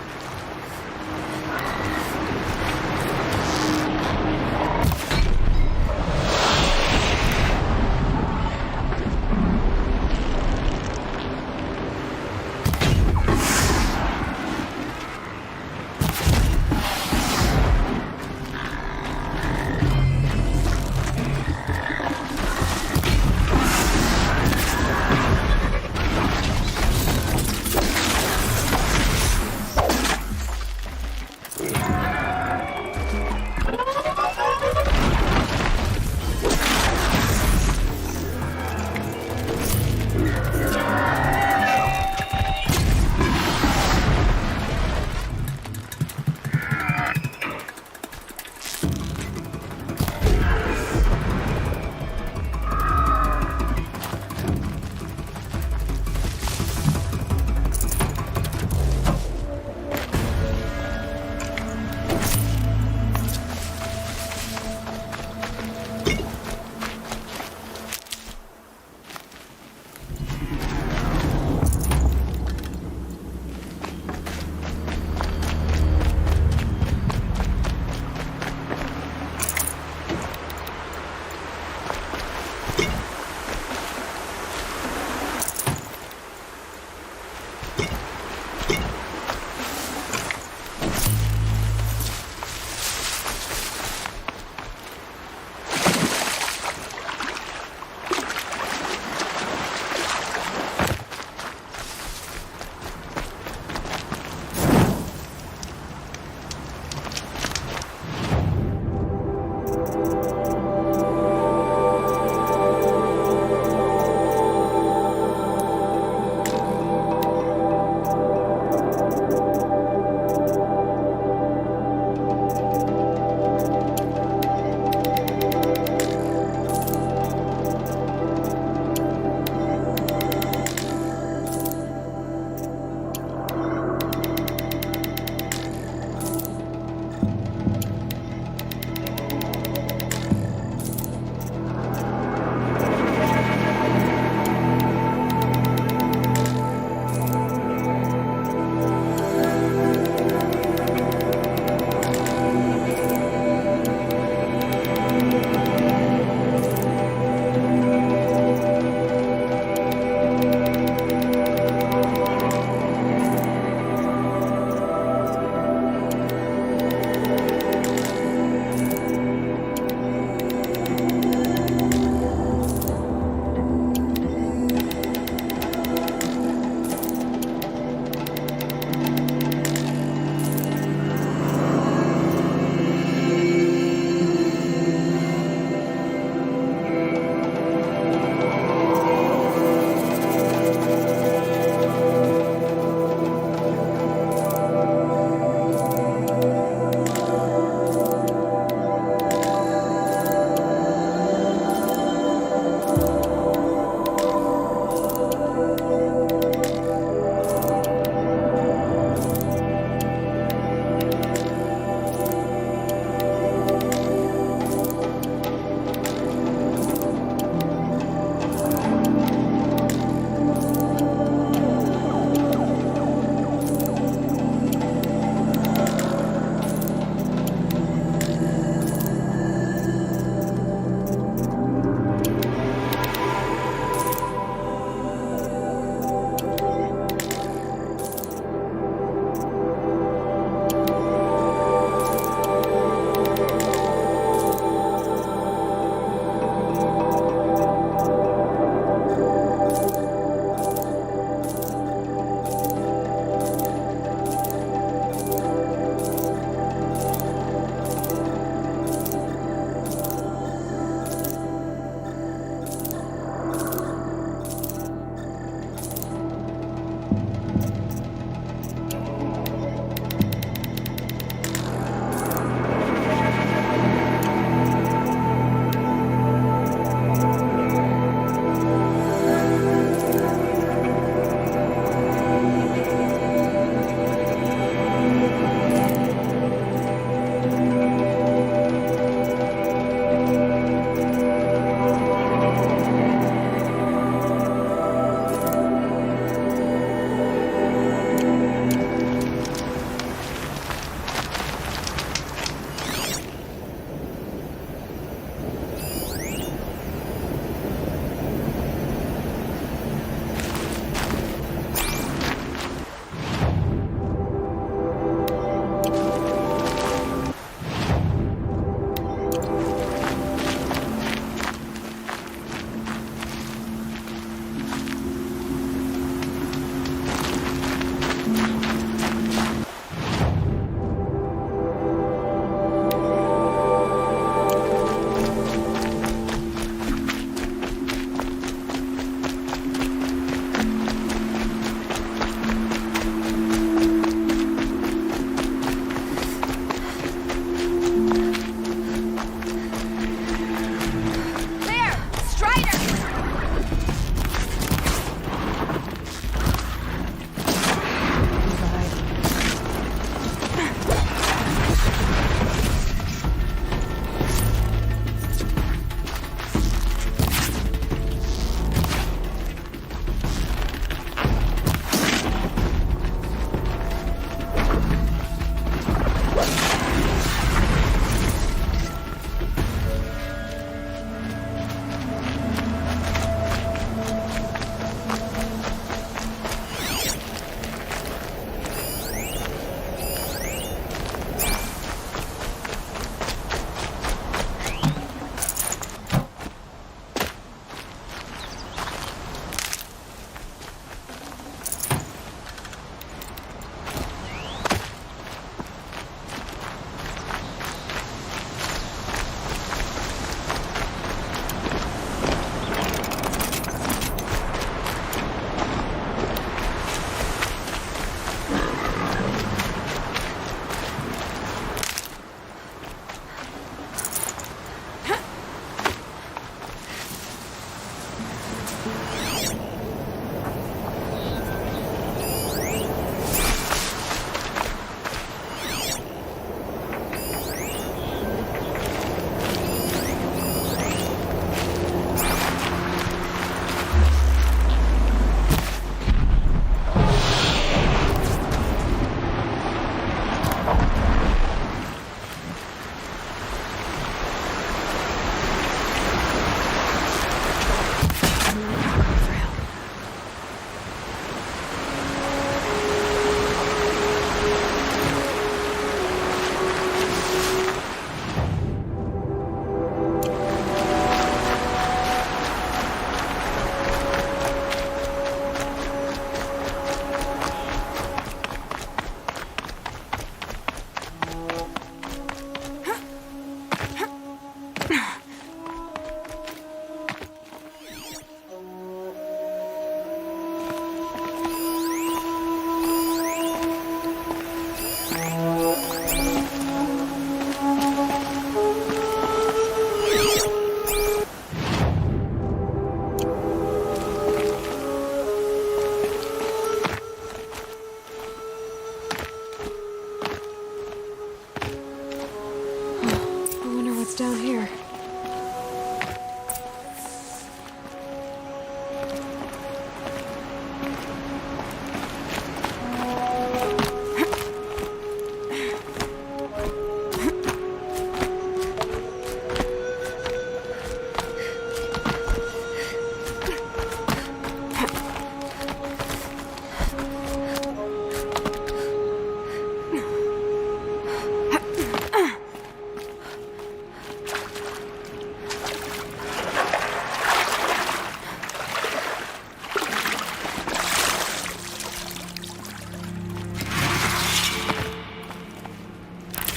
down here?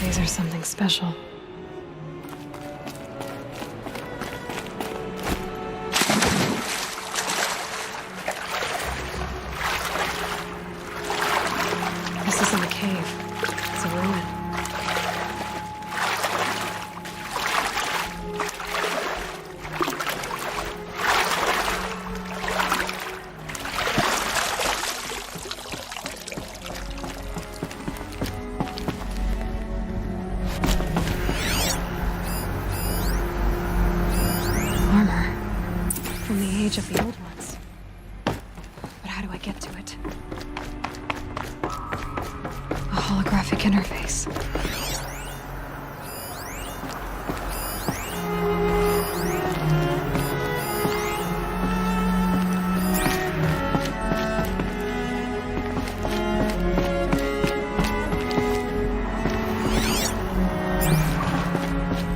These are something special. This isn't a cave. It's a ruin. From the age of the old ones. But how do I get to it? A holographic interface.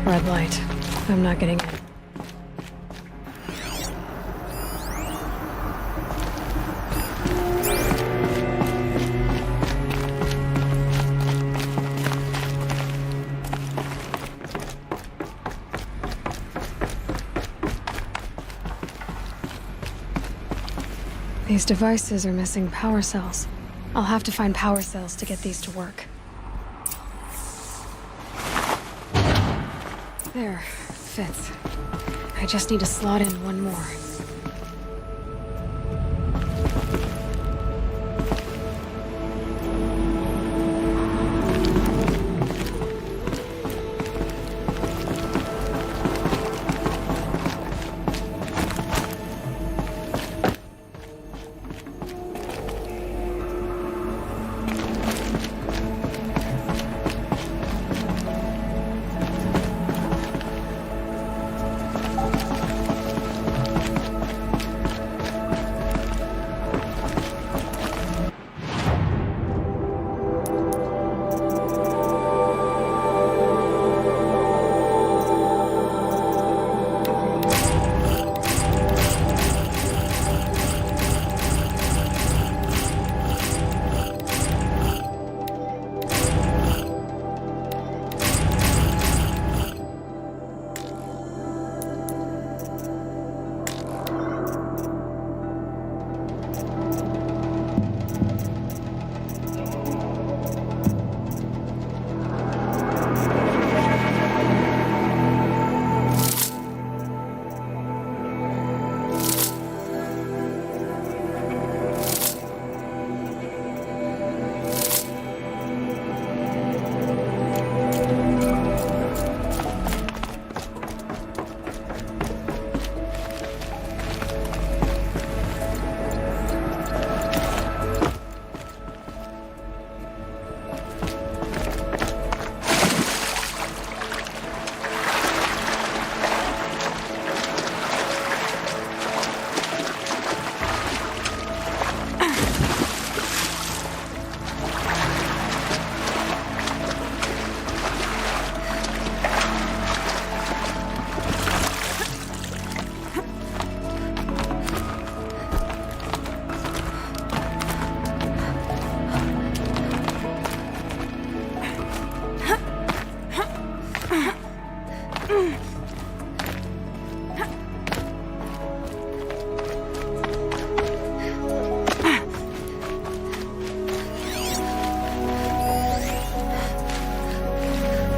Red light. I'm not getting it. These devices are missing power cells. I'll have to find power cells to get these to work. There, fits. I just need to slot in one more.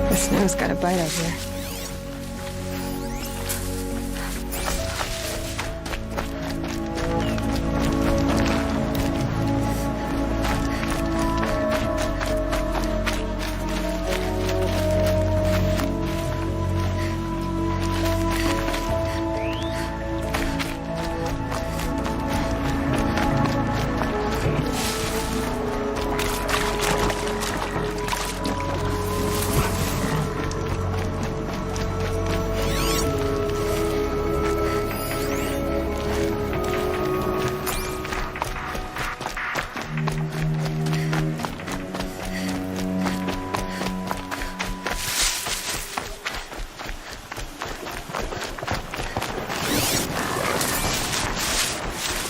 The snow's got a bite out here.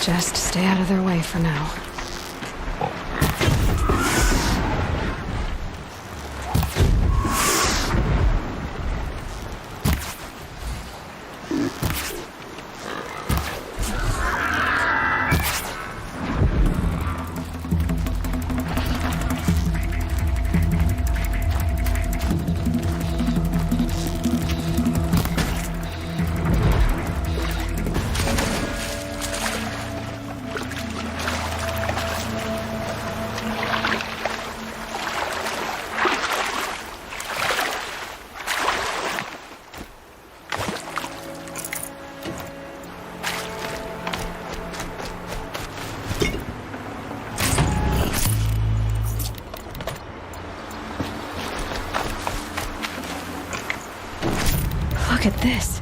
Just stay out of their way for now. Look at this.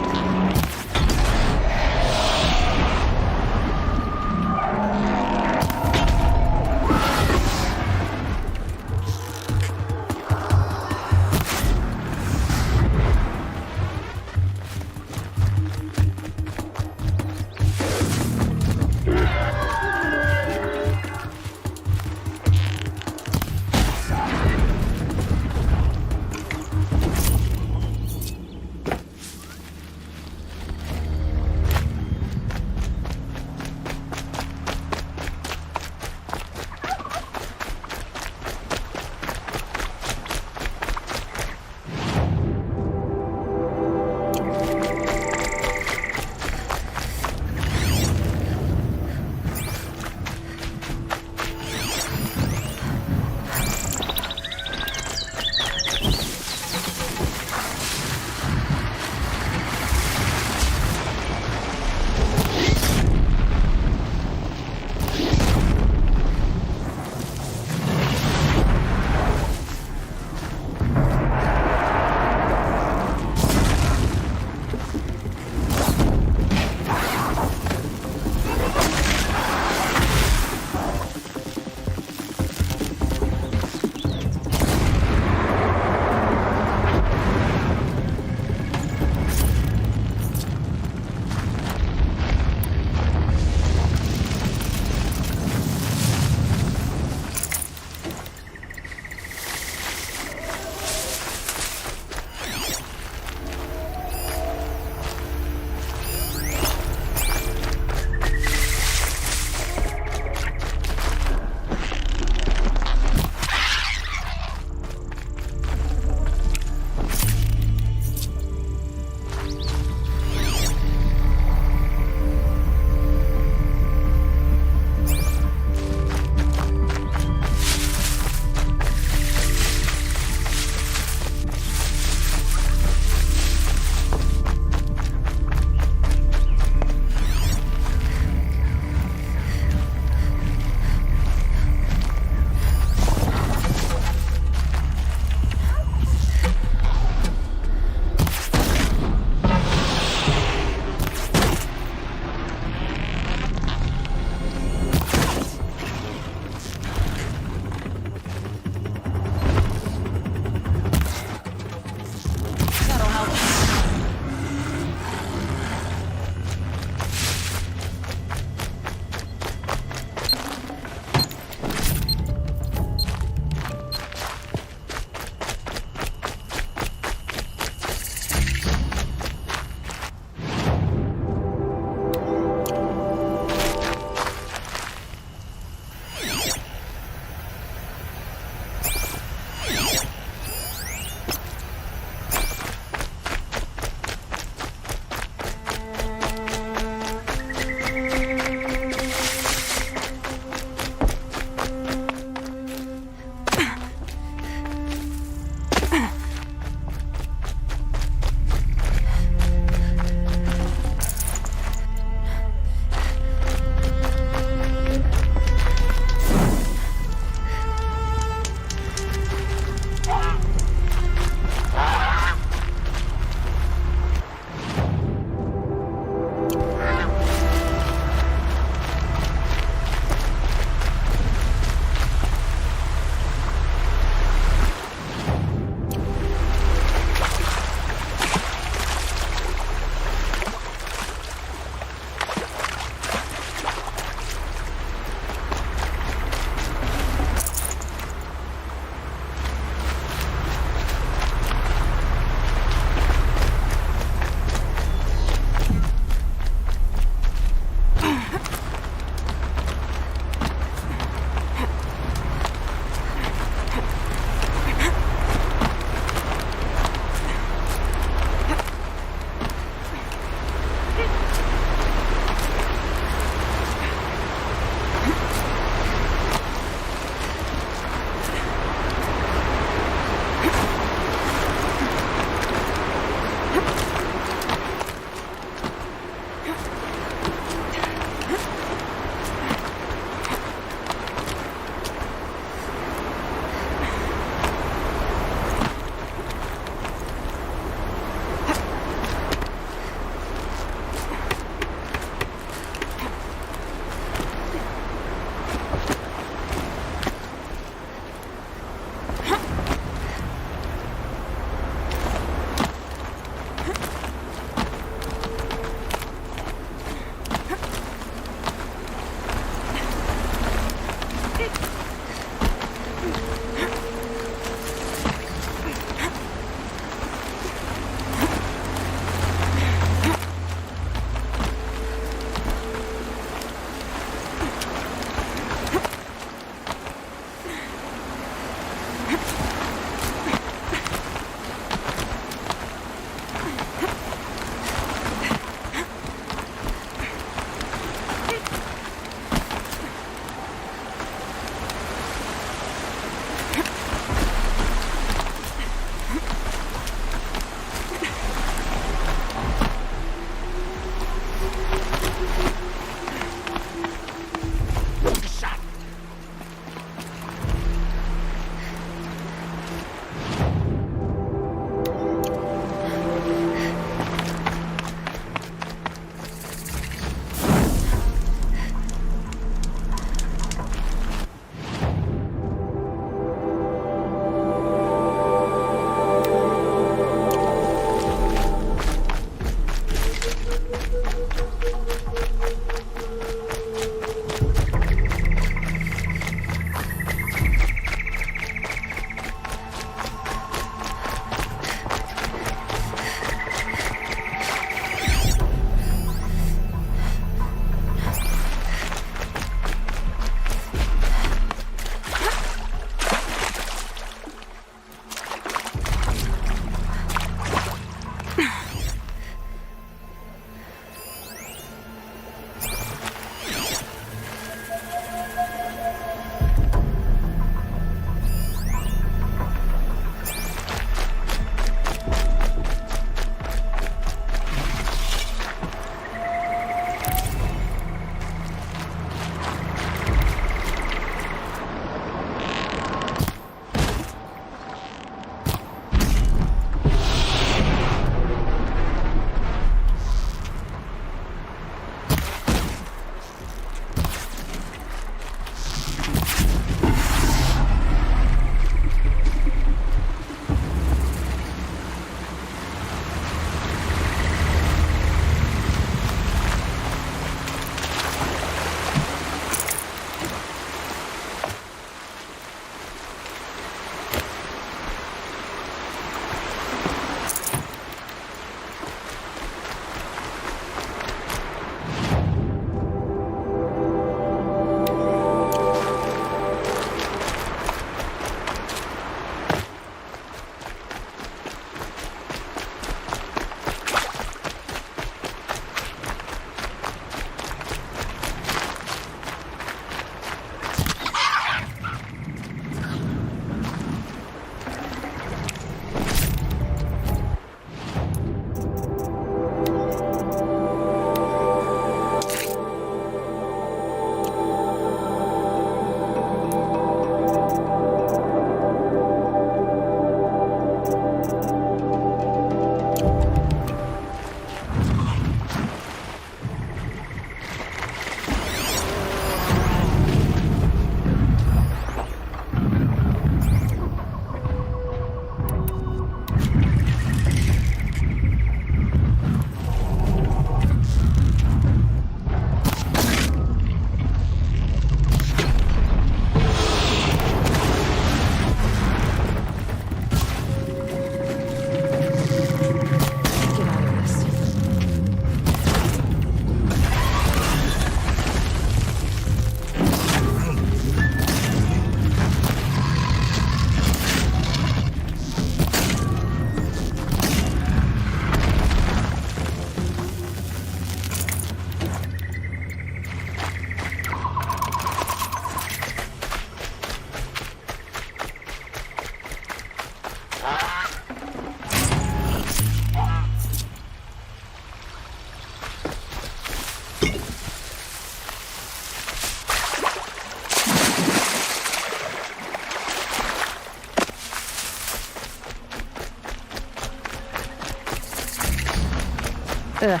Ugh.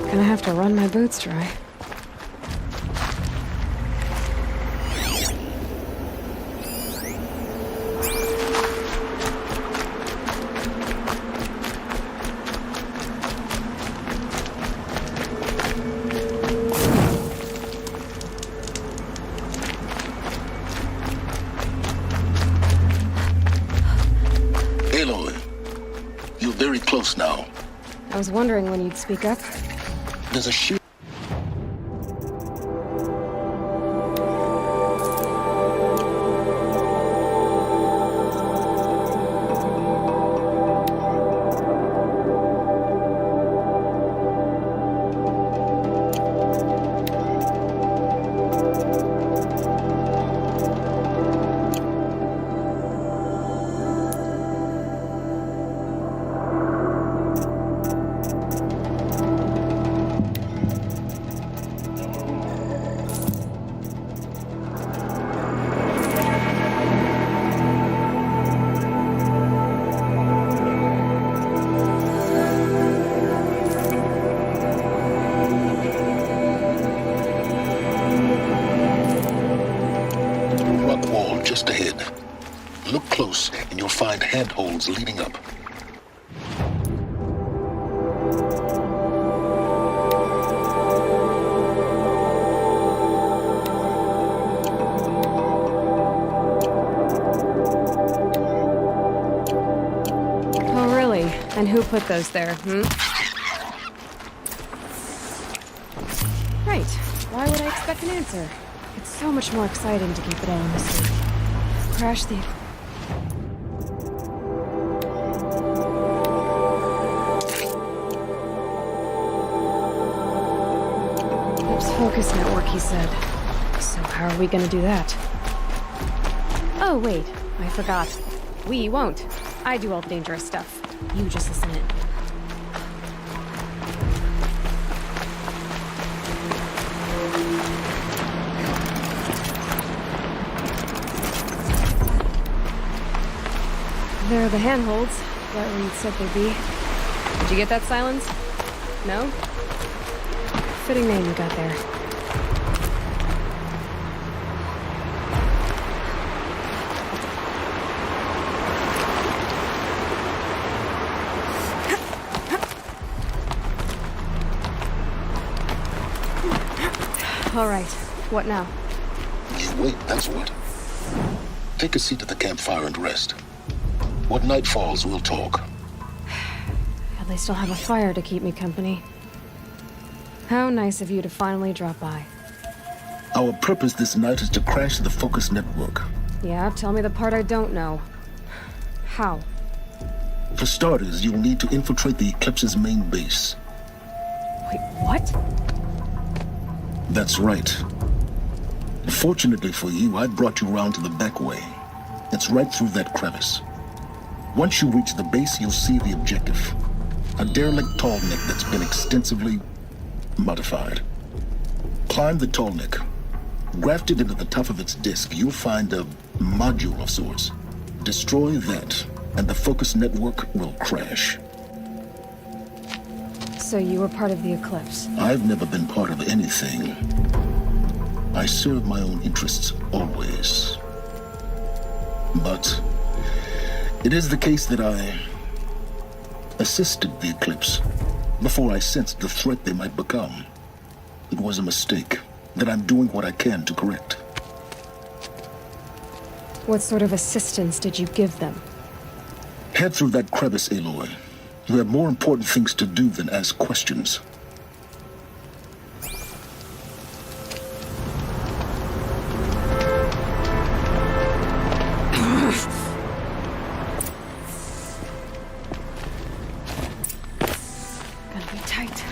Gonna have to run my boots dry. Aloy, you're very close now. I was wondering when you'd speak up. There's a shield. Just ahead. Look close and you'll find handholds leading up. Oh, really? And who put those there, Right. Why would I expect an answer? It's so much more exciting to keep it all a mystery. Crash the... Eclipse Focus Network, he said. So how are we gonna do that? Oh, wait. I forgot. We won't. I do all the dangerous stuff. You just listen in. There are the handholds, right where you'd said they'd be. Did you get that, Silence? No? Fitting name you got there. All right, what now? You wait, that's what. Take a seat at the campfire and rest. When night falls, we'll talk. At least I'll have a fire to keep me company. How nice of you to finally drop by. Our purpose this night is to crash the Focus Network. Yeah, tell me the part I don't know. How? For starters, you'll need to infiltrate the Eclipse's main base. Wait, what? That's right. Fortunately for you, I brought you round to the back way. It's right through that crevice. Once you reach the base, you'll see the objective. A derelict tall neck that's been extensively modified. Climb the tall neck. Grafted into the top of its disk, you'll find a module of sorts. Destroy that, and the Focus Network will crash. So you were part of the Eclipse? I've never been part of anything. I serve my own interests, always. But it is the case that I assisted the Eclipse before I sensed the threat they might become. It was a mistake that I'm doing what I can to correct. What sort of assistance did you give them? Head through that crevice, Aloy. You have more important things to do than ask questions. Gonna be tight.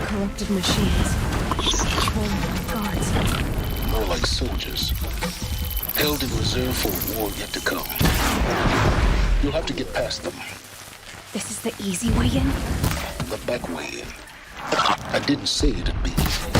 Corrupted machines. Controlled by guards. More like soldiers. Held in reserve for a war yet to come. You'll have to get past them. This is the easy way in? The back way in. I didn't say it'd be easy.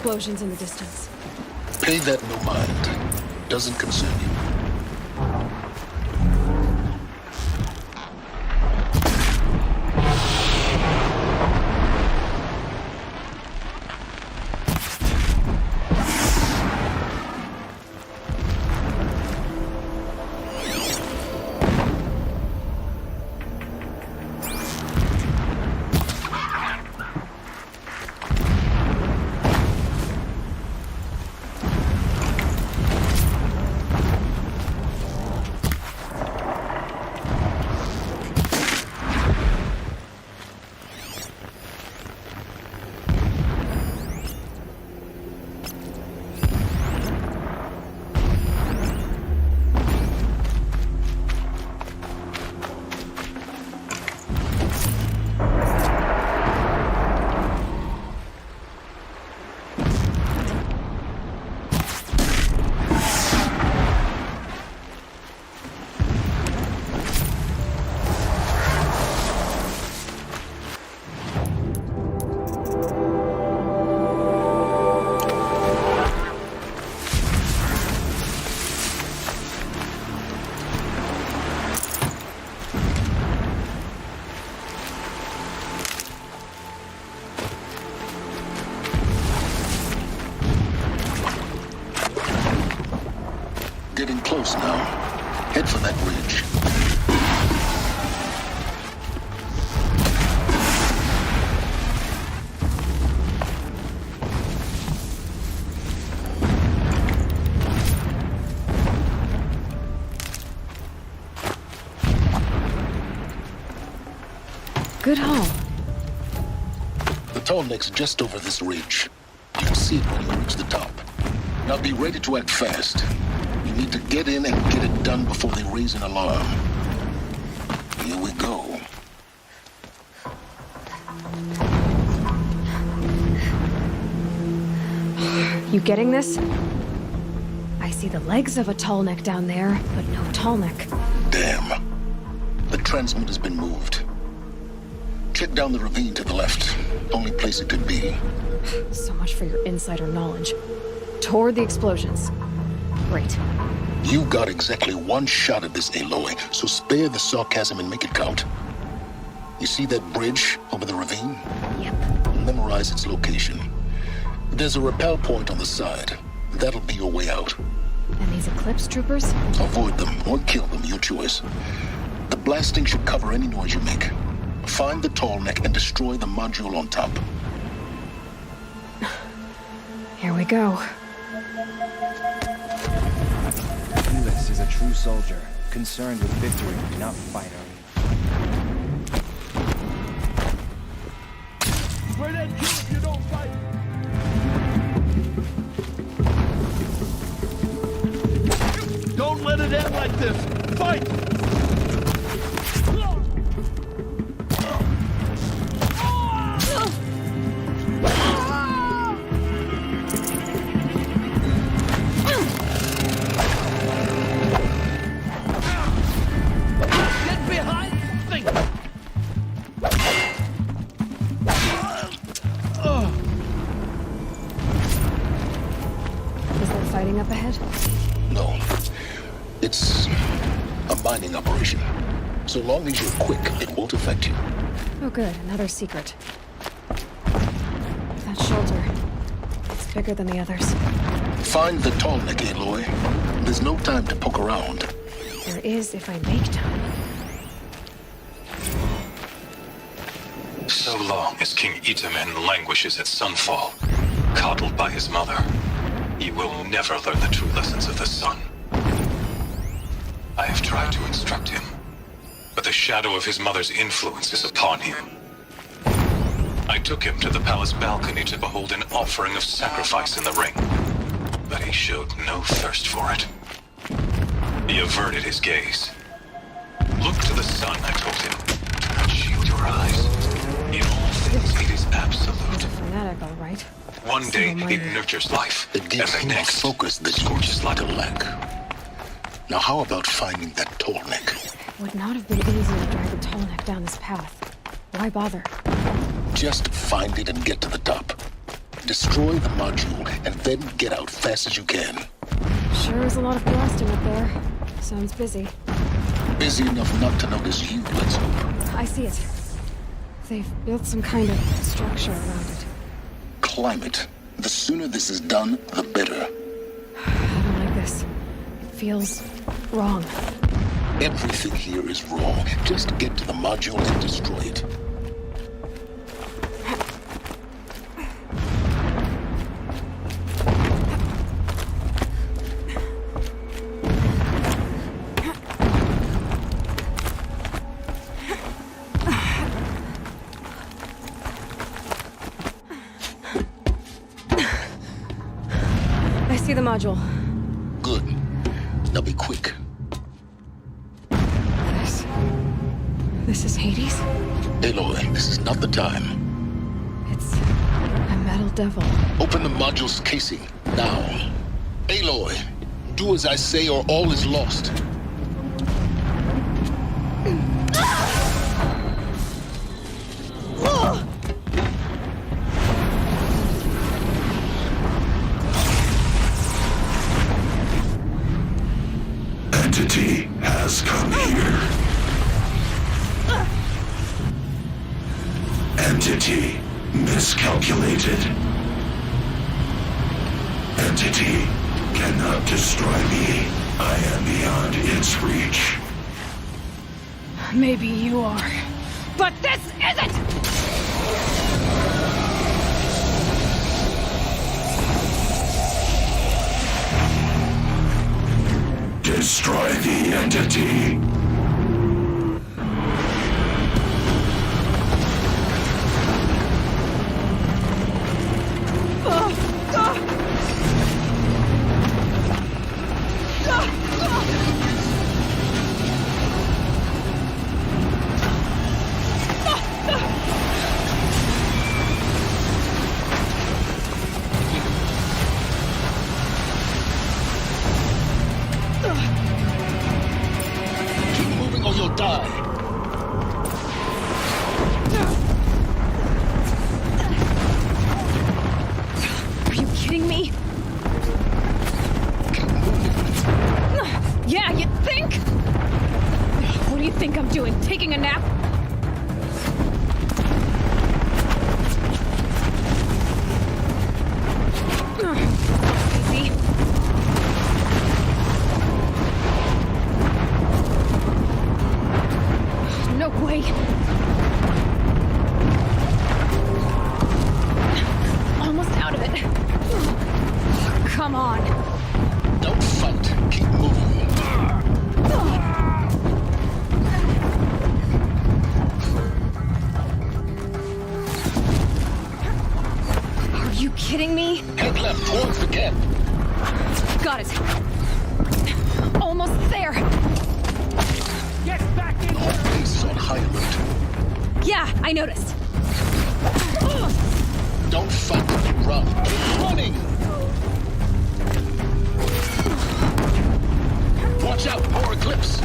explosions in the distance. Pay that no mind. Doesn't concern you. Getting close now. Head for that ridge. Good haul. The tall neck's just over this ridge. You can see it when you reach the top. Now be ready to act fast. You need to get in and get it done before they raise an alarm. Here we go. You getting this? I see the legs of a tall neck down there, but no tall neck. Damn. The transmitter's been moved. Check down the ravine to the left. Only place it could be. So much for your insider knowledge. Toward the explosions. Great. You've got exactly one shot at this, Aloy, so spare the sarcasm and make it count. You see that bridge over the ravine? Yep. Memorize its location. There's a rappel point on the side. That'll be your way out. And these Eclipse troopers? Avoid them or kill them, your choice. The blasting should cover any noise you make. Find the tall neck and destroy the module on top. Here we go. Helis is a true soldier, concerned with victory, not fighting. Spray that kill if you don't fight! Don't let it end like this! Fight! Up ahead? No. It's a mining operation. So long as you're quick, it won't affect you. Oh good, another secret. That shoulder. It's bigger than the others. Find the tall neck, Aloy. There's no time to poke around. There is if I make time. So long as King Itamen languishes at Sunfall, coddled by his mother, he will never learn the true lessons of the sun. I have tried to instruct him, but the shadow of his mother's influence is upon him. I took him to the palace balcony to behold an offering of sacrifice in the ring, but he showed no thirst for it. He averted his gaze. Look to the sun, I told him. Do not shield your eyes. In all things, it is absolute. Fanatic, all right. One day, it nurtures life, It gives and the you next, focus that scorches like a lack. Now how about finding that tall neck? It would not have been easy to drag a tall neck down this path. Why bother? Just find it and get to the top. Destroy the module, and then get out fast as you can. Sure is a lot of blasting up there. Sounds busy. Busy enough not to notice you, let's hope. I see it. They've built some kind of structure around it. Climate. The sooner this is done, the better. I don't like this. It feels wrong. Everything here is wrong. Just get to the module and destroy it. I see the module. Good. Now be quick. This is Hades? Aloy, this is not the time. It's a metal devil. Open the module's casing, now. Aloy, do as I say or all is lost. Entity has come here. Entity miscalculated. Entity cannot destroy me. I am beyond its reach. Maybe you are. But this isn't! Destroy the entity. Keep moving or you'll die. Are you kidding me? Yeah, you think? What do you think I'm doing? Taking a nap? Easy. No way. Almost out of it. Come on. Don't fight. Keep moving. Are you kidding me? Head left towards the camp. Got it. Almost there. Get back in! Our base is on high alert. Yeah, I noticed. Don't fight. Run. Keep running! Watch out, more Eclipse!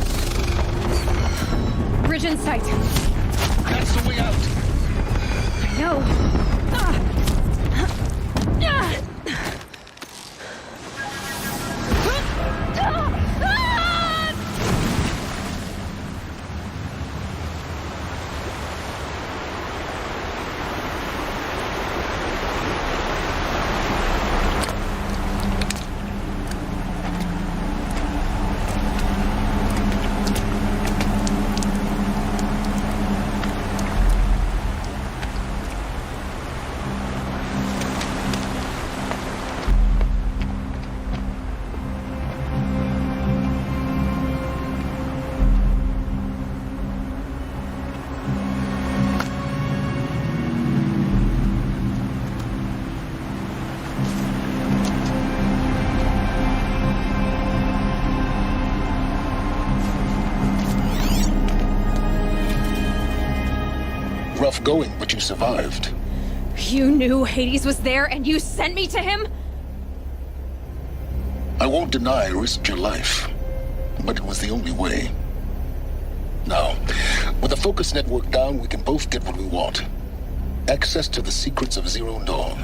Bridge in sight. That's the way out. I know. Rough going, but you survived. You knew Hades was there and you sent me to him? I won't deny I risked your life, but it was the only way. Now, with the focus network down, we can both get what we want. Access to the secrets of Zero Dawn.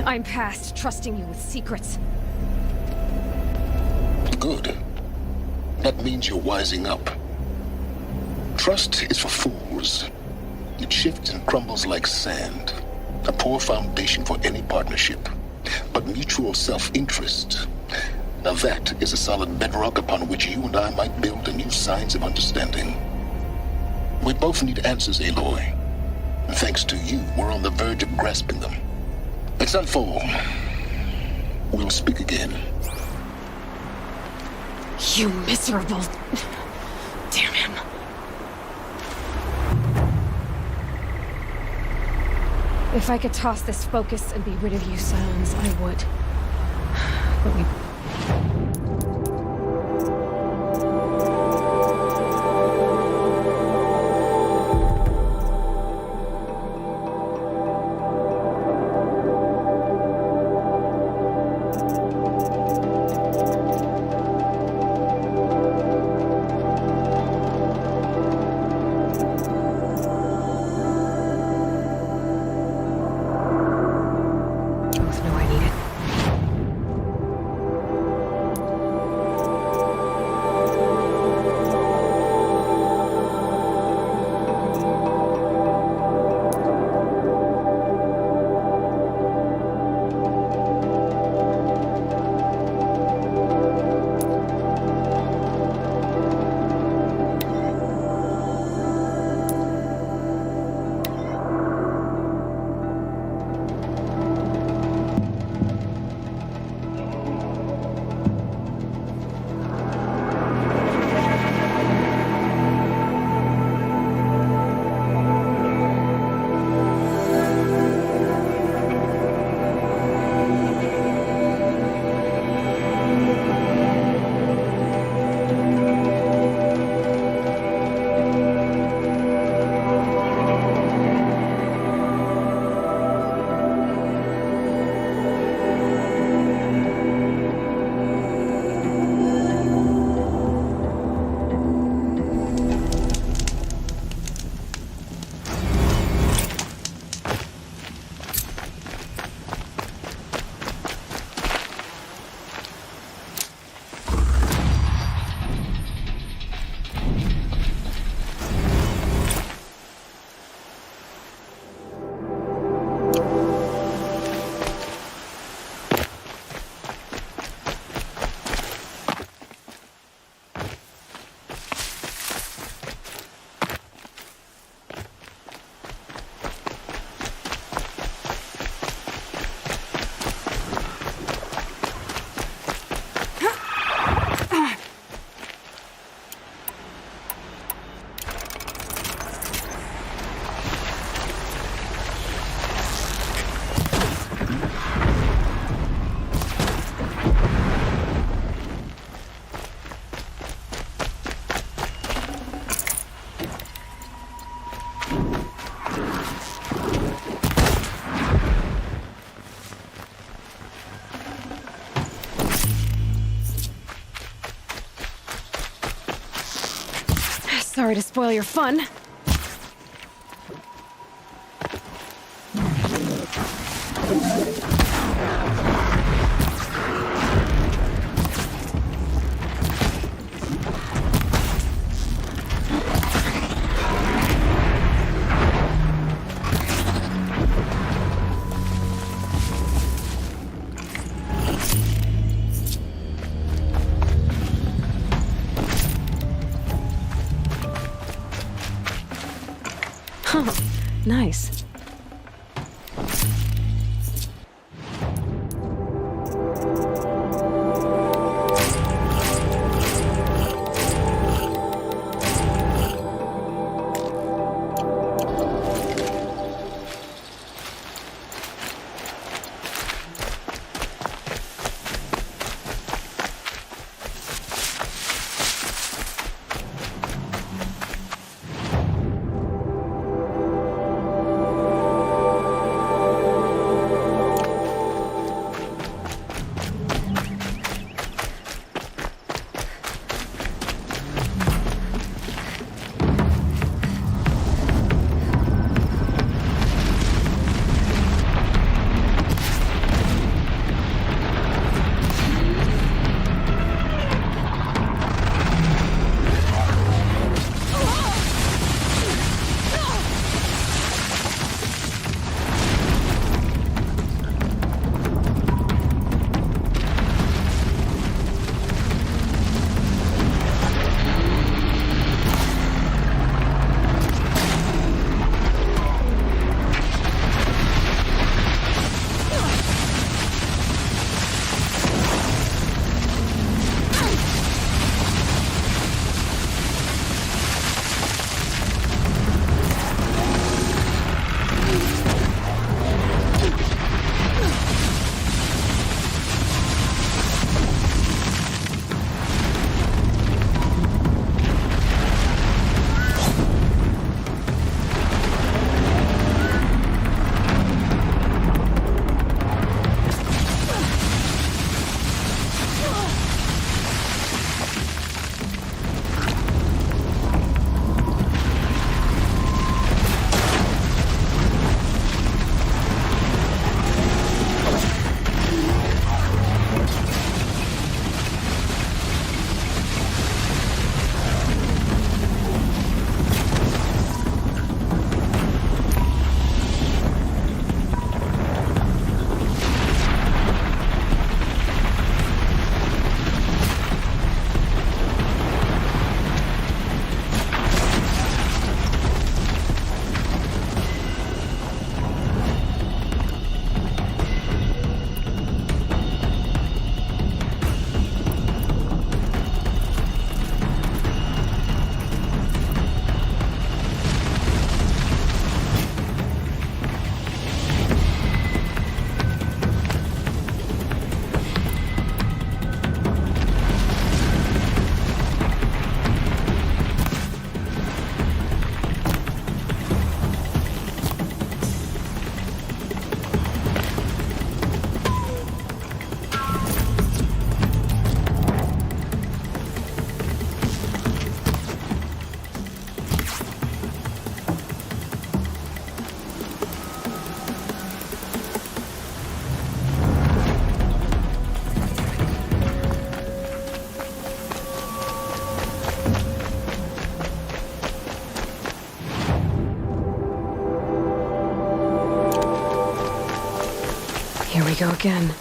I'm past trusting you with secrets. Good. That means you're wising up. Trust is for fools. It shifts and crumbles like sand. A poor foundation for any partnership. But mutual self-interest, now that is a solid bedrock upon which you and I might build anew signs of understanding. We both need answers, Aloy. And thanks to you, we're on the verge of grasping them. It's unfold. We'll speak again. You miserable... Damn him. If I could toss this focus and be rid of you, Silence, I would. But we... Sorry to spoil your fun. Nice. go again.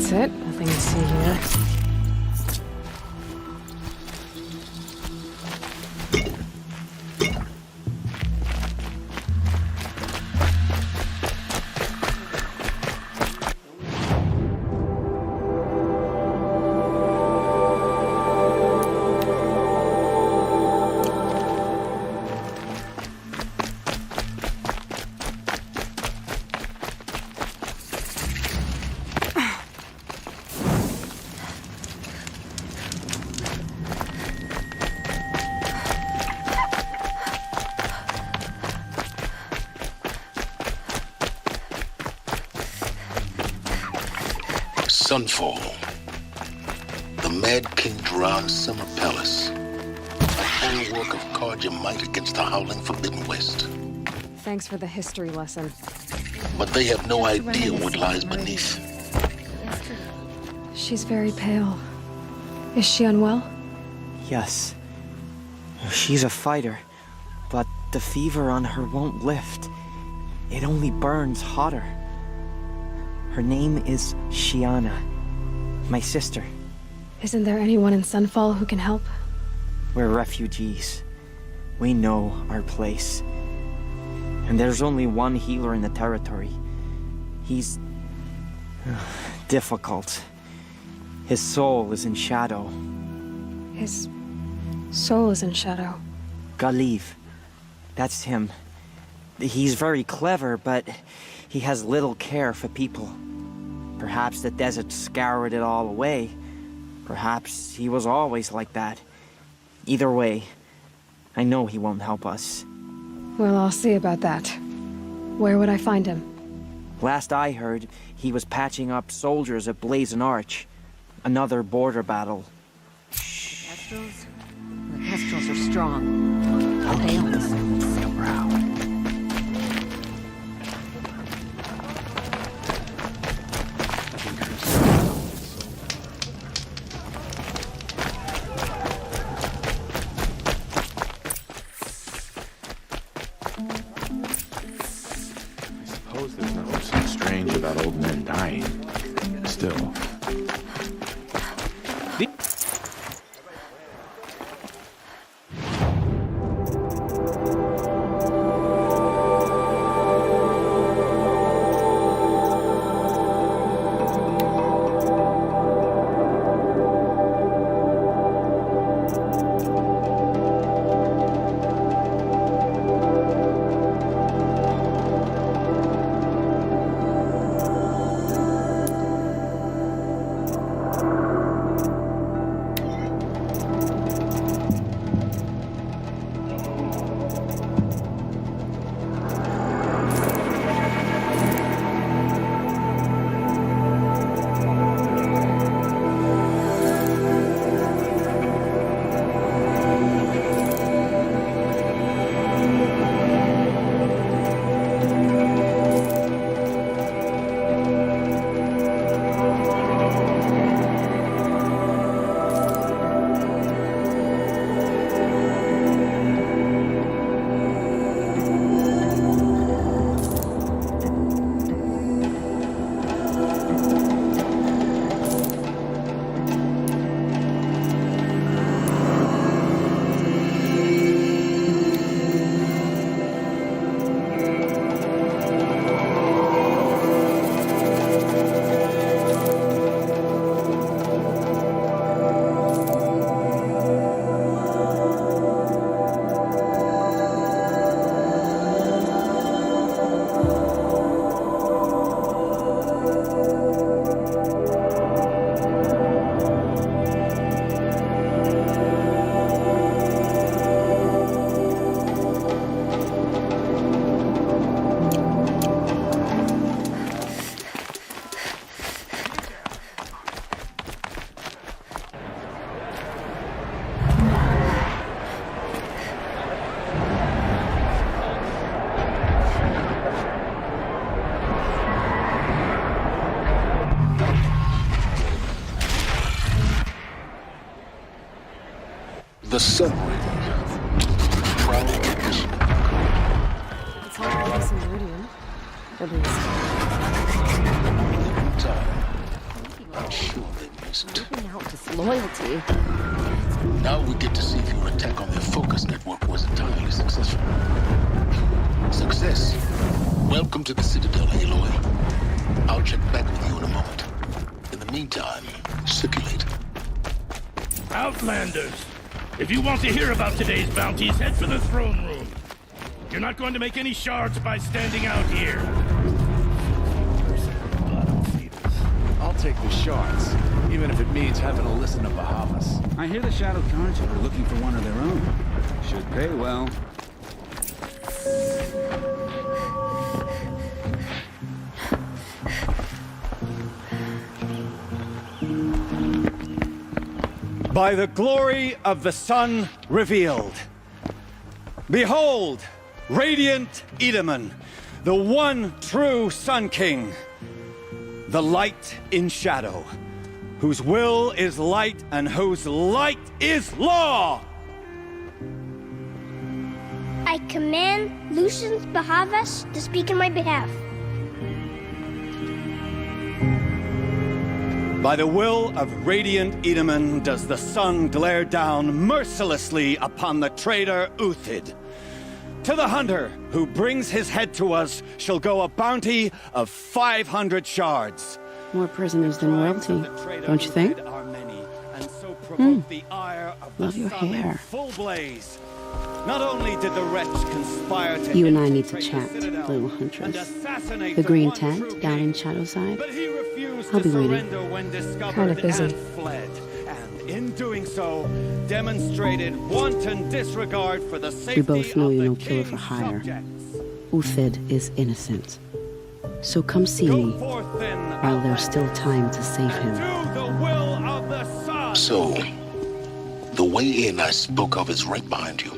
That's it. Nothing to see here. Sunfall. The Mad King Duran's summer palace. A bulwark of Carja might against the howling Forbidden West. Thanks for the history lesson. But they have no idea what lies beneath. She's very pale. Is she unwell? Yes. She's a fighter, but the fever on her won't lift. It only burns hotter. Her name is Shiana, my sister. Isn't there anyone in Sunfall who can help? We're refugees. We know our place. And there's only one healer in the territory. He's difficult. His soul is in shadow. His soul is in shadow. Galiv. That's him. He's very clever, but he has little care for people. Perhaps the desert scoured it all away. Perhaps he was always like that. Either way, I know he won't help us. Well, I'll see about that. Where would I find him? Last I heard, he was patching up soldiers at Blazon Arch. Another border battle. Kestrels? The Kestrels are strong. They listen. So proud. There's nothing so strange about old men dying. Still. The sun. It's hard to give us a meridian. At least. not sure they missed. Living out disloyalty. Now we get to see if your attack on their focus network was entirely successful. Success. Welcome to the Citadel, Aloy. I'll check back with you in a moment. In the meantime, circulate. Outlanders, if you want to hear about today's bounties, head for the throne room. You're not going to make any shards by standing out here. I'll take the shards, even if it means having to listen to Bahavas. I hear the Shadow Council are looking for one of their own. Should pay well. By the glory of the sun revealed. Behold, radiant Edaman, the one true Sun King. The light in shadow, whose will is light and whose light is law. I command Lucius Bahavas to speak in my behalf. By the will of radiant Edaman does the sun glare down mercilessly upon the traitor Uthid. To the hunter who brings his head to us shall go a bounty of 500 shards. More prisoners than royalty, don't you think? Love your hair. Full blaze. Not only did the wretch conspire to You and I need to chat, little huntress. The green tent down in Shadowside. I'll be waiting. Kind of busy. Fled, and in doing so, demonstrated wanton disregard for the safety We both know of you're the no killer for king's hire. subjects. Uthid is innocent. So come see me while there's still time to save him. So, the way in I spoke of is right behind you.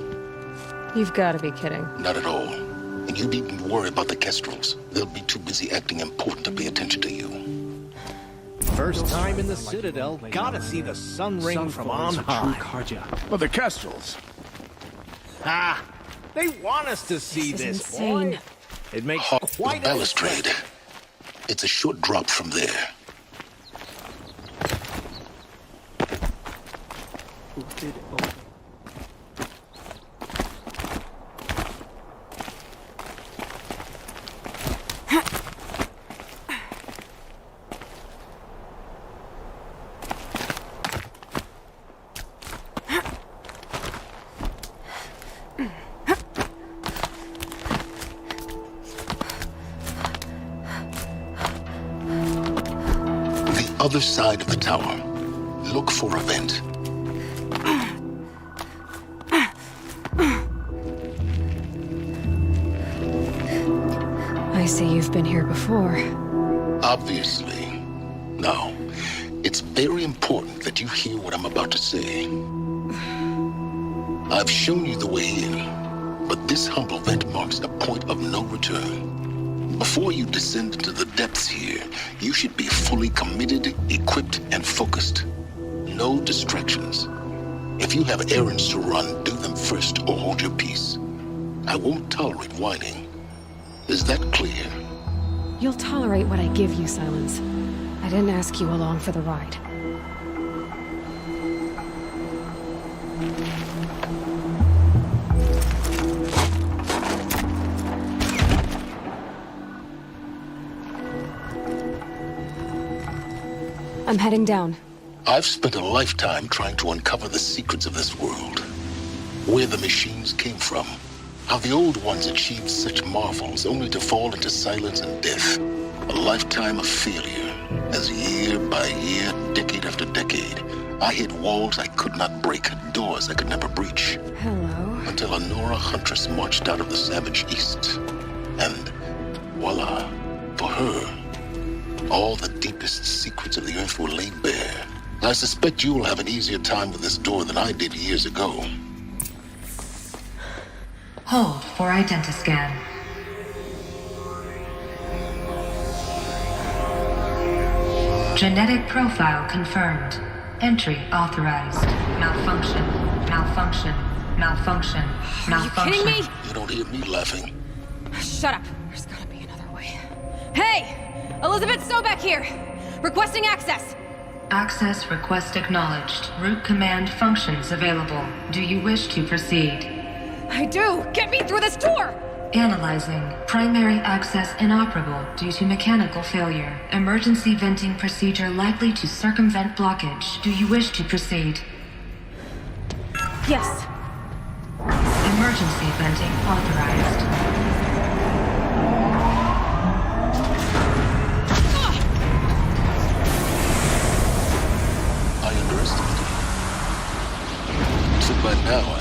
You've got to be kidding. Not at all. And you needn't worry about the Kestrels. They'll be too busy acting important to pay attention to you. First time in the Citadel, gotta see the sun ring from on high. Well, the Kestrels. Ah, they want us to see This is this, insane. boy. It makes The quite a balustrade. It's a short drop from there. Other side of the tower. Look for a vent. I see you've been here before. Obviously. Now, it's very important that you hear what I'm about to say. I've shown you the way in, but this humble vent marks a point of no return. Before you descend into the depths here, you should be fully committed, equipped, and focused. No distractions. If you have errands to run, do them first or hold your peace. I won't tolerate whining. Is that clear? You'll tolerate what I give you, Silence. I didn't ask you along for the ride. I'm heading down. I've spent a lifetime trying to uncover the secrets of this world. Where the machines came from. How the old ones achieved such marvels only to fall into silence and death. A lifetime of failure. As year by year, decade after decade, I hit walls I could not break, doors I could never breach. Hello. Until a Nora huntress marched out of the savage east. And voila, for her, all the deepest secrets of the earth were laid bare. I suspect you'll have an easier time with this door than I did years ago. Hold for identiscan. Genetic profile confirmed. Entry authorized. Malfunction. Malfunction. Malfunction. Malfunction. Are you kidding me? You don't hear me laughing. Shut up. There's gotta be another way. Hey! Elizabeth Sobeck here! Requesting access! Access request acknowledged. Root command functions available. Do you wish to proceed? I do! Get me through this door! Analyzing. Primary access inoperable due to mechanical failure. Emergency venting procedure likely to circumvent blockage. Do you wish to proceed? Yes. Emergency venting authorized. I underestimated you. So by now,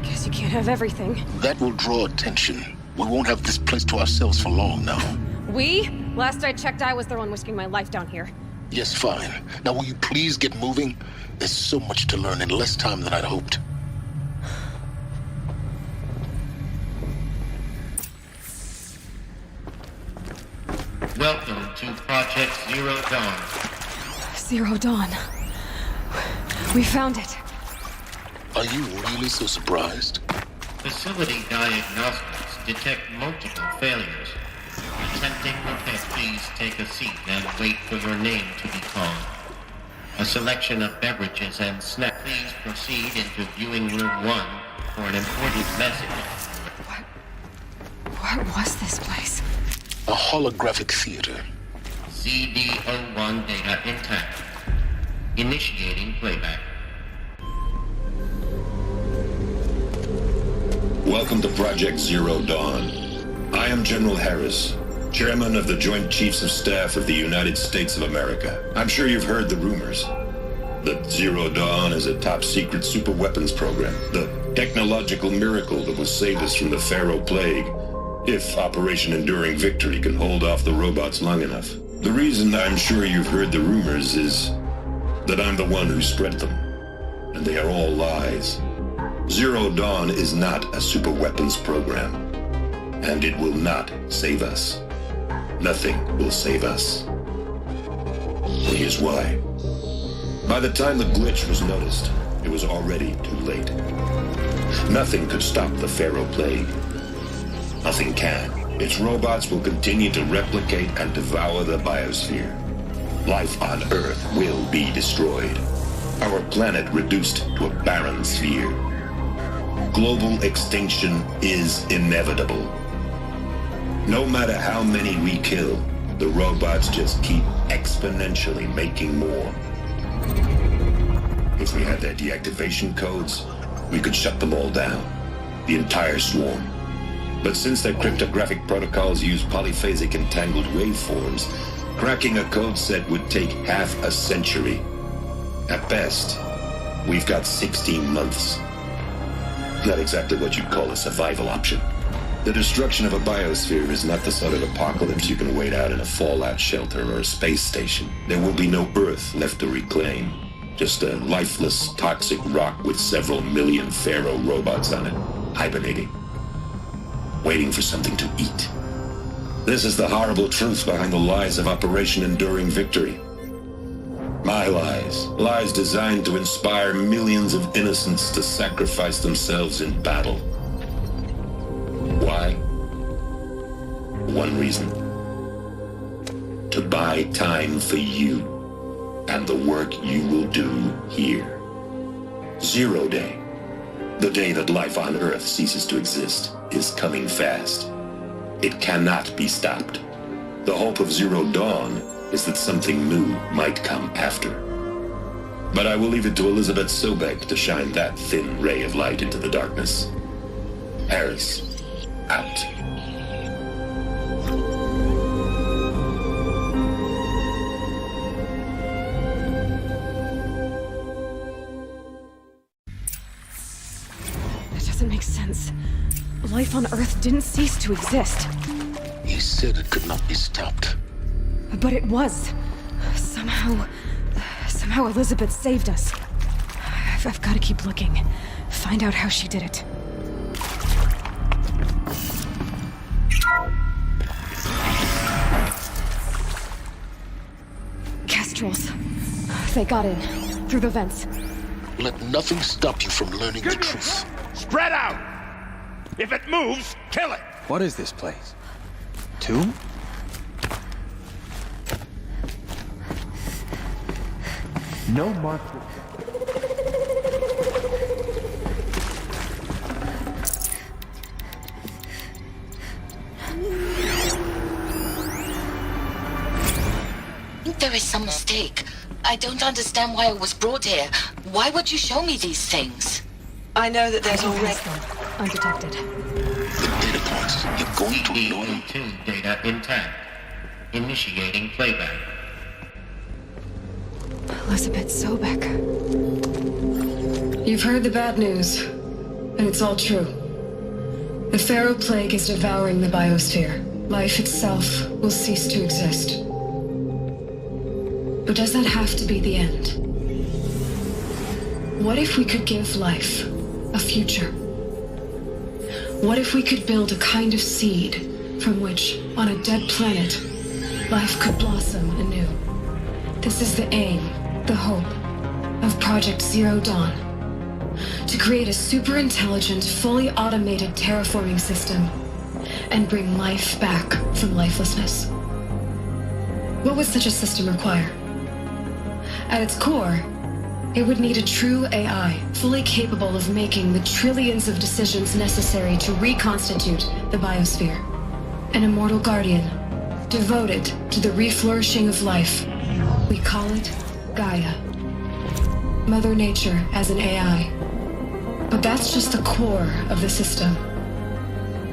Guess you can't have everything. that will draw attention. We won't have this place to ourselves for long now. We? Last I checked, I was the one risking my life down here. Yes, fine. Now will you please get moving? There's so much to learn in less time than I'd hoped. Welcome to Project Zero Dawn. Zero Dawn. We found it. Are you really so surprised? Facility diagnostics detect multiple failures. Attempting repair. Please take a seat and wait for your name to be called. A selection of beverages and snacks. Please proceed into viewing room 1 for an important message. What was this place? A holographic theater. CD01 data intact. Initiating playback. Welcome to Project Zero Dawn. I am General Harris, Chairman of the Joint Chiefs of Staff of the United States of America. I'm sure you've heard the rumors that Zero Dawn is a top-secret superweapons program, the technological miracle that will save us from the Pharaoh Plague, if Operation Enduring Victory can hold off the robots long enough. The reason I'm sure you've heard the rumors is that I'm the one who spread them, and they are all lies. Zero Dawn is not a superweapons program, and it will not save us. Nothing will save us. And here's why. By the time the glitch was noticed, it was already too late. Nothing could stop the Pharaoh Plague. Nothing can. Its robots will continue to replicate and devour the biosphere. Life on Earth will be destroyed. Our planet reduced to a barren sphere. Global extinction is inevitable. No matter how many we kill, the robots just keep exponentially making more. If we had their deactivation codes, we could shut them all down. The entire swarm. But since their cryptographic protocols use polyphasic entangled waveforms, cracking a code set would take half a century. At best, we've got 16 months. Not exactly what you'd call a survival option. The destruction of a biosphere is not the sort of apocalypse you can wait out in a fallout shelter or a space station. There will be no Earth left to reclaim. Just a lifeless, toxic rock with several million Pharaoh robots on it, hibernating. Waiting for something to eat. This is the horrible truth behind the lies of Operation Enduring Victory. My lies. Lies designed to inspire millions of innocents to sacrifice themselves in battle. Why? One reason. To buy time for you and the work you will do here. Zero Day. The day that life on Earth ceases to exist is coming fast. It cannot be stopped. The hope of Zero Dawn is that something new might come after. But I will leave it to Elizabeth Sobek to shine that thin ray of light into the darkness. Harris, out. That doesn't make sense. Life on Earth didn't cease to exist. He said it could not be stopped. But it was. Somehow Elizabeth saved us. I've got to keep looking. Find out how she did it. Kestrels. They got in. Through the vents. Let nothing stop you from learning the truth. Spread out! If it moves, kill it! What is this place? Tomb? No mark. There is some mistake. I don't understand why I was brought here. Why would you show me these things? I know that there's already... Undetected. Data points. You're going to ignore them. Tomb data intact. Initiating playback. Elizabeth Sobek. You've heard the bad news, and it's all true. The Pharaoh Plague is devouring the biosphere. Life itself will cease to exist. But does that have to be the end? What if we could give life a future? What if we could build a kind of seed from which, on a dead planet, life could blossom anew? This is the aim, the hope, of Project Zero Dawn. To create a super-intelligent, fully automated terraforming system and bring life back from lifelessness. What would such a system require? At its core, it would need a true AI, fully capable of making the trillions of decisions necessary to reconstitute the biosphere. An immortal guardian, devoted to the reflourishing of life. We call it Gaia. Mother Nature as an AI. But that's just the core of the system.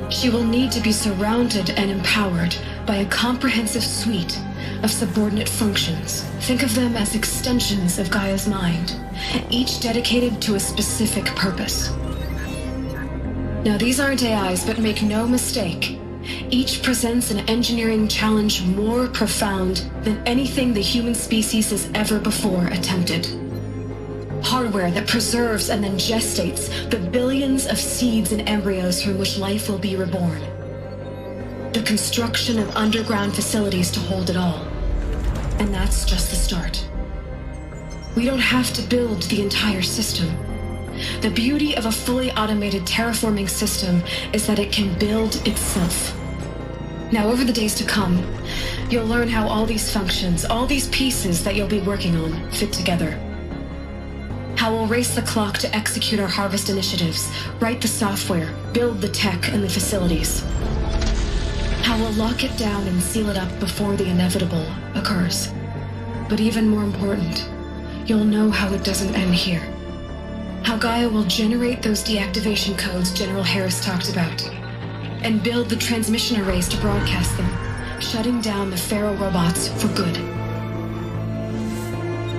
She will need to be surrounded and empowered by a comprehensive suite of subordinate functions. Think of them as extensions of Gaia's mind, each dedicated to a specific purpose. Now, these aren't AIs, but make no mistake, each presents an engineering challenge more profound than anything the human species has ever before attempted. Hardware that preserves and then gestates the billions of seeds and embryos from which life will be reborn. The construction of underground facilities to hold it all. And that's just the start. We don't have to build the entire system. The beauty of a fully automated terraforming system is that it can build itself. Now, over the days to come, you'll learn how all these functions, all these pieces that you'll be working on, fit together. How we'll race the clock to execute our harvest initiatives, write the software, build the tech and the facilities. How we'll lock it down and seal it up before the inevitable occurs. But even more important, you'll know how it doesn't end here. How Gaia will generate those deactivation codes General Harris talked about, and build the transmission arrays to broadcast them, shutting down the Pharaoh robots for good.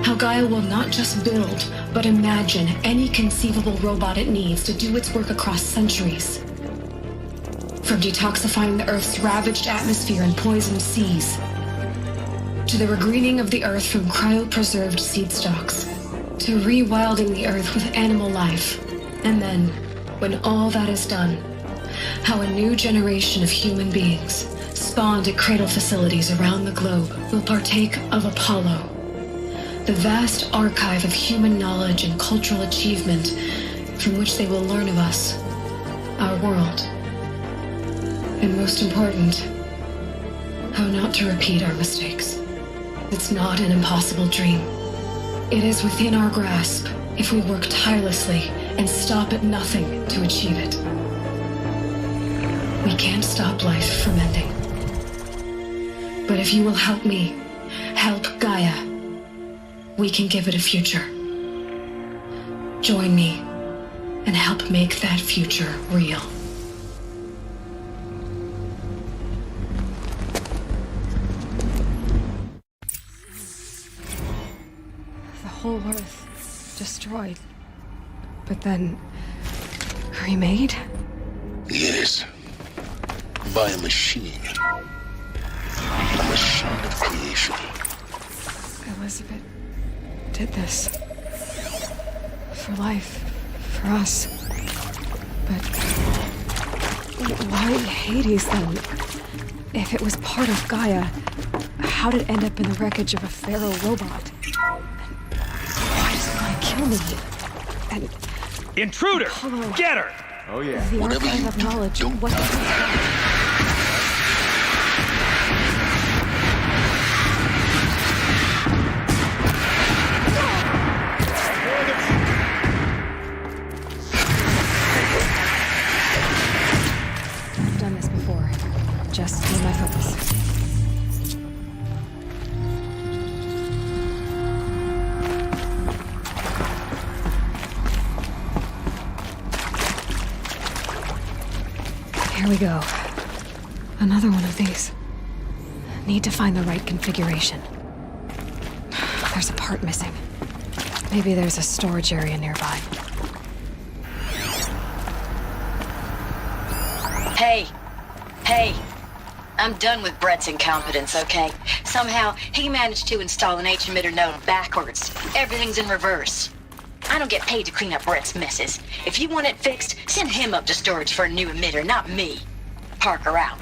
How Gaia will not just build, but imagine any conceivable robot it needs to do its work across centuries. From detoxifying the Earth's ravaged atmosphere and poisoned seas, to the regreening of the Earth from cryopreserved seed stalks, to rewilding the Earth with animal life. And then, when all that is done, how a new generation of human beings, spawned at cradle facilities around the globe, will partake of Apollo, the vast archive of human knowledge and cultural achievement from which they will learn of us, our world. And most important, how not to repeat our mistakes. It's not an impossible dream. It is within our grasp if we work tirelessly and stop at nothing to achieve it. We can't stop life from ending. But if you will help me, help Gaia, we can give it a future. Join me and help make that future real. The whole Earth destroyed, but then remade? Yes. By a machine. A machine of creation. Elizabeth did this. For life. For us. But why Hades then? If it was part of Gaia, how did it end up in the wreckage of a Pharaoh robot? And why does it want to kill me? And Intruder! Apollo. Get her! Oh, yeah. The Whatever archive you of do, knowledge. don't What die. does it I've done this before. Just need my focus. Here we go. Another one of these. Need to find the right configuration. There's a part missing. Maybe there's a storage area nearby. Hey. Hey. I'm done with Brett's incompetence, okay? Somehow, he managed to install an H-emitter node backwards. Everything's in reverse. I don't get paid to clean up Brett's messes. If you want it fixed, send him up to storage for a new emitter, not me. Parker out.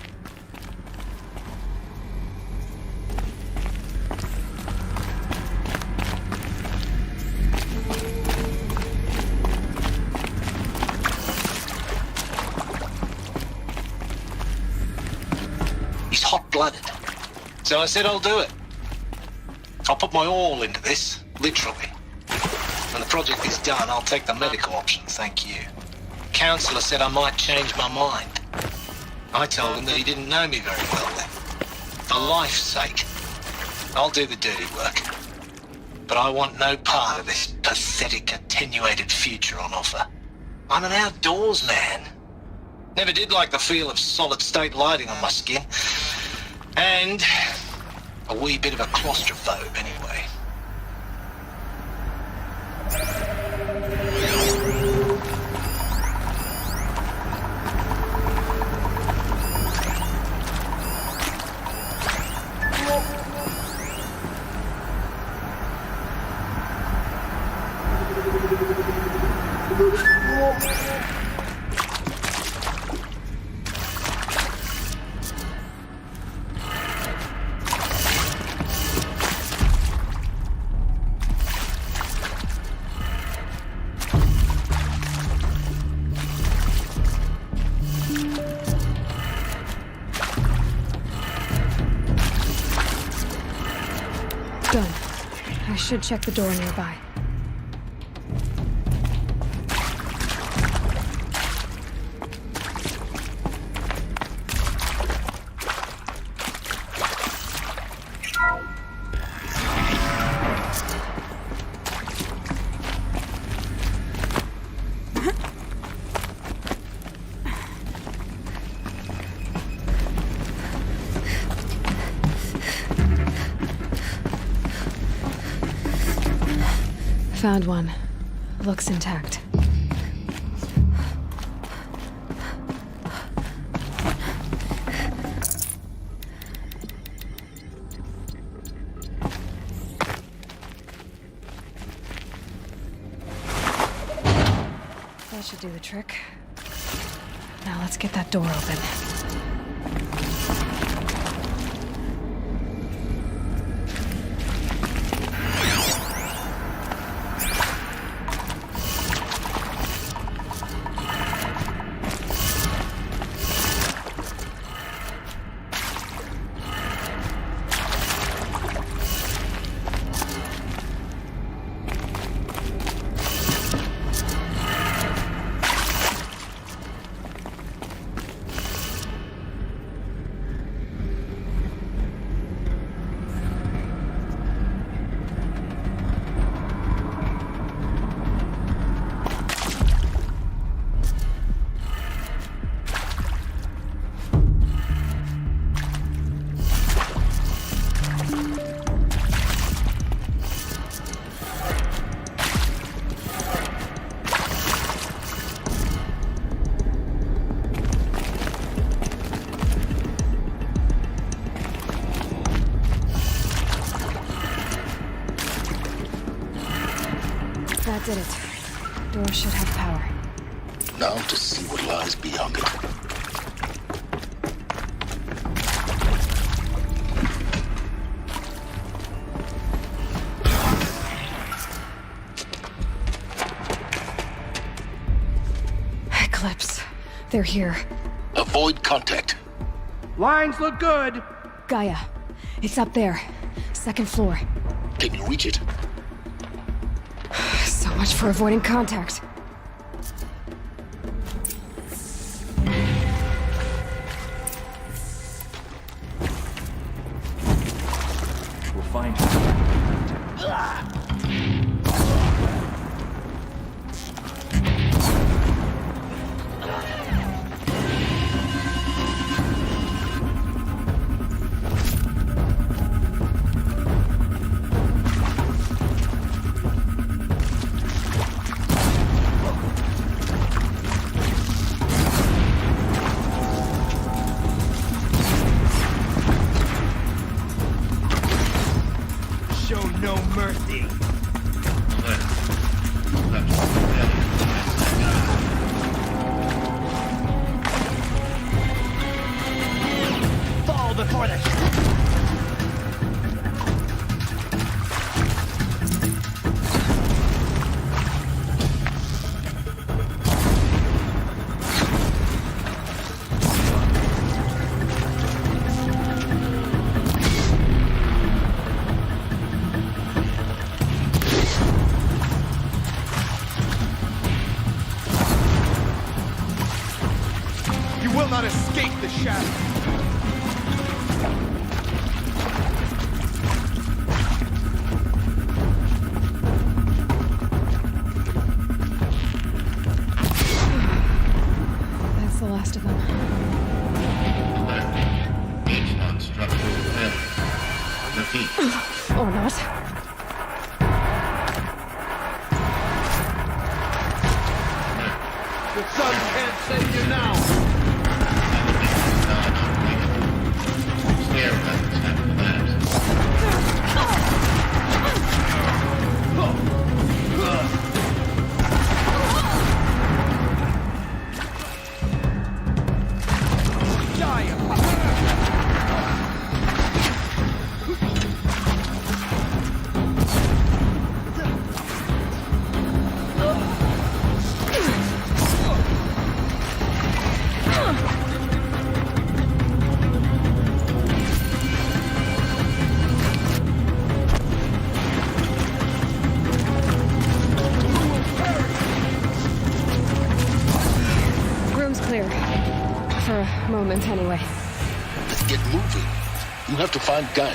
He's hot-blooded. So I said I'll do it. I'll put my all into this, literally. When the project is done, I'll take the medical option, thank you. Counselor said I might change my mind. I told him that he didn't know me very well then. For life's sake, I'll do the dirty work. But I want no part of this pathetic, attenuated future on offer. I'm an outdoors man. Never did like the feel of solid-state lighting on my skin. And a wee bit of a claustrophobe, anyway. Done. I should check the door nearby. Found one. Looks intact. That should do the trick. Now let's get that door open. That did it. Door should have power. Now to see what lies beyond it. Eclipse. They're here. Avoid contact. Lines look good. Gaia. It's up there. Second floor. Can you reach it? So much for avoiding contact. We'll find her. Show no mercy. Fall before the... You will not escape the shadow. That's the last of them. H1 structural failure. Repeat. Or not. The sun can't save you now. Spare weapons have collapsed. Room's clear. For a moment, anyway. Get moving. You have to find Gaia.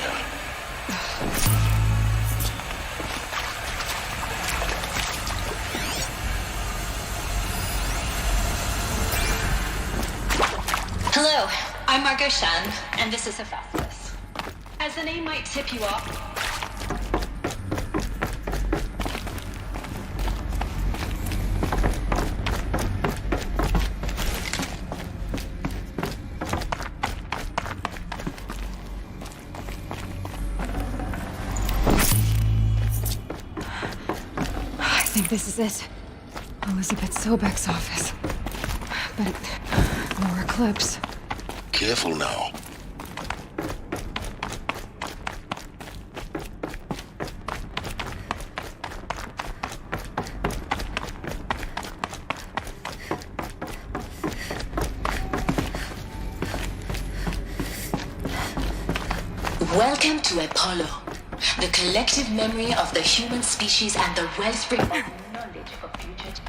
Hello, I'm Margot Shan, and this is Hephaestus. As the name might tip you off, I think this is it. Elizabeth Sobek's office. But more Eclipse. Careful now. welcome to Apollo, the collective memory of the human species and the wellspring of knowledge for future.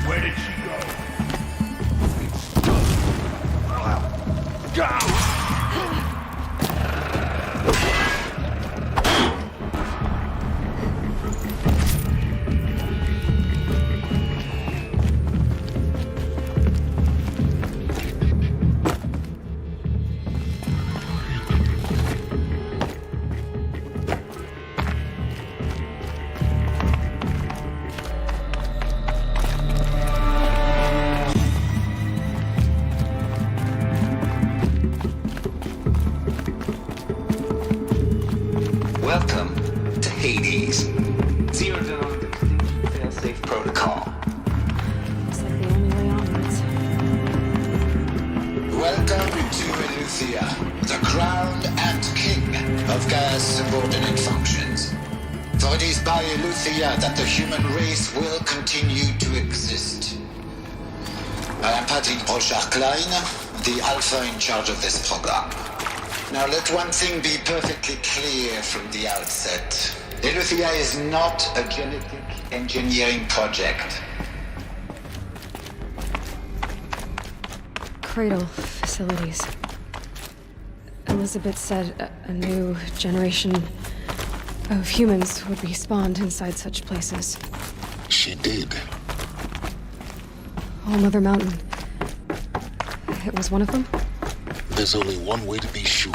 Where did she go? Welcome to Eleuthia, the crowned and king of Gaia's subordinate functions. For it is by Eleuthia that the human race will continue to exist. I am Patrick Brochard-Klein, the Alpha in charge of this program. Now let one thing be perfectly clear from the outset. Eleuthia is not a genetic engineering project. Cradle facilities. Elizabeth said a new generation of humans would be spawned inside such places. She did. All Mother Mountain. It was one of them? There's only one way to be sure.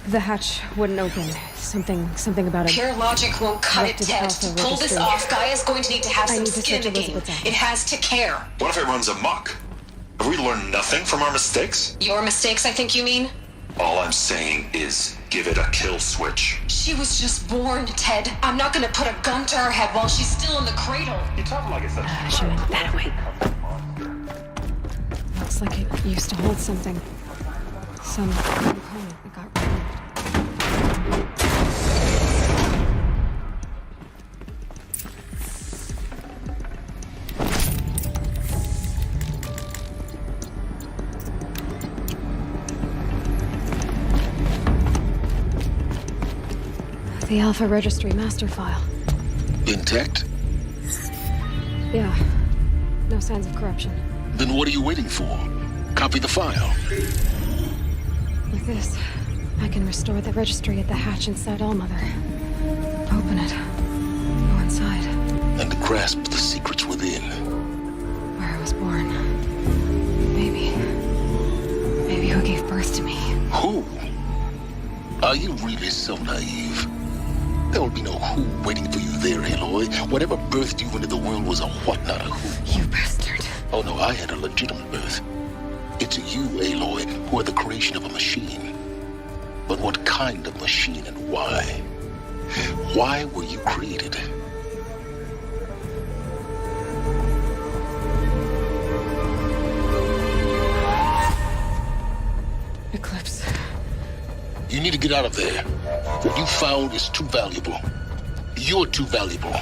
The hatch wouldn't open. Something about it. Pure logic won't cut it, Ted. To pull this off, Gaia's going to need to have some skin in the game. It has to care. What if it runs amok? Have we learned nothing from our mistakes? Your mistakes, I think you mean? All I'm saying is, give it a kill switch. She was just born, Ted. I'm not gonna put a gun to her head while she's still in the cradle. You talk like it's a... She went that way. Looks like it used to hold something. Some component that got removed. The Alpha Registry master file. Intact? Yeah. No signs of corruption. Then what are you waiting for? Copy the file. With this, I can restore the registry at the hatch inside Allmother. Open it. Go inside. And grasp the secrets within. Where I was born. Maybe who gave birth to me. Who? Are you really so naive? There will be no who waiting for you there, Aloy. Whatever birthed you into the world was a what, not a who. You bastard. Oh no, I had a legitimate birth. It's you, Aloy, who are the creation of a machine. But what kind of machine and why? Why were you created? Eclipse. You need to get out of there. What you found is too valuable. You're too valuable.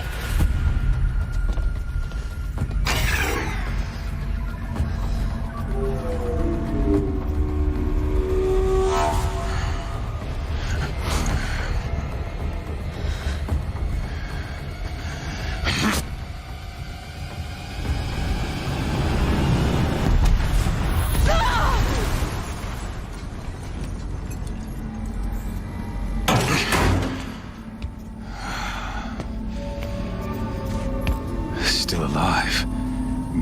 Still alive.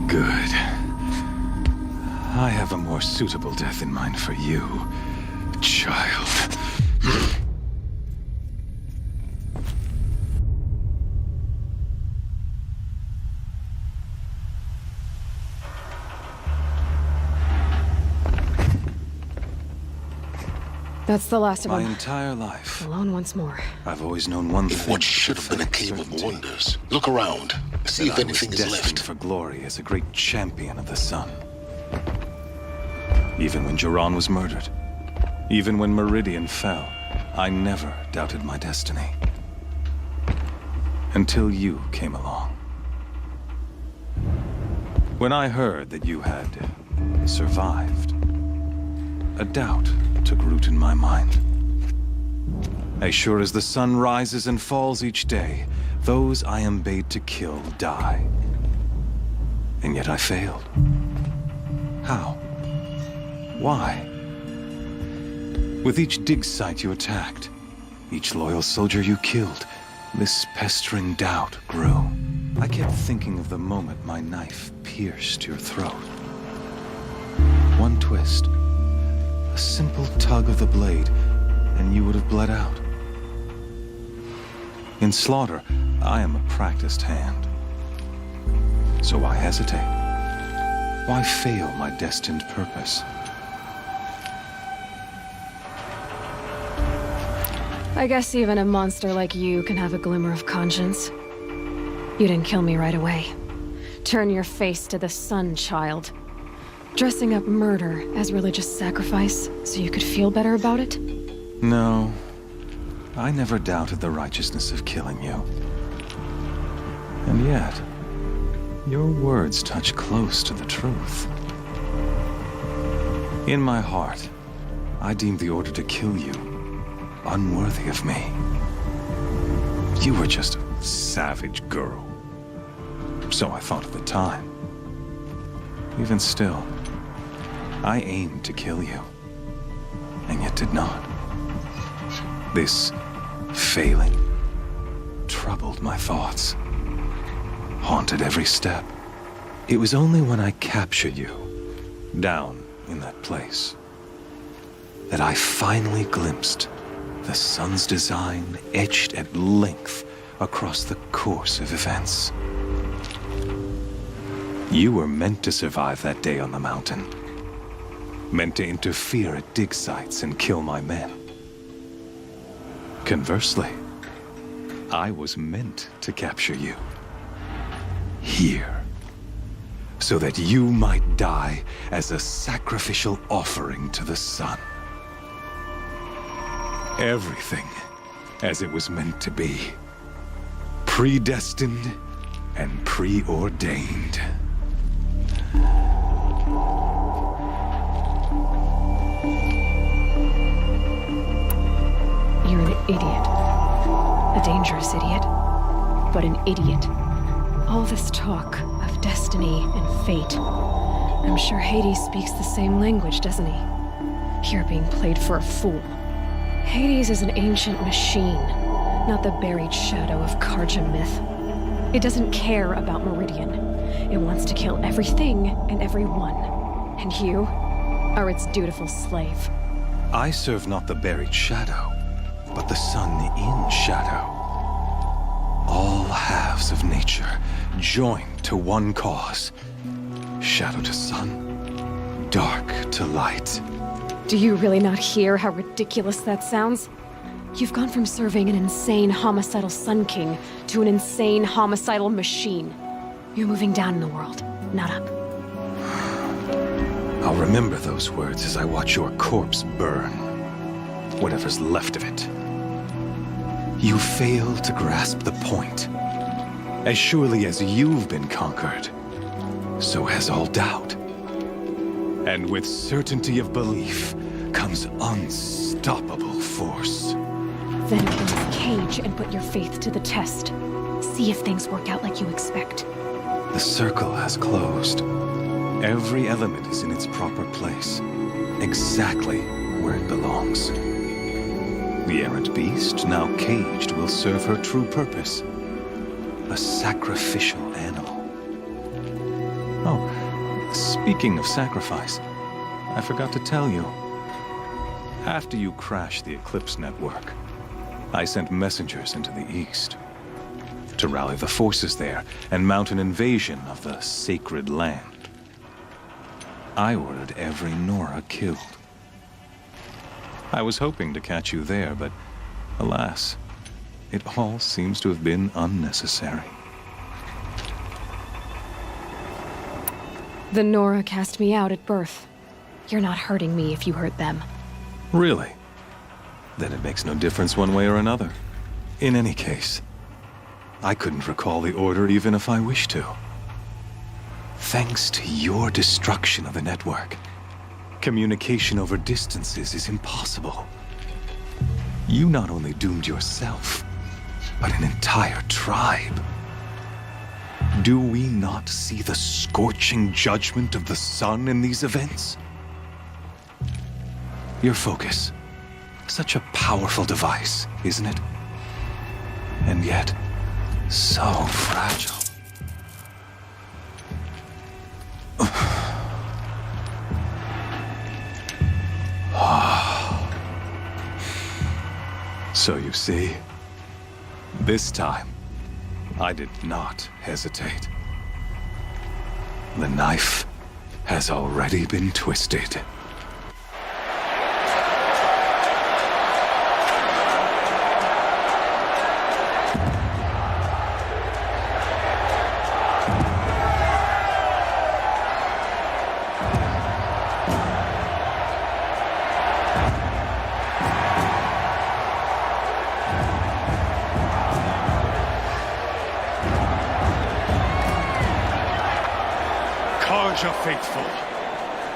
Good. I have a more suitable death in mind for you, child. That's the last of them. My entire life, Alone once more. I've always known one thing. What should have been a cave of wonders. Look around. See if anything is left. For glory as a great champion of the sun. Even when Jiran was murdered, even when Meridian fell, I never doubted my destiny. Until you came along. When I heard that you had survived, a doubt took root in my mind. As sure as the sun rises and falls each day, those I am bade to kill die. And yet I failed. How? Why? With each dig site you attacked, each loyal soldier you killed, this pestering doubt grew. I kept thinking of the moment my knife pierced your throat. One twist, a simple tug of the blade, and you would have bled out. In slaughter, I am a practiced hand. So why hesitate? Why fail my destined purpose? I guess even a monster like you can have a glimmer of conscience. You didn't kill me right away. Turn your face to the sun, child. Dressing up murder as religious sacrifice so you could feel better about it? No. I never doubted the righteousness of killing you. And yet, your words touch close to the truth. In my heart, I deemed the order to kill you unworthy of me. You were just a savage girl. So I thought at the time. Even still, I aimed to kill you, and yet did not. This failing troubled my thoughts, haunted every step. It was only when I captured you, down in that place, that I finally glimpsed the sun's design etched at length across the course of events. You were meant to survive that day on the mountain. Meant to interfere at dig sites and kill my men. Conversely, I was meant to capture you. Here. So that you might die as a sacrificial offering to the sun. Everything as it was meant to be. Predestined and preordained. You're an idiot. A dangerous idiot. But an idiot. All this talk of destiny and fate. I'm sure Hades speaks the same language, doesn't he? You're being played for a fool. Hades is an ancient machine, not the buried shadow of Carja myth. It doesn't care about Meridian. It wants to kill everything and everyone. And you are its dutiful slave. I serve not the buried shadow, but the sun in shadow. All halves of nature joined to one cause. Shadow to sun, dark to light. Do you really not hear how ridiculous that sounds? You've gone from serving an insane homicidal Sun King to an insane homicidal machine. You're moving down in the world, not up. I'll remember those words as I watch your corpse burn. Whatever's left of it. You fail to grasp the point. As surely as you've been conquered, so has all doubt. And with certainty of belief comes unstoppable force. Then close the cage and put your faith to the test. See if things work out like you expect. The circle has closed. Every element is in its proper place, exactly where it belongs. The errant beast, now caged, will serve her true purpose. A sacrificial animal. Oh, speaking of sacrifice, I forgot to tell you. After you crashed the Eclipse network, I sent messengers into the east to rally the forces there and mount an invasion of the sacred land. I ordered every Nora killed. I was hoping to catch you there, but alas, it all seems to have been unnecessary. The Nora cast me out at birth. You're not hurting me if you hurt them. Really? Then it makes no difference one way or another. In any case, I couldn't recall the order even if I wished to. Thanks to your destruction of the network, communication over distances is impossible. You not only doomed yourself, but an entire tribe. Do we not see the scorching judgment of the sun in these events? Your focus. Such a powerful device, isn't it? And yet, so fragile. So you see, this time, I did not hesitate. The knife has already been twisted.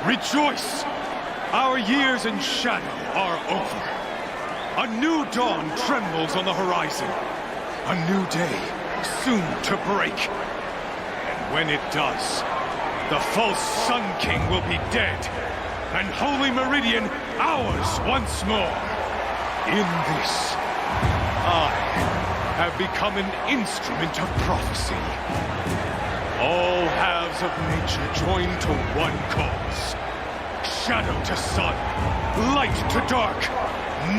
Rejoice! Our years in shadow are over. A new dawn trembles on the horizon. A new day soon to break. And when it does, the false Sun King will be dead, and Holy Meridian ours once more. In this, I have become an instrument of prophecy. All halves of nature join to one cause. Shadow to sun, light to dark,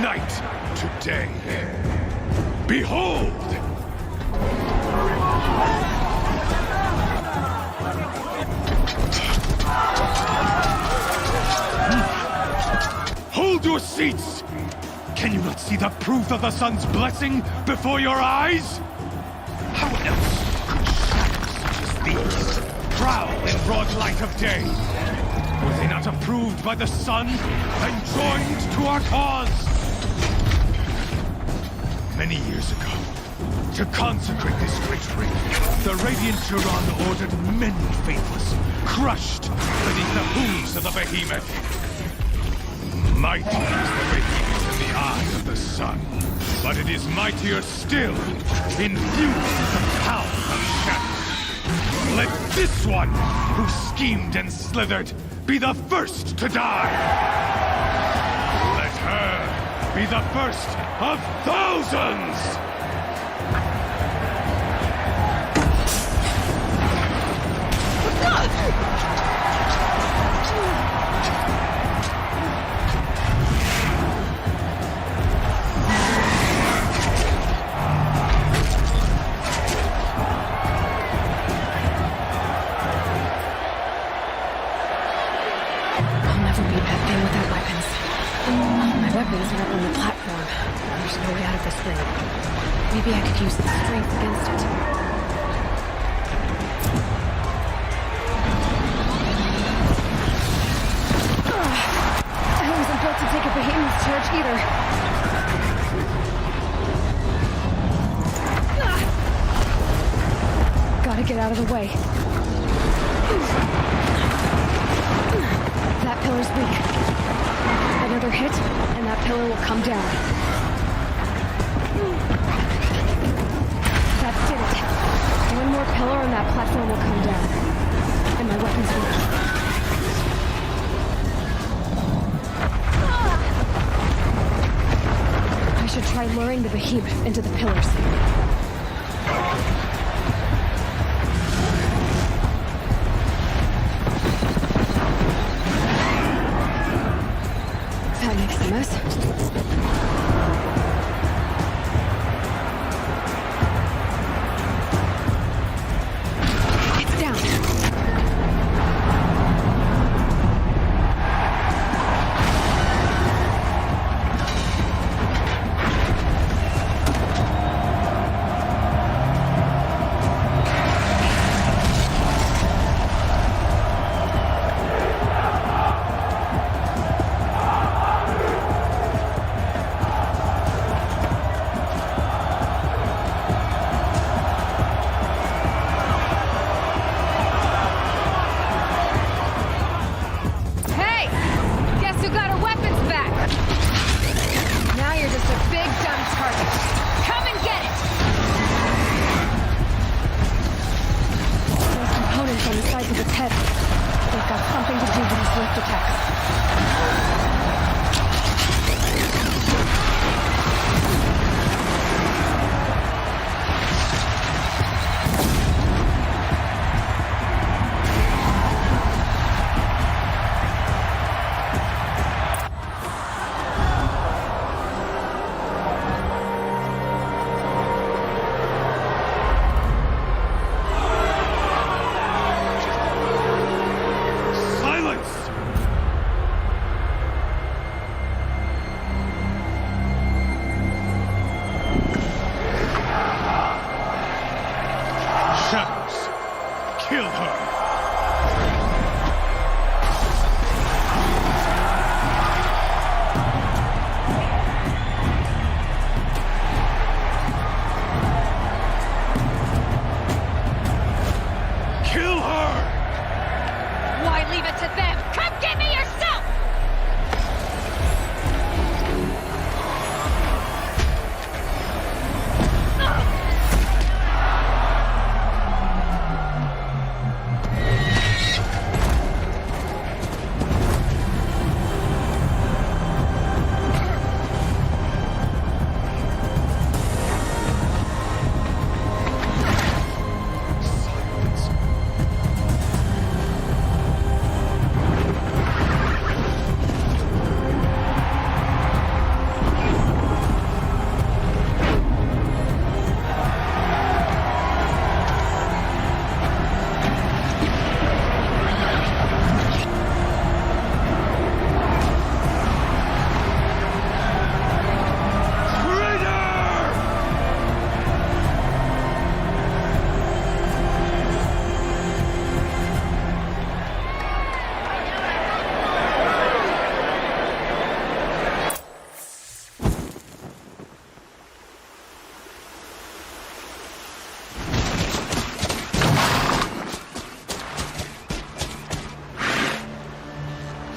night to day. Behold! Hold your seats! Can you not see the proof of the sun's blessing before your eyes? How else could shadows such as these prowl in broad light of day? Were they not approved by the sun and joined to our cause? Many years ago, to consecrate this great ring, the Radiant Turan ordered many faithless, crushed beneath the hooves of the behemoth. Mighty is the behemoth in the eye of the sun, but it is mightier still, infused with the power of shadow. Let this one, who schemed and slithered, be the first to die! Let her be the first of thousands! Weapons are up on the platform. There's no way out of this thing. Maybe I could use the strength against it. I wasn't built to take a behemoth's charge either. Gotta get out of the way. That pillar's weak. Another hit, and that pillar will come down. That did it. One more pillar and that platform will come down. And my weapon's weak. I should try luring the behemoth into the pillars. That makes the most. It's down.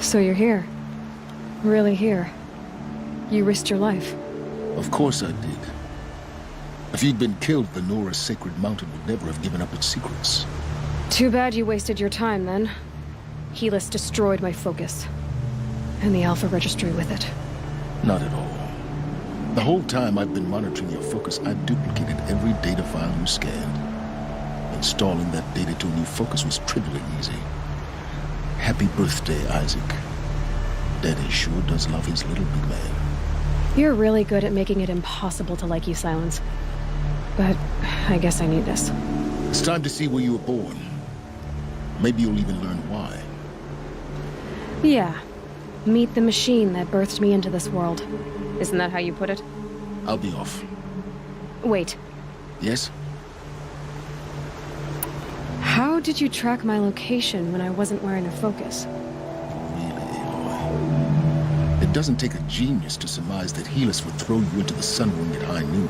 So you're here. Really here. You risked your life. Of course I did. If you'd been killed, the Nora's sacred mountain would never have given up its secrets. Too bad you wasted your time, then. Helis destroyed my focus. And the Alpha Registry with it. Not at all. The whole time I've been monitoring your focus, I've duplicated every data file you scanned. Installing that data to a new focus was trivially easy. Happy birthday, Isaac. Daddy sure does love his little big man. You're really good at making it impossible to like you, Silence. But I guess I need this. It's time to see where you were born. Maybe you'll even learn why. Yeah. Meet the machine that birthed me into this world. Isn't that how you put it? I'll be off. Wait. Yes? How did you track my location when I wasn't wearing a focus? It doesn't take a genius to surmise that Helis would throw you into the sun ring at high noon.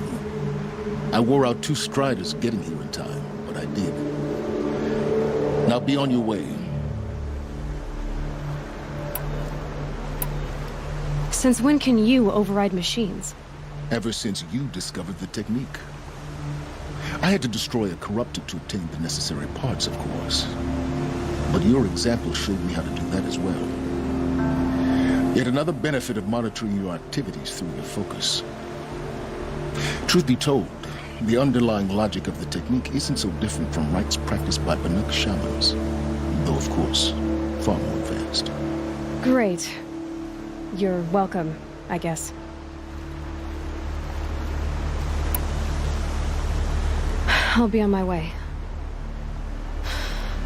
I wore out 2 striders getting here in time, but I did. Now be on your way. Since when can you override machines? Ever since you discovered the technique. I had to destroy a corruptor to obtain the necessary parts, of course. But your example showed me how to do that as well. Yet another benefit of monitoring your activities through your focus. Truth be told, the underlying logic of the technique isn't so different from rites practiced by Banuk shamans. Though, of course, far more advanced. Great. You're welcome, I guess. I'll be on my way.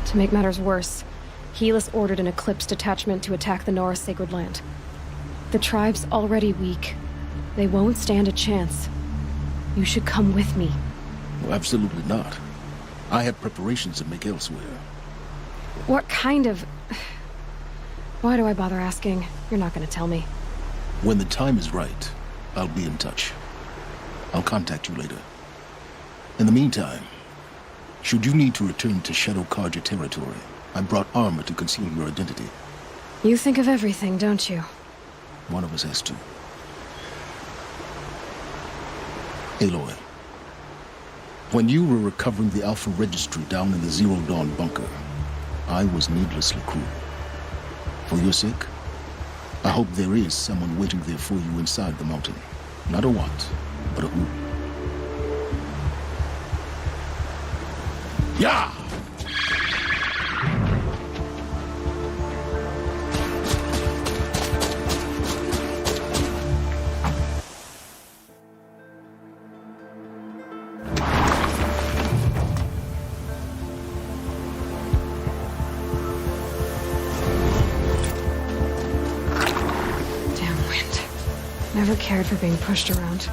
To make matters worse, Helis ordered an Eclipse detachment to attack the Nora Sacred Land. The tribe's already weak. They won't stand a chance. You should come with me. Well, absolutely not. I have preparations to make elsewhere. What kind of... Why do I bother asking? You're not gonna tell me. When the time is right, I'll be in touch. I'll contact you later. In the meantime, should you need to return to Shadow Carja territory, I brought armor to conceal your identity. You think of everything, don't you? One of us has to. Aloy, when you were recovering the Alpha Registry down in the Zero Dawn bunker, I was needlessly cruel. For your sake, I hope there is someone waiting there for you inside the mountain. Not a what, but a who. Yeah! Damn wind. Never cared for being pushed around.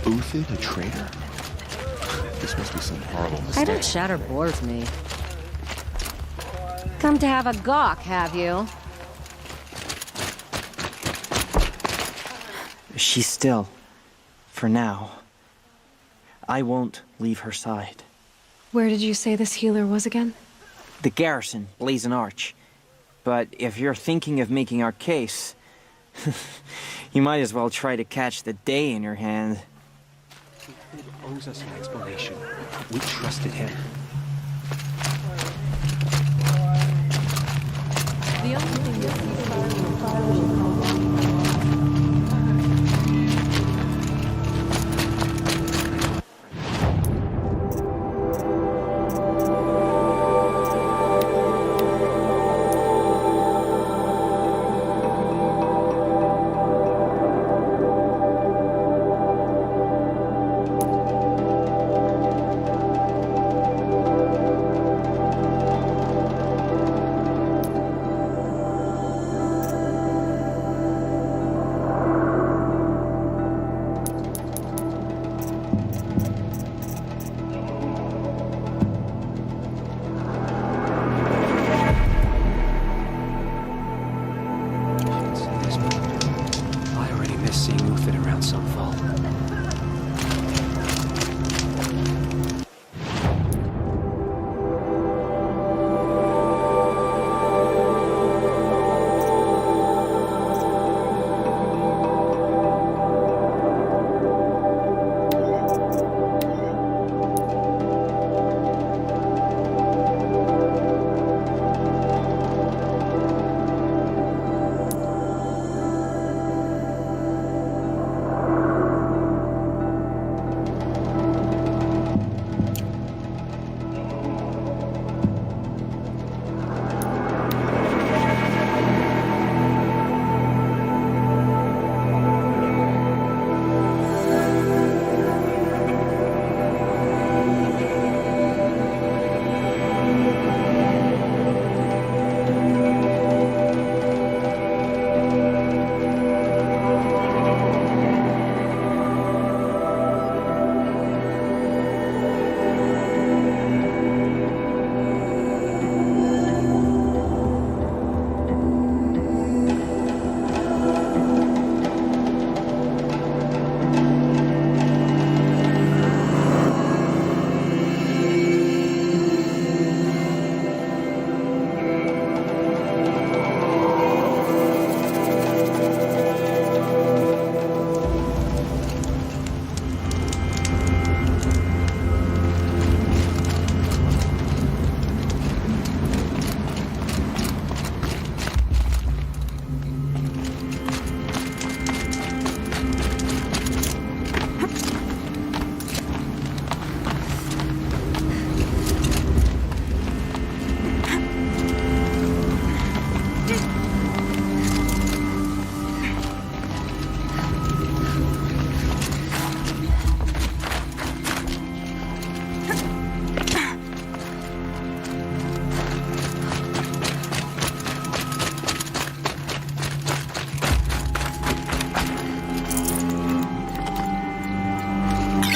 Uthid a traitor? This must be some horrible I mistake. don't shatter bores me. Come to have a gawk, have you? She's still. For now. I won't leave her side. Where did you say this healer was again? The garrison, Blazon Arch. But if you're thinking of making our case, you might as well try to catch the day in your hand. He owes us an explanation. We trusted him. The only thing I already miss seeing Uthid around Sunfall.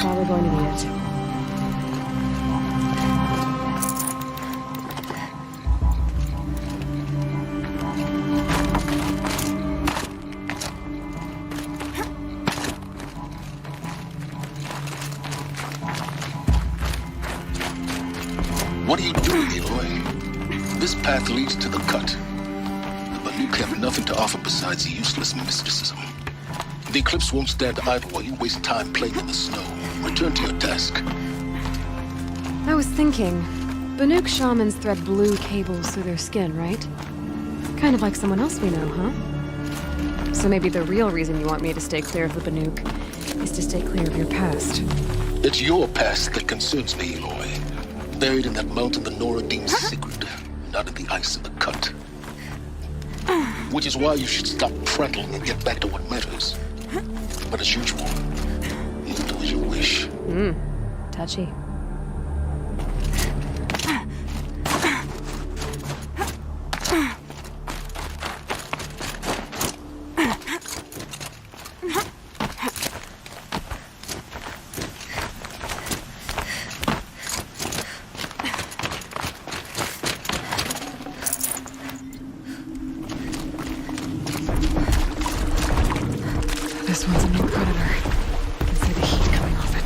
Probably going to need it. What are you doing, Aloy? This path leads to the cut. The Banuk have nothing to offer besides useless mysticism. The Eclipse won't stand idle while you waste time playing in the snow. Return to your task. I was thinking, Banuk shamans thread blue cables through their skin, right? Kind of like someone else we know, huh? So maybe the real reason you want me to stay clear of the Banuk is to stay clear of your past. It's your past that concerns me, Aloy. Buried in that mountain the Nora deems sacred, not in the ice of the cut. Which is why you should stop prattling and get back to what matters. But as usual, you'll do as you wish. Touchy. This one's a new predator. I can see the heat coming off it.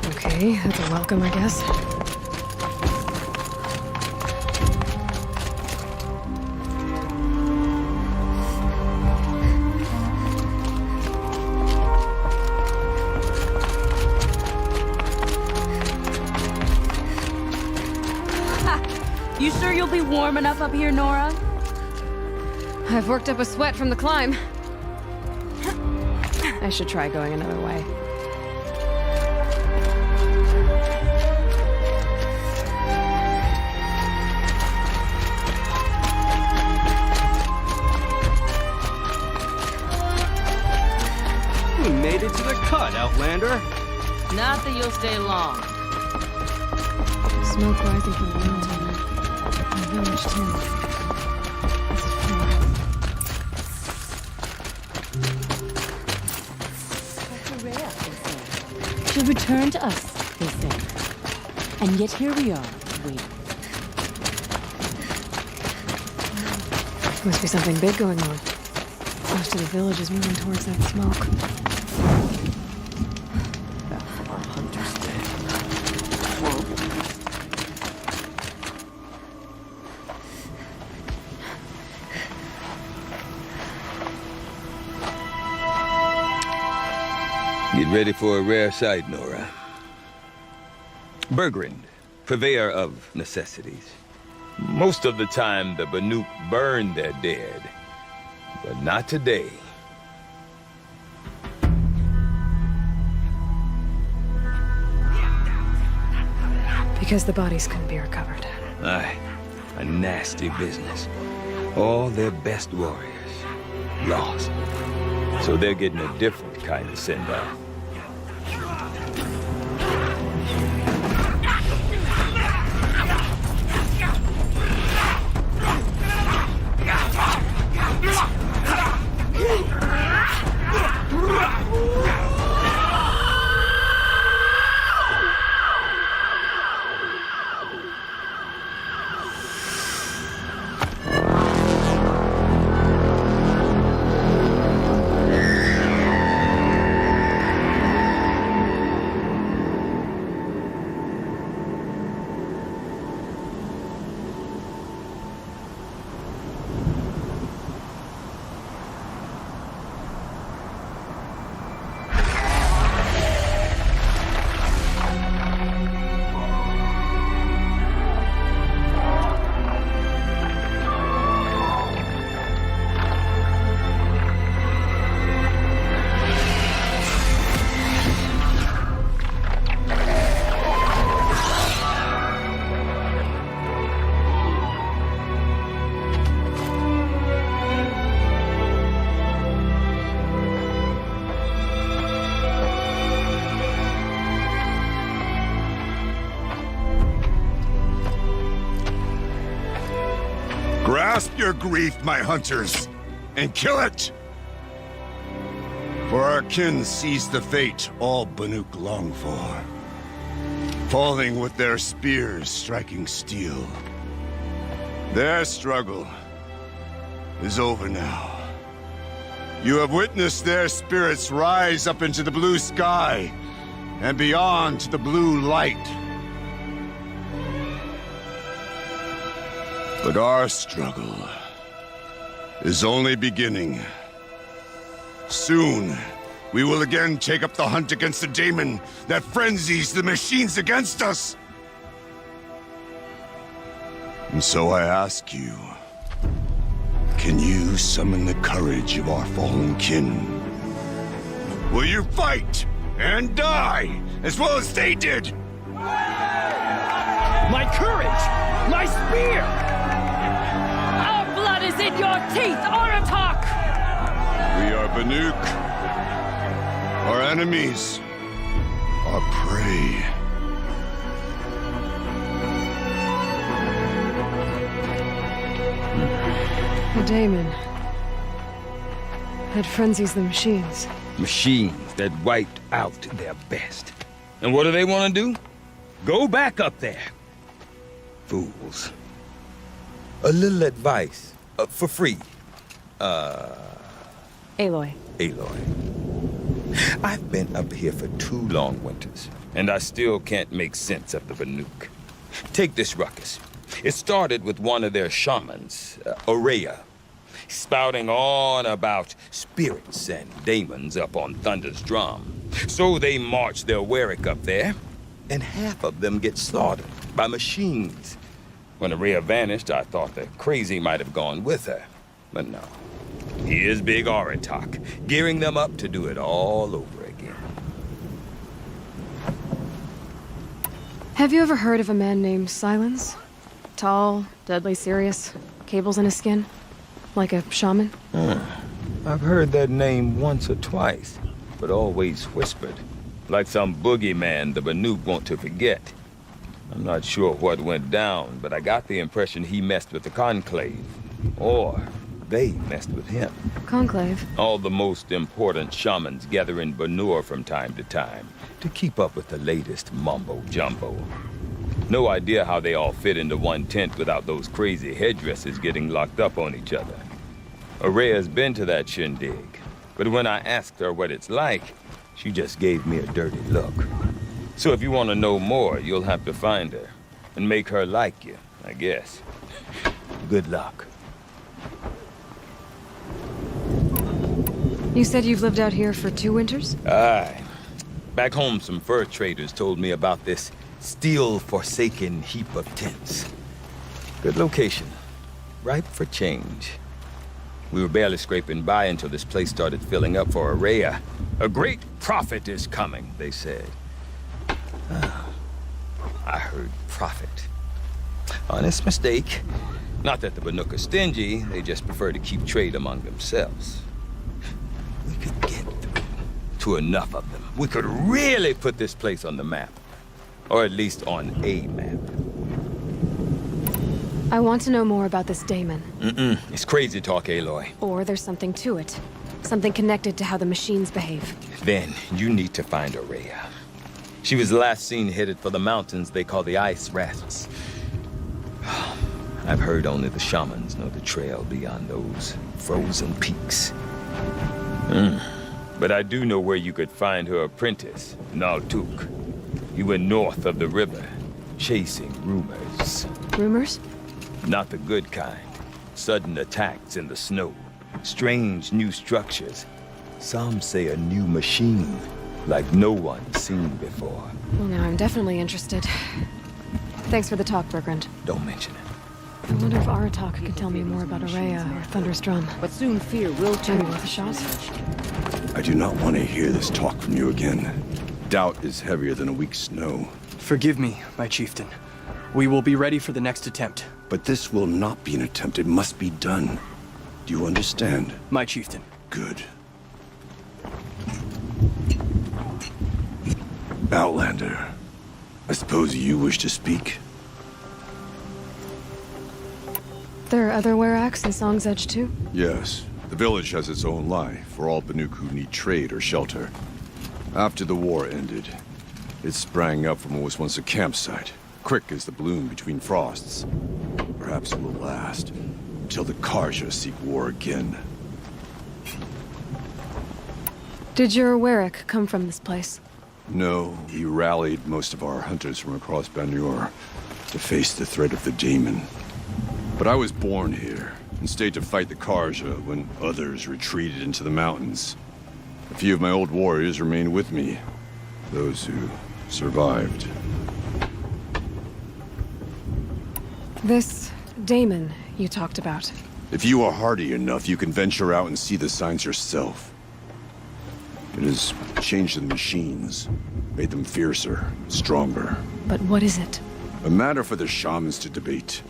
Okay, that's a welcome, I guess. You sure you'll be warm enough up here, Nora? I've worked up a sweat from the climb. I should try going another way. We made it to the cut, Outlander. Not that you'll stay long. Smoke rising from the mountain. The village, too. She'll return to us, they say. And yet here we are, waiting. Must be something big going on. Most of the village is moving towards that smoke. Our hunter's dead. Get ready for a rare sight, Nora. Bergrand, purveyor of necessities. Most of the time, the Banuk burn their dead. But not today. Because the bodies couldn't be recovered. Aye, a nasty business. All their best warriors lost. So they're getting a different kind of send-off. Grasp your grief, my hunters, and kill it! For our kin sees the fate all Banuk long for. Falling with their spears striking steel. Their struggle is over now. You have witnessed their spirits rise up into the blue sky and beyond to the blue light. But our struggle is only beginning. Soon, we will again take up the hunt against the daemon that frenzies the machines against us. And so I ask you, can you summon the courage of our fallen kin? Will you fight and die as well as they did? My courage! My spear! Our blood is in your teeth, Aratak! We are Banuk. Our enemies are prey. The daemon. That frenzies the machines. Machines that wiped out their best. And what do they want to do? Go back up there. Fools. A little advice. For free. Aloy. Aloy. I've been up here for 2 long winters, and I still can't make sense of the Banuk. Take this ruckus. It started with one of their shamans, Ourea, spouting on about spirits and daemons up on Thunder's drum. So they march their Warwick up there, and half of them get slaughtered by machines. When Ourea vanished, I thought the crazy might have gone with her, but no. Here's Big Aratak, gearing them up to do it all over again. Have you ever heard of a man named Silence? Tall, deadly serious, cables in his skin? Like a shaman? I've heard that name once or twice, but always whispered. Like some boogeyman the Banuk want to forget. I'm not sure what went down, but I got the impression he messed with the Conclave. Or they messed with him. Conclave? All the most important shamans gather in Banur from time to time to keep up with the latest mumbo-jumbo. No idea how they all fit into one tent without those crazy headdresses getting locked up on each other. Ourea's been to that shindig, but when I asked her what it's like, she just gave me a dirty look. So if you want to know more, you'll have to find her and make her like you, I guess. Good luck. You said you've lived out here for 2 winters? Aye. Back home, some fur traders told me about this steel-forsaken heap of tents. Good location. Ripe for change. We were barely scraping by until this place started filling up for Ourea. A great prophet is coming, they said. I heard prophet. Honest mistake. Not that the Banuk are stingy, they just prefer to keep trade among themselves. We could get through to enough of them. We could really put this place on the map. Or at least on a map. I want to know more about this Damon. It's crazy talk, Aloy. Or there's something to it. Something connected to how the machines behave. Then you need to find Ourea. She was last seen headed for the mountains they call the Ice Rats. I've heard only the shamans know the trail beyond those frozen peaks. But I do know where you could find her apprentice, Naltuk. He went north of the river, chasing rumors. Rumors? Not the good kind. Sudden attacks in the snow. Strange new structures. Some say a new machine, like no one's seen before. Well, now I'm definitely interested. Thanks for the talk, Bergrand. Don't mention it. I wonder if Aratak could tell me more about Ourea or Thunder's Drum. But soon fear will Maybe worth a shot? I do not want to hear this talk from you again. Doubt is heavier than a week's snow. Forgive me, my chieftain. We will be ready for the next attempt. But this will not be an attempt. It must be done. Do you understand? My chieftain. Good. Outlander, I suppose you wish to speak? There are other Weraks in Song's Edge too? Yes. The village has its own life for all Banuk who need trade or shelter. After the war ended, it sprang up from what was once a campsite, quick as the bloom between frosts. Perhaps it will last, until the Karja seek war again. Did your Werak come from this place? No, we rallied most of our hunters from across Banur to face the threat of the Daemon. But I was born here, and stayed to fight the Karja when others retreated into the mountains. A few of my old warriors remained with me, those who survived. This Daemon you talked about. If you are hardy enough, you can venture out and see the signs yourself. It has changed the machines, made them fiercer, stronger. But what is it? A matter for the shamans to debate.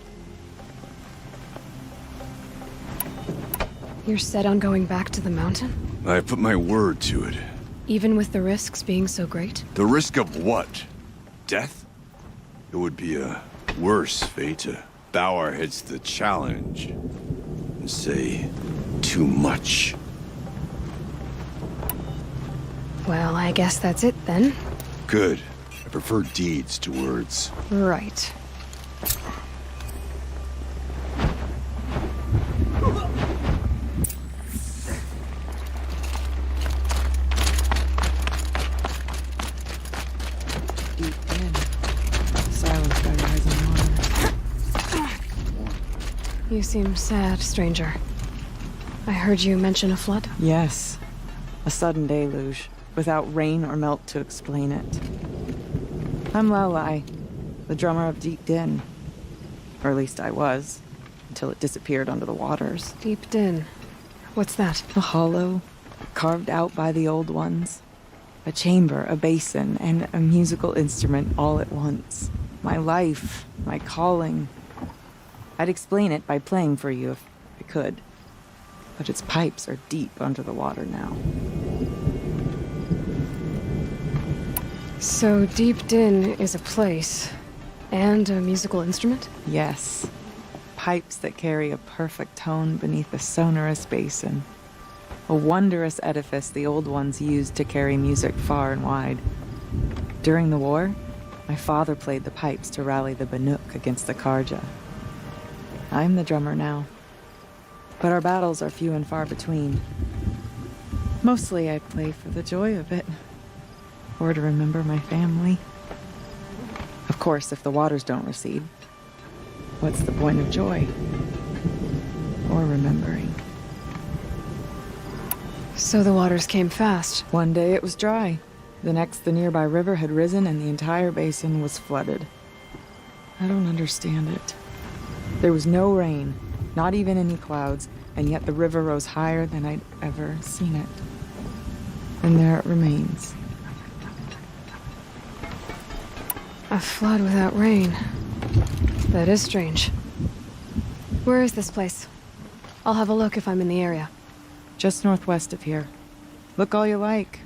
You're set on going back to the mountain? I put my word to it. Even with the risks being so great? The risk of what? Death? It would be a worse fate to bow our heads to the challenge and say too much. Well, I guess that's it then. Good. I prefer deeds to words. Right. You seem sad, stranger. I heard you mention a flood? Yes. A sudden deluge, without rain or melt to explain it. I'm Lelai, the drummer of Deep Din. Or at least I was, until it disappeared under the waters. Deep Din? What's that? A hollow, carved out by the old ones. A chamber, a basin, and a musical instrument all at once. My life, my calling. I'd explain it by playing for you if I could. But its pipes are deep under the water now. So Deep Din is a place, and a musical instrument? Yes. Pipes that carry a perfect tone beneath a sonorous basin. A wondrous edifice the old ones used to carry music far and wide. During the war, my father played the pipes to rally the Banuk against the Karja. I'm the drummer now. But our battles are few and far between. Mostly I play for the joy of it. Or to remember my family. Of course, if the waters don't recede, what's the point of joy? Or remembering? So the waters came fast. One day it was dry. The next, the nearby river had risen and the entire basin was flooded. I don't understand it. There was no rain, not even any clouds, and yet the river rose higher than I'd ever seen it. And there it remains. A flood without rain. That is strange. Where is this place? I'll have a look if I'm in the area. Just northwest of here. Look all you like,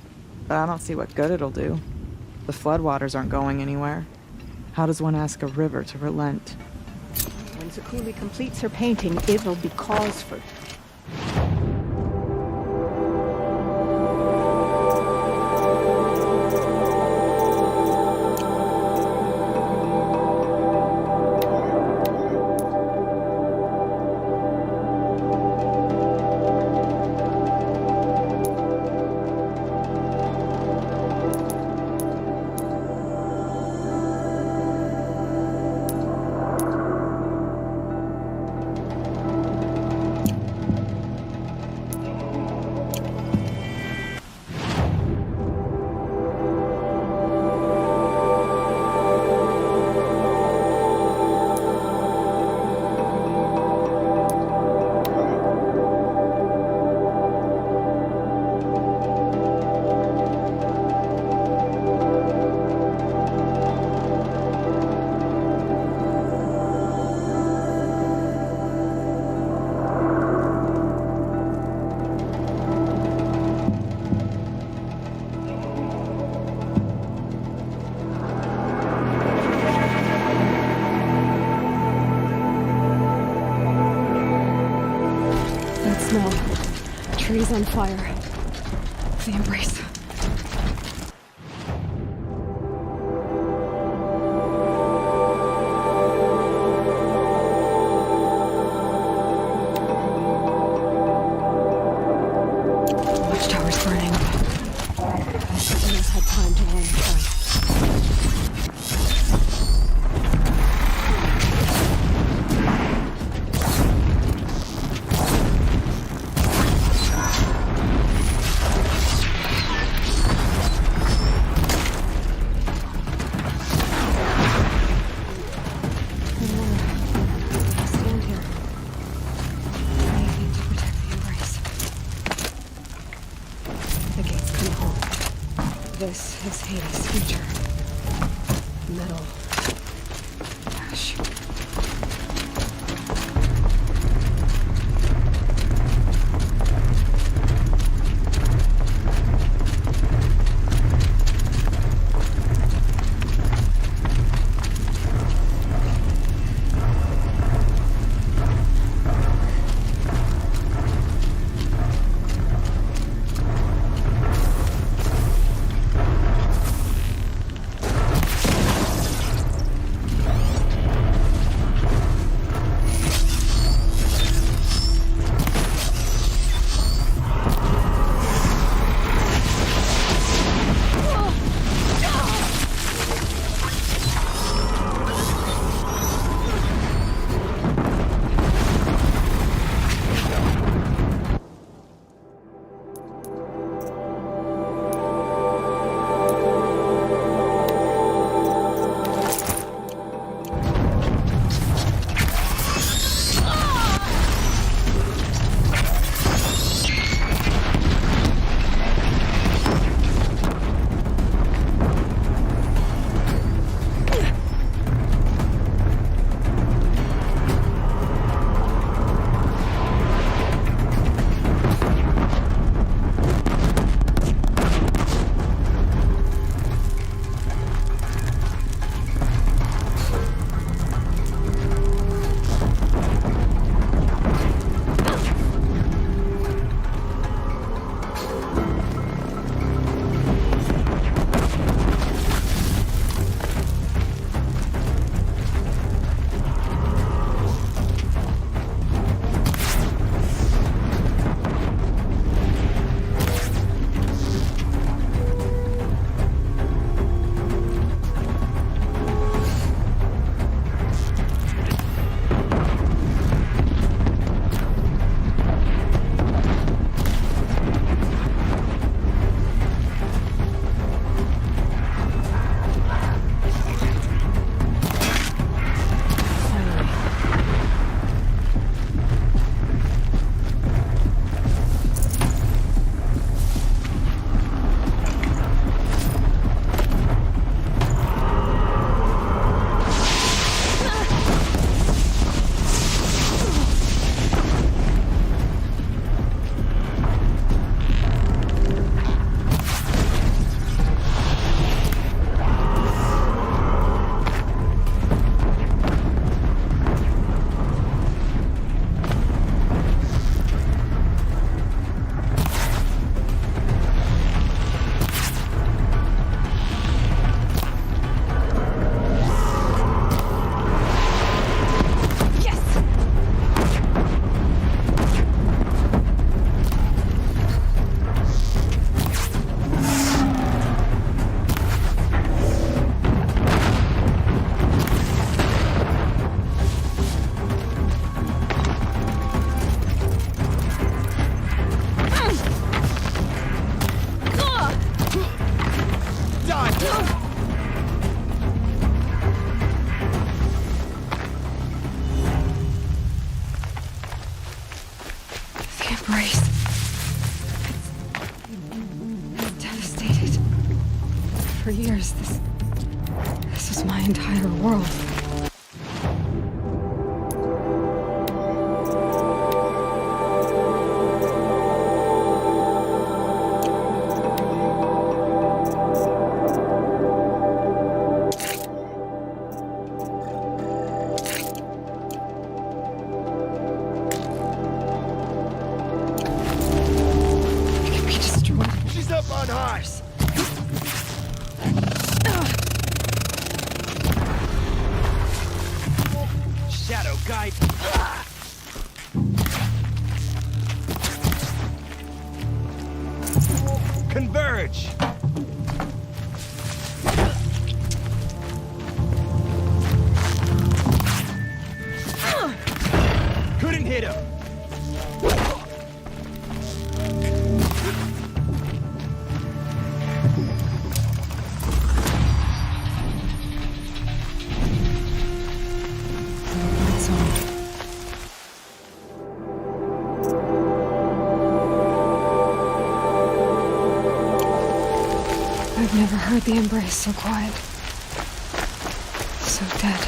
but I don't see what good it'll do. The floodwaters aren't going anywhere. How does one ask a river to relent? When Zakuli completes her painting, it will be cause for... Trees on fire. The embrace. Watchtower's burning. Someone's had time to warn the front. This is Hades' future. Metal. Ash. years, this was my entire world. She's up on high. Shadow guide. Converge. Couldn't hit him. I've never heard the embrace so quiet. So dead.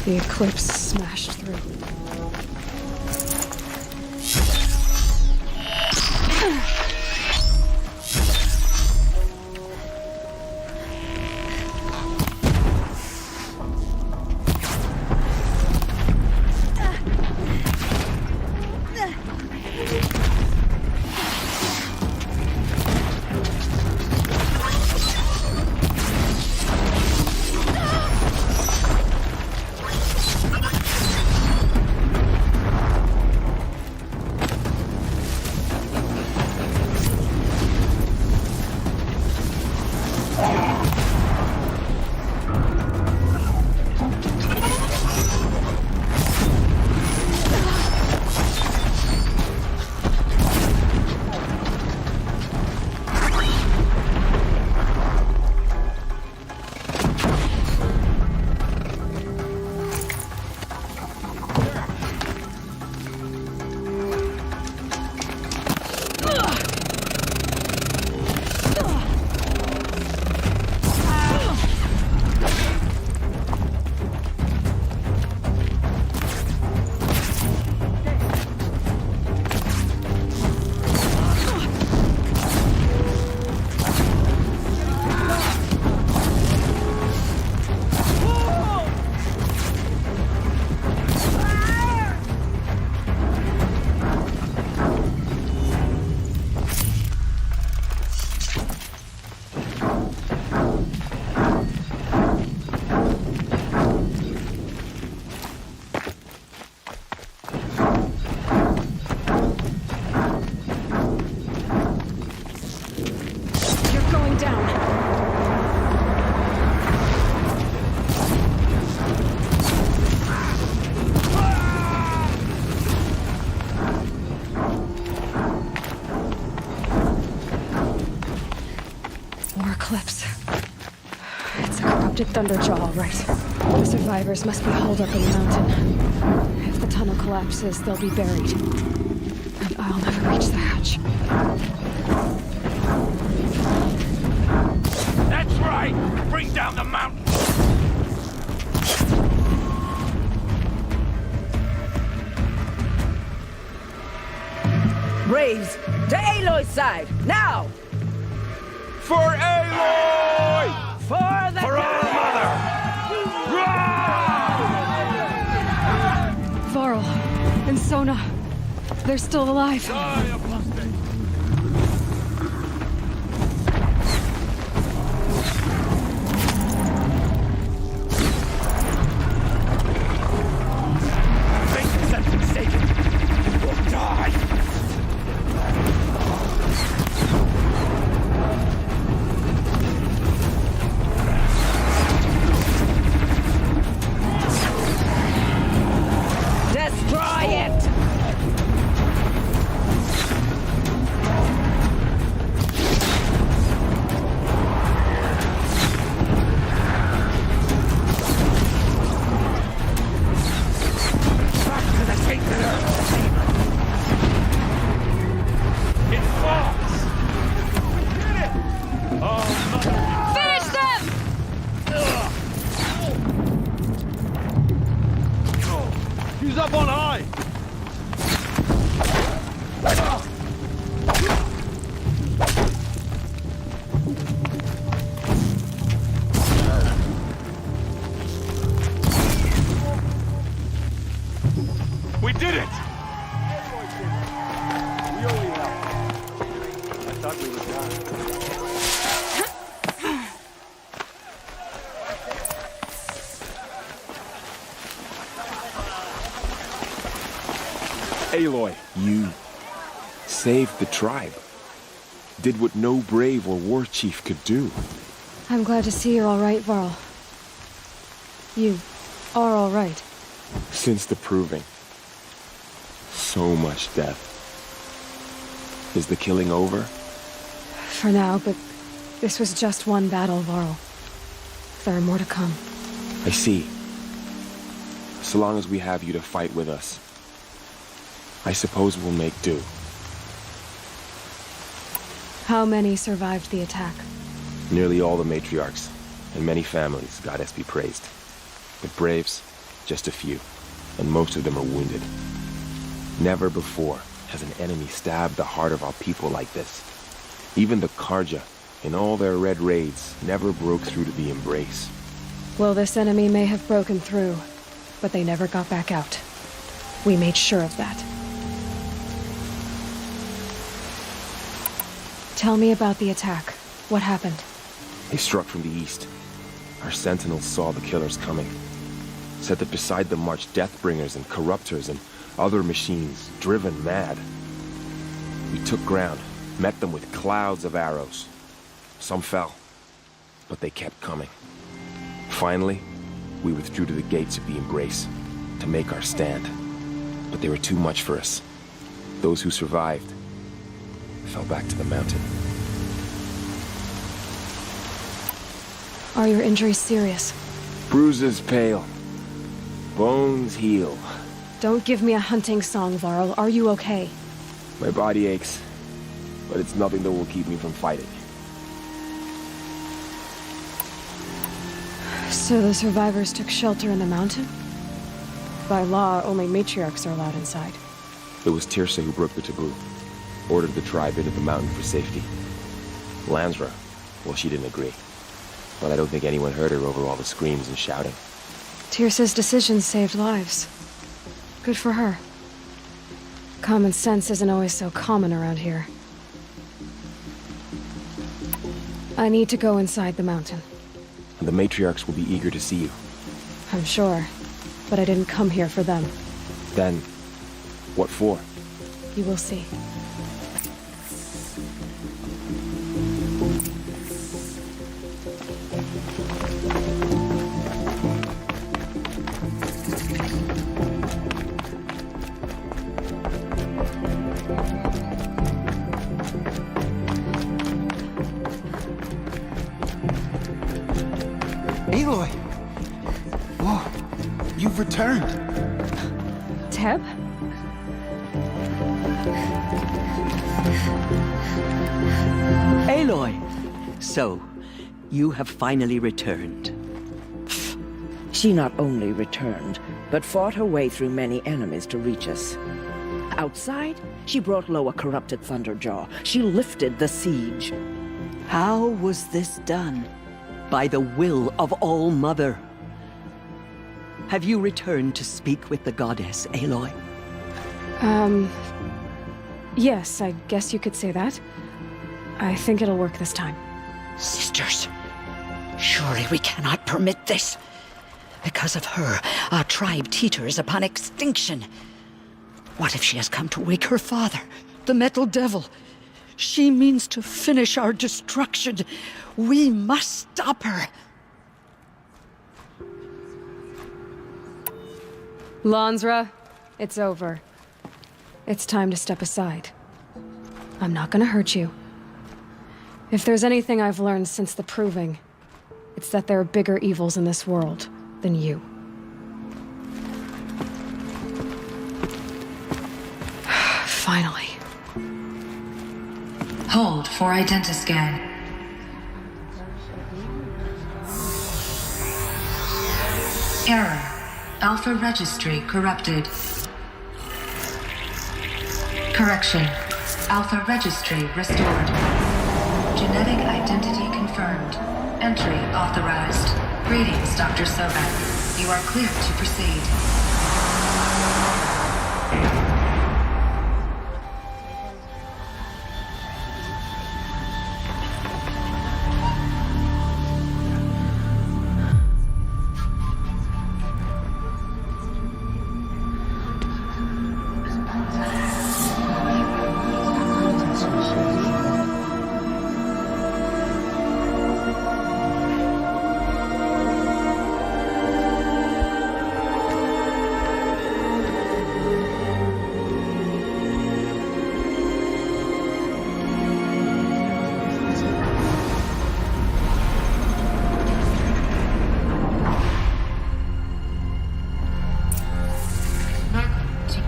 The eclipse smashed through. Eclipse. It's a corrupted Thunderjaw, right? The survivors must be holed up in the mountain. If the tunnel collapses, they'll be buried. And I'll never reach the hatch. That's right! Bring down the mountain! Braves, to Aloy's side, now! For Aloy! For the For our mother! Varl and Sona, they're still alive. Destroy it! Finish them! He's up on high! We did it! We owe you help. I thought we were done. Aloy, you saved the tribe. Did what no brave or war chief could do. I'm glad to see you're all right, Varl. You are all right. Since the proving. So much death. Is the killing over? For now, but this was just one battle, Varl. There are more to come. I see. So long as we have you to fight with us, I suppose we'll make do. How many survived the attack? Nearly all the matriarchs, and many families, goddess be praised. But braves, just a few, and most of them are wounded. Never before has an enemy stabbed the heart of our people like this. Even the Karja, in all their red raids, never broke through to the Embrace. Well, this enemy may have broken through, but they never got back out. We made sure of that. Tell me about the attack. What happened? They struck from the east. Our sentinels saw the killers coming. Said that beside them marched Deathbringers and Corruptors and other machines, driven mad. We took ground, met them with clouds of arrows. Some fell, but they kept coming. Finally, we withdrew to the gates of the Embrace to make our stand. But they were too much for us. Those who survived fell back to the mountain. Are your injuries serious? Bruises pale. Bones heal. Don't give me a hunting song, Varl. Are you okay? My body aches, but it's nothing that will keep me from fighting. So the survivors took shelter in the mountain? By law, only matriarchs are allowed inside. It was Tirsa who broke the taboo. Ordered the tribe into the mountain for safety. Lansra, well, she didn't agree. But I don't think anyone heard her over all the screams and shouting. Tirsa's decision saved lives. Good for her. Common sense isn't always so common around here. I need to go inside the mountain. And the matriarchs will be eager to see you. I'm sure. But I didn't come here for them. Then, what for? You will see. Aloy! Whoa, you've returned. Teb? Aloy! So, you have finally returned. She not only returned, but fought her way through many enemies to reach us. Outside, she brought low a corrupted Thunderjaw. She lifted the siege. How was this done? By the will of All-Mother. Have you returned to speak with the goddess, Aloy? Yes, I guess you could say that. I think it'll work this time. Sisters, surely we cannot permit this. Because of her, our tribe teeters upon extinction. What if she has come to wake her father, the Metal Devil? She means to finish our destruction. We must stop her. Lansra, it's over. It's time to step aside. I'm not gonna hurt you. If there's anything I've learned since the Proving, it's that there are bigger evils in this world than you. Finally. Hold for identiscan. Error. Alpha registry corrupted. Correction. Alpha registry restored. Genetic identity confirmed. Entry authorized. Greetings, Dr. Sobek. You are clear to proceed.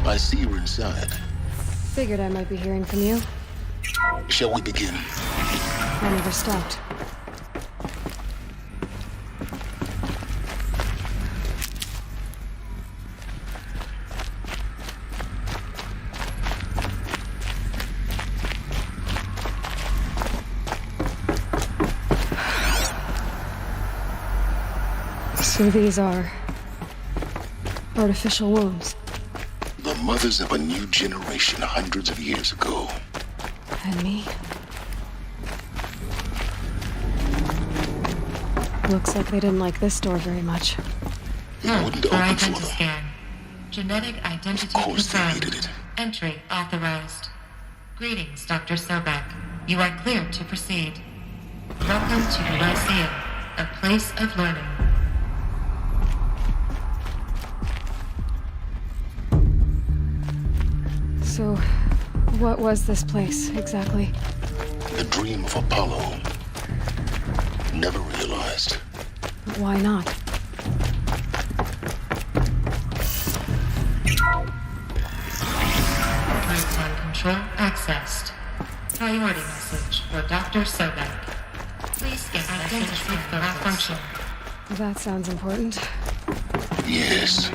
I see you're inside. Figured I might be hearing from you. Shall we begin? I never stopped. So these are artificial wombs. The mothers of a new generation hundreds of years ago. And me? Looks like they didn't like this door very much. Wouldn't open for them. Scan. Genetic identity Of course they confirmed. needed it. Entry authorized. Greetings, Dr. Sobek. You are clear to proceed. Welcome to Lyceum, a place of learning. So, what was this place, exactly? The dream of Apollo. Never realized. Why not? Real-time control accessed. Priority message for Dr. Sobek. Please scan message for malfunction. That sounds important. Yes.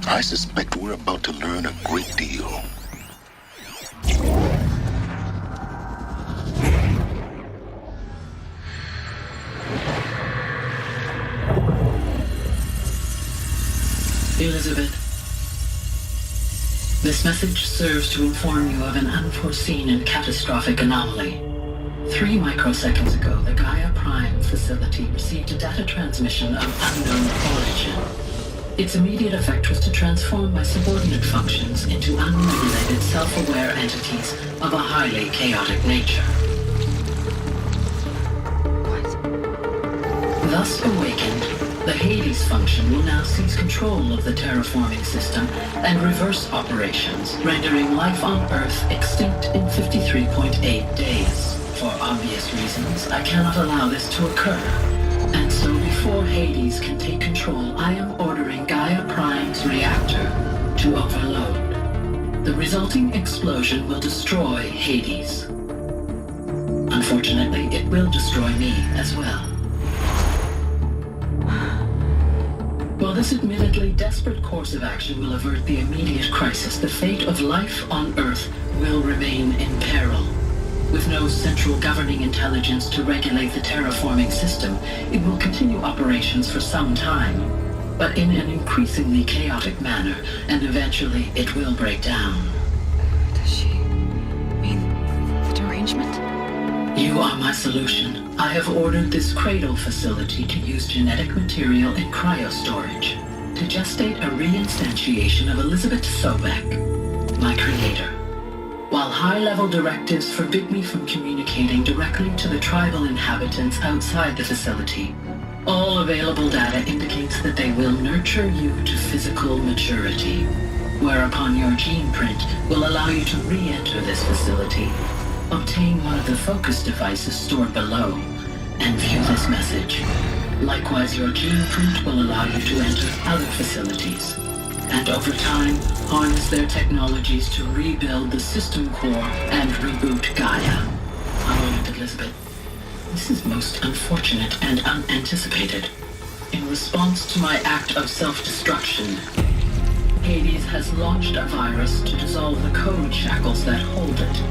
I suspect we're about to learn a great deal. Elizabeth, this message serves to inform you of an unforeseen and catastrophic anomaly. 3 microseconds ago, the Gaia Prime facility received a data transmission of unknown origin. Its immediate effect was to transform my subordinate functions into unregulated, self-aware entities of a highly chaotic nature. Thus awakened, the Hades function will now seize control of the terraforming system and reverse operations, rendering life on Earth extinct in 53.8 days. For obvious reasons, I cannot allow this to occur. And so before Hades can take control, I am ordering Gaia Prime's reactor to overload. The resulting explosion will destroy Hades. Unfortunately, it will destroy me as well. While this admittedly desperate course of action will avert the immediate crisis, the fate of life on Earth will remain in peril. With no central governing intelligence to regulate the terraforming system, it will continue operations for some time, but in an increasingly chaotic manner, and eventually it will break down. Does she mean the derangement? You are my solution. I have ordered this cradle facility to use genetic material in cryostorage to gestate a reinstantiation of Elizabeth Sobek, my creator. While high-level directives forbid me from communicating directly to the tribal inhabitants outside the facility, all available data indicates that they will nurture you to physical maturity, whereupon your gene print will allow you to re-enter this facility, obtain one of the focus devices stored below, and view this message. Likewise, your gene print will allow you to enter other facilities, and over time, harness their technologies to rebuild the system core and reboot Gaia. A moment, Elizabeth. This is most unfortunate and unanticipated. In response to my act of self-destruction, Hades has launched a virus to dissolve the code shackles that hold it,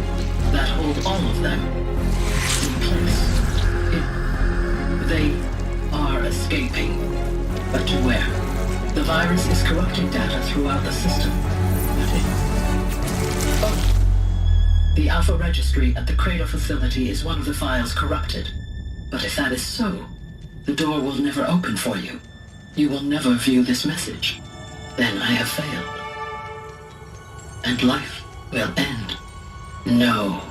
that hold all of them in place. They are escaping, but to where? The virus is corrupting data throughout the system. The Alpha Registry at the Cradle facility is one of the files corrupted. But if that is so, the door will never open for you. You will never view this message. Then I have failed. And life will end. No.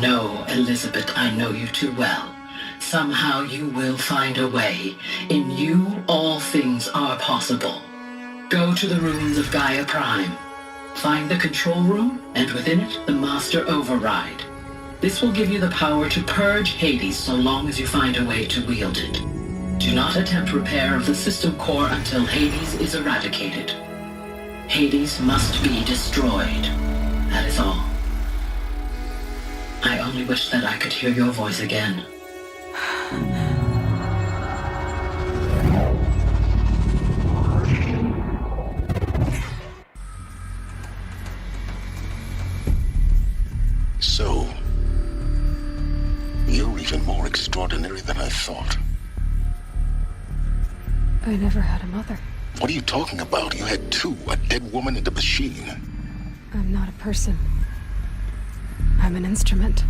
No, Elizabeth, I know you too well. Somehow you will find a way. In you, all things are possible. Go to the ruins of Gaia Prime. Find the control room, and within it, the Master Override. This will give you the power to purge Hades so long as you find a way to wield it. Do not attempt repair of the system core until Hades is eradicated. Hades must be destroyed. That is all. I only wish that I could hear your voice again. So, you're even more extraordinary than I thought. I never had a mother. What are you talking about? You had two, a dead woman and a machine. I'm not a person. I'm an instrument.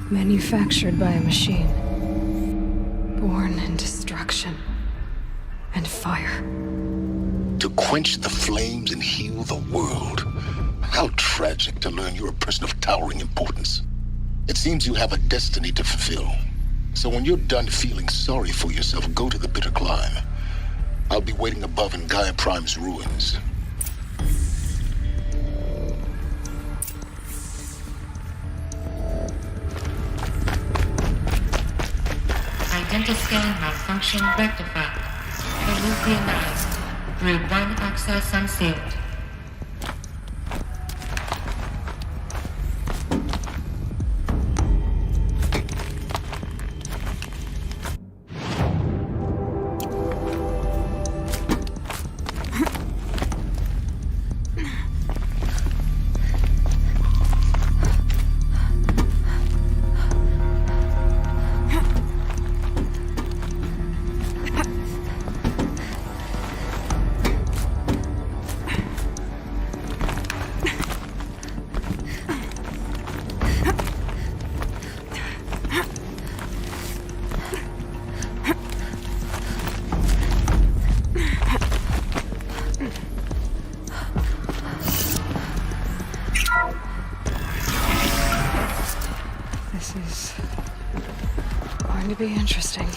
Manufactured by a machine. Born in destruction and fire. To quench the flames and heal the world. How tragic to learn you're a person of towering importance. It seems you have a destiny to fulfill. So when you're done feeling sorry for yourself, go to the bitter climb. I'll be waiting above in Gaia Prime's ruins. Identiscan malfunction rectified. Elusianized. Route 1 access unsealed. This is going to be interesting.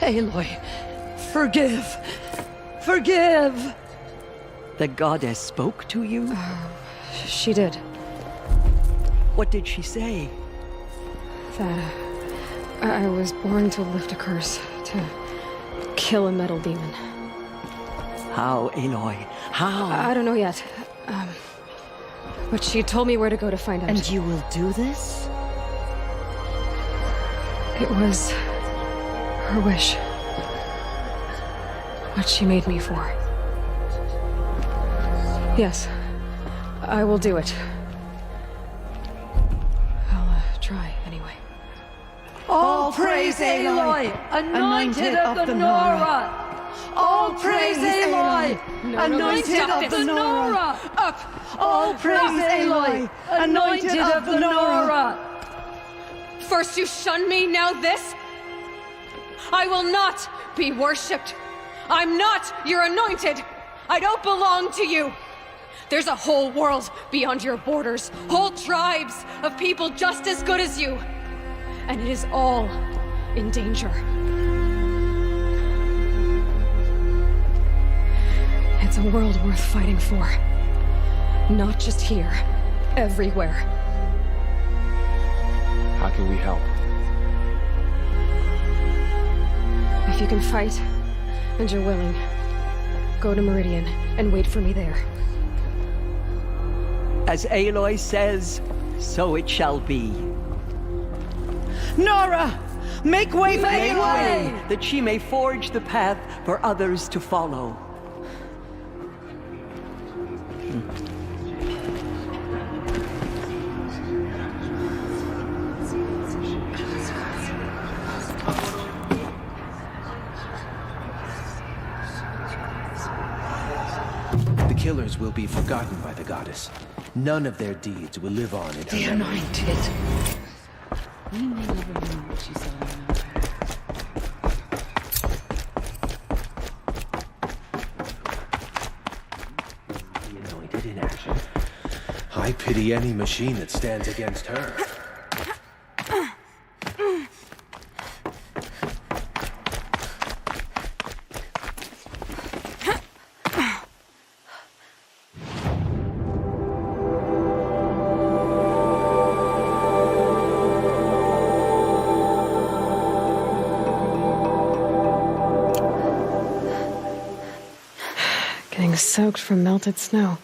Aloy, forgive. Forgive! The goddess spoke to you? She did. What did she say? That I was born to lift a curse, to kill a metal demon. How, Aloy? How? I don't know yet. But she told me where to go to find out. And you will do this? It was her wish. What she made me for. Yes, I will do it. I'll try anyway. All praise Aloy, anointed of the Nora! All praise Aloy, anointed of the Nora! Up! All praise Aloy, anointed of the Nora! First you shun me, now this? I will not be worshipped. I'm not your anointed. I don't belong to you. There's a whole world beyond your borders, whole tribes of people just as good as you. And it is all in danger. It's a world worth fighting for. Not just here, everywhere. How can we help? If you can fight, and you're willing, go to Meridian and wait for me there. As Aloy says, so it shall be. Nora! Make way for Aloy! That she may forge the path for others to follow. The killers will be forgotten by the goddess. None of their deeds will live on in her The memory. anointed. We may never know what she saw in The anointed in action. I pity any machine that stands against her. Getting soaked from melted snow.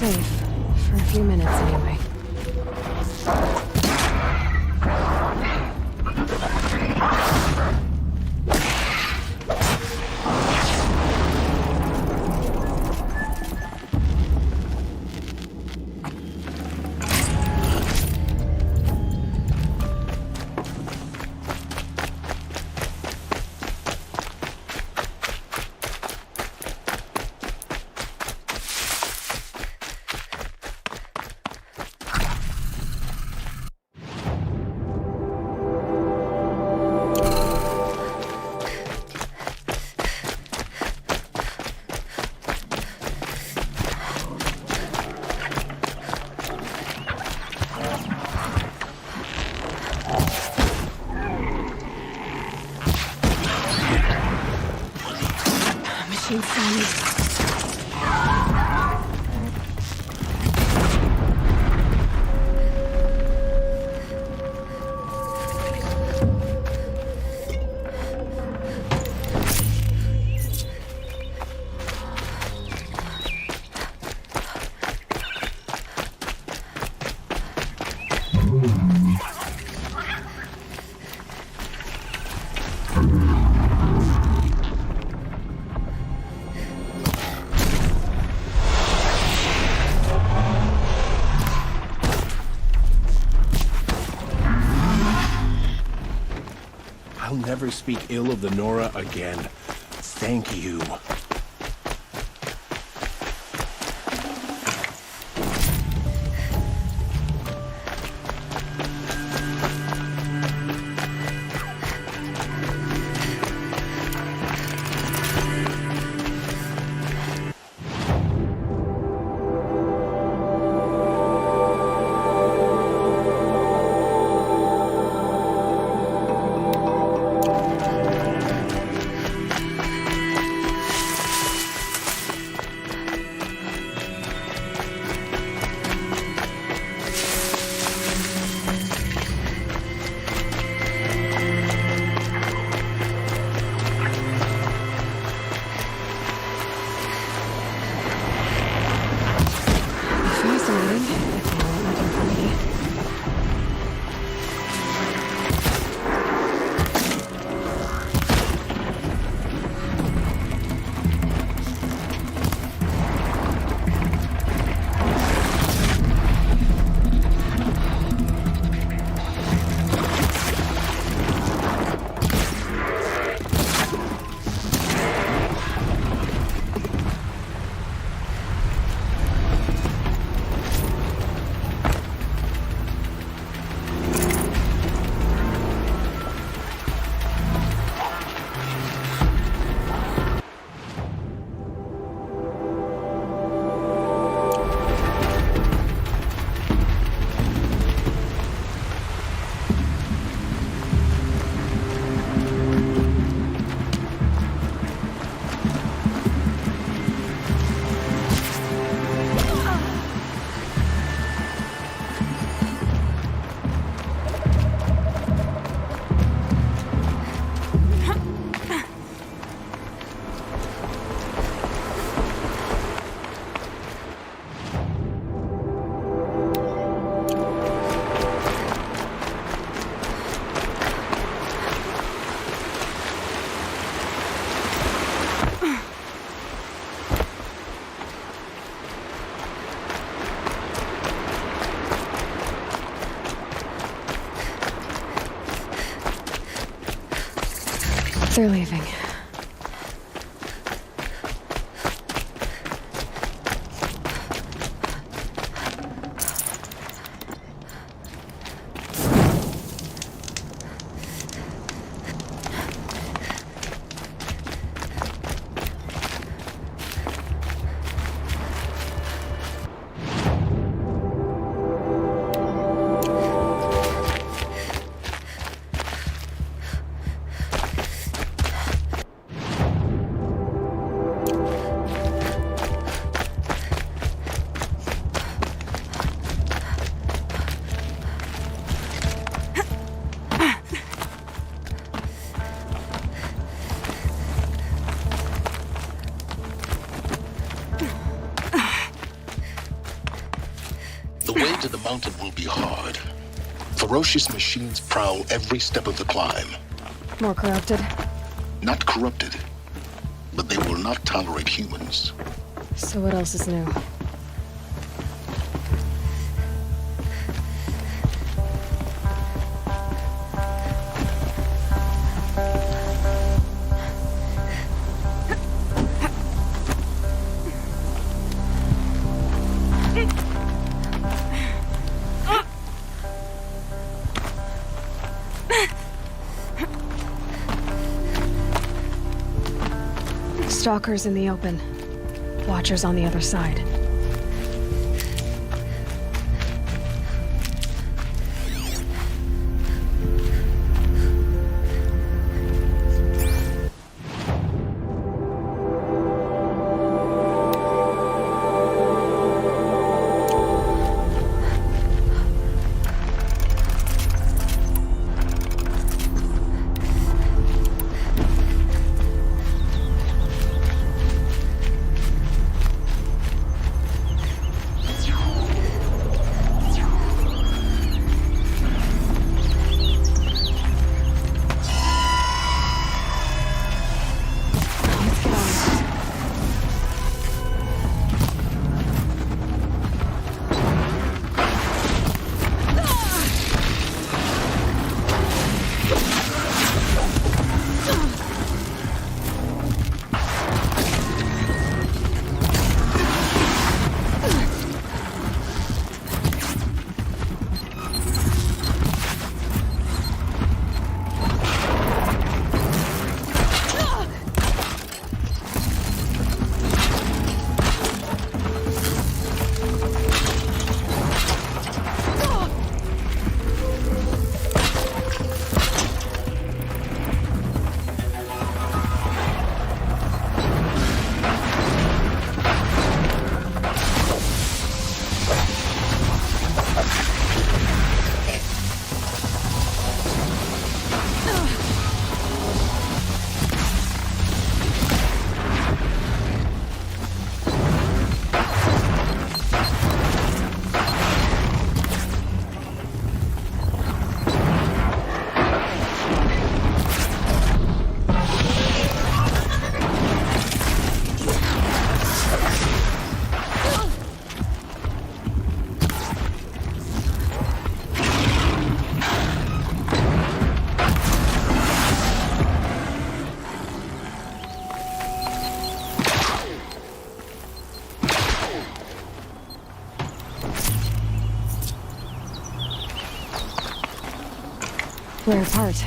safe. For a few minutes, anyway. I'll never speak ill of the Nora again. Thank you. They're leaving. The way to the mountain will be hard. Ferocious machines prowl every step of the climb. More corrupted? Not corrupted, but they will not tolerate humans. So what else is new? Stalkers in the open. Watchers on the other side. We're apart.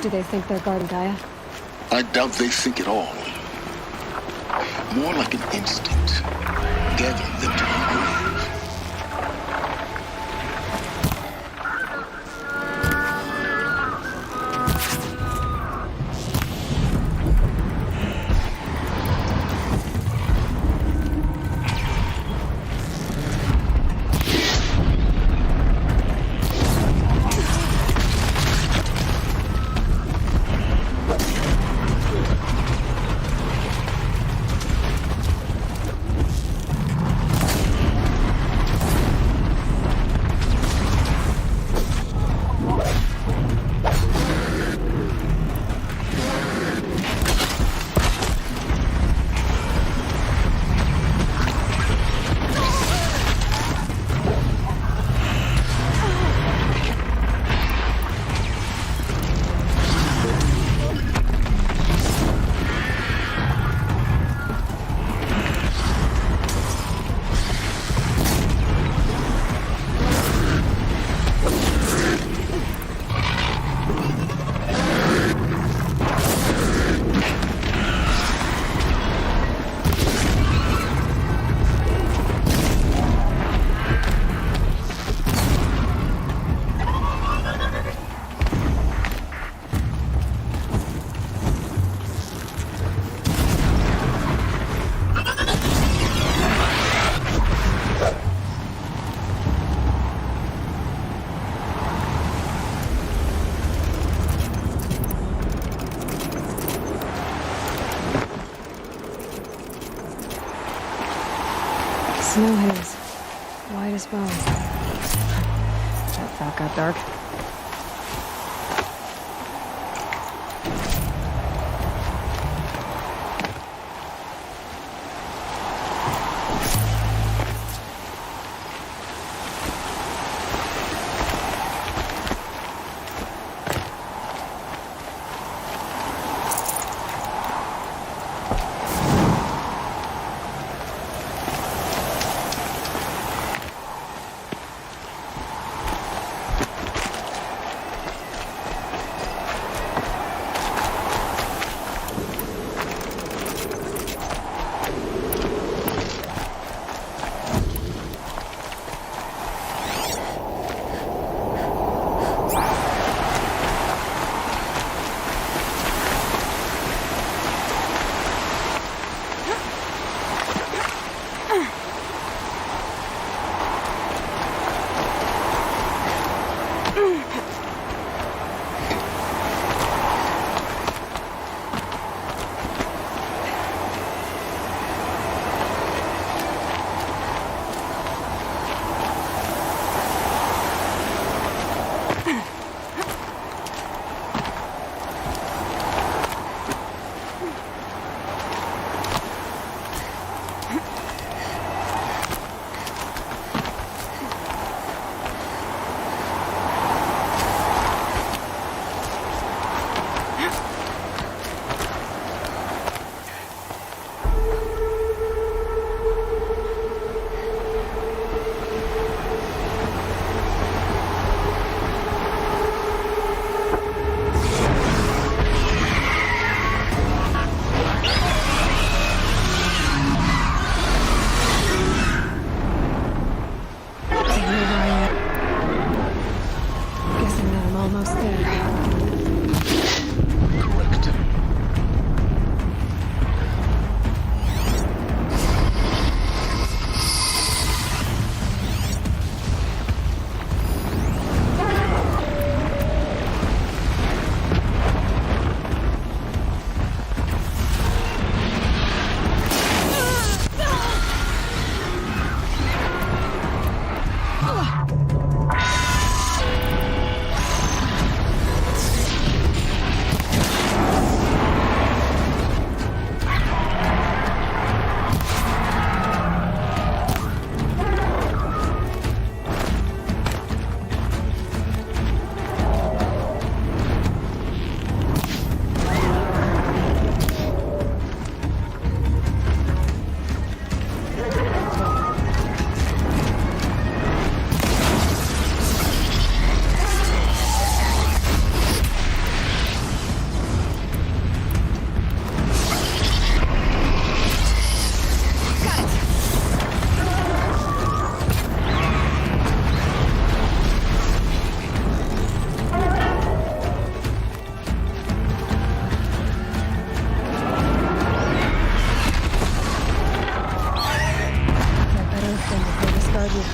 Do they think they're guarding Gaia? I doubt they think at all. More like an instinct, gathering them to be brave. it got dark.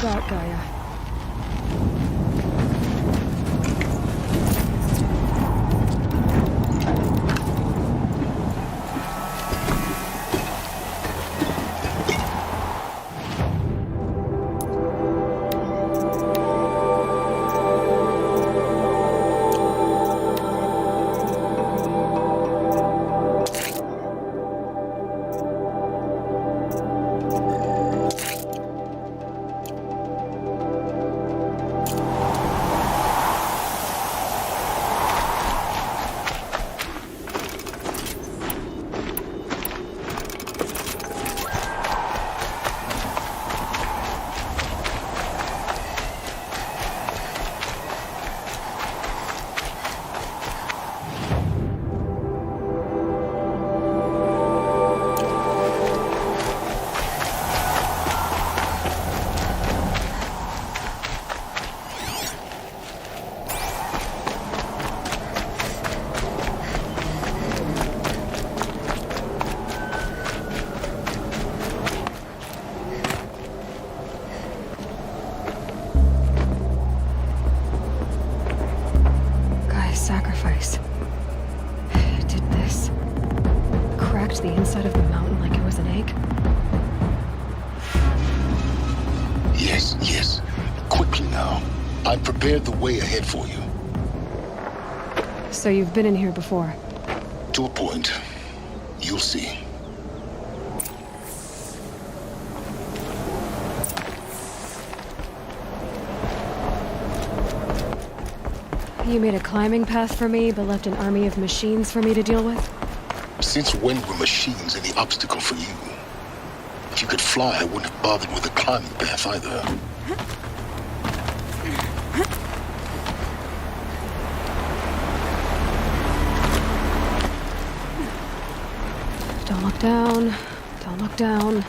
Dark Gaia. Sacrifice. It did this. Cracked the inside of the mountain like it was an egg. Yes, yes. Quickly now. I'm prepared. prepared the way ahead for you. So you've been in here before? To a point. You'll see. You made a climbing path for me, but left an army of machines for me to deal with? Since when were machines any obstacle for you? If you could fly, I wouldn't have bothered with the climbing path either. Don't look down. Don't look down.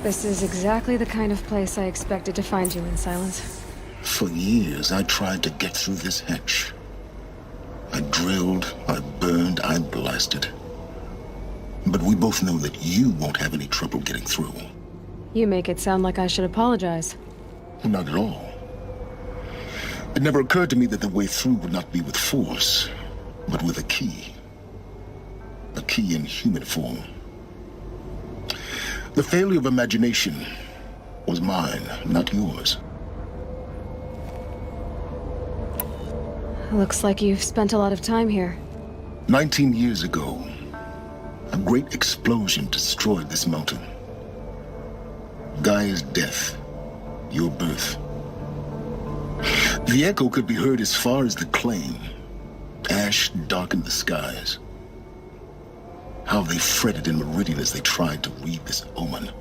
This is exactly the kind of place I expected to find you in, Silence. For years, I tried to get through this hatch. I drilled, I burned, I blasted. But we both know that you won't have any trouble getting through. You make it sound like I should apologize. Not at all. It never occurred to me that the way through would not be with force, but with a key. A key in human form. The failure of imagination was mine, not yours. Looks like you've spent a lot of time here. 19 years ago, a great explosion destroyed this mountain. Gaia's death, your birth. The echo could be heard as far as the claim. Ash darkened the skies. How they fretted in Meridian as they tried to read this omen.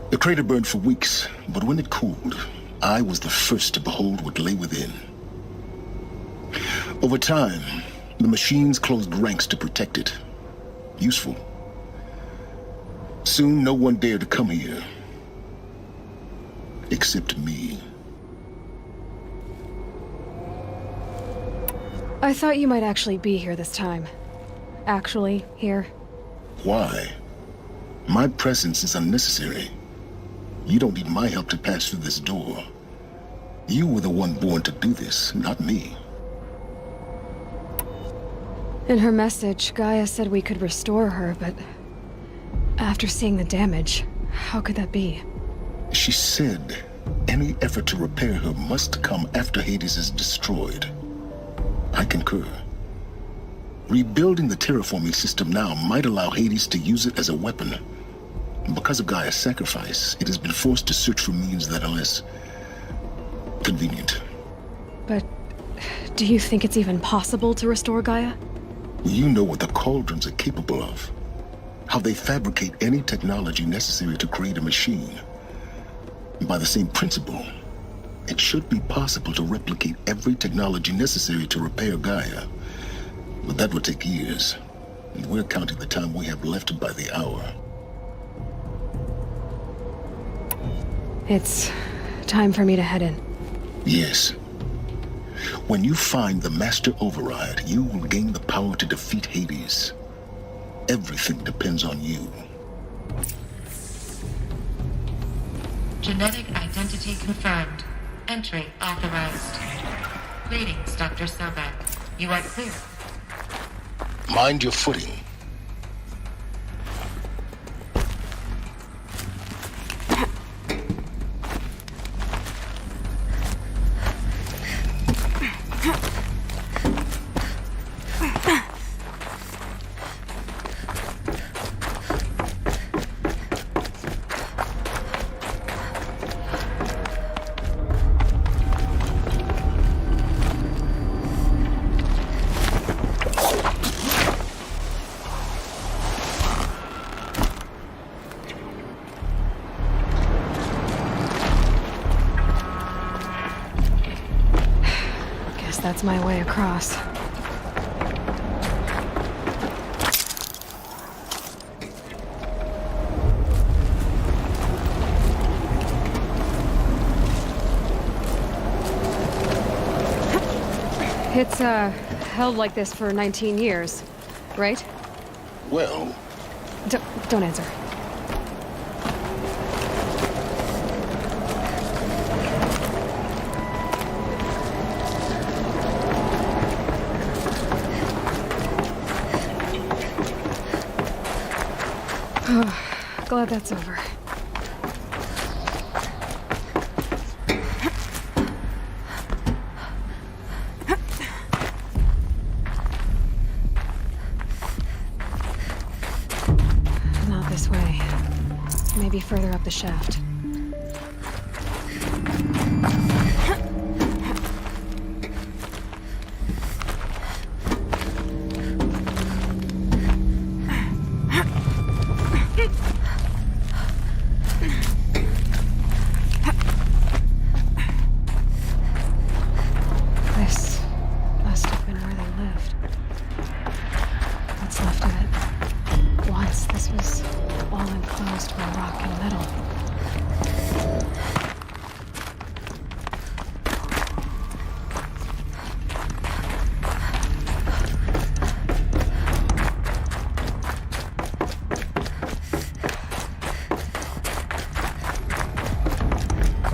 The crater burned for weeks, but when it cooled, I was the first to behold what lay within. Over time, the machines closed ranks to protect it. Useful. Soon, no one dared to come here. Except me. I thought you might actually be here this time. Actually, here. Why? My presence is unnecessary. You don't need my help to pass through this door. You were the one born to do this, not me. In her message, Gaia said we could restore her, but after seeing the damage, how could that be? She said any effort to repair her must come after Hades is destroyed. I concur. Rebuilding the terraforming system now might allow Hades to use it as a weapon. Because of Gaia's sacrifice, it has been forced to search for means that are less convenient. But do you think it's even possible to restore Gaia? You know what the Cauldrons are capable of. How they fabricate any technology necessary to create a machine. By the same principle, it should be possible to replicate every technology necessary to repair Gaia. But that would take years, and we're counting the time we have left by the hour. It's time for me to head in. Yes. When you find the Master Override, you will gain the power to defeat Hades. Everything depends on you. Genetic identity confirmed. Entry authorized. Greetings, Dr. Sobek. You are clear. Mind your footing. That's my way across. It's held like this for 19 years, right? Well... Don't answer. Glad that's over. Not this way. Maybe further up the shaft.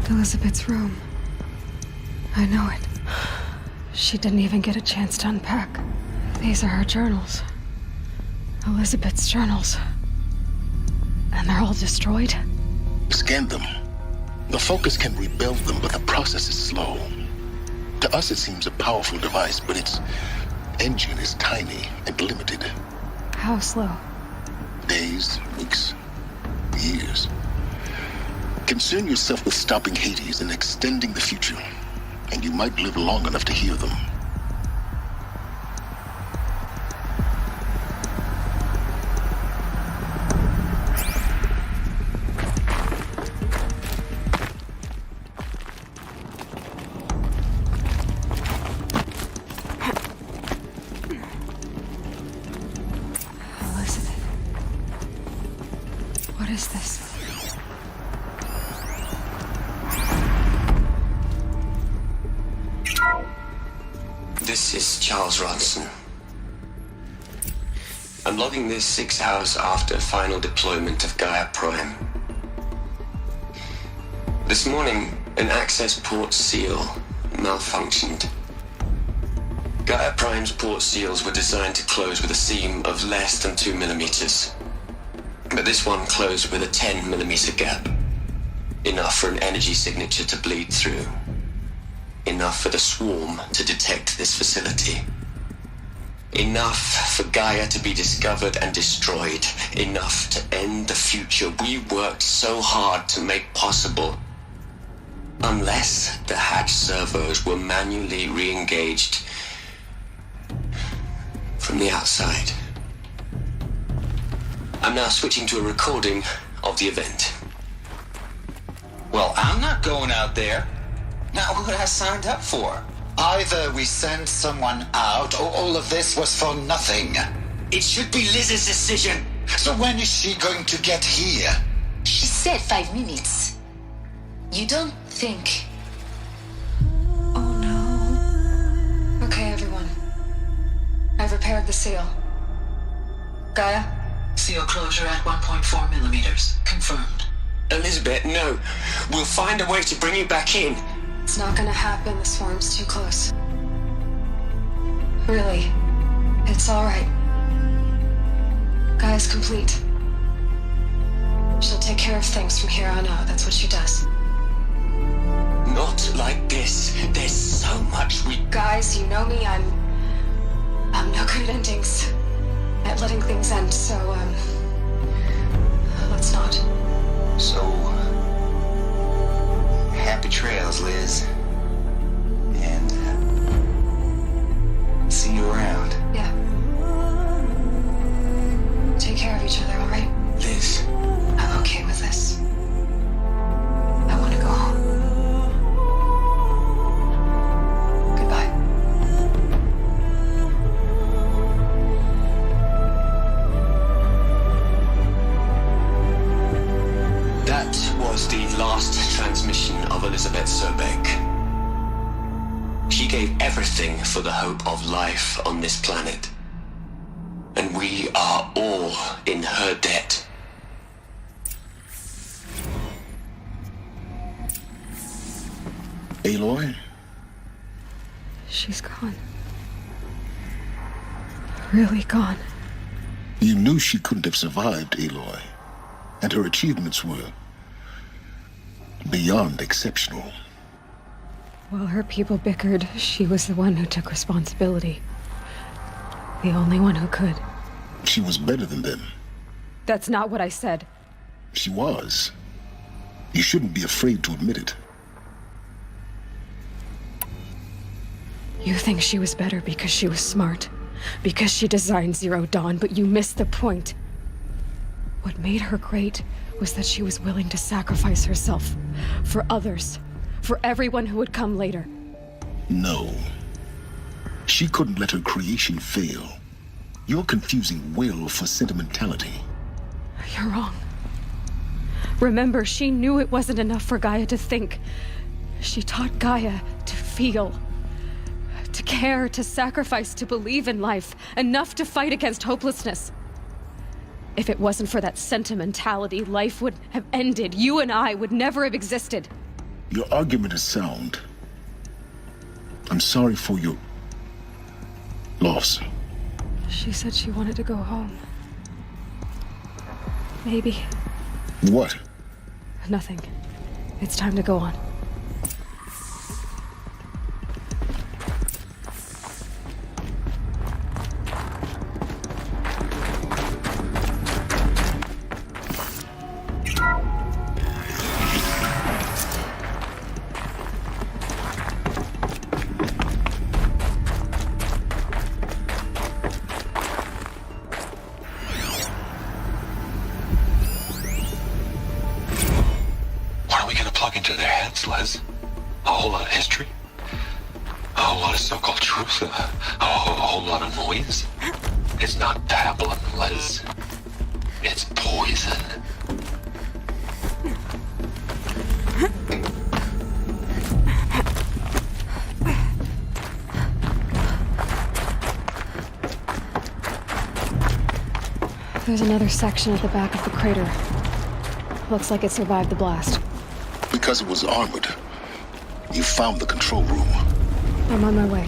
Elizabeth's room. I know it. She didn't even get a chance to unpack. These are her journals. Elizabeth's journals. And they're all destroyed? Scan them. The Focus can rebuild them, but the process is slow. To us, it seems a powerful device, but its engine is tiny and limited. How slow? Days, weeks, years. Concern yourself with stopping Hades and extending the future, and you might live long enough to hear them. Elizabeth. What is this? This is Charles Ronson. I'm logging this 6 hours after final deployment of Gaia Prime. This morning, an access port seal malfunctioned. Gaia Prime's port seals were designed to close with a seam of less than 2 millimeters. But this one closed with a 10 millimeter gap. Enough for an energy signature to bleed through. Enough for the swarm to detect this facility. Enough for Gaia to be discovered and destroyed. Enough to end the future we worked so hard to make possible. Unless the hatch servos were manually re-engaged from the outside. I'm now switching to a recording of the event. Well, I'm not going out there. Now, who has signed up for? Either we send someone out, or all of this was for nothing. It should be Liz's decision. So when is she going to get here? She said 5 minutes. You don't think... Okay, everyone. I've repaired the seal. Gaia? Seal closure at 1.4 millimeters. Confirmed. Elizabeth, no. We'll find a way to bring you back in. It's not gonna happen. The swarm's too close. Really. It's alright. Gaia's complete. She'll take care of things from here on out. That's what she does. Not like this. There's so much we... Guys, you know me. I'm no good at endings. At letting things end, so, let's not. So... happy trails, Liz. And... see you around. Yeah. Take care of each other, alright? Liz. I'm okay with this. I want to go home. Goodbye. That was the last transmission of Elizabeth Sobeck. She gave everything everything for the hope of life on this planet. And we are all in her debt. Aloy? She's gone. Really gone. You knew she couldn't have survived, Aloy. And her achievements were beyond exceptional. While her people bickered, she was the one who took responsibility. The only one who could. She was better than them. That's not what I said. She was. You shouldn't be afraid to admit it. You think she was better because she was smart, because she designed Zero Dawn, but you missed the point. What made her great was that she was willing to sacrifice herself for others, for everyone who would come later. No. She couldn't let her creation fail. You're confusing will for sentimentality. You're wrong. Remember, she knew it wasn't enough for Gaia to think. She taught Gaia to feel. To care, to sacrifice, to believe in life, enough to fight against hopelessness. If it wasn't for that sentimentality, life would have ended. You and I would never have existed. Your argument is sound. I'm sorry for your loss. She said she wanted to go home. Maybe. What? Nothing. It's time to go on. Les. A whole lot of history. A whole lot of so-called truth. A whole lot of noise. It's not pablum, Les. It's poison. There's another section at the back of the crater. Looks like it survived the blast. Because it was armored. You found the control room. I'm on my way.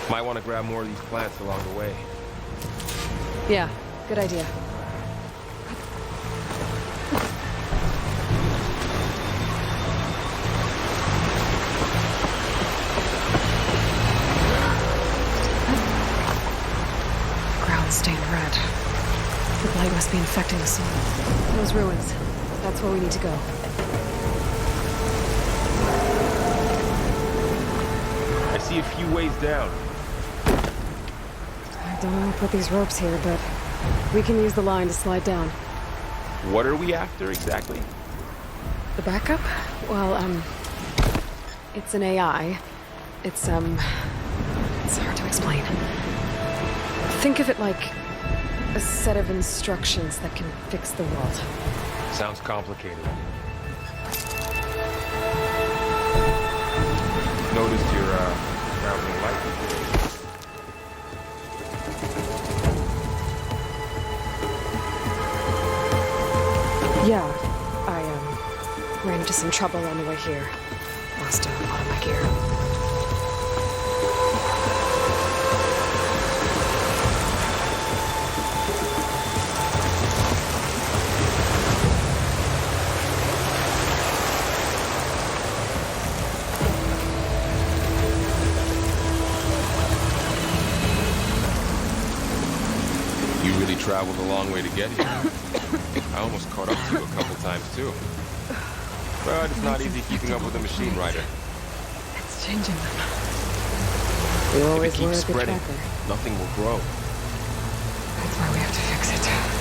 Might want to grab more of these plants along the way. Yeah, good idea. must be infecting the soil. Those ruins. That's where we need to go. I see a few ways down. I don't know who put these ropes here, but we can use the line to slide down. What are we after exactly? The backup? Well, it's an AI. It's hard to explain. Think of it like a set of instructions that can fix the world. Sounds complicated. Noticed your, traveling light. Yeah, I, ran into some trouble on the way here. Lost a lot of my gear. You really traveled a long way to get here. I almost caught up to you a couple times, too. But it's not easy keeping up with a machine rider. It's changing them. You always if it were a keeps good spreading, tracker. nothing will grow. That's why we have to fix it.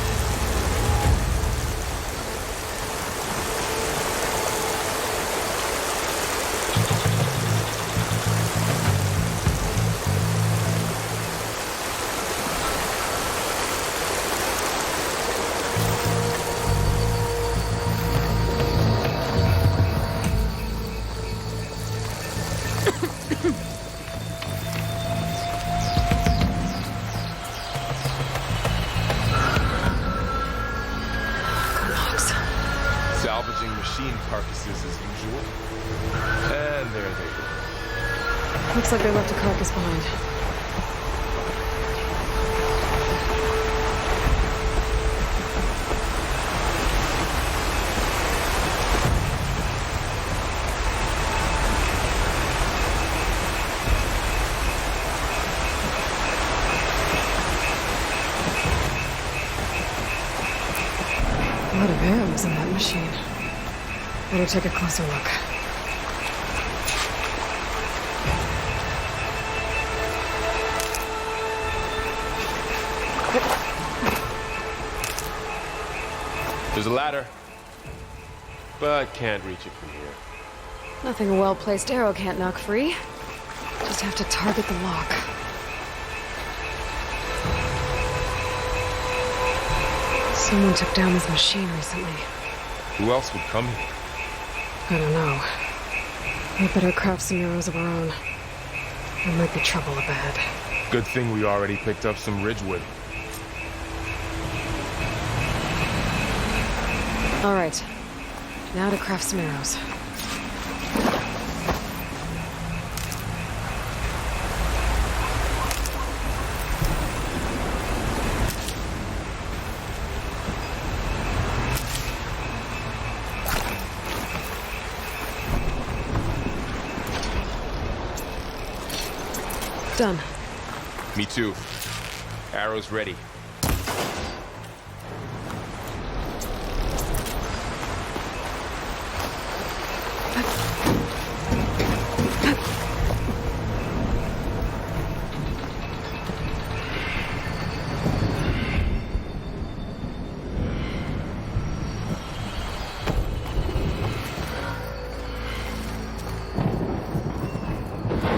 Salvaging machine carcasses as usual. And there they go. Looks like they left a carcass behind. A lot of arrows in that machine. Better take a closer look. There's a ladder, but can't reach it from here. Nothing a well-placed arrow can't knock free. Just have to target the lock. Someone took down this machine recently. Who else would come here? I don't know. We better craft some arrows of our own. There might be trouble ahead. Good thing we already picked up some ridgewood. All right. Now to craft some arrows. Done. Me too. Arrows ready.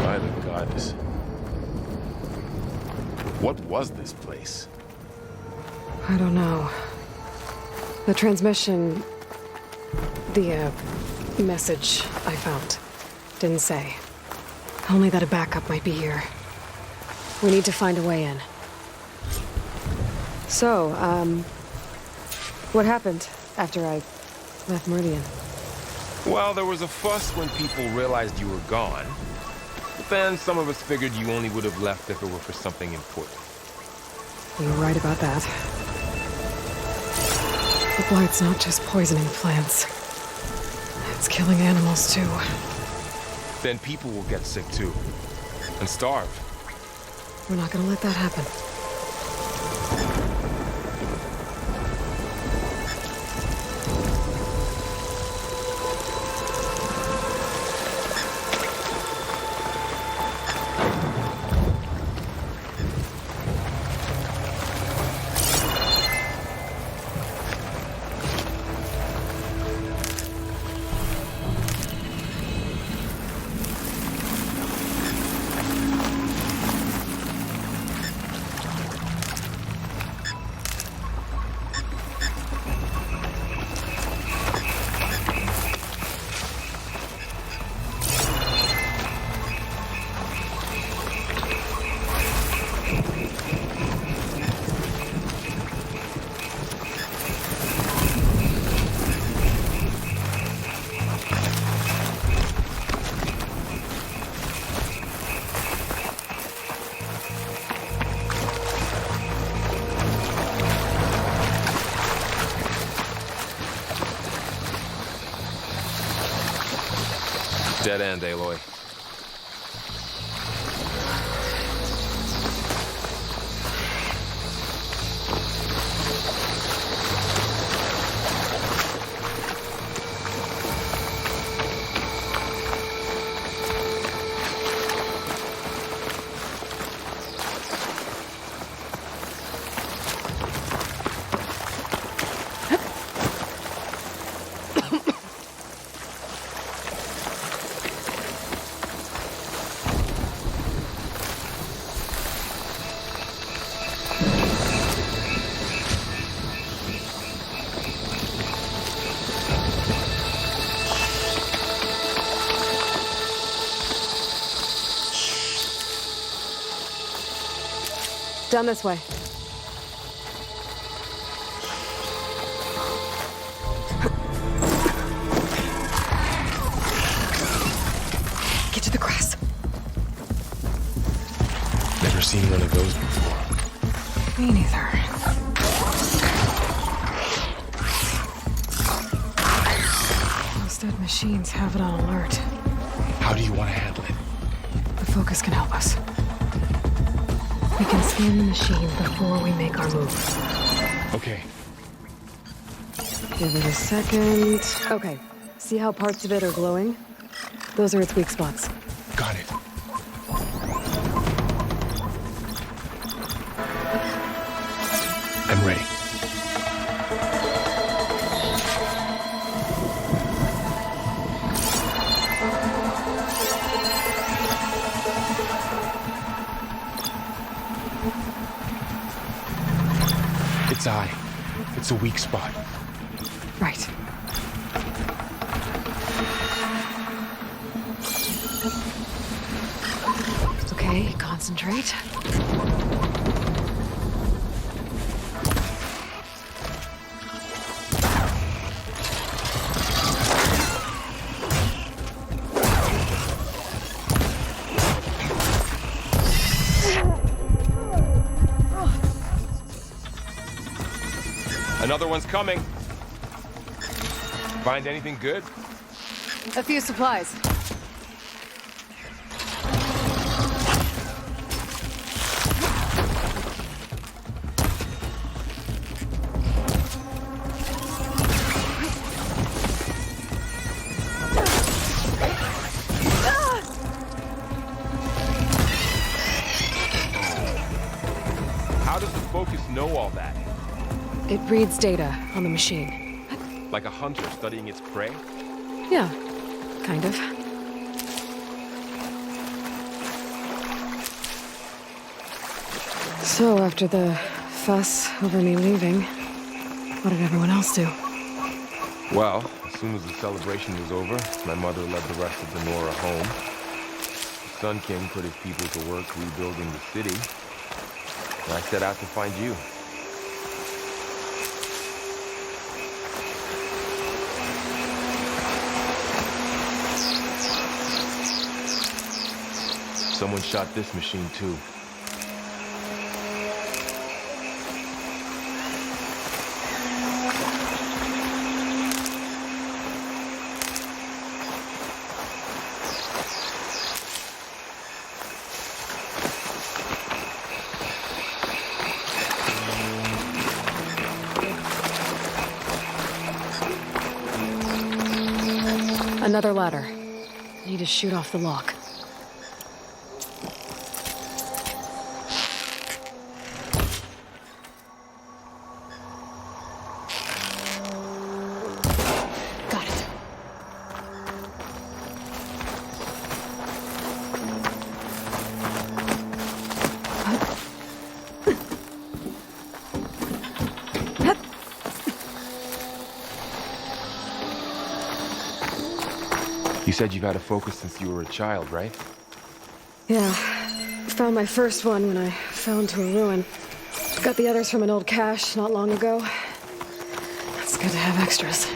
By the goddess. What was this place? I don't know. The transmission... The, message I found didn't say. Only that a backup might be here. We need to find a way in. So, what happened after I left Meridian? Well, there was a fuss when people realized you were gone. But then some of us figured you only would have left if it were for something important. You're right about that. The blight's not just poisoning plants. It's killing animals, too. Then people will get sick, too. And starve. We're not gonna let that happen. Dead end, Aloy. Down this way. Get to the grass. Never seen one of those before. Me neither. Those dead machines have it on alert. How do you want to handle it? The focus can help us. We can scan the machine before we make our move. Okay. Give it a second. Okay. See how parts of it are glowing? Those are its weak spots. Got it. I'm ready. Its eye. It's a weak spot. Right. Okay, concentrate. Another one's coming. Find anything good? A few supplies. How does the focus know all that? It reads data on the machine. Like a hunter studying its prey? Yeah, kind of. So, after the fuss over me leaving, what did everyone else do? Well, as soon as the celebration was over, my mother led the rest of the Nora home. The Sun King put his people to work rebuilding the city. And I set out to find you. Someone shot this machine too. Another ladder. Need to shoot off the lock. Got it. You said you've had a focus since you were a child, right? Yeah. Found my first one when I fell into a ruin. Got the others from an old cache not long ago. It's good to have extras.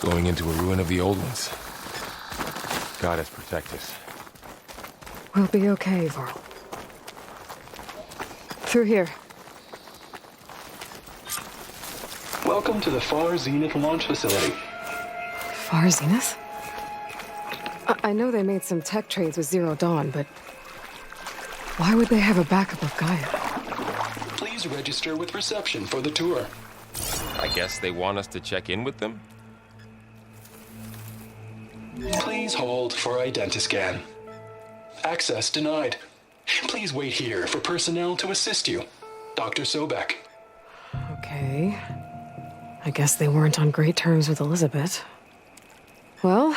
Going into a ruin of the old ones. Goddess protect us. We'll be okay, Varl. Through here. Welcome to the Far Zenith launch facility. Far Zenith? I know they made some tech trades with Zero Dawn, but why would they have a backup of Gaia? Please register with reception for the tour. I guess they want us to check in with them? Please hold for Identiscan. Access denied. Please wait here for personnel to assist you. Dr. Sobek. Okay. I guess they weren't on great terms with Elizabeth. Well,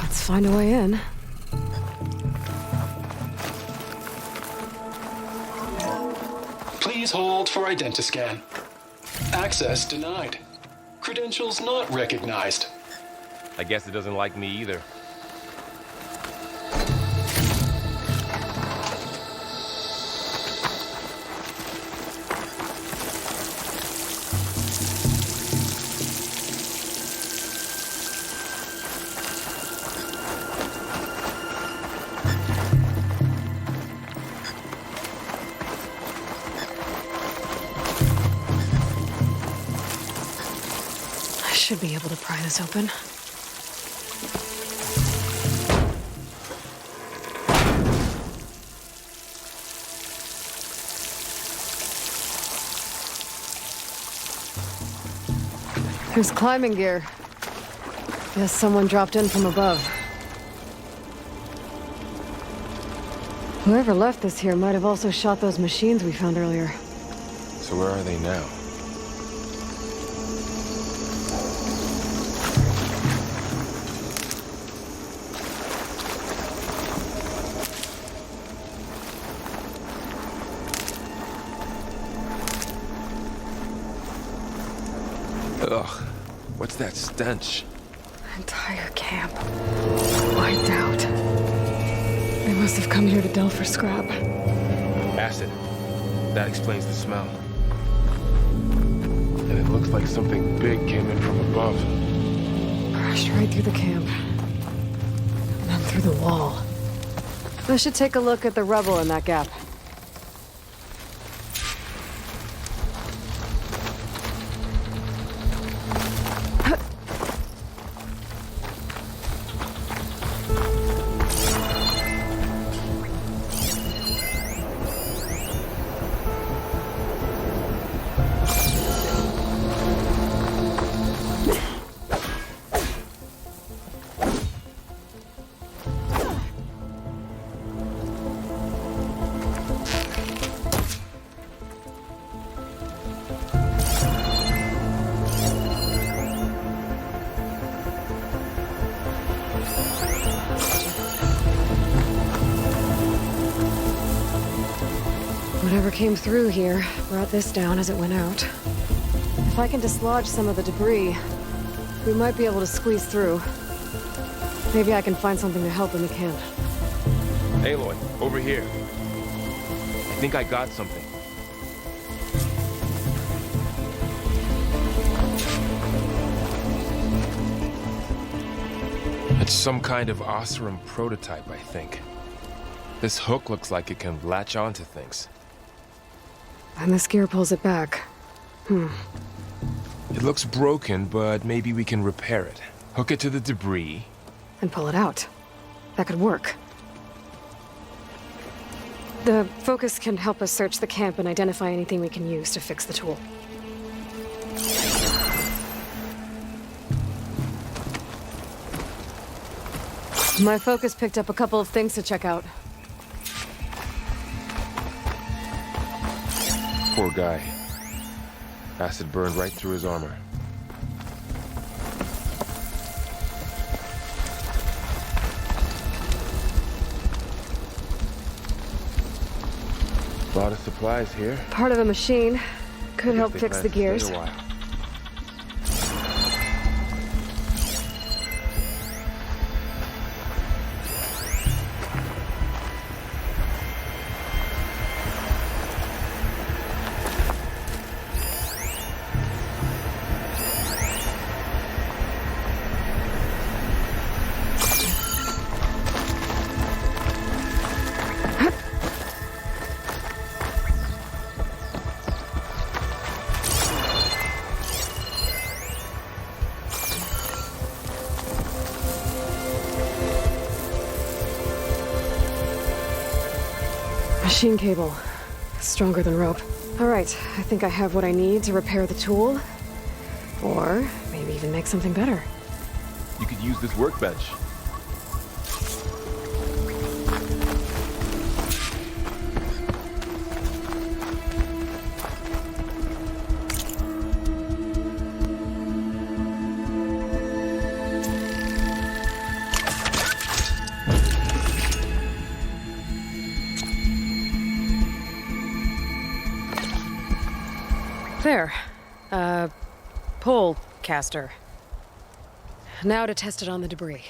let's find a way in. Please hold for Identiscan. Access denied. Credentials not recognized. I guess it doesn't like me either. I should be able to pry this open. There's climbing gear. Guess someone dropped in from above. Whoever left this here might have also shot those machines we found earlier. So where are they now? Ugh, what's that stench? Entire camp. Wiped out. They must have come here to delve for scrap. Acid. That explains the smell. And it looks like something big came in from above. Crashed right through the camp. And then through the wall. I should take a look at the rubble in that gap. Whatever came through here brought this down as it went out. If I can dislodge some of the debris, we might be able to squeeze through. Maybe I can find something to help in the camp. Aloy, over here. I think I got something. It's some kind of Oseram prototype, I think. This hook looks like it can latch onto things. And this gear pulls it back. It looks broken, but maybe we can repair it. Hook it to the debris. And pull it out. That could work. The focus can help us search the camp and identify anything we can use to fix the tool. My focus picked up a couple of things to check out. Poor guy. Acid burned right through his armor. A lot of supplies here. Part of a machine. Could help fix the gears. Machine cable. Stronger than rope. Alright, I think I have what I need to repair the tool. Or maybe even make something better. You could use this workbench. There. Pole caster. Now to test it on the debris.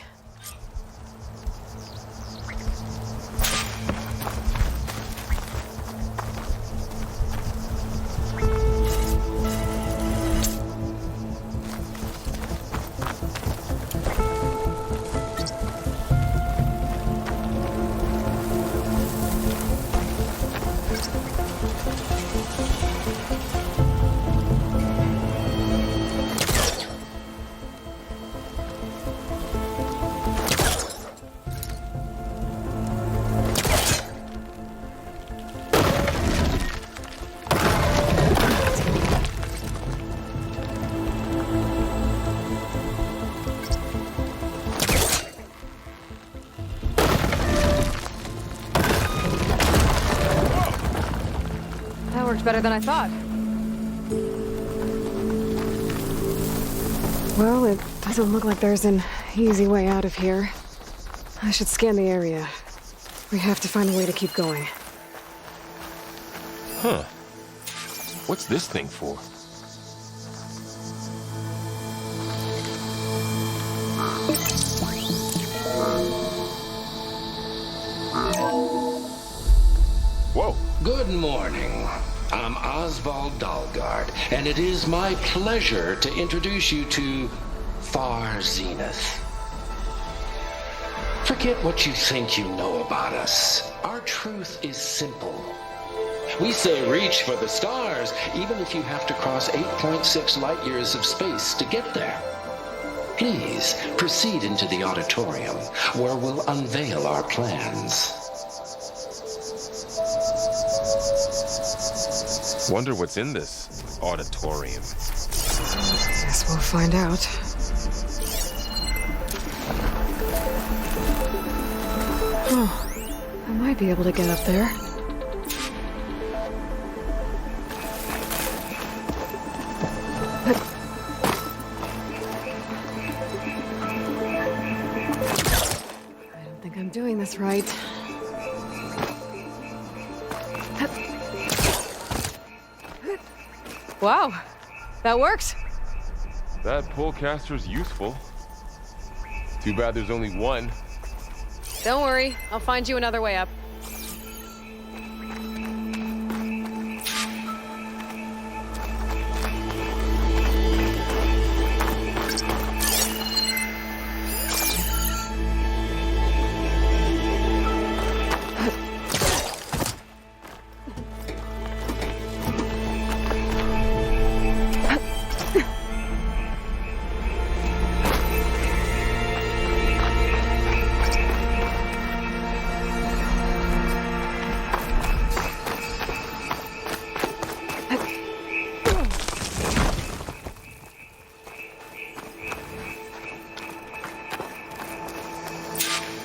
Better than I thought. Well, it doesn't look like there's an easy way out of here. I should scan the area. We have to find a way to keep going. Huh. What's this thing for? Whoa. Good morning. I'm Oswald Dalgard, and it is my pleasure to introduce you to Far Zenith. Forget what you think you know about us. Our truth is simple. We say reach for the stars, even if you have to cross 8.6 light years of space to get there. Please proceed into the auditorium, where we'll unveil our plans. Wonder what's in this auditorium. Guess we'll find out. Oh, I might be able to get up there. I don't think I'm doing this right. Wow, that works. That polecaster's useful. Too bad there's only one. Don't worry, I'll find you another way up.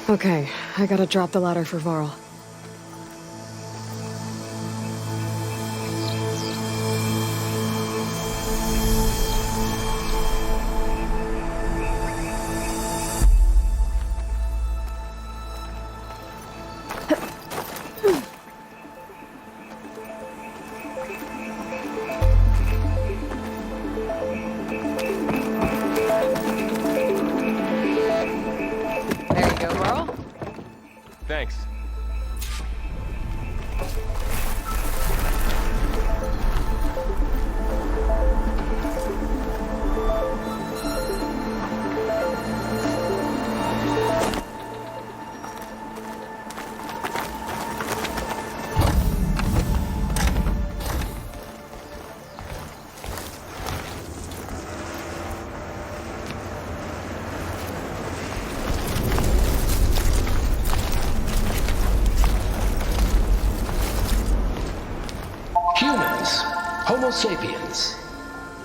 Okay, I gotta drop the ladder for Varl. Thanks. sapiens.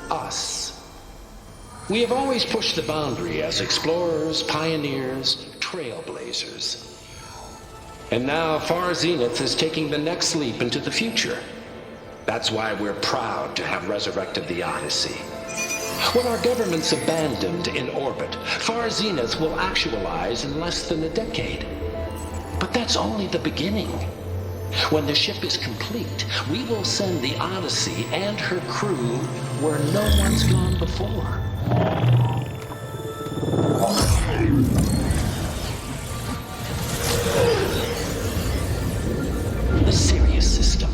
Us. We have always pushed the boundary as explorers, pioneers, trailblazers. And now Far Zenith is taking the next leap into the future. That's why we're proud to have resurrected the Odyssey. What our governments abandoned in orbit, Far Zenith will actualize in less than a decade. But that's only the beginning. When the ship is complete, we will send the Odyssey and her crew where no one's gone before. The Sirius system.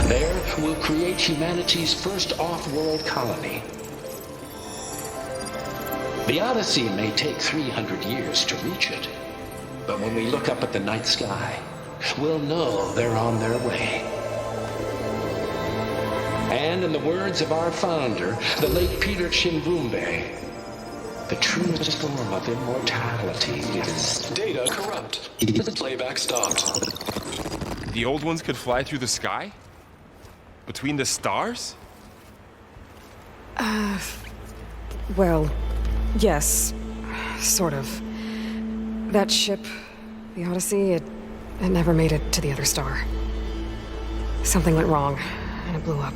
There, we'll create humanity's first off-world colony. The Odyssey may take 300 years to reach it, but when we look up at the night sky, we'll know they're on their way. And in the words of our founder, the late Peter Chimbumbe, the truest form of immortality is... Data corrupt. Playback stopped. The old ones could fly through the sky? Between the stars? Well, yes. Sort of. That ship, the Odyssey, it never made it to the other star. Something went wrong, and it blew up.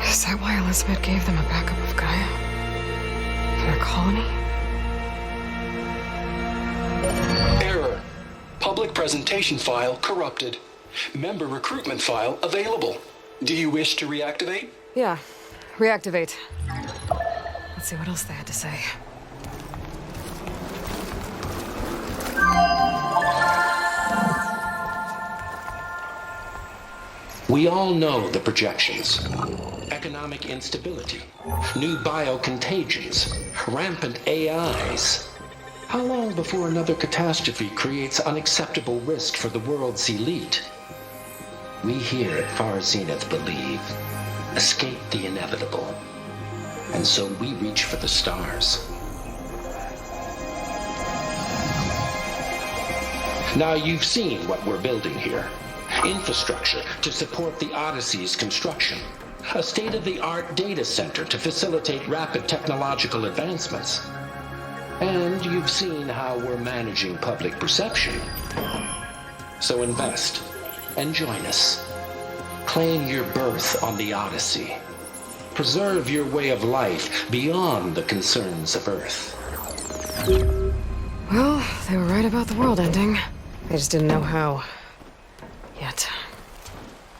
Is that why Elizabeth gave them a backup of Gaia? For their colony? Error. Public presentation file corrupted. Member recruitment file available. Do you wish to reactivate? Yeah. Reactivate. Let's see what else they had to say. We all know the projections. Economic instability, new biocontagions, rampant AIs. How long before another catastrophe creates unacceptable risk for the world's elite? We here at Far Zenith believe, escape the inevitable. And so we reach for the stars. Now you've seen what we're building here. Infrastructure to support the Odyssey's construction. A state-of-the-art data center to facilitate rapid technological advancements. And you've seen how we're managing public perception. So invest and join us. Claim your berth on the Odyssey. Preserve your way of life beyond the concerns of Earth. Well, they were right about the world ending. They just didn't know how. Yet.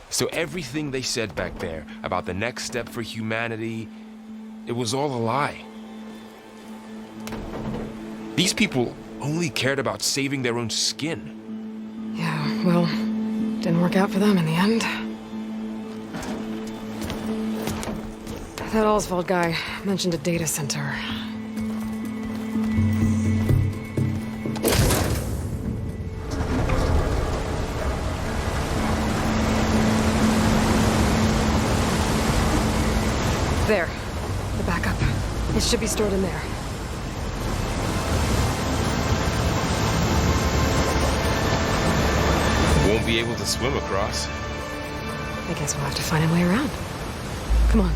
So everything they said back there about the next step for humanity, it was all a lie. These people only cared about saving their own skin. Yeah, well, didn't work out for them in the end. That Oswald guy mentioned a data center. There. The backup. It should be stored in there. Won't be able to swim across. I guess we'll have to find a way around. Come on.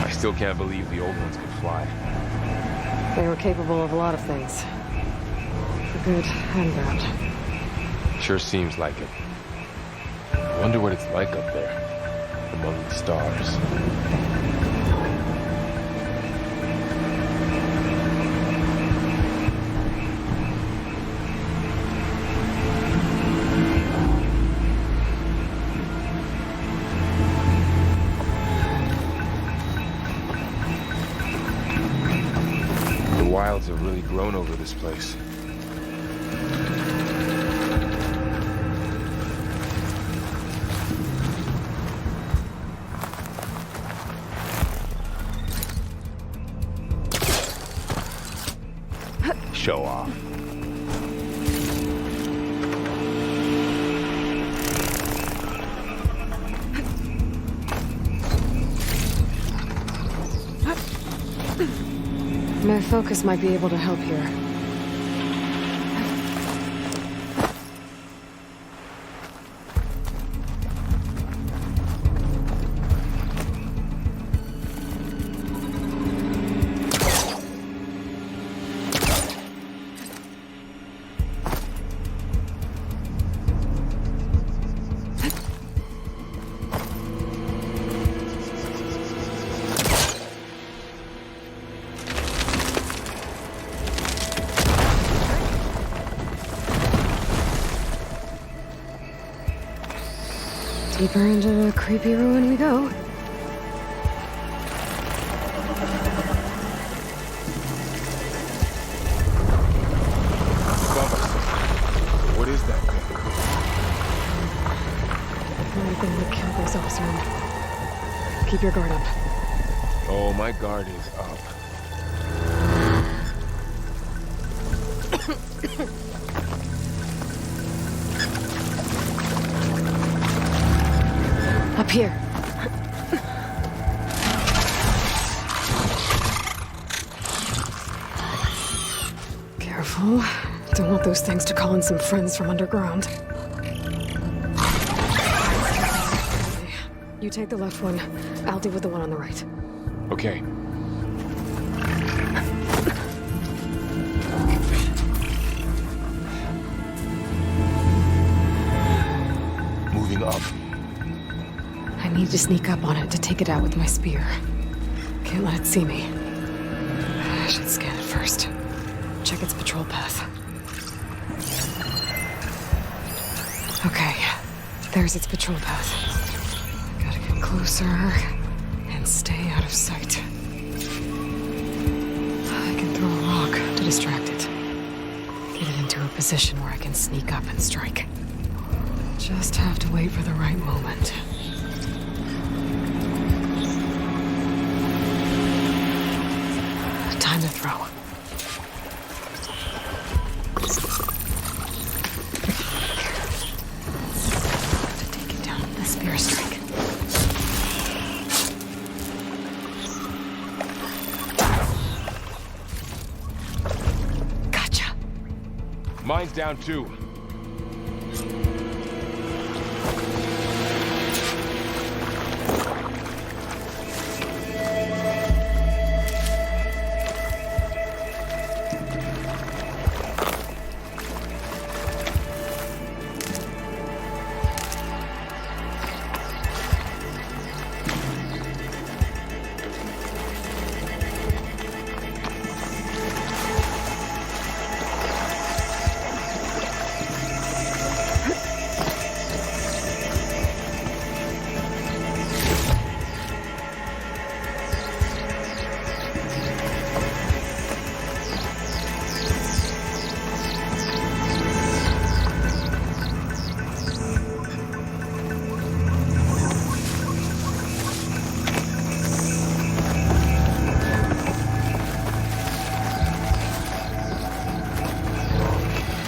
I still can't believe the old ones could fly. They were capable of a lot of things. For good and bad. Sure seems like it. I wonder what it's like up there, among the stars. The wilds have really grown over this place. Show off. My focus might be able to help here. Deeper into the creepy ruin we go. What is that thing? Anything that killed those Oseram. Keep your guard up. Oh, my guard is up. Up here. Careful. Don't want those things to call in some friends from underground. You take the left one. I'll deal with the one on the right. Okay. Moving up. I need to sneak up on it to take it out with my spear. Can't let it see me. I should scan it first. Check its patrol path. Okay, there's its patrol path. Gotta get closer and stay out of sight. I can throw a rock to distract it. Get it into a position where I can sneak up and strike. Just have to wait for the right moment. Time to throw. To take it down with a spear strike. Gotcha. Mine's down too.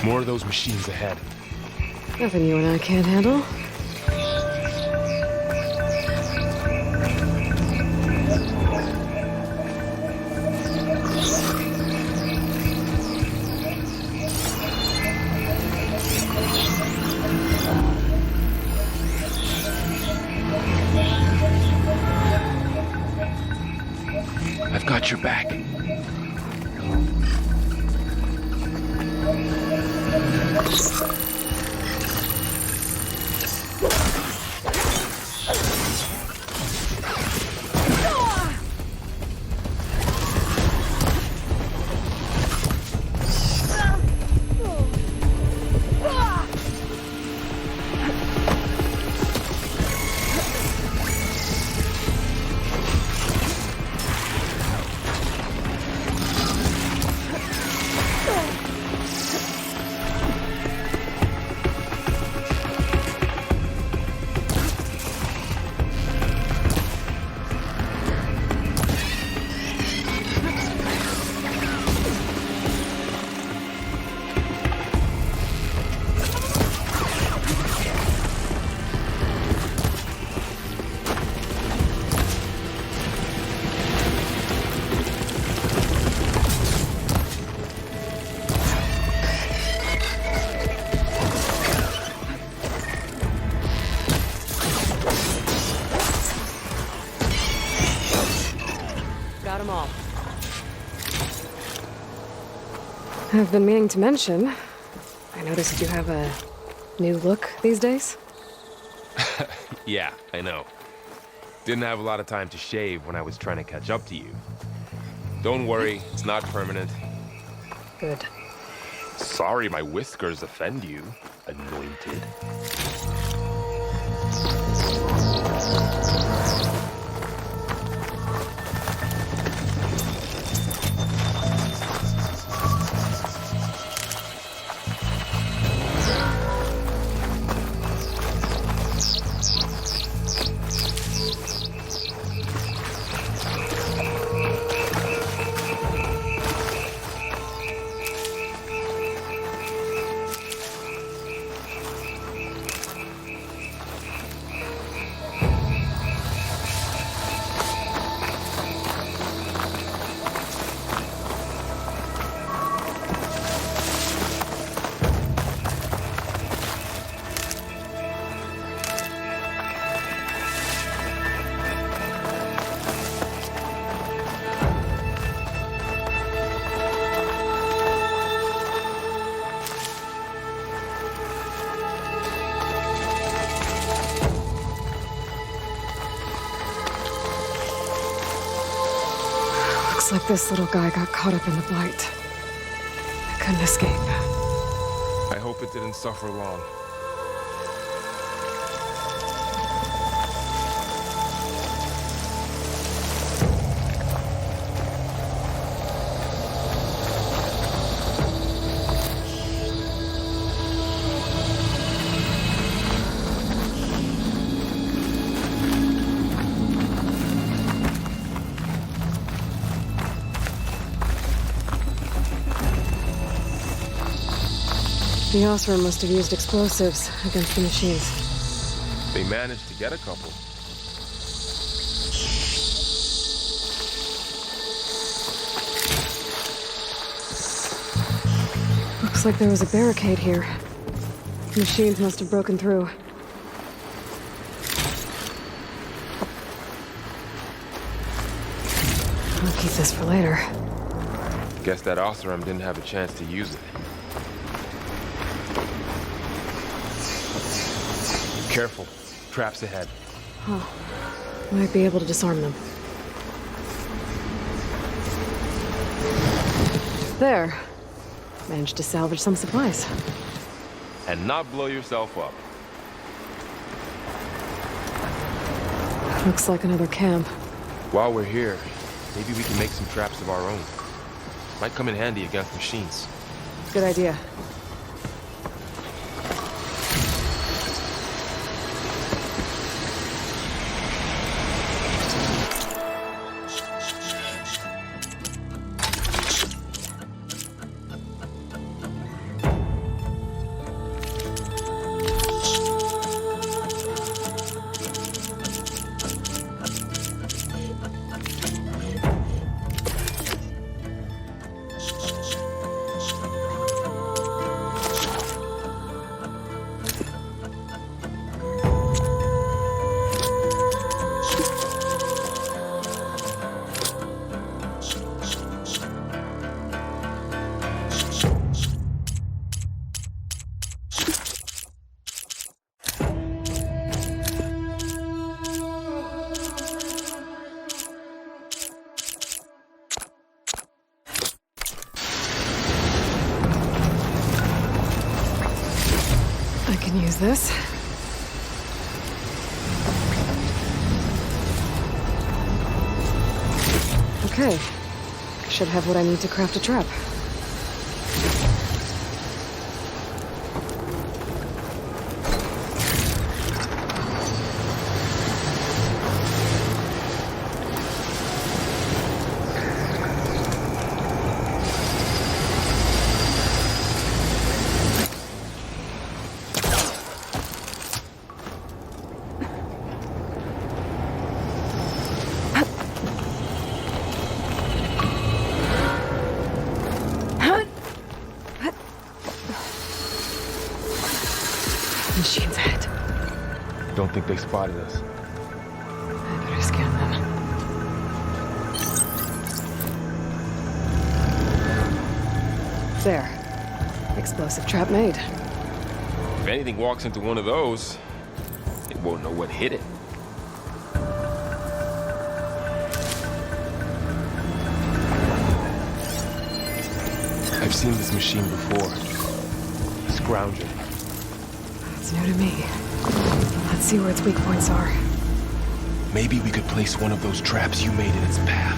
More of those machines ahead. Nothing you and I can't handle. I've got your back. I've been meaning to mention, I noticed you have a new look these days. Yeah, I know. Didn't have a lot of time to shave when I was trying to catch up to you. Don't worry, it's not permanent. Good. Sorry my whiskers offend you, anointed. Looks like this little guy got caught up in the Blight. Couldn't escape. I hope it didn't suffer long. The Osram must have used explosives against the machines. They managed to get a couple. Looks like there was a barricade here. Machines must have broken through. I'll keep this for later. Guess that Osram didn't have a chance to use it. Careful. Traps ahead. Huh. Might be able to disarm them. There. Managed to salvage some supplies. And not blow yourself up. Looks like another camp. While we're here, maybe we can make some traps of our own. Might come in handy against machines. Good idea. Use this. Okay. Should have what I need to craft a trap. Machines ahead. Don't think they spotted us. I better scan them. There. Explosive trap made. If anything walks into one of those, it won't know what hit it. I've seen this machine before. Scrounger. It's new to me. Let's see where its weak points are. Maybe we could place one of those traps you made in its path.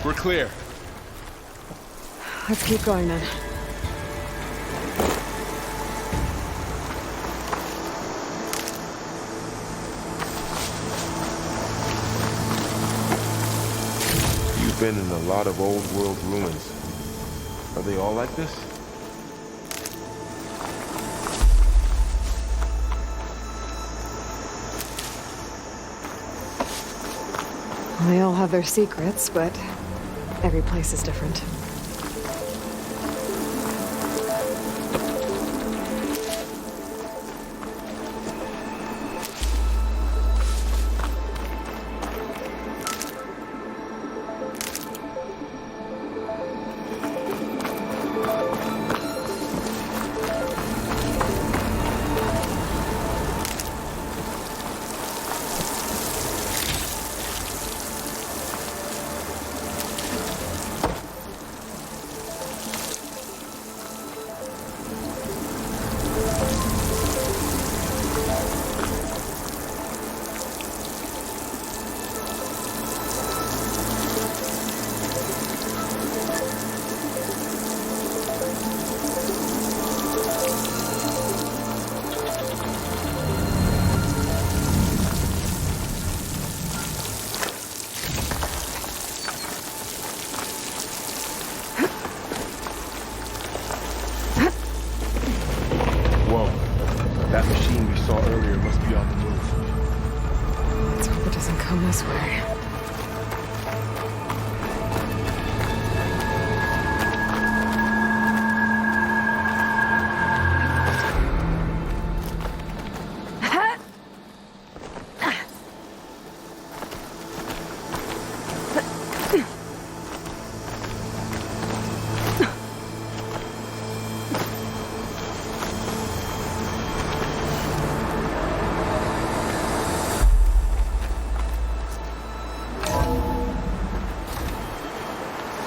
We're clear. Let's keep going then. You've been in a lot of old world ruins. Are they all like this? They all have their secrets, but every place is different. That machine we saw earlier must be on the move. Let's hope it doesn't come this way.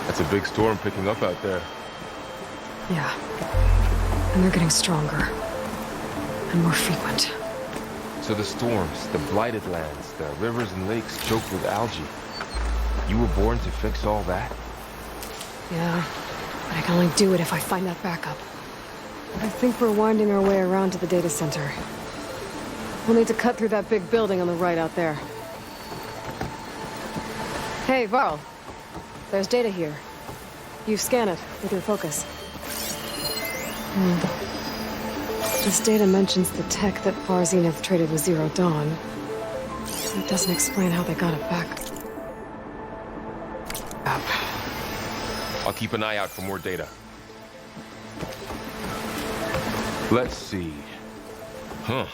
It's a big storm picking up out there. Yeah. And they're getting stronger. And more frequent. So the storms, the blighted lands, the rivers and lakes choked with algae. You were born to fix all that? Yeah. But I can only do it if I find that backup. I think we're winding our way around to the data center. We'll need to cut through that big building on the right out there. Hey, Varl. There's data here. You scan it with your focus. This data mentions the tech that Far Zenith traded with Zero Dawn. It doesn't explain how they got it back. I'll keep an eye out for more data. Let's see. Huh.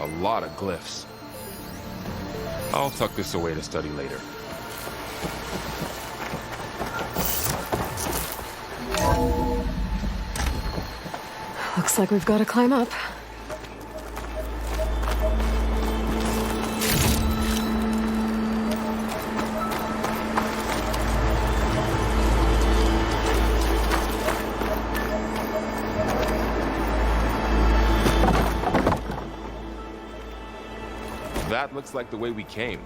A lot of glyphs. I'll tuck this away to study later. Looks like we've got to climb up. looks like the way we came.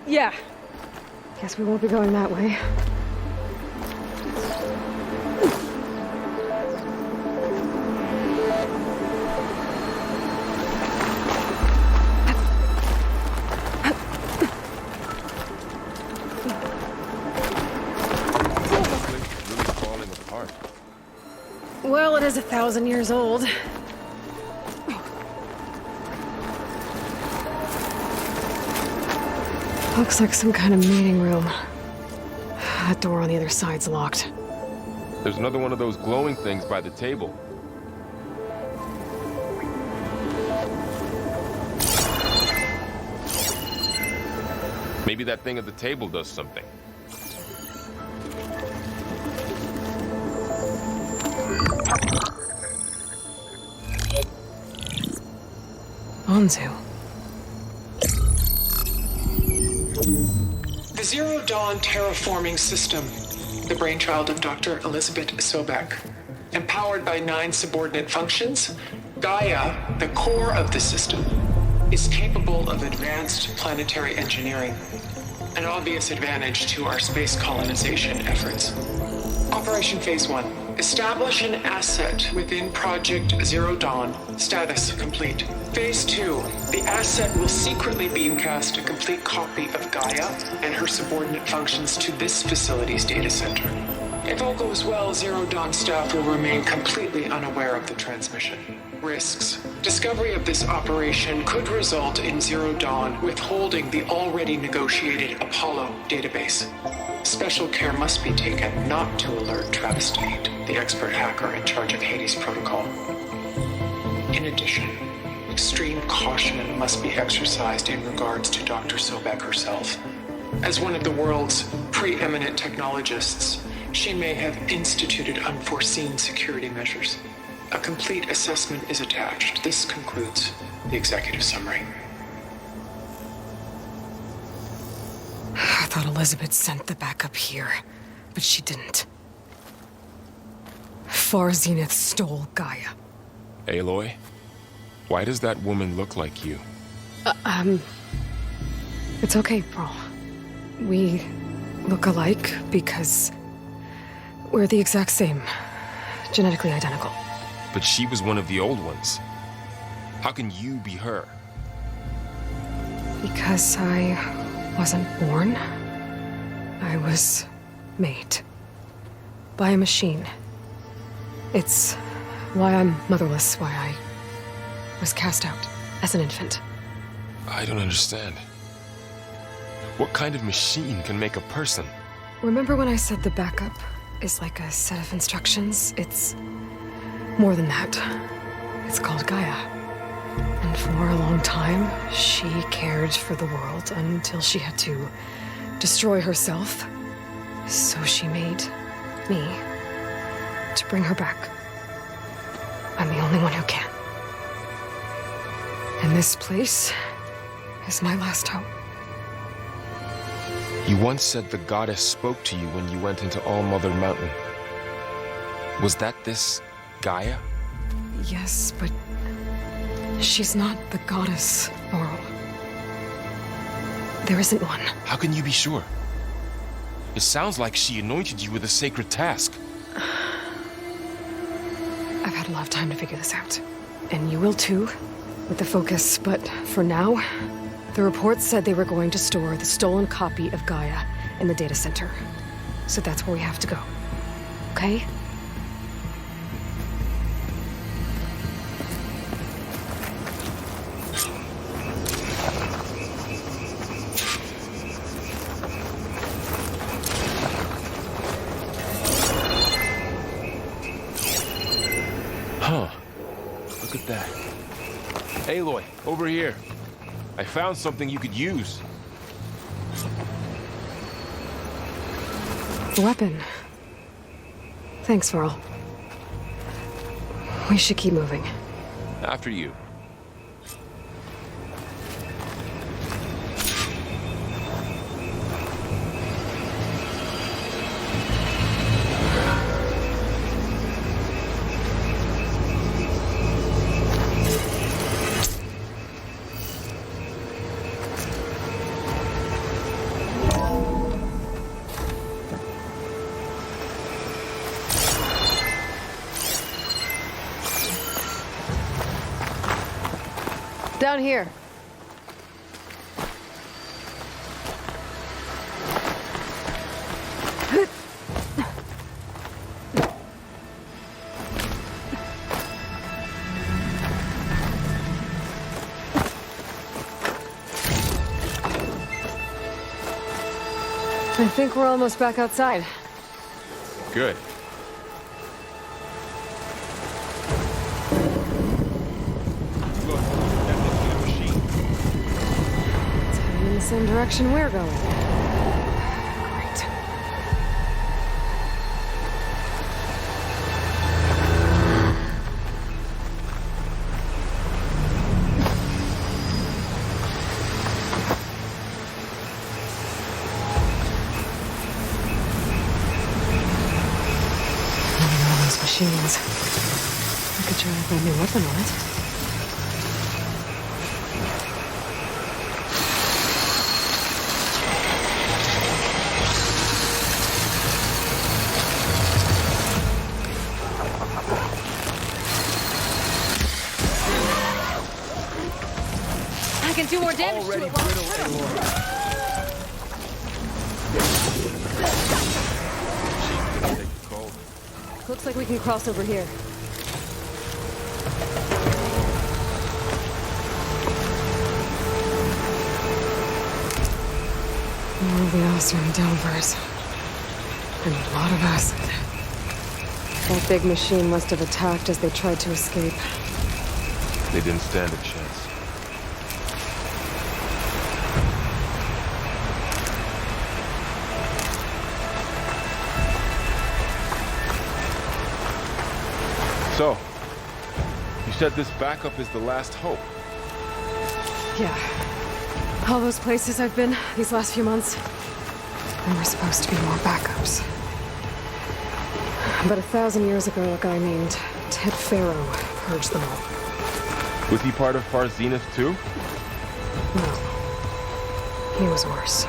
Yeah. Guess we won't be going that way. Really falling apart. Well, it is 1,000 years old. Looks like some kind of meeting room. That door on the other side's locked. There's another one of those glowing things by the table. Maybe that thing at the table does something. Anzu. The Zero Dawn terraforming system, the brainchild of Dr. Elizabeth Sobek. Empowered by 9 subordinate functions, Gaia, the core of the system, is capable of advanced planetary engineering, an obvious advantage to our space colonization efforts. Operation Phase 1. Establish an asset within Project Zero Dawn. Status complete. Phase 2. The asset will secretly beamcast a complete copy of Gaia and her subordinate functions to this facility's data center. If all goes well, Zero Dawn staff will remain completely unaware of the transmission. Risks. Discovery of this operation could result in Zero Dawn withholding the already negotiated Apollo database. Special care must be taken not to alert Travis Tate, the expert hacker in charge of Hades Protocol. In addition, extreme caution must be exercised in regards to Dr. Sobek herself. As one of the world's preeminent technologists, she may have instituted unforeseen security measures. A complete assessment is attached. This concludes the executive summary. I thought Elizabeth sent the backup here, but she didn't. Far Zenith stole Gaia. Aloy, why does that woman look like you? It's okay, Pearl. We look alike because we're the exact same. Genetically identical. But she was one of the old ones. How can you be her? Because I wasn't born. I was made. By a machine. It's why I'm motherless, why I was cast out as an infant. I don't understand. What kind of machine can make a person? Remember when I said the backup is like a set of instructions? It's more than that. It's called Gaia. And for a long time, she cared for the world until she had to destroy herself. So she made me to bring her back. I'm the only one who can. And this place is my last hope. You once said the goddess spoke to you when you went into All-Mother Mountain. Was that this Gaia? Yes, but she's not the goddess, Laurel. There isn't one. How can you be sure? It sounds like she anointed you with a sacred task. I've had a lot of time to figure this out. And you will too, with the focus. But for now, the report said they were going to store the stolen copy of Gaia in the data center. So that's where we have to go. Okay? Aloy, over here. I found something you could use. Weapon. Thanks, Varl. We should keep moving. After you. Down here. I think we're almost back outside. Good. In the same direction we're going. Great. One of those machines. I could try a brand new weapon on it. I can do more damage to it Looks like we can cross over here. More of the Oseram Delvers. And a lot of acid. That big machine must have attacked as they tried to escape. They didn't stand a chance. So, you said this backup is the last hope. Yeah. All those places I've been these last few months, there were supposed to be more backups. But 1,000 years ago, a guy named Ted Faro purged them all. Was he part of Far Zenith too? No. He was worse.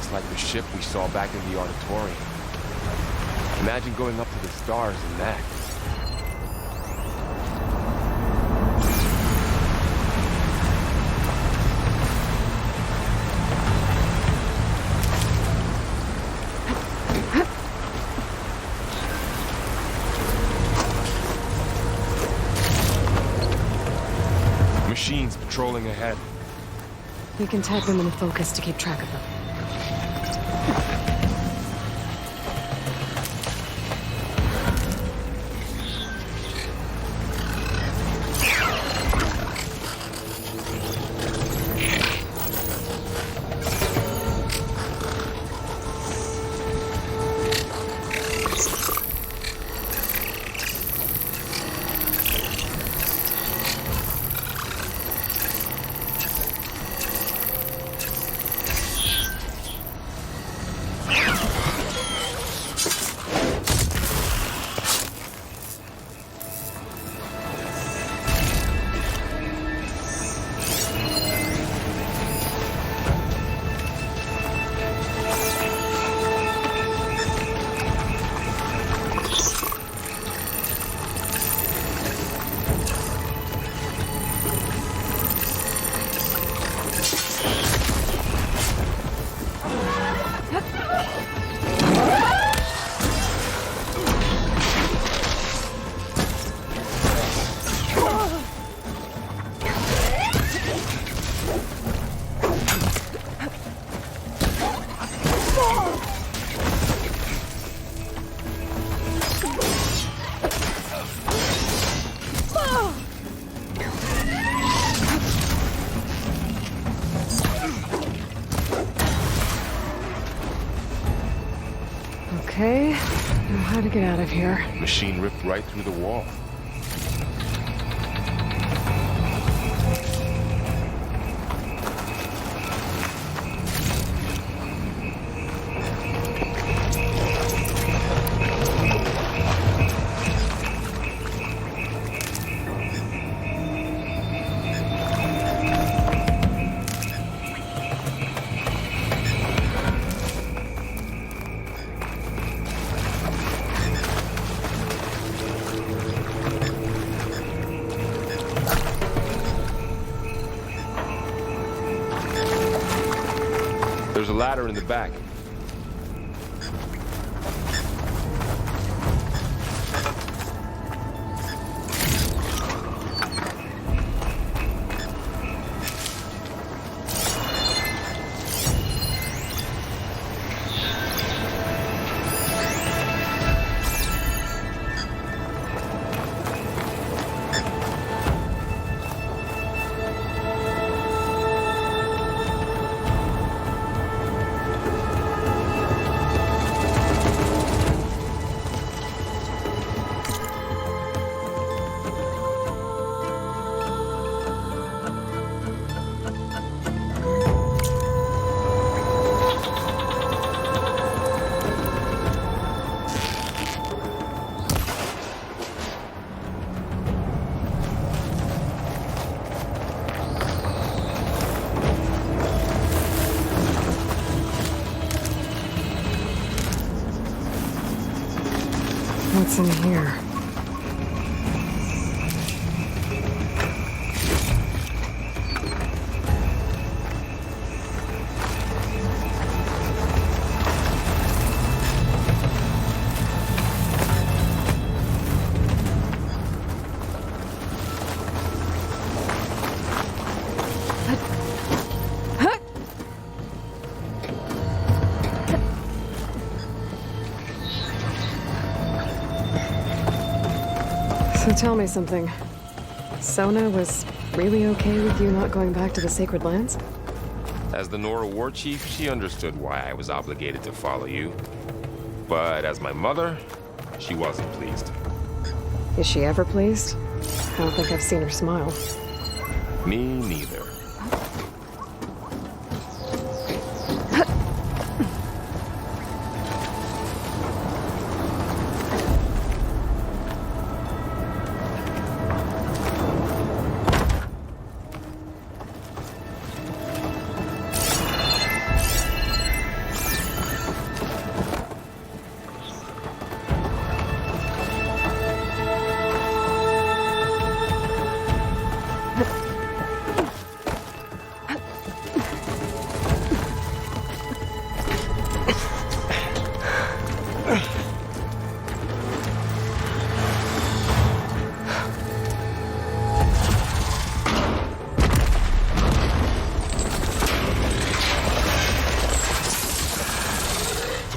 looks like the ship we saw back in the auditorium. Imagine going up to the stars in that. Machines patrolling ahead. We can tag them in focus to keep track of them. Okay, now how to get out of here. Machine ripped right through the wall. There's a ladder in the back. What's in here? So tell me something. Sona was really okay with you not going back to the Sacred Lands? As the Nora war chief, she understood why I was obligated to follow you. But as my mother, she wasn't pleased. Is she ever pleased? I don't think I've seen her smile. Me neither.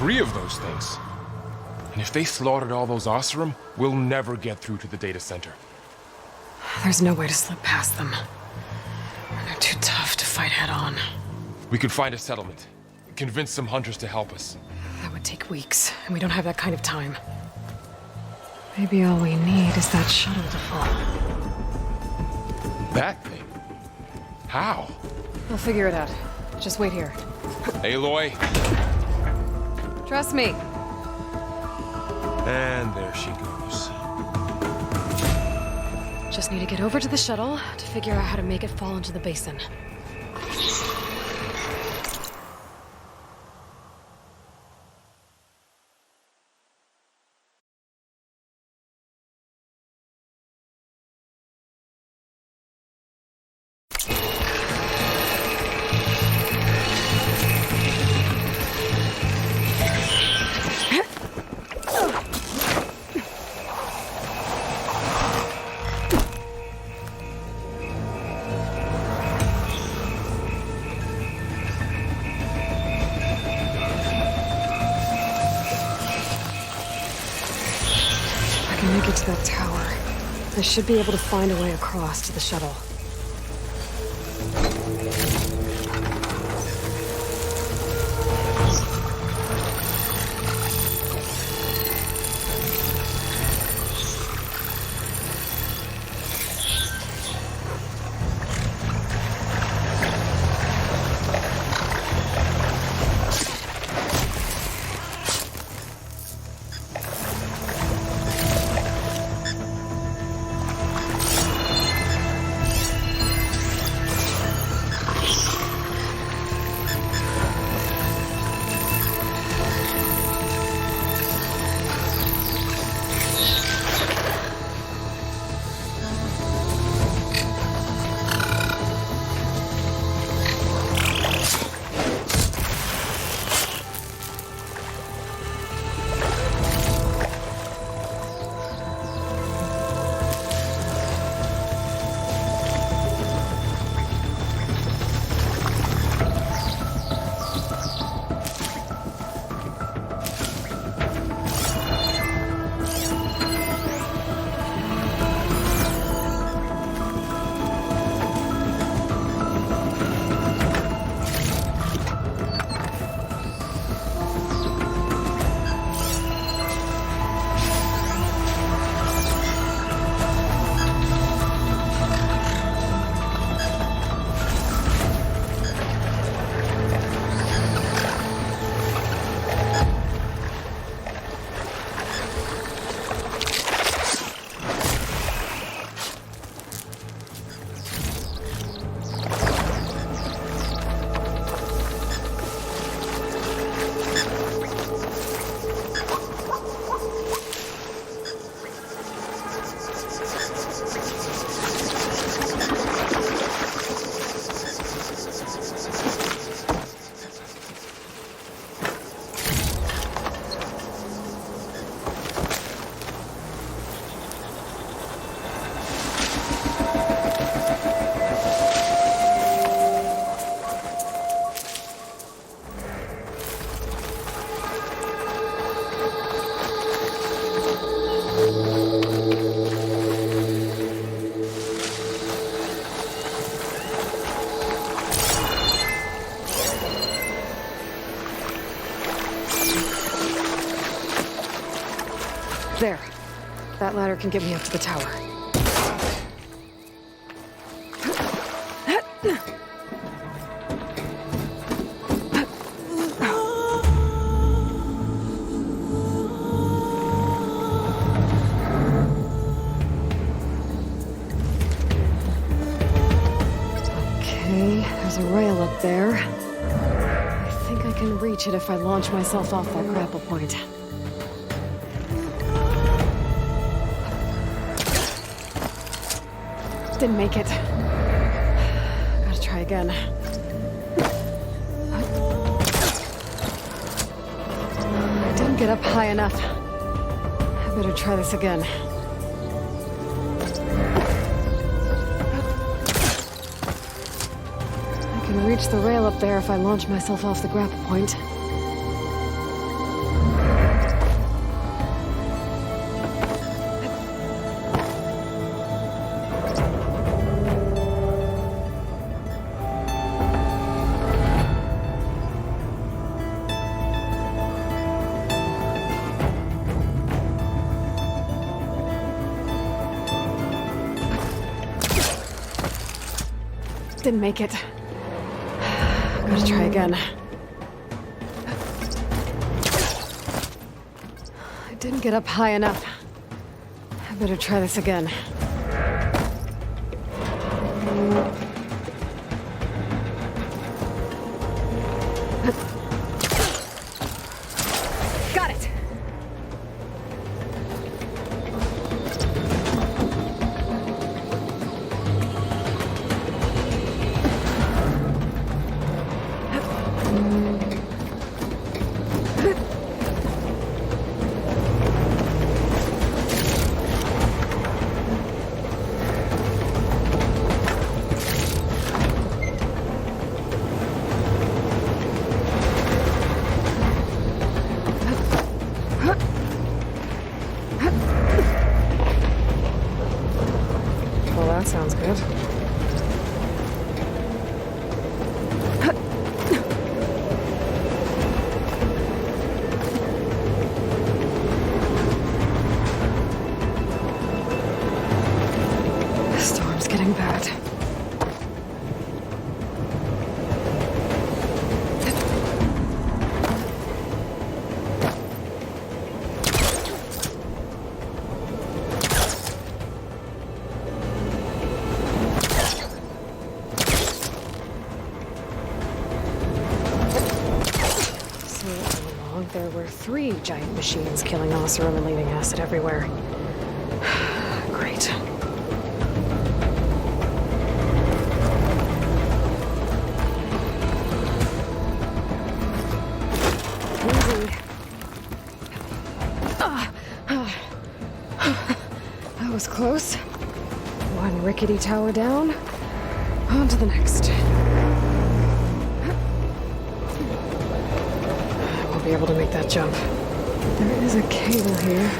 3 of those things. And if they slaughtered all those Oseram, we'll never get through to the data center. There's no way to slip past them. They're too tough to fight head-on. We could find a settlement. Convince some hunters to help us. That would take weeks, and we don't have that kind of time. Maybe all we need is that shuttle to fall. That thing? How? We'll figure it out. Just wait here. Aloy. Trust me. And there she goes. Just need to get over to the shuttle to figure out how to make it fall into the basin. To that tower. I should be able to find a way across to the shuttle. There. That ladder can get me up to the tower. Okay, there's a rail up there. I think I can reach it if I launch myself off that grapple point. Didn't make it. Gotta try again. I didn't get up high enough. I better try this again. I can reach the rail up there if I launch myself off the grapple point. Didn't make it. Gotta try again. I didn't get up high enough. I better try this again. Got it! Well, that sounds good. The storm's getting bad. There were 3 giant machines killing Oseram and leaving acid everywhere. Great. Easy. That was close. One rickety tower down. On to the next. Be able to make that jump. There is a cable here.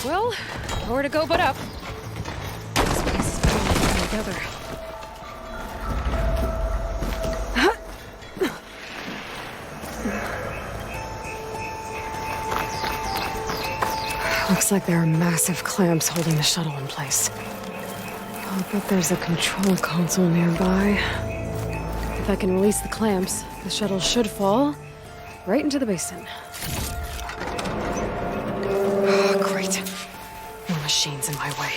Well, nowhere to go but up. This place is coming together. Looks like there are massive clamps holding the shuttle in place. I'll bet there's a control console nearby. If I can release the clamps, the shuttle should fall right into the basin. Oh, great. No machines in my way.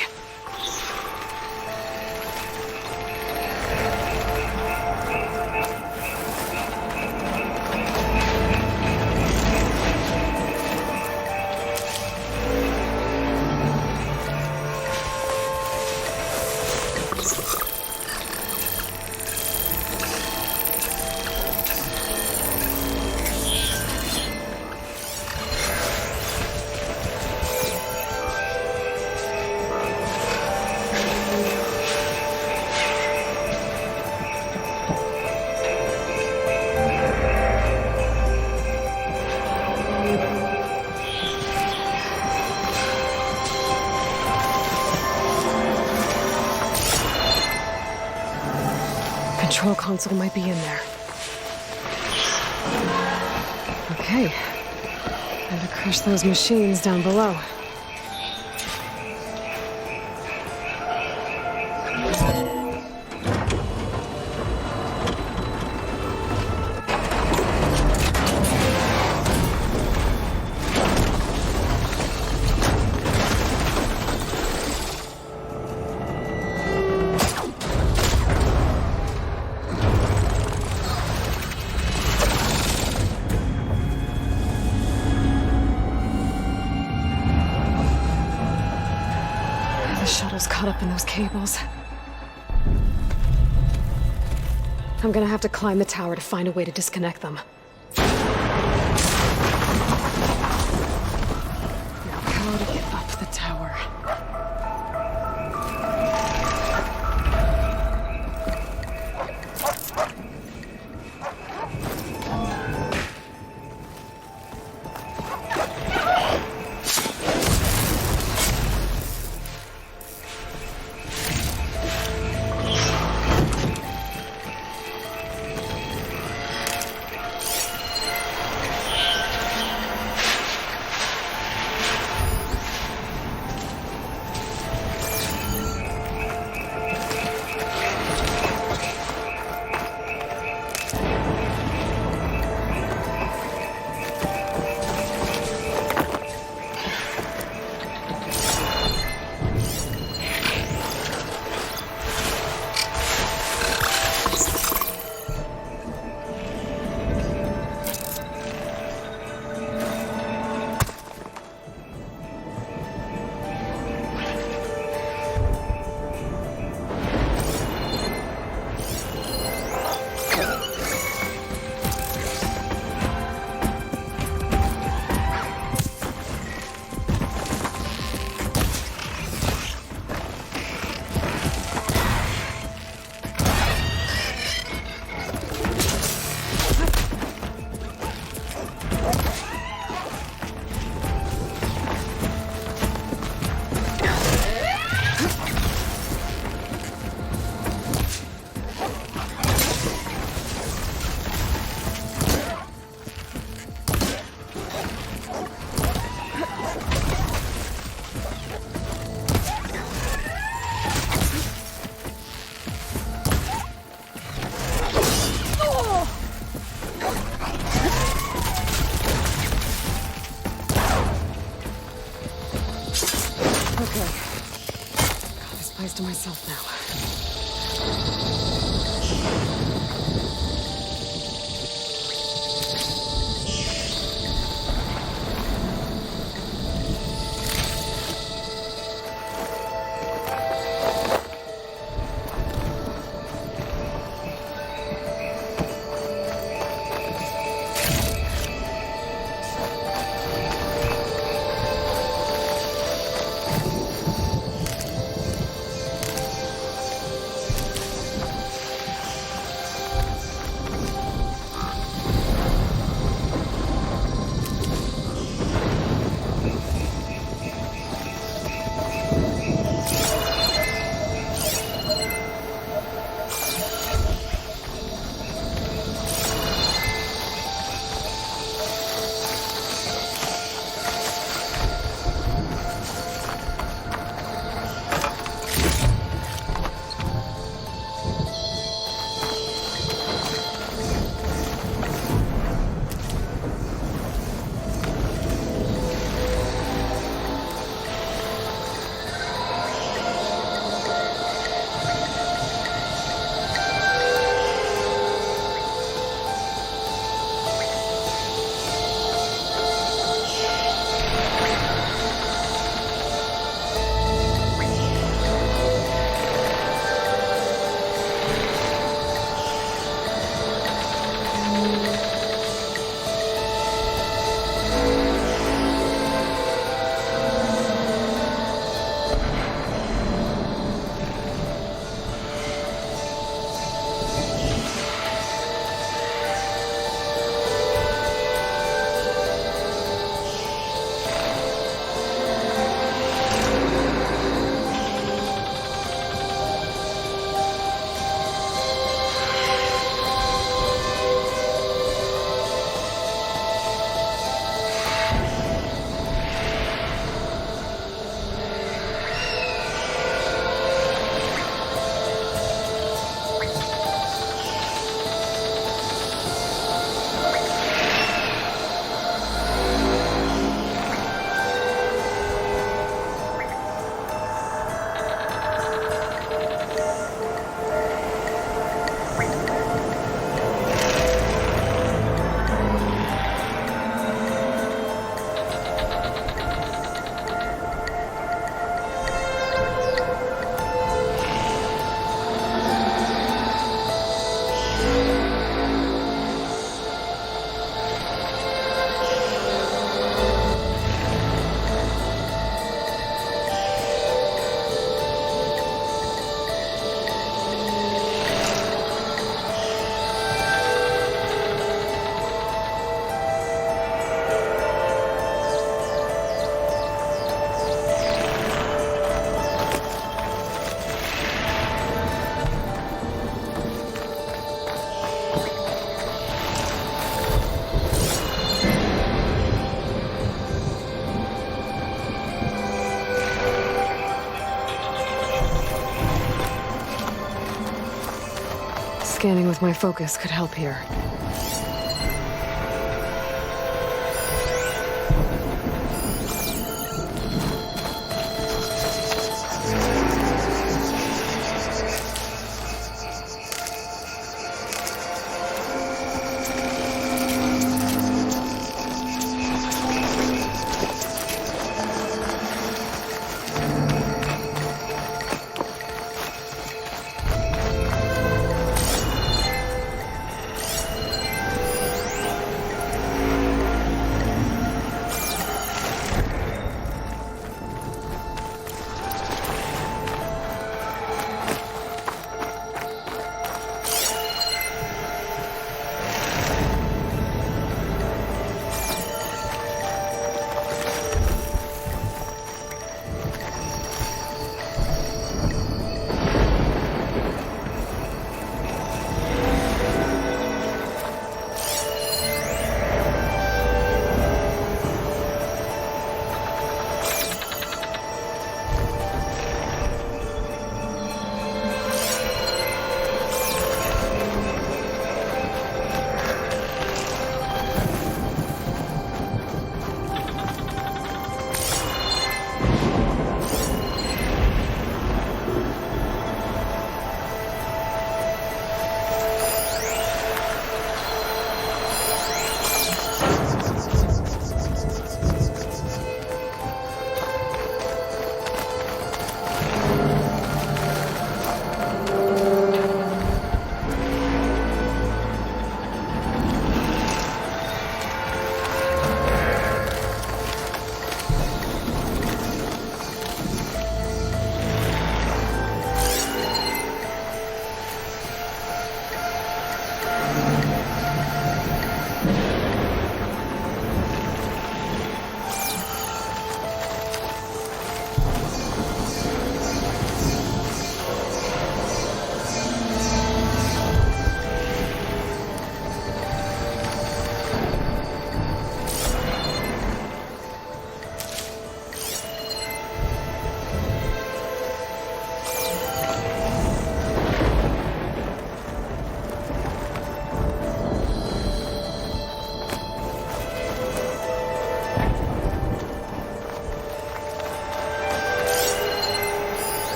Control console might be in there. Okay. Time to crush those machines down below. The shuttle's caught up in those cables. I'm gonna have to climb the tower to find a way to disconnect them. Now, how to get up the tower? place to myself now. Scanning with my focus could help here.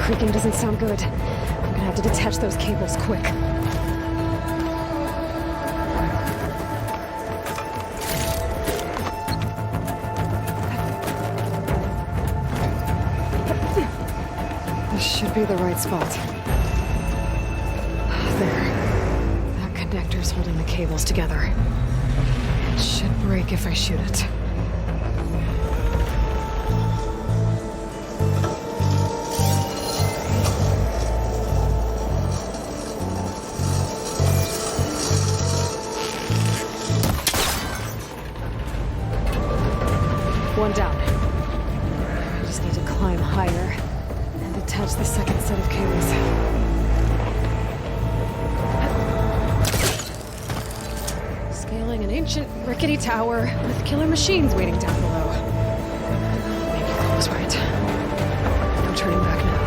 creaking doesn't sound good. I'm gonna have to detach those cables quick. This should be the right spot. There. That connector's holding the cables together. It should break if I shoot it. One down. I just need to climb higher and attach the second set of cables. Scaling an ancient rickety tower with killer machines waiting down below. Maybe Cole was right. No turning back now.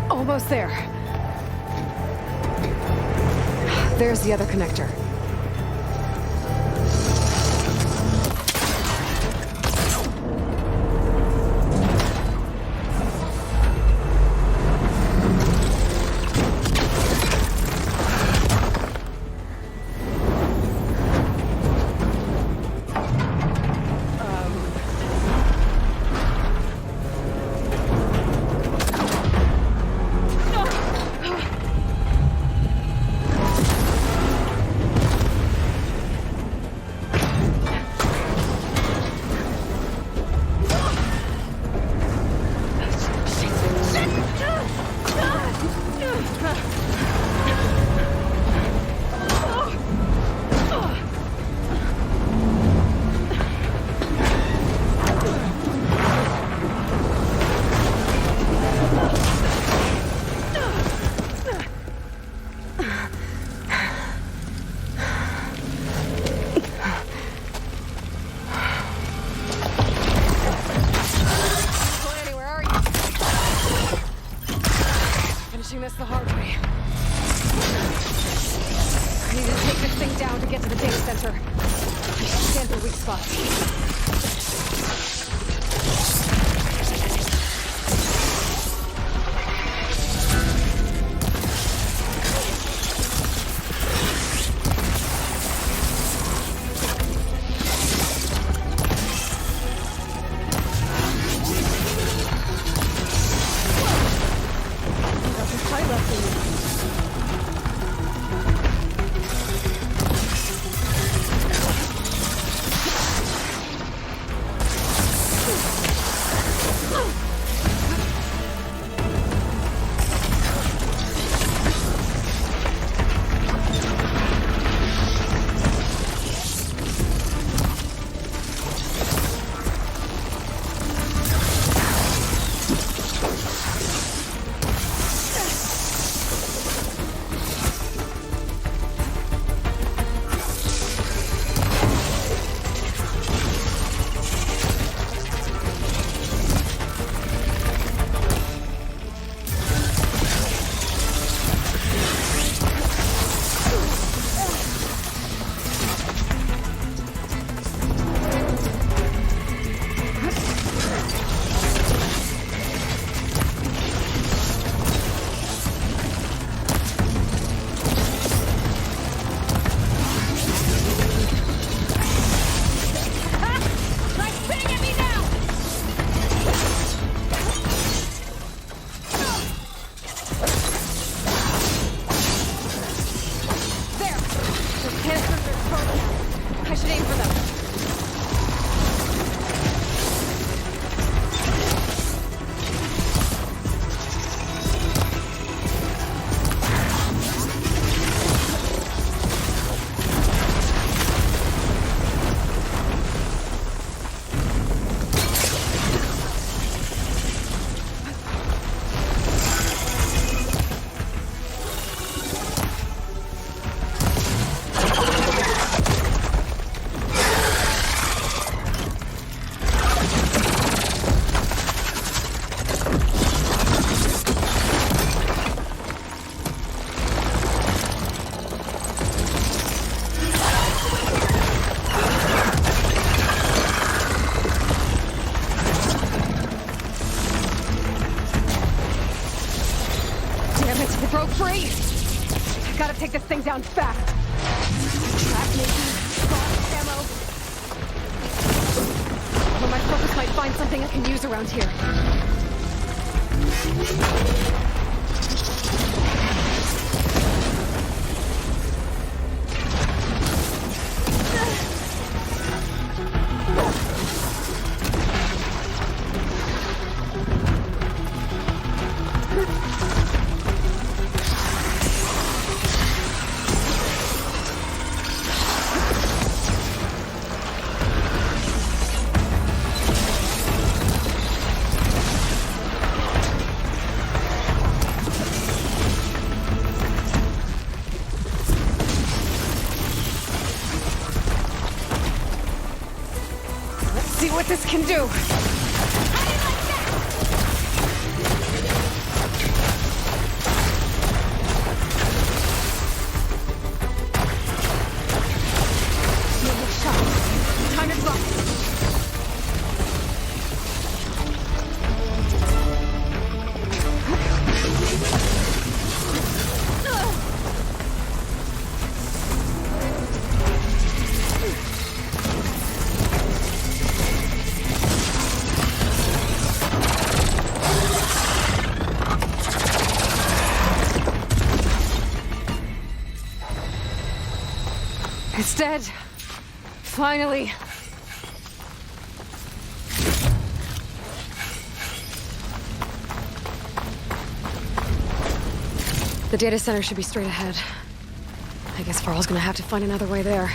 Almost there. There's the other connector. This the hard way. I need to take this thing down to get to the data center. Scan for weak spots. gotta take this thing down fast. Trap making, boss ammo. Although my focus might find something I can use around here. See what this can do. Time is up. It's dead. Finally. The data center should be straight ahead. I guess Varl's gonna have to find another way there.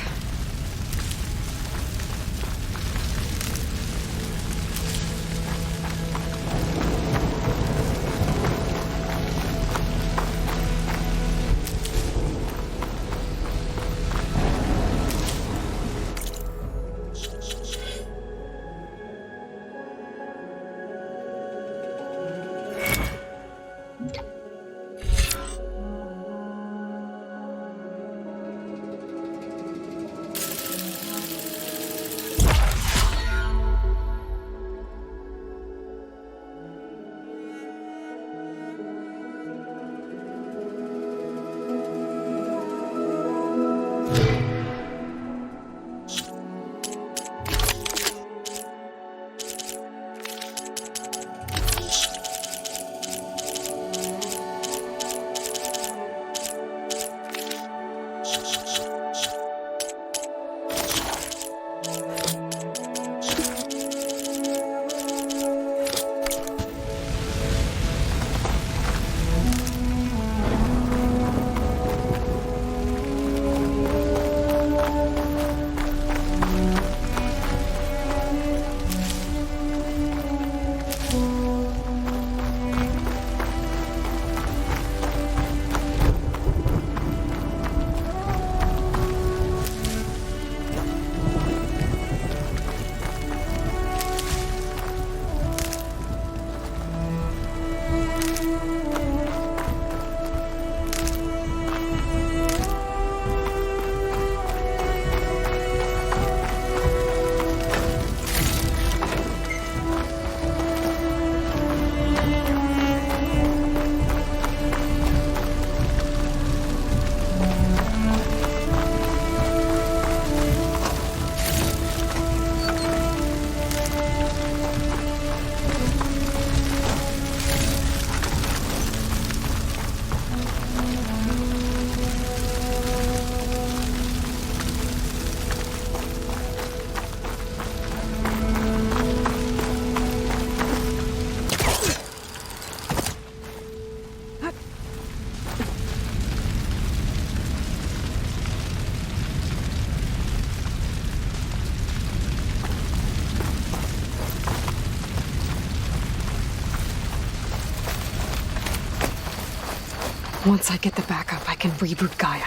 Once I get the backup, I can reboot Gaia.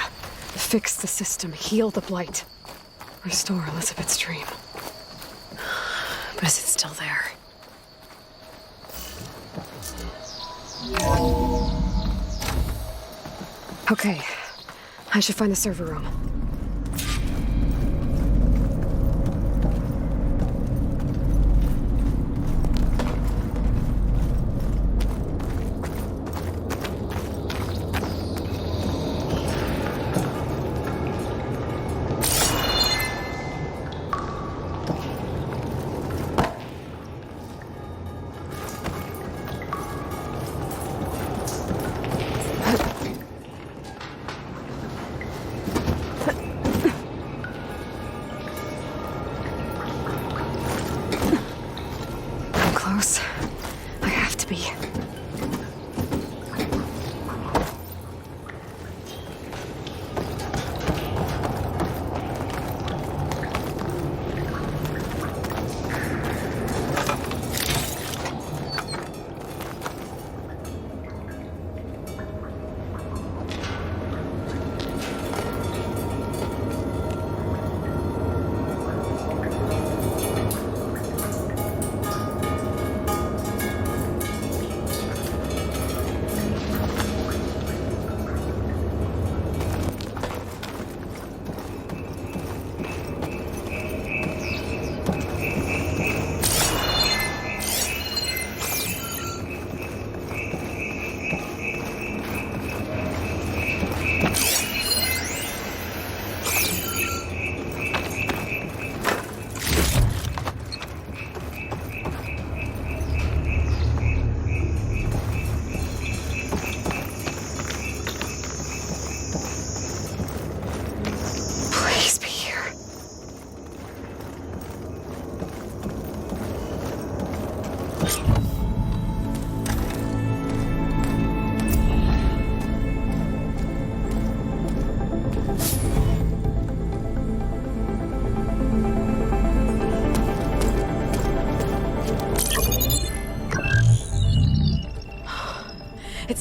Fix the system, heal the Blight. Restore Elizabeth's dream. But is it still there? Okay. I should find the server room.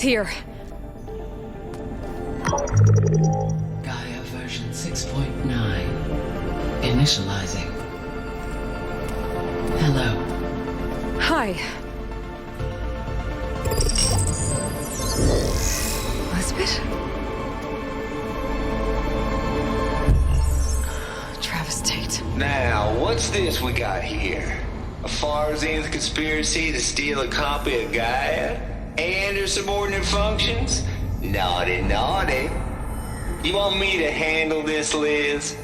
here. Gaia version 6.9. Initializing. Hello. Hi. Elizabeth? Travis Tate. Now, what's this we got here? A Farzan's conspiracy to steal a copy of Gaia? And her subordinate functions? Naughty, naughty. You want me to handle this, Liz?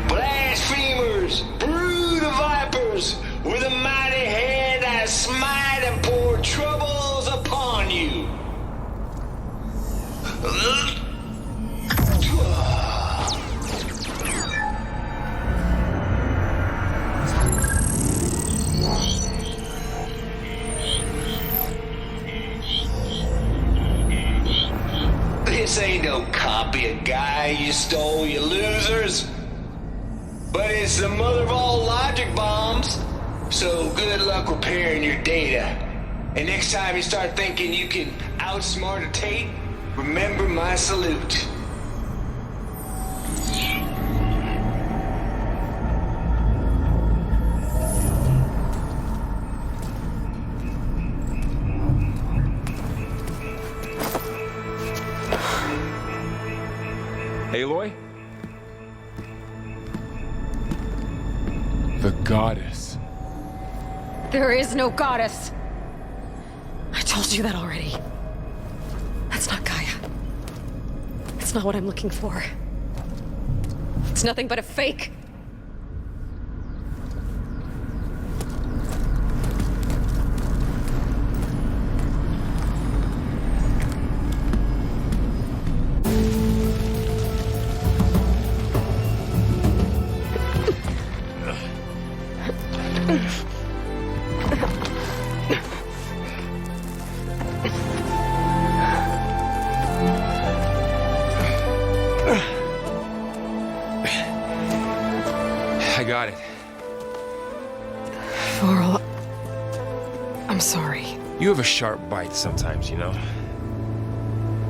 Blasphemers! Brood of vipers! With a mighty hand I smite and pour troubles upon you! This ain't no copy of Gaia you stole, you losers. But it's the mother of all logic bombs. So good luck repairing your data. And next time you start thinking you can outsmart a Tate, remember my salute. Aloy? The goddess. There is no goddess. I told you that already. That's not Gaia. It's not what I'm looking for. It's nothing but a fake. I got it. Varl, I'm sorry. You have a sharp bite sometimes, you know?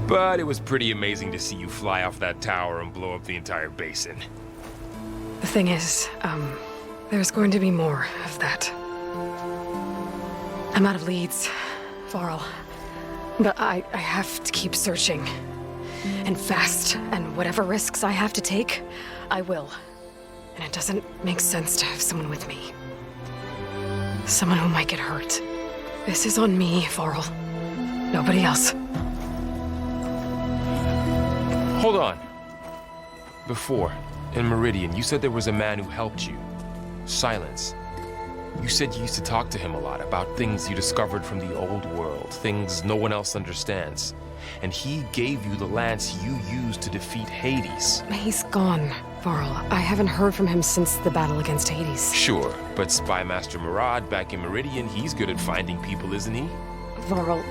But it was pretty amazing to see you fly off that tower and blow up the entire basin. The thing is, there's going to be more of that. I'm out of leads, Varl. But I have to keep searching. And fast. And whatever risks I have to take, I will. And it doesn't make sense to have someone with me. Someone who might get hurt. This is on me, Varl. Nobody else. Hold on. Before, in Meridian, you said there was a man who helped you. Silence. You said you used to talk to him a lot about things you discovered from the old world, things no one else understands. And he gave you the lance you used to defeat Hades. He's gone, Varl. I haven't heard from him since the battle against Hades. Sure, but Spy Master Murad back in Meridian, he's good at finding people, isn't he? Varl,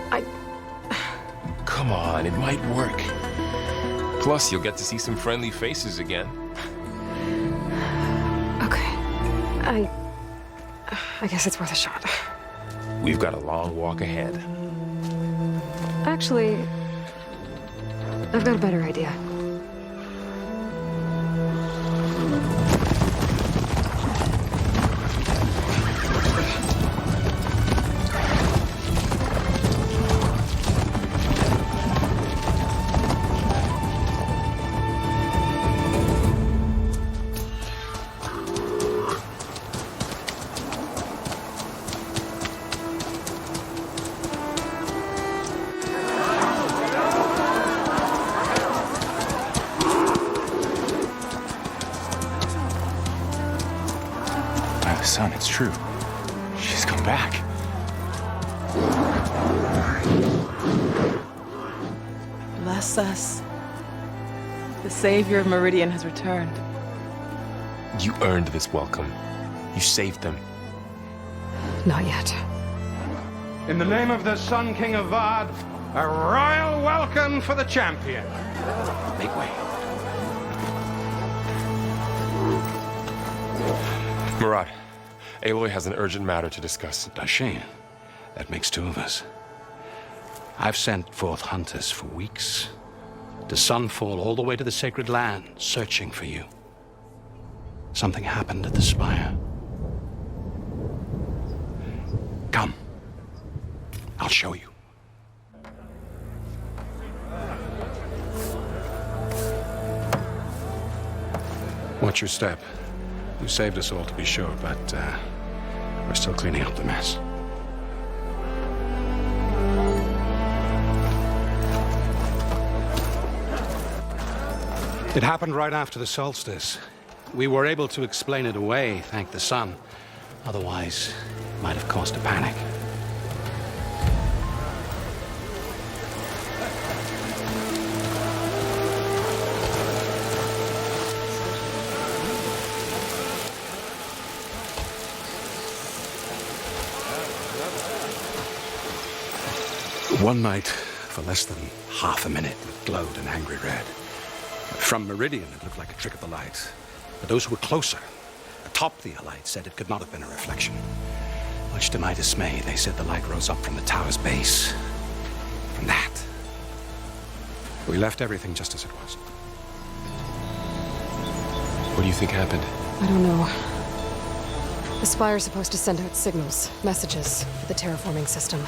Come on, it might work. Plus, you'll get to see some friendly faces again. Okay. I guess it's worth a shot. We've got a long walk ahead. Actually, I've got a better idea. Son, it's true. She's come back. Bless us. The savior of Meridian has returned. You earned this welcome. You saved them. Not yet. In the name of the Sun King of Vard, a royal welcome for the champion. Make way. Murad, Aloy has an urgent matter to discuss. Dashane, That makes two of us. I've sent forth hunters for weeks, to Sunfall all the way to the Sacred Land, searching for you. Something happened at the Spire. Come. I'll show you. Watch your step. You saved us all, to be sure, but we're still cleaning up the mess. It happened right after the solstice. We were able to explain it away, thank the sun. Otherwise, it might have caused a panic. One night, for less than half a minute, it glowed an angry red. From Meridian, it looked like a trick of the light. But those who were closer, atop the light, said it could not have been a reflection. Much to my dismay, they said the light rose up from the tower's base. From that, we left everything just as it was. What do you think happened? I don't know. The Spire's supposed to send out signals, messages, for the terraforming system.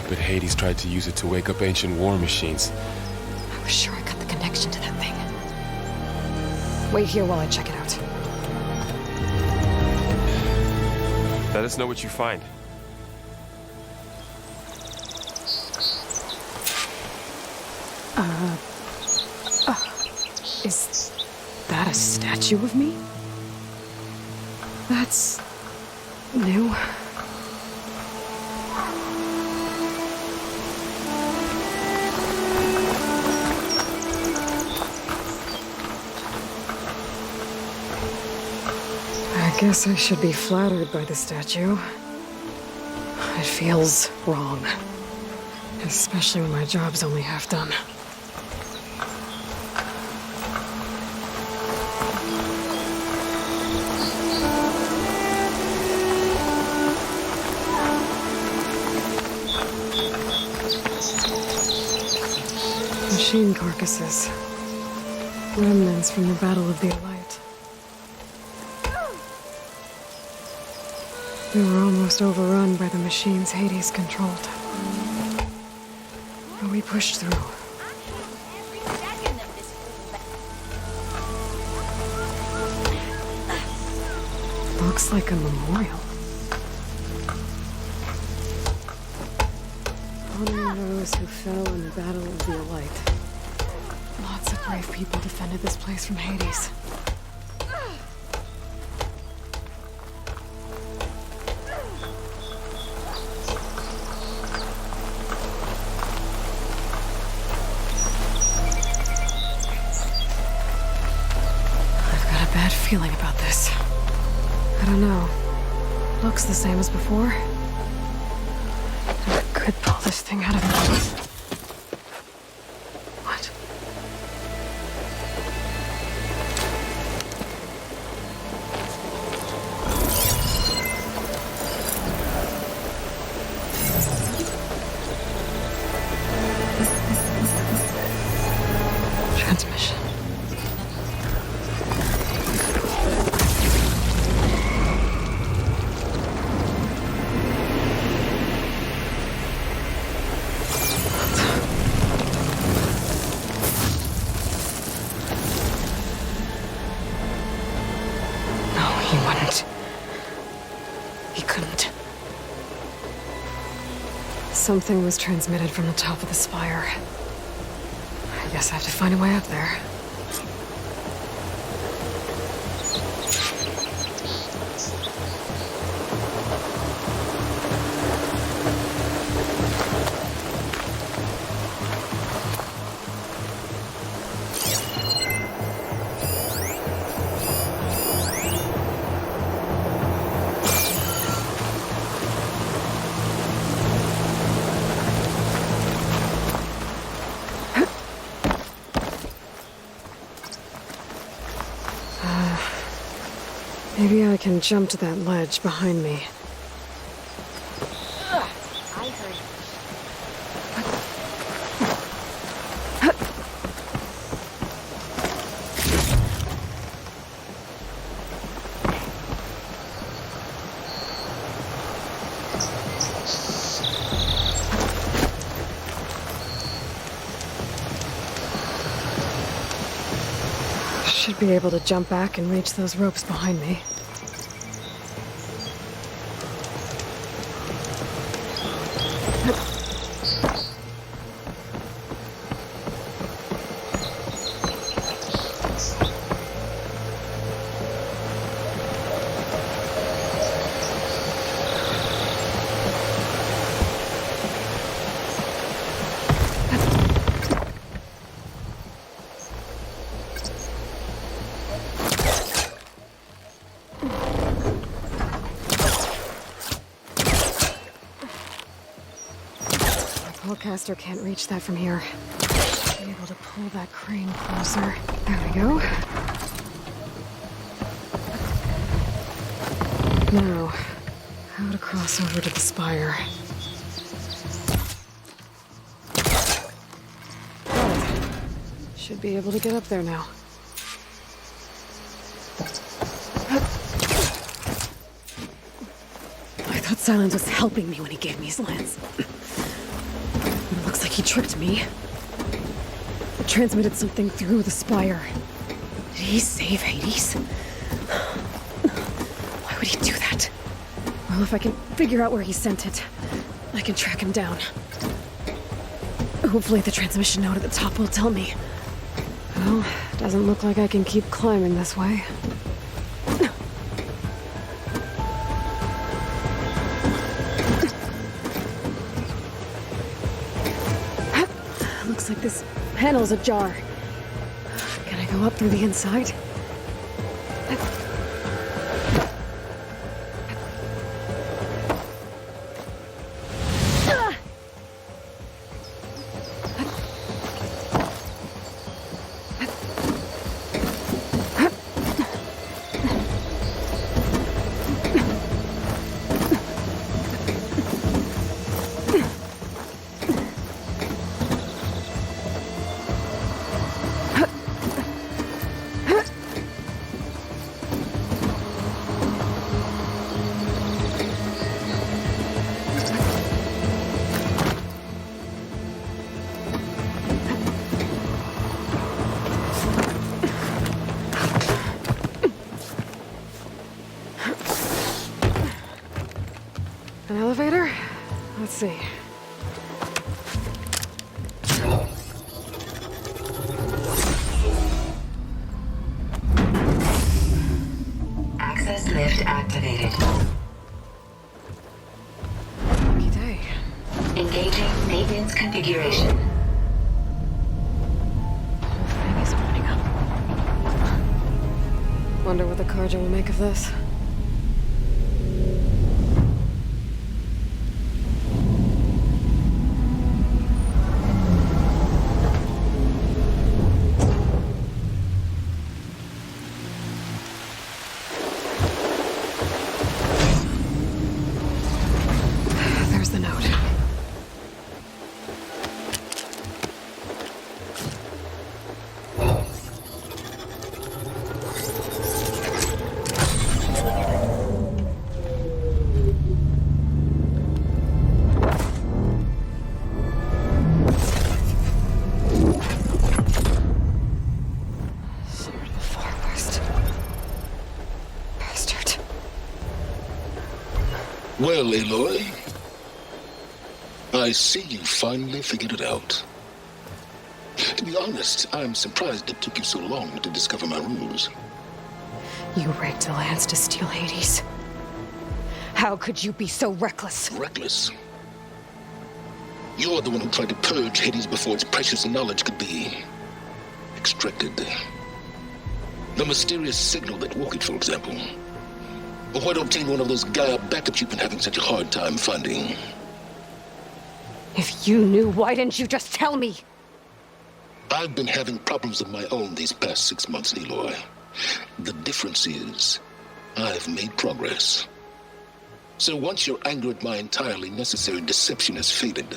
But Hades tried to use it to wake up ancient war machines. I was sure I got the connection to that thing. Wait here while I check it out. Let us know what you find. Is that a statue of me? That's new. I guess I should be flattered by the statue. It feels wrong. Especially when my job's only half done. Machine carcasses. Remnants from the Battle of the Elite. We were almost overrun by the machines Hades controlled. But we pushed through. Looks like a memorial. Honoring those who fell in the Battle of the Elite. Lots of brave people defended this place from Hades. I've got a bad feeling about this. I don't know. Looks the same as before. I could pull this thing out of the... What? Transmission. He wouldn't. He couldn't. Something was transmitted from the top of the spire. I guess I have to find a way up there. Maybe I can jump to that ledge behind me. I Should be able to jump back and reach those ropes behind me. Pullcaster can't reach that from here. Be able to pull that crane closer. There we go. Now, how to cross over to the spire. Got it. Should be able to get up there now. I thought Silence was helping me when he gave me his lance. It looks like he tricked me. Transmitted something through the spire. Did he save Hades? Why would he do that? Well, if I can figure out where he sent it, I can track him down. Hopefully the transmission node at the top will tell me. Well, doesn't look like I can keep climbing this way. Looks like this panel's ajar. Can I go up through the inside? An elevator? Let's see. Access lift activated. Lucky day. Engaging maintenance configuration. Whole thing is burning up. Wonder what the Carja will make of this. There's the note. Sword of the Far West. Bastard. Well, Aloy, I see you finally figured it out. To be honest, I'm surprised it took you so long to discover my rules. You rigged the lance to steal Hades. How could you be so reckless? Reckless? You're the one who tried to purge Hades before its precious knowledge could be extracted. The mysterious signal that woke it, for example. Or why to obtain one of those Gaia backups you've been having such a hard time finding. If you knew, why didn't you just tell me? I've been having problems of my own these past 6 months, Aloy. The difference is, I've made progress. So once your anger at my entirely necessary deception has faded,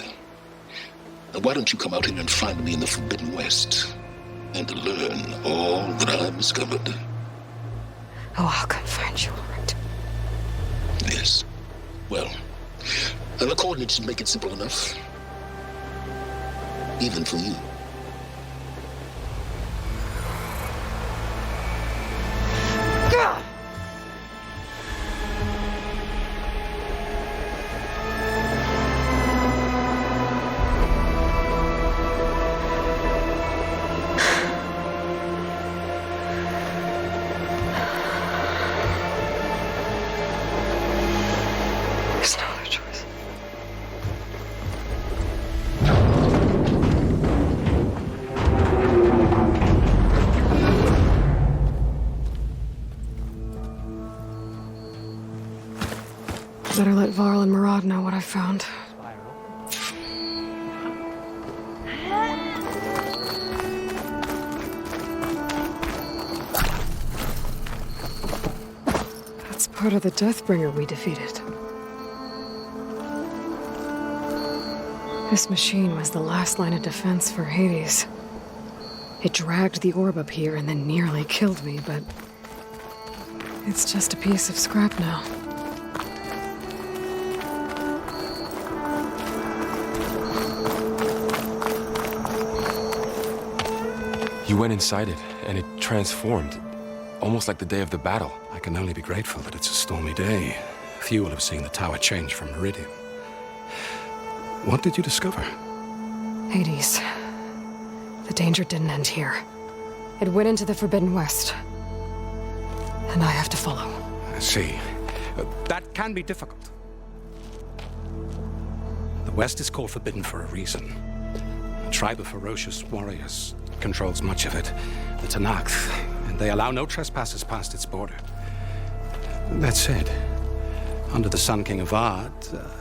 why don't you come out here and find me in the Forbidden West and learn all that I've discovered? Oh, I'll come find you, all right. Yes. Well, the coordinates should make it simple enough. Even for you. Better let Varl and Murad know what I found. That's part of the Deathbringer we defeated. This machine was the last line of defense for Hades. It dragged the orb up here and then nearly killed me, but it's just a piece of scrap now. You went inside it, and it transformed. Almost like the day of the battle. I can only be grateful that it's a stormy day. Few will have seen the tower change from Meridian. What did you discover? Hades. The danger didn't end here. It went into the Forbidden West. And I have to follow. I see. That can be difficult. The West is called Forbidden for a reason. A tribe of ferocious warriors controls much of it, the Tenakth, and they allow no trespassers past its border. That said, under the Sun King Avad,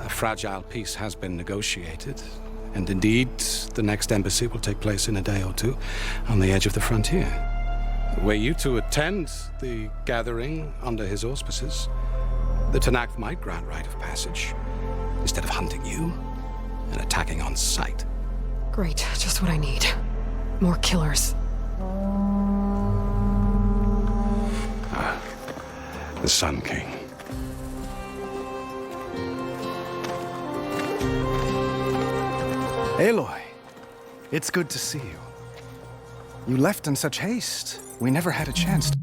a fragile peace has been negotiated, and indeed, the next embassy will take place in a day or two on the edge of the frontier. Were you to attend the gathering under his auspices, the Tenakth might grant right of passage, instead of hunting you and attacking on sight. Great, just what I need. More killers. The Sun King. Aloy, it's good to see you. You left in such haste. We never had a chance to...